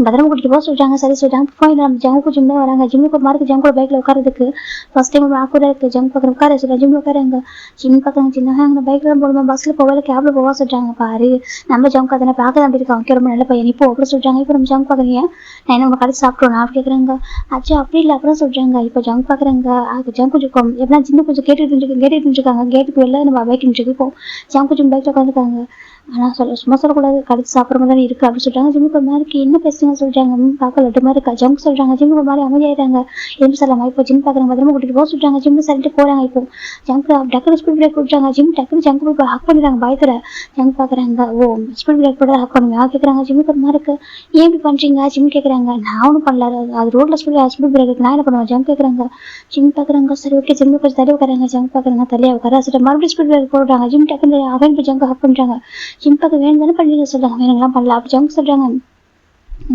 பத்திரமா கூட்டிகிட்டு போக சொல்கிறாங்க. சரி சொல்லிட்டாங்க. ஃபைன் நம்ம ஜம்முக்கு ஜிம் தான் வராங்க. ஜிம்முக்கு ஒரு மார்க்கு ஜம் கூட பைக்கில் உட்காரதுக்கு ஃபஸ்ட் டைம் கூட இருக்குது. ஜம் பார்க்குற உட்கார சொல்கிறாங்க. ஜிம்மில் உட்காராங்க. ஜிம் பார்க்குறாங்க. சின்ன ஹேங் பைக்கில் தான் போடுமா, பஸ்ஸில் போகல கேபில் போவா சொல்கிறாங்க. பாரு நம்ம ஜம் கதை பார்க்க தான் அப்படி இருக்காங்க. ஓகே ரொம்ப நல்ல பையன் இப்போ அப்படி சொல்கிறாங்க. இப்போ நம்ம ஜம் பார்க்குறீங்க, நான் என்ன நம்ம கடைசி சாப்பிட்றோம் அப்படி கேட்குறாங்க. ஆச்சு அப்படி இல்லை அப்புறம் சொல்கிறாங்க. இப்போ ஜம் பார்க்குறாங்க. அது ஜம் கொஞ்சம் எப்படின்னா ஜிம் கொஞ்சம் கேட்டுட்டு இருக்காங்க. கேட்டுக்கு வெளில நம்ம பைக் நின்றுருக்கு. இப்போ ஜம் கொஞ்சம் பைக்கில் உட்காந்துருக்காங்க. ஆனால் சும்மா சொல்லக்கூடாது, கடைசி சாப்பிட்ற மாதிரி தான் இருக்குது அப்படி சொல்கிறாங்க. ஜிம்முக்கு ஒரு மாதிரி என்ன பேசுங்க சொல்கிறாங்க. பார்க்க லட்டு மாதிரி இருக்கா ஜம்க்கு சொல்கிறாங்க. ஜிம்முக்கு ஒரு மாதிரி அமைதியாயிட்டாங்க. எதுவும் சொல்லலாமா. இப்போ ஜிம் பார்க்குறாங்க. பத்திரமா கூட்டிகிட்டு போக சொல்கிறாங்க. ஜிம்மு சரிட்டு போகிறாங்க. இப்போ ஜம்க்கு டக்குனு ஸ்பீட் பிரேக் கொடுத்தாங்க. ஜிம் டக்குனு ஜங்கு போய் ஹக் பண்ணிடுறாங்க பயத்தில். ஜம் பார்க்குறாங்க. ஓ ஸ்பீட் பிரேக் போட்டு ஹக் பண்ணுவேன் கேட்குறாங்க. ஜிம்முக்கு ஒரு மாதிரி இருக்குது, ஏன் இப்படி பண்ணுறீங்க ஜிம் கேட்குறாங்க. நான் ஒன்றும் பண்ணல, அது ரோட்டில் ஸ்பீட் பிரேக் இருக்கு, நான் என்ன பண்ணுவேன் ஜம் கேட்குறாங்க. ஜிம் பார்க்குறாங்க. சரி ஓகே ஜிம்மு கொஞ்சம் தள்ளி உட்காராங்க. ஜம் பார்க்குறாங்க தள்ளியாக உட்கார சொல்லிட்டு மறுபடியும் ஸ்பீட் பிரேக் போடுறாங்க. ஜிம் டக்குனு அவன் போய் ஜங்கு ஹக் பண்ணுறாங்க. ஜிம் பார்க்க வேணும் தானே பண்ணுறீங்க சொல்கிறாங்க. வேணுங்களாம் பண்ணல அப்படி ஜங்கு சொல்கிறாங்க.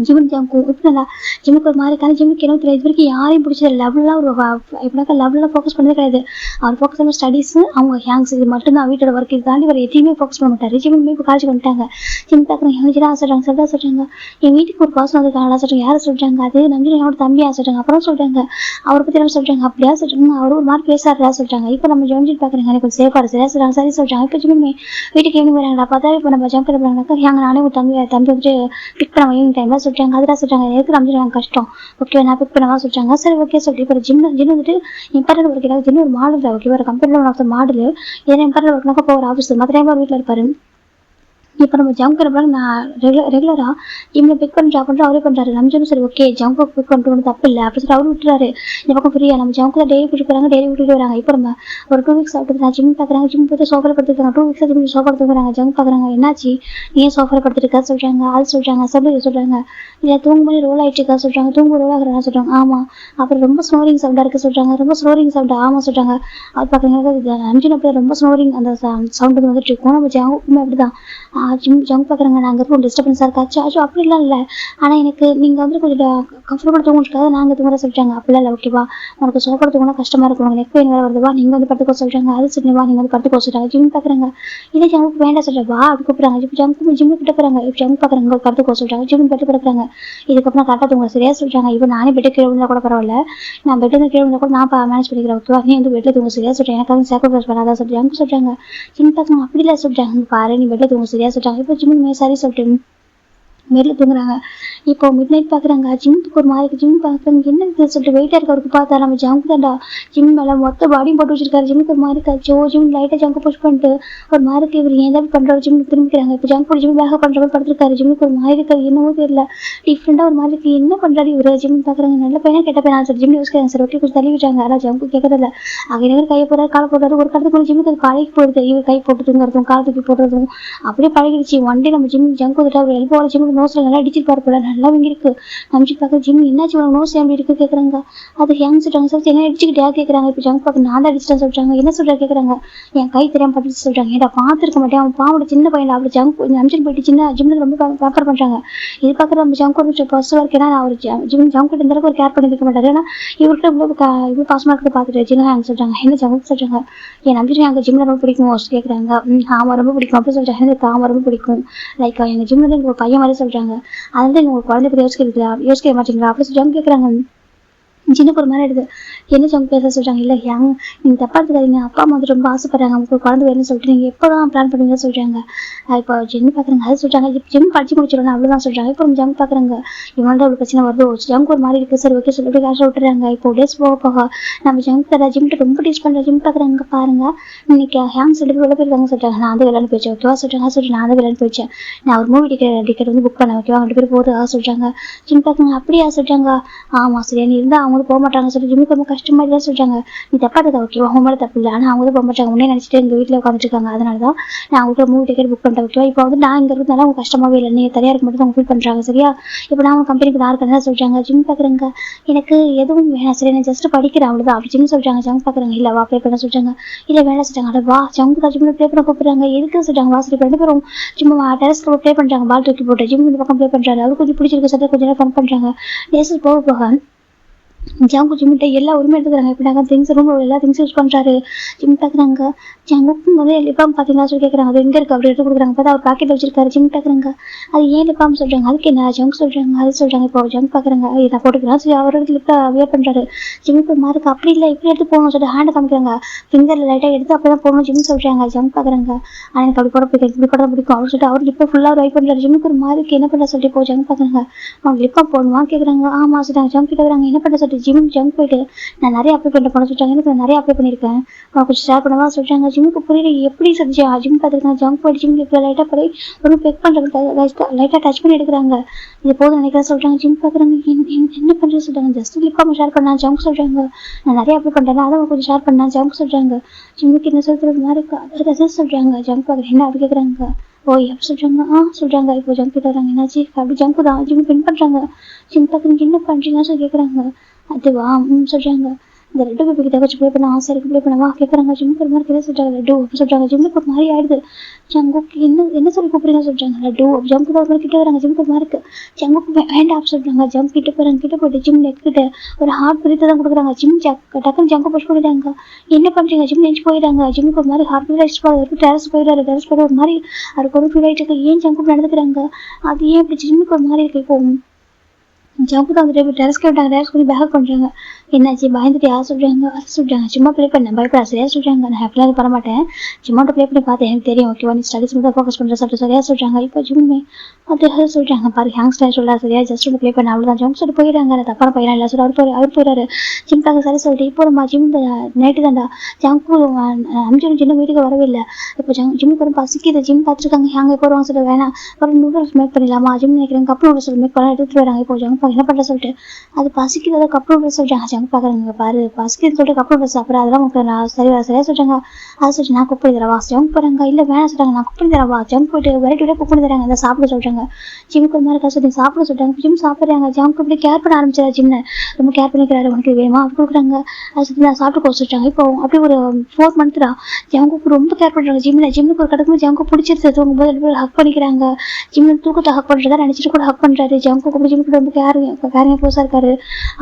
ஜிம்முக்கு இப்படின்னா ஜிம்முக்கு ஒரு மாதிரி இருக்காது. ஜிம்முக்கு என்ன தெரியல, இது வரைக்கும் யாரையும் பிடிச்சது லெவலாம் ஒரு எப்படின்னாக்கா லெவலில் ஃபோக்கஸ் பண்ணதே கிடையாது. அவர் ஃபோக்கஸ் பண்ண ஸ்டடீஸு அவங்க ஹேங்ஸ் இது மட்டும்தான். வீட்டோட ஒர்க் இது தாண்டி அவர் எதையுமே ஃபோக்கஸ் பண்ண மாட்டார். ஜிம்முக்கு இப்போ காலேஜ் வந்துட்டாங்க. ஜிம் பார்க்குறேன் எனக்கு சொல்கிறாங்க. சொல்கிறாங்க என் வீட்டுக்கு ஒரு பர்சன் வந்துருக்காங்களா சொல்கிறாங்க. யாரை சொல்கிறாங்க. அது நம்பி என்னோட தம்பியா சொல்கிறாங்க. அப்புறம் சொல்கிறாங்க அவரை பற்றி என்ன சொல்கிறாங்க. அப்படியா சொல்கிறாங்க. அவர் ஒரு மாதிரி பேசாடுறா சொல்கிறாங்க. இப்போ நம்ம ஜம்ஜிட் பார்க்குறாங்க. எனக்கு கொஞ்சம் சேஃபாக சரியா சொல்கிறாங்க. சரி சொல்கிறாங்க. இப்போ ஜிம்மே வீட்டுக்கு ஈவினிங் வராங்களா பார்த்தா இப்போ நம்ம ஜம்ப் பண்ணுறாங்கனாக்கா ஹேங்க நானே ஒரு தம்பி வந்துட்டு பிக் பண்ண ஈவினிங் டைமில் சொல்கிறாங்க. அதெல்லாம் சொல்கிறாங்க எதுக்கு நம்பிடுறாங்க கஷ்டம் ஓகே நான் பிக் பண்ணவா சொல்கிறாங்க. சரி ஓகே சொல்லிட்டு இப்போ ஜிம் வந்துட்டு இம்பார்ட்டன்ட் ஒர்க் ஏதாவது ஜிம் ஒரு மாடல் ஓகே ஒரு கம்பெனியில் ஒன் ஆஃப் த மாடல் ஏன்னா இம்பார்ட்டன்ட் ஒர்க்னாக்கா இப்போ ஒரு ஆஃபீஸ் மற்ற டைம் ஒரு வீட்டில் இருப்பார். இப்போ நம்ம ஜம்ப் பண்ணுறாங்க. நான் ரெகுலராக ஜிம்மில் பிக் பண்ணி ட்ராப் பண்ணுறோம், அவரே பண்ணுறாரு. நம்ம சரி ஓகே ஜம்ப் பிக் பண்ணிட்டு ஒன்றும் தப்பு இல்லை அப்படின்னு சொல்லி அவரு விட்டுறாரு. இந்த பக்கம் ஃப்ரீயா நம்ம ஜம்ப் தான் டெய்லி கூட்டிட்டு போகிறாங்க, டெய்லி கூட்டிட்டு வராங்க. இப்போ நம்ம ஒரு 2 வீக்ஸ் ஆகிட்டு நான் ஜிம் பார்க்குறாங்க, ஜிம் போய்ட்டு சோஃபாவில் படுத்துருக்காங்க. 2 வீக்ஸாக ஜிம் சோஃபா படுத்துக்கிறாங்க. ஜம்ப் பார்க்குறாங்க, என்னாச்சு ஏன் சோஃபாவில் படுத்துருக்கா சொல்கிறாங்க, அது சொல்கிறாங்க, சொல்கிறாங்க. இல்லை தூங்கும்போது ரோல் ஆகிட்டு இருக்கா சொல்கிறாங்க, தூங்கு ரோல் ஆகுறாங்க சொல்கிறாங்க. ஆமாம். அப்புறம் ரொம்ப ஸ்னோரிங் சவுண்டாக இருக்குது சொல்கிறாங்க, ரொம்ப ஸ்னோரிங் சவுண்டு. ஆமாம் சொல்கிறாங்க. அது பார்க்குறாங்க அஞ்சு அப்படி ரொம்ப ஸ்னோரிங் அந்த சவுண்டு வந்துட்டு இருக்கும். நம்ம ஜங்குமே அப்படி தான் ஜங்க் பார்க்குறாங்க. நாங்கள் இருக்கும் டிஸ்டர்பன்ஸாக இருக்கா சாச்சோ அப்படிலாம் இல்லை, ஆனால் எனக்கு நீங்கள் வந்து கொஞ்சம் கம்ஃபர்டபுள் தூங்கிட்டுக்காக நாங்கள் தூங்குற சொல்லிட்டாங்க. அப்படிலாம் இல்லை ஓகேவா, உனக்கு சோஃபா தூங்கினா கஷ்டமாக இருக்கும், உனக்கு நெக் பெயின் வேறு வருதுவா, நீங்கள் வந்து படுத்துக்கோ சொல்கிறாங்க. அது சொல்லுவா நீங்கள் வந்து படுத்துக்கோ சொல்கிறாங்க. ஜிம் பார்க்குறாங்க. இல்லை ஜம்முக்கு வேண்டாம் சொல்கிறேன் வா அப்படி கூப்பிட்றாங்க. இப்போ ஜிம்மு கிட்ட போகிறாங்க. இப்போ ஜம்ப் பார்க்குறாங்க படுத்துக்கோ சொல்கிறாங்க. ஜிம் பட்டு படுக்கிறாங்க. இதுக்கப்புறம் கரெக்டாக தூங்க சரியா சொல்கிறாங்க. இப்போ நானே பெட்டு கீழே விழுந்தா கூட பரவாயில்ல, நான் பெட்டு கீழே விழுந்தா கூட நான் மேனேஜ் பண்ணிக்கிறேன் ஓகேவா, நீ வந்து பெட்டில் தூங்க சரியா சொல்கிறேன், எனக்கு வந்து சாக்ரிஃபைஸ் பண்ணாதான் சொல்கிறாங்க. ஜிம் பார்க்குறாங்க. அப்படி இல்லை சொல்கிறாங்க, பாரு நீ பெட்டில் தூங்க சரியா சொல்கிறாங்க. இப்போ ஜிம்முமே சரி சொல்லிட்டு பெட்டில் தூங்குறாங்க. இப்போ மிட் நைட் பார்க்குறாங்க. ஜிம்முக்கு ஒரு மாதிரி ஜிம் பார்க்குறாங்க. என்ன சொல்லிட்டு வெயிட்டாக இருக்க அவருக்கு பார்த்தா நம்ம ஜங்க் தான்டா, ஜிம் மேலே மொத்த பாடியும் போட்டு வச்சிருக்காரு. ஜிம்முக்கு ஒரு மாதிரி காய்ச்சோ, ஜிம் லைட்டாக ஜங்க் புஷ் பண்ணிட்டு ஒரு மாதிரி இவர் ஏன் தான் பண்ணுறாரு ஜிம்முக்கு திரும்பிக்கிறாங்க. இப்போ ஜங்க் போட்டு ஜிம் பேக பண்ணுற மாதிரி படுத்துருக்காரு. ஜிம்முக்கு ஒரு மாதிரி இருக்காது, என்னவோ தெரியல, டிஃப்ரெண்டாக ஒரு மாதிரி இருக்குது. என்ன பண்ணுறாரு இவர் ஜிம் பார்க்குறாங்க. நல்ல பையனா கெட்ட பையனா சார் ஜிம் யோசிக்கிறாங்க. சார் ஓகே கொஞ்சம் தள்ளி விட்டாங்க. ஆனால் ஜங்கு கேட்கறதில்ல. அங்கே கையை போடுறாரு, காலை போடுறாரு. ஒரு கடத்துக்கு ஜிம்முக்கு அது பழகி போடுது. இவர் கை போட்டு தூங்குறதும் கால் தூக்கி போடுறதும் அப்படியே பழகிடுச்சு. ஒன் டே நம்ம ஜிம் ஜங்க் வந்துட்டு அவர் எல்போட ஜிம்முக்கு நோஸில் நல்லா அடிச்சிருப்பாரு போல, நல்லா இருக்கு. நம்பிச்சு பார்க்க ஜிம் என்னாச்சு உனக்கு நோஸ் எப்படி இருக்கு கேட்குறாங்க. அது ஹேங் சொல்கிறாங்க. சார் என்ன அடிச்சுக்கிட்டே கேட்குறாங்க. இப்போ ஜங்க் பார்க்க நான் தான் அடிச்சிட்டேன் சொல்கிறாங்க. என்ன சொல்கிறா கேட்குறாங்க. என் கை தெரியாமல் பட்டுச்சு சொல்கிறாங்க. ஏன்டா பார்த்துருக்க மாட்டேன், அவன் பாவோட சின்ன பையன் அப்படி ஜங்க் அமிச்சுட்டு போயிட்டு சின்ன ஜிம்முக்கு ரொம்ப பேப்பர் பண்ணுறாங்க. இது பார்க்குற நம்ம ஜங்க் ஒரு ஃபர்ஸ்ட் ஒர்க். ஏன்னா அவர் ஜிம் ஜங்க் கிட்ட இந்த ஒரு கேர் பண்ணி இருக்க மாட்டார். ஏன்னா இவர்கிட்ட இவ்வளோ பாசமாக இருக்கிறத பார்த்துட்டு சின்ன ஹேங் சொல்கிறாங்க. என்ன ஜங்க் சொல்கிறாங்க. என் நம்பிட்டு எங்கள் ஜிம்மில் ரொம்ப பிடிக்கும் கேட்குறாங்க. ஆமாம் ரொம்ப பிடிக்கும் அப்படி சொல்கிறாங்க. எனக்கு ஆமாம் ரொம்ப பிடிக்கும், லைக் எங்கள் ஜிம்மில் எனக்கு ஒரு பையன் மாதிரி சொல்கிறாங்க. அதாவது நீங்கள் குழந்தை பற்றி யோசிக்க மாட்டீங்களா அப்படி சொல்லி கேட்குறாங்க. சின்ன ஒரு மாதிரி எடுது. என்ன ஜங்க் பேச சொல்கிறாங்க. இல்லை நீங்கள் தப்பாக எடுத்துக்காதீங்க, அப்பா அம்மா வந்து ரொம்ப ஆசைப்படுறாங்க உங்களுக்கு ஒரு குழந்தை வேணும்னு சொல்லிட்டு நீங்கள் எப்போ தான் பிளான் பண்ணுவீங்கன்னு சொல்கிறாங்க. இப்போ ஜிம் பார்க்குறாங்க. அது சொல்கிறாங்க ஜிம் படிச்சு முடிச்சிடணும் அவ்வளோதான் சொல்கிறாங்க. இப்போ ஜங்க் பார்க்குறாங்க. இவங்கள்ட்ட ஒரு பிரச்சனை வருது, ஜங்க் ஒரு மாதிரி இருக்குது சார் ஓகே சொல்லிட்டு கேஷ் விட்டுறாங்க. இப்போ டேஸ் போக போக நம்ம ஜங்க் தர ஜிம்கிட்ட ரொம்ப டீச் பண்ணுற. ஜிம் பார்க்குறாங்க பாருங்க இன்னைக்கு ஹேங் சொல்லிட்டு வெளில போயிருக்காங்க சொல்கிறாங்க. நான் வந்து விளையாண்டு போயிடுச்சேன் ஓகேவா சொல்கிறாங்க. சொல்லிட்டு நான் வந்து விளையாண்டு போயிடுச்சேன், நான் ஒரு மூவி டிக்கெட் வந்து புக் பண்ணேன் ஓகேவா, 2 பேர் போகிறதா சொல்கிறாங்க. ஜிம் பார்க்குறாங்க. அப்படியா சொல்கிறாங்க. ஆமாம் சரியா நீ இருந்தால் அவங்க போக மாட்டாங்க சொல்லி ஜிம்முக்கு ரொம்ப கஷ்டமா தான் சொல்கிறாங்க. நீ தப்பா இருக்கா ஓகேவா, அவங்க மேலே தப்பு இல்லை, ஆனால் அவங்க தான் போக மாட்டாங்க, முன்னே நினச்சிட்டு எங்கள் வீட்டில் உட்காந்துட்டு இருக்காங்க. அதனால தான் நான் அவங்களுக்கு மூவி டிக்கெட் புக் பண்ணிட்டேன் ஓகேவா. இப்போ வந்து நான் இங்கே இருக்கிறதுனால அவங்க கஷ்டமாகவே இல்லை, நீங்கள் தனியாக இருக்க மட்டும் அவங்க ஃபீல் பண்ணுறாங்க சரியா. இப்போ நான் அவங்க கம்பெனிக்கு தான் இருக்கேன் சொல்கிறாங்க. ஜிம் பார்க்குறாங்க. எனக்கு எதுவும் வேணாம் சரி நான் ஜஸ்ட் படிக்கிறேன் அவ்வளோதான் அப்படி ஜிம் சொல்கிறாங்க. ஜங்க் பார்க்குறாங்க. இல்லை வா ப்ளே பண்ண சொல்கிறாங்க. இல்லை வேணாம் சொல்கிறாங்க. அதை வா ஜங்க் தான் ஜிம்மில் ப்ளே பண்ண கூப்பிட்றாங்க. எதுக்கு சொல்கிறாங்க. வா சரி 2 பேரும் சும்மா டெரஸ்க்கு ப்ளே பண்ணுறாங்க. பால் தூக்கி போட்டு ஜிம் இந்த பக்கம் ப்ளே பண்ணுறாரு. அவர் கொஞ்சம் பிடிச்சிருக்கு சார், கொஞ்சம் நேரம் ஃபன் பண்ணுறாங்க. டேஸில் போக போக ஜங்கு ஜிம்மிட்ட எல்லா உரிமை எடுத்துக்கிறாங்க. எப்படினாங்க திங்ஸ் ரூமில் எல்லா திங்ஸ் யூஸ் பண்ணுறாரு. ஜிம் பார்க்குறாங்க. ஜங்குக்கு வந்து லிப்பாம் பார்த்தீங்களா சொல்லி கேட்குறாங்க. அது எங்கே இருக்குது அப்படி எடுத்து கொடுக்குறாங்க. பார்த்தா அவர் பாக்கெட்டில் வச்சிருக்காரு. ஜிம் பார்க்குறாங்க. அது ஏன் லிப்பாம் சொல்கிறாங்க. அதுக்கு என்ன ஜங்க் சொல்கிறாங்க. அது சொல்கிறாங்க. இப்போ ஜங்க் பார்க்குறாங்க. நான் போட்டுக்கிறேன் சரி அவர் லிப்பாக வியர் பண்ணுறாரு. ஜிம்முக்கு மாருக்கு அப்படி இல்லை இப்படி எடுத்து போகணும்னு சொல்லிட்டு ஹேண்டை காமிக்கிறாங்க. ஃபிங்கரில் லைட்டாக எடுத்து அப்போ தான் போகணும் ஜிம் சொல்கிறாங்க. ஜங்க் பார்க்குறாங்க. ஆனால் எனக்கு அப்படி போட பிடிக்கும், இப்படி போட பிடிக்கும் அப்படின்னு சொல்லிட்டு அவர் லிப்பை ஃபுல்லாக ட்ரை பண்ணுறாரு. ஜிம்முக்கு ஒரு மாருக்கு என்ன பண்ண சொல்லிட்டு இப்போ ஜங்க் பார்க்குறாங்க. அவங்க லிப்பாக போடணுமா கேட்குறாங்க. ஆமாம் சொல்கிறாங்க. ஜங்க் கேட்குறாங்க. என்ன பண்ண சொல்லிட்டு ஜிம் போயிட்டு நான் நிறைய அப்ளை பண்ண போன சொல்லிட்டாங்க. எனக்கு நான் நிறைய அப்ளை பண்ணியிருக்கேன், கொஞ்சம் ஷேர் பண்ணவா சொல்லிட்டாங்க. ஜிம்முக்கு புரியல எப்படி செஞ்சு ஜிம் பார்த்துருக்காங்க. ஜங்க் போயிட்டு ஜிம் லைட்டாக போய் ஒரு பெக் பண்ணுறாங்க, லைட்டாக டச் பண்ணி எடுக்கிறாங்க. இது போதும் நினைக்கிறேன் சொல்கிறாங்க. ஜிம் பார்க்குறாங்க. என்ன பண்ணுறது சொல்கிறாங்க. ஜஸ்ட் லிப்பாக ஷேர் பண்ணா ஜங்க் சொல்கிறாங்க. நான் நிறைய அப்ளை பண்ணுறேன் அதை கொஞ்சம் ஷேர் பண்ணா ஜங்க் சொல்கிறாங்க. ஜிம்முக்கு என்ன சொல்கிறது மாதிரி அதான் சொல்கிறாங்க. ஜங்க் பார்க்குறேன் என்ன அப்படி கேட்குறாங்க. ஓ எப்படி சொல்கிறாங்க. சொல்கிறாங்க. இப்போ ஜங்க் கிட்ட வராங்க. என்னாச்சு அப்படி ஜங்கு தான் ஜிம் பின் பண்ணுறாங்க. ஜிம் பார்க்குறீங்க என்ன பண்ணுறீங்கன்னு சொல்லி கேட்குறாங்க. அதுவா சொல்கிறாங்க. இந்த ரெட்டு பேபி கிட்ட வச்சு ப்ளே பண்ண ஆசை இருக்கு, ப்ளே பண்ணவா கேட்குறாங்க. ஜிம்முக்கு ஒரு மாதிரி கிட்ட சொல்கிறாங்க. லட்டு சொல்கிறாங்க. ஜிம்முக்கு ஒரு மாதிரி ஆயிடுது. ஜங்குக்கு என்ன சொல்லி கூப்பிடுங்க சொல்கிறாங்க. லட்டு ஜம்முக்கு தான் ஒரு மாதிரி கிட்ட வராங்க. ஜிம்முக்கு ஒரு மாதிரி இருக்கு. ஜங்குக்கு வேண்டாம் சொல்கிறாங்க. ஜம்ப் கிட்ட போகிறாங்க. கிட்ட போயிட்டு ஜிம் லெக் கிட்ட ஒரு ஹார்ட் பிரீத்தை தான் கொடுக்குறாங்க. ஜிம் டக்குன்னு ஜங்கு புஷ் பண்ணிட்டாங்க. என்ன பண்ணுறீங்க ஜிம் நெஞ்சு போயிட்டாங்க. ஜிம்முக்கு ஒரு மாதிரி ஹார்ட் பிரீத் அடிச்சு போகிறது. டெரஸ் போயிடாரு. டெரஸ் போய்ட்டு ஒரு மாதிரி அவருக்கு ஒரு ஃபீல் ஆகிட்டு இருக்கு. ஏன் ஜங்கு நடந்துக்கிறாங்க, அது ஏன் இப்படி ஜிம்முக்கு ஒரு மாதிரி இருக்கு. இப்போ ஜங்கு தான் வந்துட்டு டெரஸ்க்கு விட்டாங்க. டெரஸ் பண்ணி பேக் பண்ணுறாங்க. என்னாச்சு பயந்துட்டு யார் சொல்கிறாங்க அதை சொல்கிறாங்க. சும்மா ப்ளே பண்ணேன் பயப்படா சரியாக சொல்கிறாங்க. நான் ஹாப்பியாக பண்ண மாட்டேன். சும்மா ப்ளே பண்ணி பார்த்தேன் எனக்கு தெரியும். ஓகேவா நீ ஸ்டடிஸ் மட்டும் ஃபோக்கஸ் பண்ணுற சொல்லிட்டு சரியாக சொல்கிறாங்க. இப்போ ஜிம்மே அது சொல்கிறாங்க பாரு ஹேங்ஸ்டர் சொல்கிறா சரியா ஜஸ்ட் ஒன்று ப்ளே பண்ண அவ்வளோதான். ஜங்க் சொல்லிட்டு போயிடுறாங்க. நான் தப்பான பையனா இல்லை சார் அவர் போயிடாரு. ஜிம்காக சரி சொல்லிட்டு இப்போ நம்ம ஜிம் நைட்டு தான்டா ஜங்கு அம்ஜிம் சின்ன வீட்டுக்கு வரவே இல்லை. இப்போ ஜிம்முக்கு வரும் பசிக்குது. ஜிம் பார்த்துருக்காங்க அங்கே போடுவாங்க சொல்லிட்டு வேணாம் ஒரு நூடுல்ஸ் மேக் பண்ணிடலாமா ஜிம் நினைக்கிறேன். கப் நூடுல்ஸ் மேக் பண்ண எடுத்துகிட்டு வராங்க. இப்போ ஜங்க் என்ன பண்ணுற சொல்லிட்டு அது பசிக்குது கப் நூடுல்ஸ் சொல்லிட்டாங்க. ஜங்க் பார்க்குறாங்க பாரு பசிக்குது சொல்லிட்டு கப் நூடுல்ஸ் சாப்பிட்றேன் அதெல்லாம் உங்களுக்கு நான் சரியா சொல்கிறாங்க. அதை சொல்லிட்டு நான் குக் பண்ணி தரவா ஜங்க் போகிறாங்க. இல்லை வேணாம் சொல்கிறாங்க நான் குக் பண்ணி தரவா. ஜங்க் போயிட்டு வெரைட்டி குக் பண்ணி தராங்க. அதை சாப்பிட சொல்கிறாங்க. ஜிம்முக்கு ஒரு மாதிரி இருக்கா சொல்லி சாப்பிட சொல்லிட்டாங்க. ஜிம் சாப்பிட்றாங்க. ஜங்க் இப்படி கேர் பண்ண ஆரம்பிச்சாரு. ஜிம்னை ரொம்ப கேர் பண்ணிக்கிறாரு. உனக்கு வேணுமா அப்படி கொடுக்குறாங்க. அதை சொல்லி நான் சாப்பிட்டு போக சொல்லிட்டாங்க. இப்போ அப்படி ஒரு 4 month தான் ஜங்குக்கு ரொம்ப கேர் பண்ணுறாங்க. ஜிம்முக்கு ஒரு கிடக்கும்போது ஜங்கு பிடிச்சிருச்சு. தூங்கும்போது 2 பேரும் ஹக் பண்ணிக்கிறாங்க. ஜிம்ல தூக்கத்தை ஹக் பண்ணுறதா நினச்சிட்டு கூட ஹக் பண்ணுறாரு. ஜங்குக்கு ஜிம்முக்கு ரொம்ப கேரிங்க க்ளோஸாக இருக்காரு.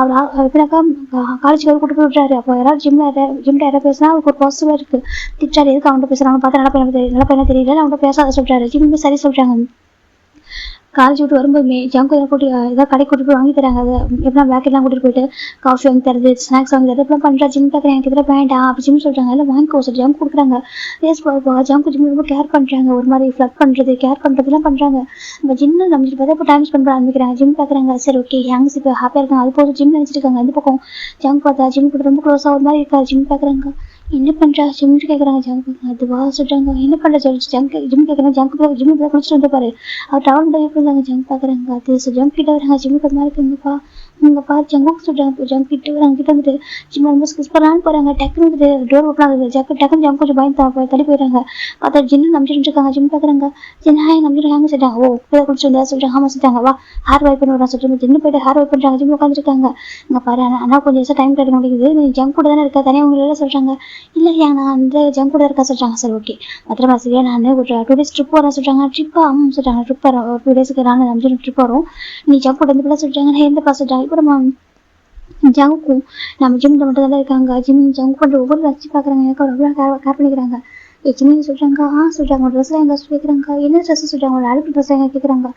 அவர் எப்படின்னாக்கா காலேஜுக்கு கூட்டு போய் விட்றாரு. அப்போ யாராவது ஜிம்ல யாராவது பேசினா அவருக்கு ஒரு பாசிட்டிவாக இருக்குது. திட்டாரு எதுக்கு அவன்கிட்ட பேசுகிறாங்க பார்த்தா நல்ல பையனா தெரியல அவன்கிட்ட பேசாத சொல்கிறாரு. ஜிம்முக்கு சரி சொல்கிறாங்க. காலேஜ் விட்டு வரும்போது ஜங்கு கூட்டி ஏதாவது கடை கூட்டிட்டு போய் வாங்கி தராங்க. அதை எப்படின்னா பேக்கெட்லாம் கூட்டிட்டு போயிட்டு காஃபி வாங்கி தரது ஸ்நாக்ஸ் வாங்கி தரது எப்படிலாம் பண்ணுறா. ஜிம் பார்க்குறேன் எனக்கு இதில் வேண்டாம் அப்படி ஜிம் சொல்கிறாங்க. எல்லாம் வாங்கிக்கோ சொல்லி ஜங்கு கொடுக்குறாங்க. ரேஸ் போக ஜங்கு ஜிம் ரொம்ப கேர் பண்ணுறாங்க. ஒரு மாதிரி ஃப்ளட் பண்ணுறது கேர் பண்ணுறதுலாம் பண்ணுறாங்க. நம்ம ஜிம்மில் நம்ம பார்த்தா இப்போ டைம் ஸ்பெண்ட் பண்ண ஆரம்பிக்கிறாங்க. ஜிம் பார்க்குறாங்க சரி ஓகே ஹேங்ஸ் இப்போ ஹாப்பியாக இருக்காங்க. அது போதும் ஜிம் நினச்சிருக்காங்க. அந்த பக்கம் ஜங்கு பார்த்தா ஜிம் கூட ரொம்ப க்ளோஸாக ஒரு மாதிரி இருக்காரு. ஜிம் பார்க்குறாங்க என்ன பண்ணுறா ஜிம் கேட்குறாங்க. ஜங்கு அதுவா சொல்கிறாங்க என்ன பண்ணுற சொல்லி ஜிம் கேட்குறாங்க. ஜிம்மு தான் குளிச்சுட்டு வந்துருப்பாரு. அவர் டவுன் தான் இருந்தாங்க. ஜங்க் பார்க்குறாங்க. அது ஜங்க் கிட்ட வராங்க. ஜிம்முக்கு அது மாதிரி இருக்குங்கப்பா இங்கே பாரு ஜங்கு சொல்கிறாங்க. ஜங்க் கிட்ட வராங்க. கிட்ட வந்துட்டு ஜிம் ரொம்ப ஸ்கிஸ் பண்ணலான்னு போகிறாங்க. டக்குன்னு வந்துட்டு டோர் ஓப்பன் ஆகுது. டக்குன்னு ஜங்க் கொஞ்சம் பயந்து தள்ளி போயிடுறாங்க. பார்த்தா ஜின்னு நம்பிச்சுட்டு இருக்காங்க. ஜிம் பார்க்குறாங்க. ஜின் ஹாய் நம்பிடுறாங்க சொல்கிறாங்க. ஓ இப்போ குளிச்சு வந்தா சொல்கிறாங்க. ஆமாம் சொல்கிறாங்க வா ஹேர் வைப் பண்ணி விட்றாங்க சொல்லிட்டு ஜின்னு போயிட்டு ஹேர் வைப் பண்ணுறாங்க. ஜிம் உட்காந்துருக்காங்க. இங்கே பாரு ஆனால் கொஞ்சம் வருஷம் டைம் கிடைக்க முடியுது. நீ ஜங்க் கூட தானே இருக்கா தனியாக உங்களெல்லாம் சொல்கிறாங்க. இல்லையா நான் அந்த ஜங்க் கூட இருக்கா சொல்கிறாங்க. சரி ஓகே பத்திரமா சரியா நான் ஒரு 2 days ட்ரிப் போகிறேன் சொல்கிறாங்க. ட்ரிப்பா சொல்கிறாங்க. ட்ரிப் வரோம் ஒரு 2 daysக்கு நான் நம்பி ட்ரிப் வரும். நீ ஜங்க் கூட இருந்து சொல்கிறாங்க. நான் எந்த பாஸ் சொல்கிறாங்க. இப்போ நம்ம ஜங்கும் நம்ம ஜிம்ல மட்டும் தான் இருக்காங்க. ஜிம் ஜங்க் பண்ணுற ஒவ்வொரு ரசிச்சு பார்க்குறாங்க. எனக்கு அவ்வளோ கேர் பண்ணிக்கிறாங்க. ஜிம்னு சொல்கிறாங்க. சொல்கிறாங்க ஒரு ட்ரெஸ்லாம் எங்கே கேட்குறாங்க. என்ன ட்ரெஸ் சொல்கிறாங்க. ஒரு அழுப்பு ட்ரெஸ் எங்கே கேட்குறாங்க.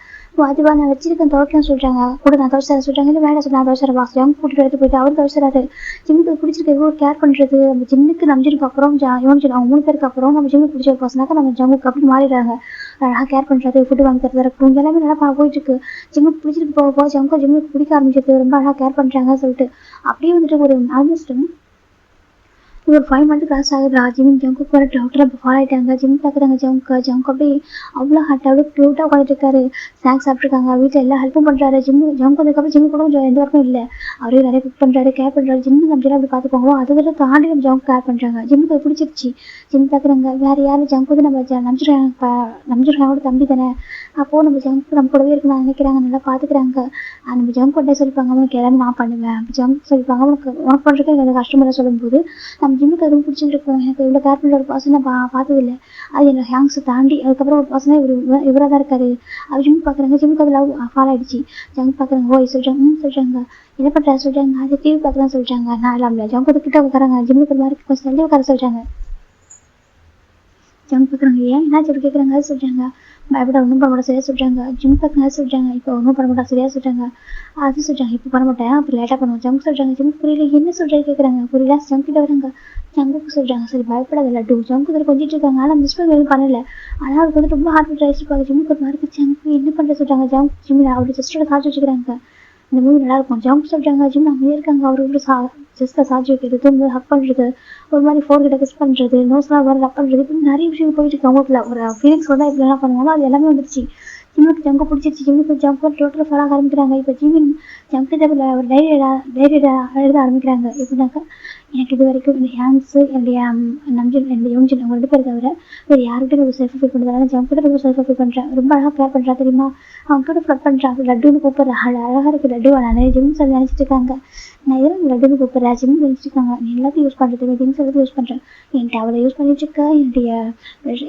அதுவா நான் வச்சிருக்கேன் துவைக்கன்னு சொல்கிறாங்க. கூட நான் துவைச்சர சொல்கிறாங்க. இல்லை வேண்டாம் சொல்லி நான் துவைச்சர வா ஜங்க் கூட்டிட்டு எடுத்து போயிட்டு அவர் துவைச்சராது. ஜிம்முக்கு பிடிச்சிருக்க எவ்வளோ கேர் பண்ணுறது. நம்ம ஜிம்முக்கு நம்பிச்சிருக்கு அப்புறம் யோனிச்சு அவங்க 3 பேருக்கு அப்புறம் நம்ம ஜிம்முக்கு பிடிச்ச ஒரு பர்சனாக்கா நம்ம ஜங்குக்கு அப்படி மாறிடுறாங்க. அழகாக கேர் பண்ணுறது ஃபுட்டு வாங்கி தரது இருக்கட்டும் எல்லாமே நல்லா போயிட்டுருக்கு. ஜிம்முக்கு பிடிச்சிருக்கு போக ஜிம்முக்கு பிடிக்க ஆரம்பிச்சிருக்கு. ரொம்ப அழகாக கேர் பண்ணுறாங்க சொல்லிட்டு அப்படியே வந்துட்டு ஒரு ஆல்மோஸ்ட் ஒரு 5 month கிராஸ் ஆகுது. ஜிம் ஜங்குக்கு வர டாக்டர் அப்போ ஃபாலோ ஆகிட்டாங்க. ஜிம் பார்க்குறாங்க. ஜங்க் அப்படியே அவ்வளோ ஹாட்டாக அவ்வளோ க்யூட்டாக உட்காந்துட்டு இருக்காரு. ஸ்நாக்ஸ் சாப்பிட்ருக்காங்க. வீட்டில் எல்லா ஹெல்ப்பும் பண்ணுறாரு. ஜங்க் வந்ததுக்கப்புறம் ஜிம்மு கூட கொஞ்சம் எந்த ஒர்க்கும் இல்லை. அவரே நிறைய குக் பண்ணுறாரு கேர் பண்ணுறாரு. ஜிம்மு நம்ம அப்படி பார்த்துக்கோங்க. அதை தாண்டி நம்ம ஜங்க் கேர் பண்ணுறாங்க. ஜிம்முக்கு அது பிடிச்சிருச்சு. ஜிம் பார்க்குறாங்க. வேறு யாரும் ஜங்க் வந்து நம்ம நம்பிச்சிருக்காங்க தம்பி தானே. அப்போது நம்ம ஜங்க் நம்ம கூடவே இருக்குன்னு நினைக்கிறாங்க. நல்லா பார்த்துக்கிறாங்க. நம்ம ஜங்க் பண்ணே சொல்லிப்பாங்க. அவனுக்கு எல்லாமே நான் பண்ணுவேன். ஜங்க் சொல்லிப்பாங்க. உனக்கு பண்ணுறதுக்கு எனக்கு கஷ்டமாக சொல்லும்போது நம்ம ஜிம்முக்கு அதுவும் பிடிச்சிருக்கும். எனக்கு இவ்வளோ கேர் பண்ணுற ஒரு பர்சனை பார்த்ததில்லை. அது என்னோட ஹேங்ஸை தாண்டி அதுக்கப்புறம் ஒரு பர்சனே இவராக தான் இருக்காரு. அவர் ஜிம் பார்க்குறாங்க. ஜிம்முக்கு அது லவ் ஃபாலோ ஆகிடுச்சு. ஜங்க் பார்க்குறாங்க. ஓய் சொல்கிறாங்க. சொல்கிறாங்க என்ன பண்ணுறா சொல்கிறாங்க. அது டிவி பார்க்குறான்னு சொல்கிறாங்க. நான் இல்லாமல் ஜங்க் கிட்ட உட்காராங்க. ஜிம்முக்கு ஒரு மாதிரி கொஞ்சம் தள்ளி உட்கார சொல்கிறாங்க. ஜங்க் பார்க்குறாங்க. ஏன் என்ன சொல்லி கேட்குறாங்க. அது சொல்கிறாங்க. பயப்பட ஒன்றும் பண்ண மாட்டா சரியாக சொல்கிறாங்க. ஜிம் பார்க்குறாங்க சொல்கிறாங்க. இப்போ ஒன்றும் பண்ண மாட்டா சரியாக சொல்கிறாங்க. அது சொல்கிறாங்க. இப்போ பண்ண மாட்டேன் அப்புறம் லேட்டாக பண்ணுவோம். ஜங்க் சொல்கிறாங்க. ஜிம் புரியல என்ன சொல்கிறது கேட்குறாங்க. புரியல ஜங்க் கிட்ட வராங்க. ஜங்குக்கு சொல்கிறாங்க. சரி பயப்படாத லட்டு. ஜங்கு இதில் கொஞ்சிட்டு இருக்காங்க. ஆனால் மிஸ் பண்ணி எதுவும் பண்ணலை. ஆனால் அவருக்கு வந்து ரொம்ப ஹார்ட் பீட் ஆகிடுச்சு. ஜிம்முக்கு ஒரு மாதிரி ஜங்கு என்ன பண்ணுற சொல்கிறாங்க. ஜங்க் ஜிம்மில் அவரு ஜஸ்ட்டோட சார்ஜ் வச்சுக்கிறாங்க. இந்த மூவி நல்லாயிருக்கும். ஜங்க் சொல்கிறாங்க. ஜிம் அமைதியாக இருக்காங்க. அவர் ஒரு ஜஸ்ட்டாக சார்ஜ் வைக்கிறது தூங்கு ஹக் பண்ணுறது ஒரு மாதிரி 4 கிட்ட கிஸ் பண்ணுறது நோஸ்லாம் வர ரப் பண்ணுறது இப்படி நிறைய விஷயம் போயிட்டு இருக்கு. அவங்களுக்குள்ள ஒரு ஃபீலிங்ஸ் வந்து இப்படி என்ன பண்ணுவாங்களோ அது எல்லாமே வந்துருச்சு. ஜிம்முக்கு ஜங்கு பிடிச்சிருச்சு. ஜிம்முக்கு ஜங்கு டோட்டலாக ஃபாலோ ஆரம்பிக்கிறாங்க. இப்போ ஜங்கு டேபிள் ஒரு டைரி எழுத ஆரம்பிக்கிறாங்க. எப்படின்னாக்கா எனக்கு இது வரைக்கும் இந்த ஹேண்ட்ஸு என்னுடைய யோனிஜின் அவங்க 2 பேர் தவிர வேறு யார்கிட்ட ஒரு செல்ஃப் ஃபீல் பண்ணுறதுனால ஜங்க் கிட்ட ரொம்ப செல்ஃப் ஃபீல் பண்ணுறேன். ரொம்ப அழகாக கேர் பண்ணுறா தெரியுமா. அவங்க கூட ஃப்ளட் பண்ணுறாங்க. லட்டுன்னு கூப்பிட்றேன். அழகாக இருக்குது லட்டுவா. நான் ஜிம் சொல்லி நினச்சிட்டு இருக்காங்க. நான் எதில் லட்டுன்னு கூப்பிட்றேன். ஜிம் நினச்சிட்டு இருக்காங்க. நீ எல்லாத்தையும் யூஸ் பண்ணுறது திங்ஸ் எல்லாத்தையும் யூஸ் பண்ணுறேன். என் டவலை யூஸ் பண்ணிட்டுருக்கா.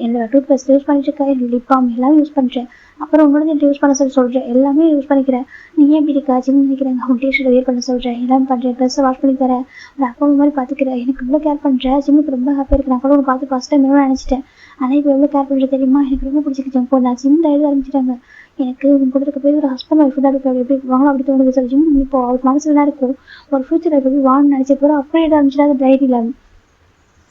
என்னோட டூத் பேஸ்ட் யூஸ் பண்ணிட்டுருக்கா. என்னோட லிப் பாம் எல்லாமே யூஸ் பண்ணுறேன். அப்புறம் உங்களோட என்கிட்ட யூஸ் பண்ண சொல்கிறேன். எல்லாமே யூஸ் பண்ணிக்கிறேன். நீ ஏன் இப்படி இருக்கா ஜிம் நினைக்கிறாங்க. அவங்க டிஷர்ட் வேர் பண்ண சொல்கிறேன். எல்லாமே பண்ணுறேன். ட்ரெஸ்ஸை வாஷ் பண்ணி தரேன். ஒரு அப்பா மாதிரி பார்த்துக்கிறேன். எனக்கு இவ்வளோ கேர் பண்ணுறேன். ஜிம்முக்கு ரொம்ப ஹாப்பியாக இருக்கு. நான் கூட பார்த்து ஃபஸ்ட் டைம் என்ன நினச்சிட்டேன். ஆனால் இப்போ எவ்வளோ கேர் பண்ணுறது தெரியுமா? எனக்கு ரொம்ப பிடிச்சிருக்கு ஜங்க் ஃபுட். நான் ஜிம் எழுத ஆரம்பிச்சிட்டாங்க. எனக்கு இவங்க கூட இருக்க போய் ஒரு ஹஸ்பண்ட் ஒய்ஃப் தான் இருக்காரு. எப்படி வாங்கலாம் அப்படி தோணுது சார். ஜிம் இப்போ அவர் மனசுல தான் இருக்கும். ஒரு ஃபியூச்சர் எப்படி வாங்கணும்னு நினச்ச போகிற அப்படியே எழுத ஆரம்பிச்சிட்டாங்க டைரியில்.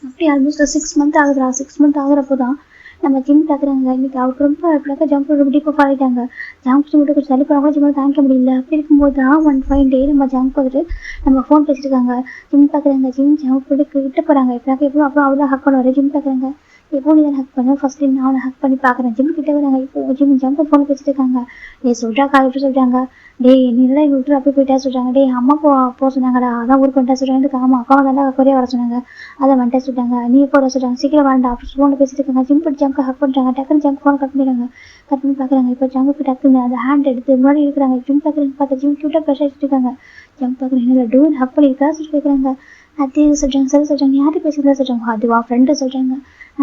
அப்படி ஆல்மோஸ்ட் 6 மந்த் ஆகுதுடா. 6 மந்த் ஆகுறப்போ தான் நம்ம ஜிம் பார்க்குறாங்க. இன்னைக்கு அவருக்கு ரொம்ப எப்படியாக்கா ஜம்ப் ரொம்ப டீப்பாக ஃபாலிட்டாங்க. ஜங்க் ஃபுட் கொஞ்சம் தள்ளி போனால் கூட ஜிம்மில் தாங்கிக்க முடியல. அப்படி இருக்கும்போது தான் ஒன் ஃபைன் டே நம்ம ஜங்க் பார்த்துட்டு நம்ம ஃபோன் பேசிட்டு இருக்காங்க. ஜிம் பார்க்குறாங்க. ஜிம் ஜங்க் ஃபுட்டுக்கு விட்டு போகிறாங்க. எப்படியாக்கா எப்போ அப்புறம் அவ்வளோ ஹக் பண்ணுவார். ஜிம் பார்க்குறாங்க. எப்போ நீ தான் ஹக் பண்ண ஃபர்ஸ்ட் டைம் நான் அவனை ஹக் பண்ணி பார்க்குறேன். ஜிம் கிட்டே வராங்க. இப்போ ஜிம் ஜம்ப் ஃபோன் பேசிட்டு இருக்காங்க. டே சொல்கிறாக்கா எப்படி சொல்கிறாங்க. டேய் நீ தான் எங்கள் விட்டு அப்படி போயிட்டா சொல்கிறாங்க. டே அம்மா போக சொன்னாங்கடா. அதான் ஊருக்கு வந்துட்டா சொல்கிறாங்க. ஆமாம் அப்பாவை தாண்டா கொரியா வர சொன்னாங்க. அதை வந்துட்டு சொல்லிட்டாங்க. நீ எப்போ வர சொல்கிறாங்க. சீக்கிரம் வரண்டா அப்படி ஃபோனில் பேசிட்டு இருக்காங்க. ஜிம் போட்டு ஜம்ப் ஹக் பண்ணுறாங்க. டக்குன்னு ஜம்ப் ஃபோன் கட் பண்ணிடுறாங்க. கட் பண்ணி பார்க்குறாங்க. இப்போ ஜம்ப் டக்குன்னு அந்த ஹேண்ட் எடுத்து முன்னாடி இருக்கிறாங்க. ஜிம் பார்க்குறாங்க. பார்த்தா ஜிம் க்யூட்டாக ப்ரெஷ் அடிச்சுட்டு இருக்காங்க. ஜம்ப் பார்க்குறேன் என்ன டூன் ஹக் பண்ணியிருக்கா சொல்லி கேட்குறாங்க. அது சொல்கிறாங்க. சரி சொல்கிறாங்க. யார்கிட்ட பேசுகிறதா சொல்கிறாங்க. அதுவா ஃப்ரெண்டு சொல்கிறாங்க.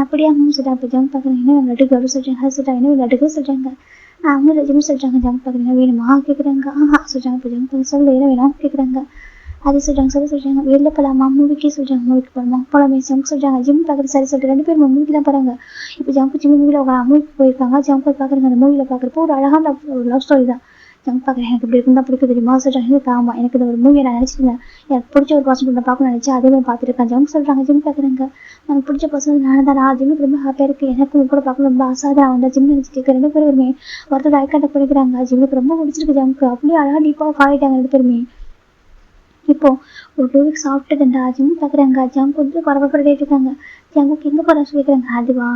அப்படியே அம்மா சொல்கிறாங்க. இப்போ ஜம்ப் பார்க்குறேன். என்ன லட்டுக்கு அப்படி சொல்கிறாங்க. அது சொல்கிறாங்க. என்ன லட்டுக்கு சொல்கிறாங்க. அவங்க ஜிம் சொல்கிறாங்க. ஜம்ப் பார்க்குறீங்க வேணுமா கேட்குறாங்க. சொல்கிறாங்க. இப்போ ஜம்ப் சொல்லு என்ன வேணும் கேட்குறாங்க. அது சொல்கிறாங்க. சரி சொல்கிறாங்க. வெளில போகலாமா மூவிக்கே சொல்கிறாங்க. மூவிக்கு போகலாமா போகலாமே ஜம்ப் சொல்கிறாங்க. ஜிம் பார்க்குறது சரி சொல்லிட்டு 2 பேரும் மூவிக்கு தான் போகிறாங்க. இப்போ ஜம்ப் ஜிம் மூவியில் மூவிக்கு போயிருக்காங்க. ஜம்ப் பார்க்குறாங்க. அந்த மூவியில் பார்க்குறப்போ ஒரு அழகான ஒரு லவ் ஸ்டோரி தான். ஜம்ப் பார்க்குறேன். எனக்கு இப்படி இருந்தால் பிடிக்கும் தெரியுமா சொல்கிறாங்க. எனக்கு ஆமாம் எனக்கு இந்த ஒரு மூவியை நான் நினச்சிருந்தேன். எனக்கு பிடிச்ச ஒரு பர்சன் நான் பார்க்கணும்னு நினச்சேன். அதே மாதிரி பார்த்துருக்கேன். ஜம்ப் சொல்கிறாங்க. ஜிம் பார்க்குறாங்க. எனக்கு பிடிச்ச பர்சன் நான் தான். நான் ஜிம்முக்கு ரொம்ப ஹாப்பியாக இருக்குது. எனக்கு கூட பார்க்கணும் ரொம்ப ஆசை தான். வந்து ஜிம் நினச்சி கேட்க 2 பேரும் வருமே ஒருத்தர் ஐ கான்டாக்ட் பண்ணிக்கிறாங்க. ஜிம்முக்கு ரொம்ப பிடிச்சிருக்கு. ஜம்முக்கு அப்படியே அழகாக டீப்பாக ஃபாலிட்டாங்க 2 பேருமே. இப்போ ஒரு 2 வீக்ஸ் சாப்பிட்டுதுண்டா. ஜிம் பார்க்குறாங்க. ஜம்ப் வந்து பரபரப்பட்டு இருக்காங்க. ஜம்முக்கு எங்கே போகிற சொல்லிக்கிறாங்க. அதுவா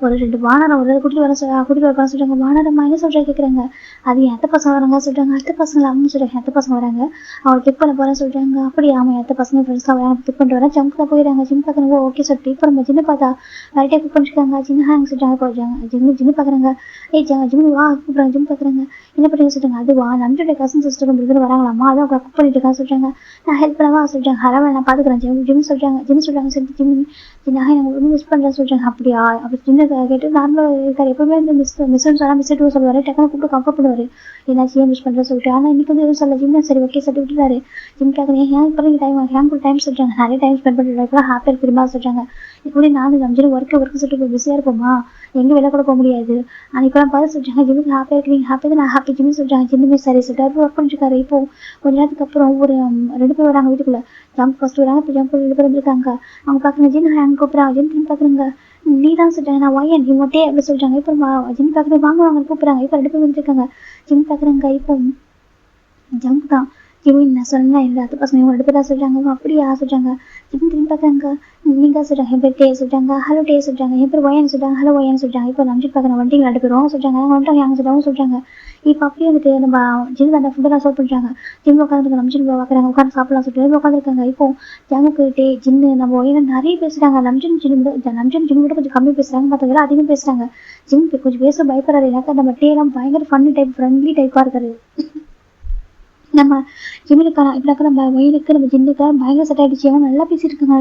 ஒரு 2 வானரம் ஒரு கூட்டிகிட்டு வர சொல்கிறாங்க. வானரம்மா என்ன சொல்கிறாங்க கேட்குறாங்க. அது என் அத்தை பசங்க வராங்க சொல்கிறாங்க. அத்தை பசங்களா அவங்க சொல்கிறாங்க. அத்தை பசங்க வராங்க அவள் பிக் பண்ண போகிறேன் சொல்கிறாங்க. அப்படி ஆமாம் அத்தை பசங்க ஃப்ரெண்ட்ஸ்லாம் வராங்க பிக் பண்ணிட்டு வரேன். ஜம்ப் தான் போயிடறாங்க. ஜிம் பார்க்குறாங்க. ஓகே சொல்லிட்டு இப்போ நம்ம ஜின்னு பார்த்தா லைட்டாக பிக் பண்ணிருக்காங்க. ஜின்னு ஹேங் சொல்கிறாங்க. போயிடுறாங்க. ஜின்னு பார்க்குறாங்க. ஜிம் வா கூப்பிட்றாங்க. ஜிம் பார்க்குறாங்க. என்ன பண்ணுறீங்க சொல்கிறாங்க. அதுவா நம்பியோட கசின் சிஸ்டர் பிரதர் வராங்களாமா அதான் அவங்க குக் பண்ணிட்டு இருக்கான்னு சொல்கிறாங்க. நான் ஹெல்ப் பண்ணவா சொல்கிறாங்க. ஹரவன் நான் பார்த்துக்குறேன். ஜிம் சொல்கிறாங்க. ஜிம் சொல்கிறாங்க. சரி ஜிம் நான் ரொம்ப மிஸ் பண்ணுறேன் சொல்கிறாங்க. அப்படியா அப்படி சின்ன கேட்டு நார்மலாக இருக்கார். எப்பவுமே வந்து மிஸ்ன்னு சொன்னால் மிஸ் டூ சொல்லுவார். டக்குனு கூப்பிட்டு கம்ஃபர்ட் பண்ணுவார். என்னாச்சு ஏன் மிஸ் பண்ணுறேன் சொல்லிட்டு. ஆனால் இன்றைக்கி வந்து எதுவும் சொல்ல. ஜிம் சரி ஓகே சொல்லி விட்டுறாரு. ஜிம் கேட்குறேன். ஹேங் பண்ணி ஹேங் கூட டைம் சொல்கிறாங்க. நிறைய டைம் ஸ்பெண்ட் பண்ணுறது இப்போலாம் ஹாப்பியாக இருக்கு தெரியுமா சொல்கிறாங்க. இப்படி நானும் ஜிம் ஒர்க்கு சொல்லிட்டு பிஸியாக இருப்போமா எங்கே வெளில கூட போக முடியாது. ஆனால் இப்போலாம் பார்த்து சொல்கிறாங்க. ஜிம்முக்கு ஹாப்பியாக இருக்கு. நீங்கள் ஹாப்பியாக நான் ஹாப்பி ஜிம்னு சொல்கிறாங்க. ஜிம்முமே சரி சொல்லிட்டு ஒர்க் பண்ணிருக்காரு. இப்போ கொஞ்ச நேரத்துக்கு அப்புறம் ஒரு 2 பேர் வராங்க வீட்டுக்குள்ளே. ஜம்ப் ஃபர்ஸ்ட் வராங்க. இப்போ ஜம்ப் 2 பேர் வந்துருக்காங்க. அவங்க பார்க்குறாங்க. ஜிம் ஹேங் கூப்பிட்றாங்க. ஜிம் பார்க்குறாங்க. நீ தான் சொல்கிறாங்க. நான் வாயன் நீ மொட்டையே அப்படி சொல்கிறாங்க. இப்போ ஜிம் பார்க்குறது வாங்க கூப்பிட்றாங்க. இப்போ 2 பேர் வந்துருக்காங்க. ஜிம் பார்க்குறாங்க. இப்போ ஜம்ப் தான் ஜிம் நான் சொன்னேன் இல்லை அத்தை பசங்க இவங்க 2 பேர் தான் சொல்கிறாங்க. அப்படியா சொல்கிறாங்க. ஜிம் திரும்பி பார்க்குறாங்க. நீங்கள் சொல்கிறாங்க. என் பேர் டே சொல்கிறாங்க. ஹலோ டே சொல்கிறாங்க. என் பேர் ஒயன் சொல்கிறாங்க. ஹலோ ஒயன் சொல்கிறாங்க. இப்போ நம்பிட்டு பார்க்குறேன். வண்டிங்க 2 பேரும் சொல்கிறாங்க. வந்துட்டாங்க யாங்க சொல்கிறாங்க. இப்போ அப்படியே வந்துட்டு நம்ம ஜிம் அந்த ஃபுட்டெல்லாம் சர்வ் பண்ணுறாங்க. ஜிம் உட்காந்துருக்காங்க. நம்ஜின் பார்க்குறாங்க. உட்காந்து சாப்பிடலாம் சொல்லிட்டு உட்காந்துருக்காங்க. இப்போ ஜமுக்கு டே ஜின்னு நம்ம ஒயன் நிறைய பேசுகிறாங்க. நம்ஜின் ஜிம் விட கொஞ்சம் கம்மி பேசுகிறாங்க. மற்றவங்க அதிகம் பேசுகிறாங்க. ஜிம் கொஞ்சம் பேச பயப்படுறாரு. எனக்கு நம்ம டேலாம் பயங்கர ஃபன்னி டைப் ஃப்ரெண்ட்லி டைப்பாக இருக்காரு. நம்ம ஜிம்முக்கான இப்படினாக்கா நம்ம ஒயினுக்கு நம்ம ஜின்னுக்கு பயங்கர செட் ஆகிடுச்சு. அவங்க நல்லா பேசிட்டு இருக்காங்க.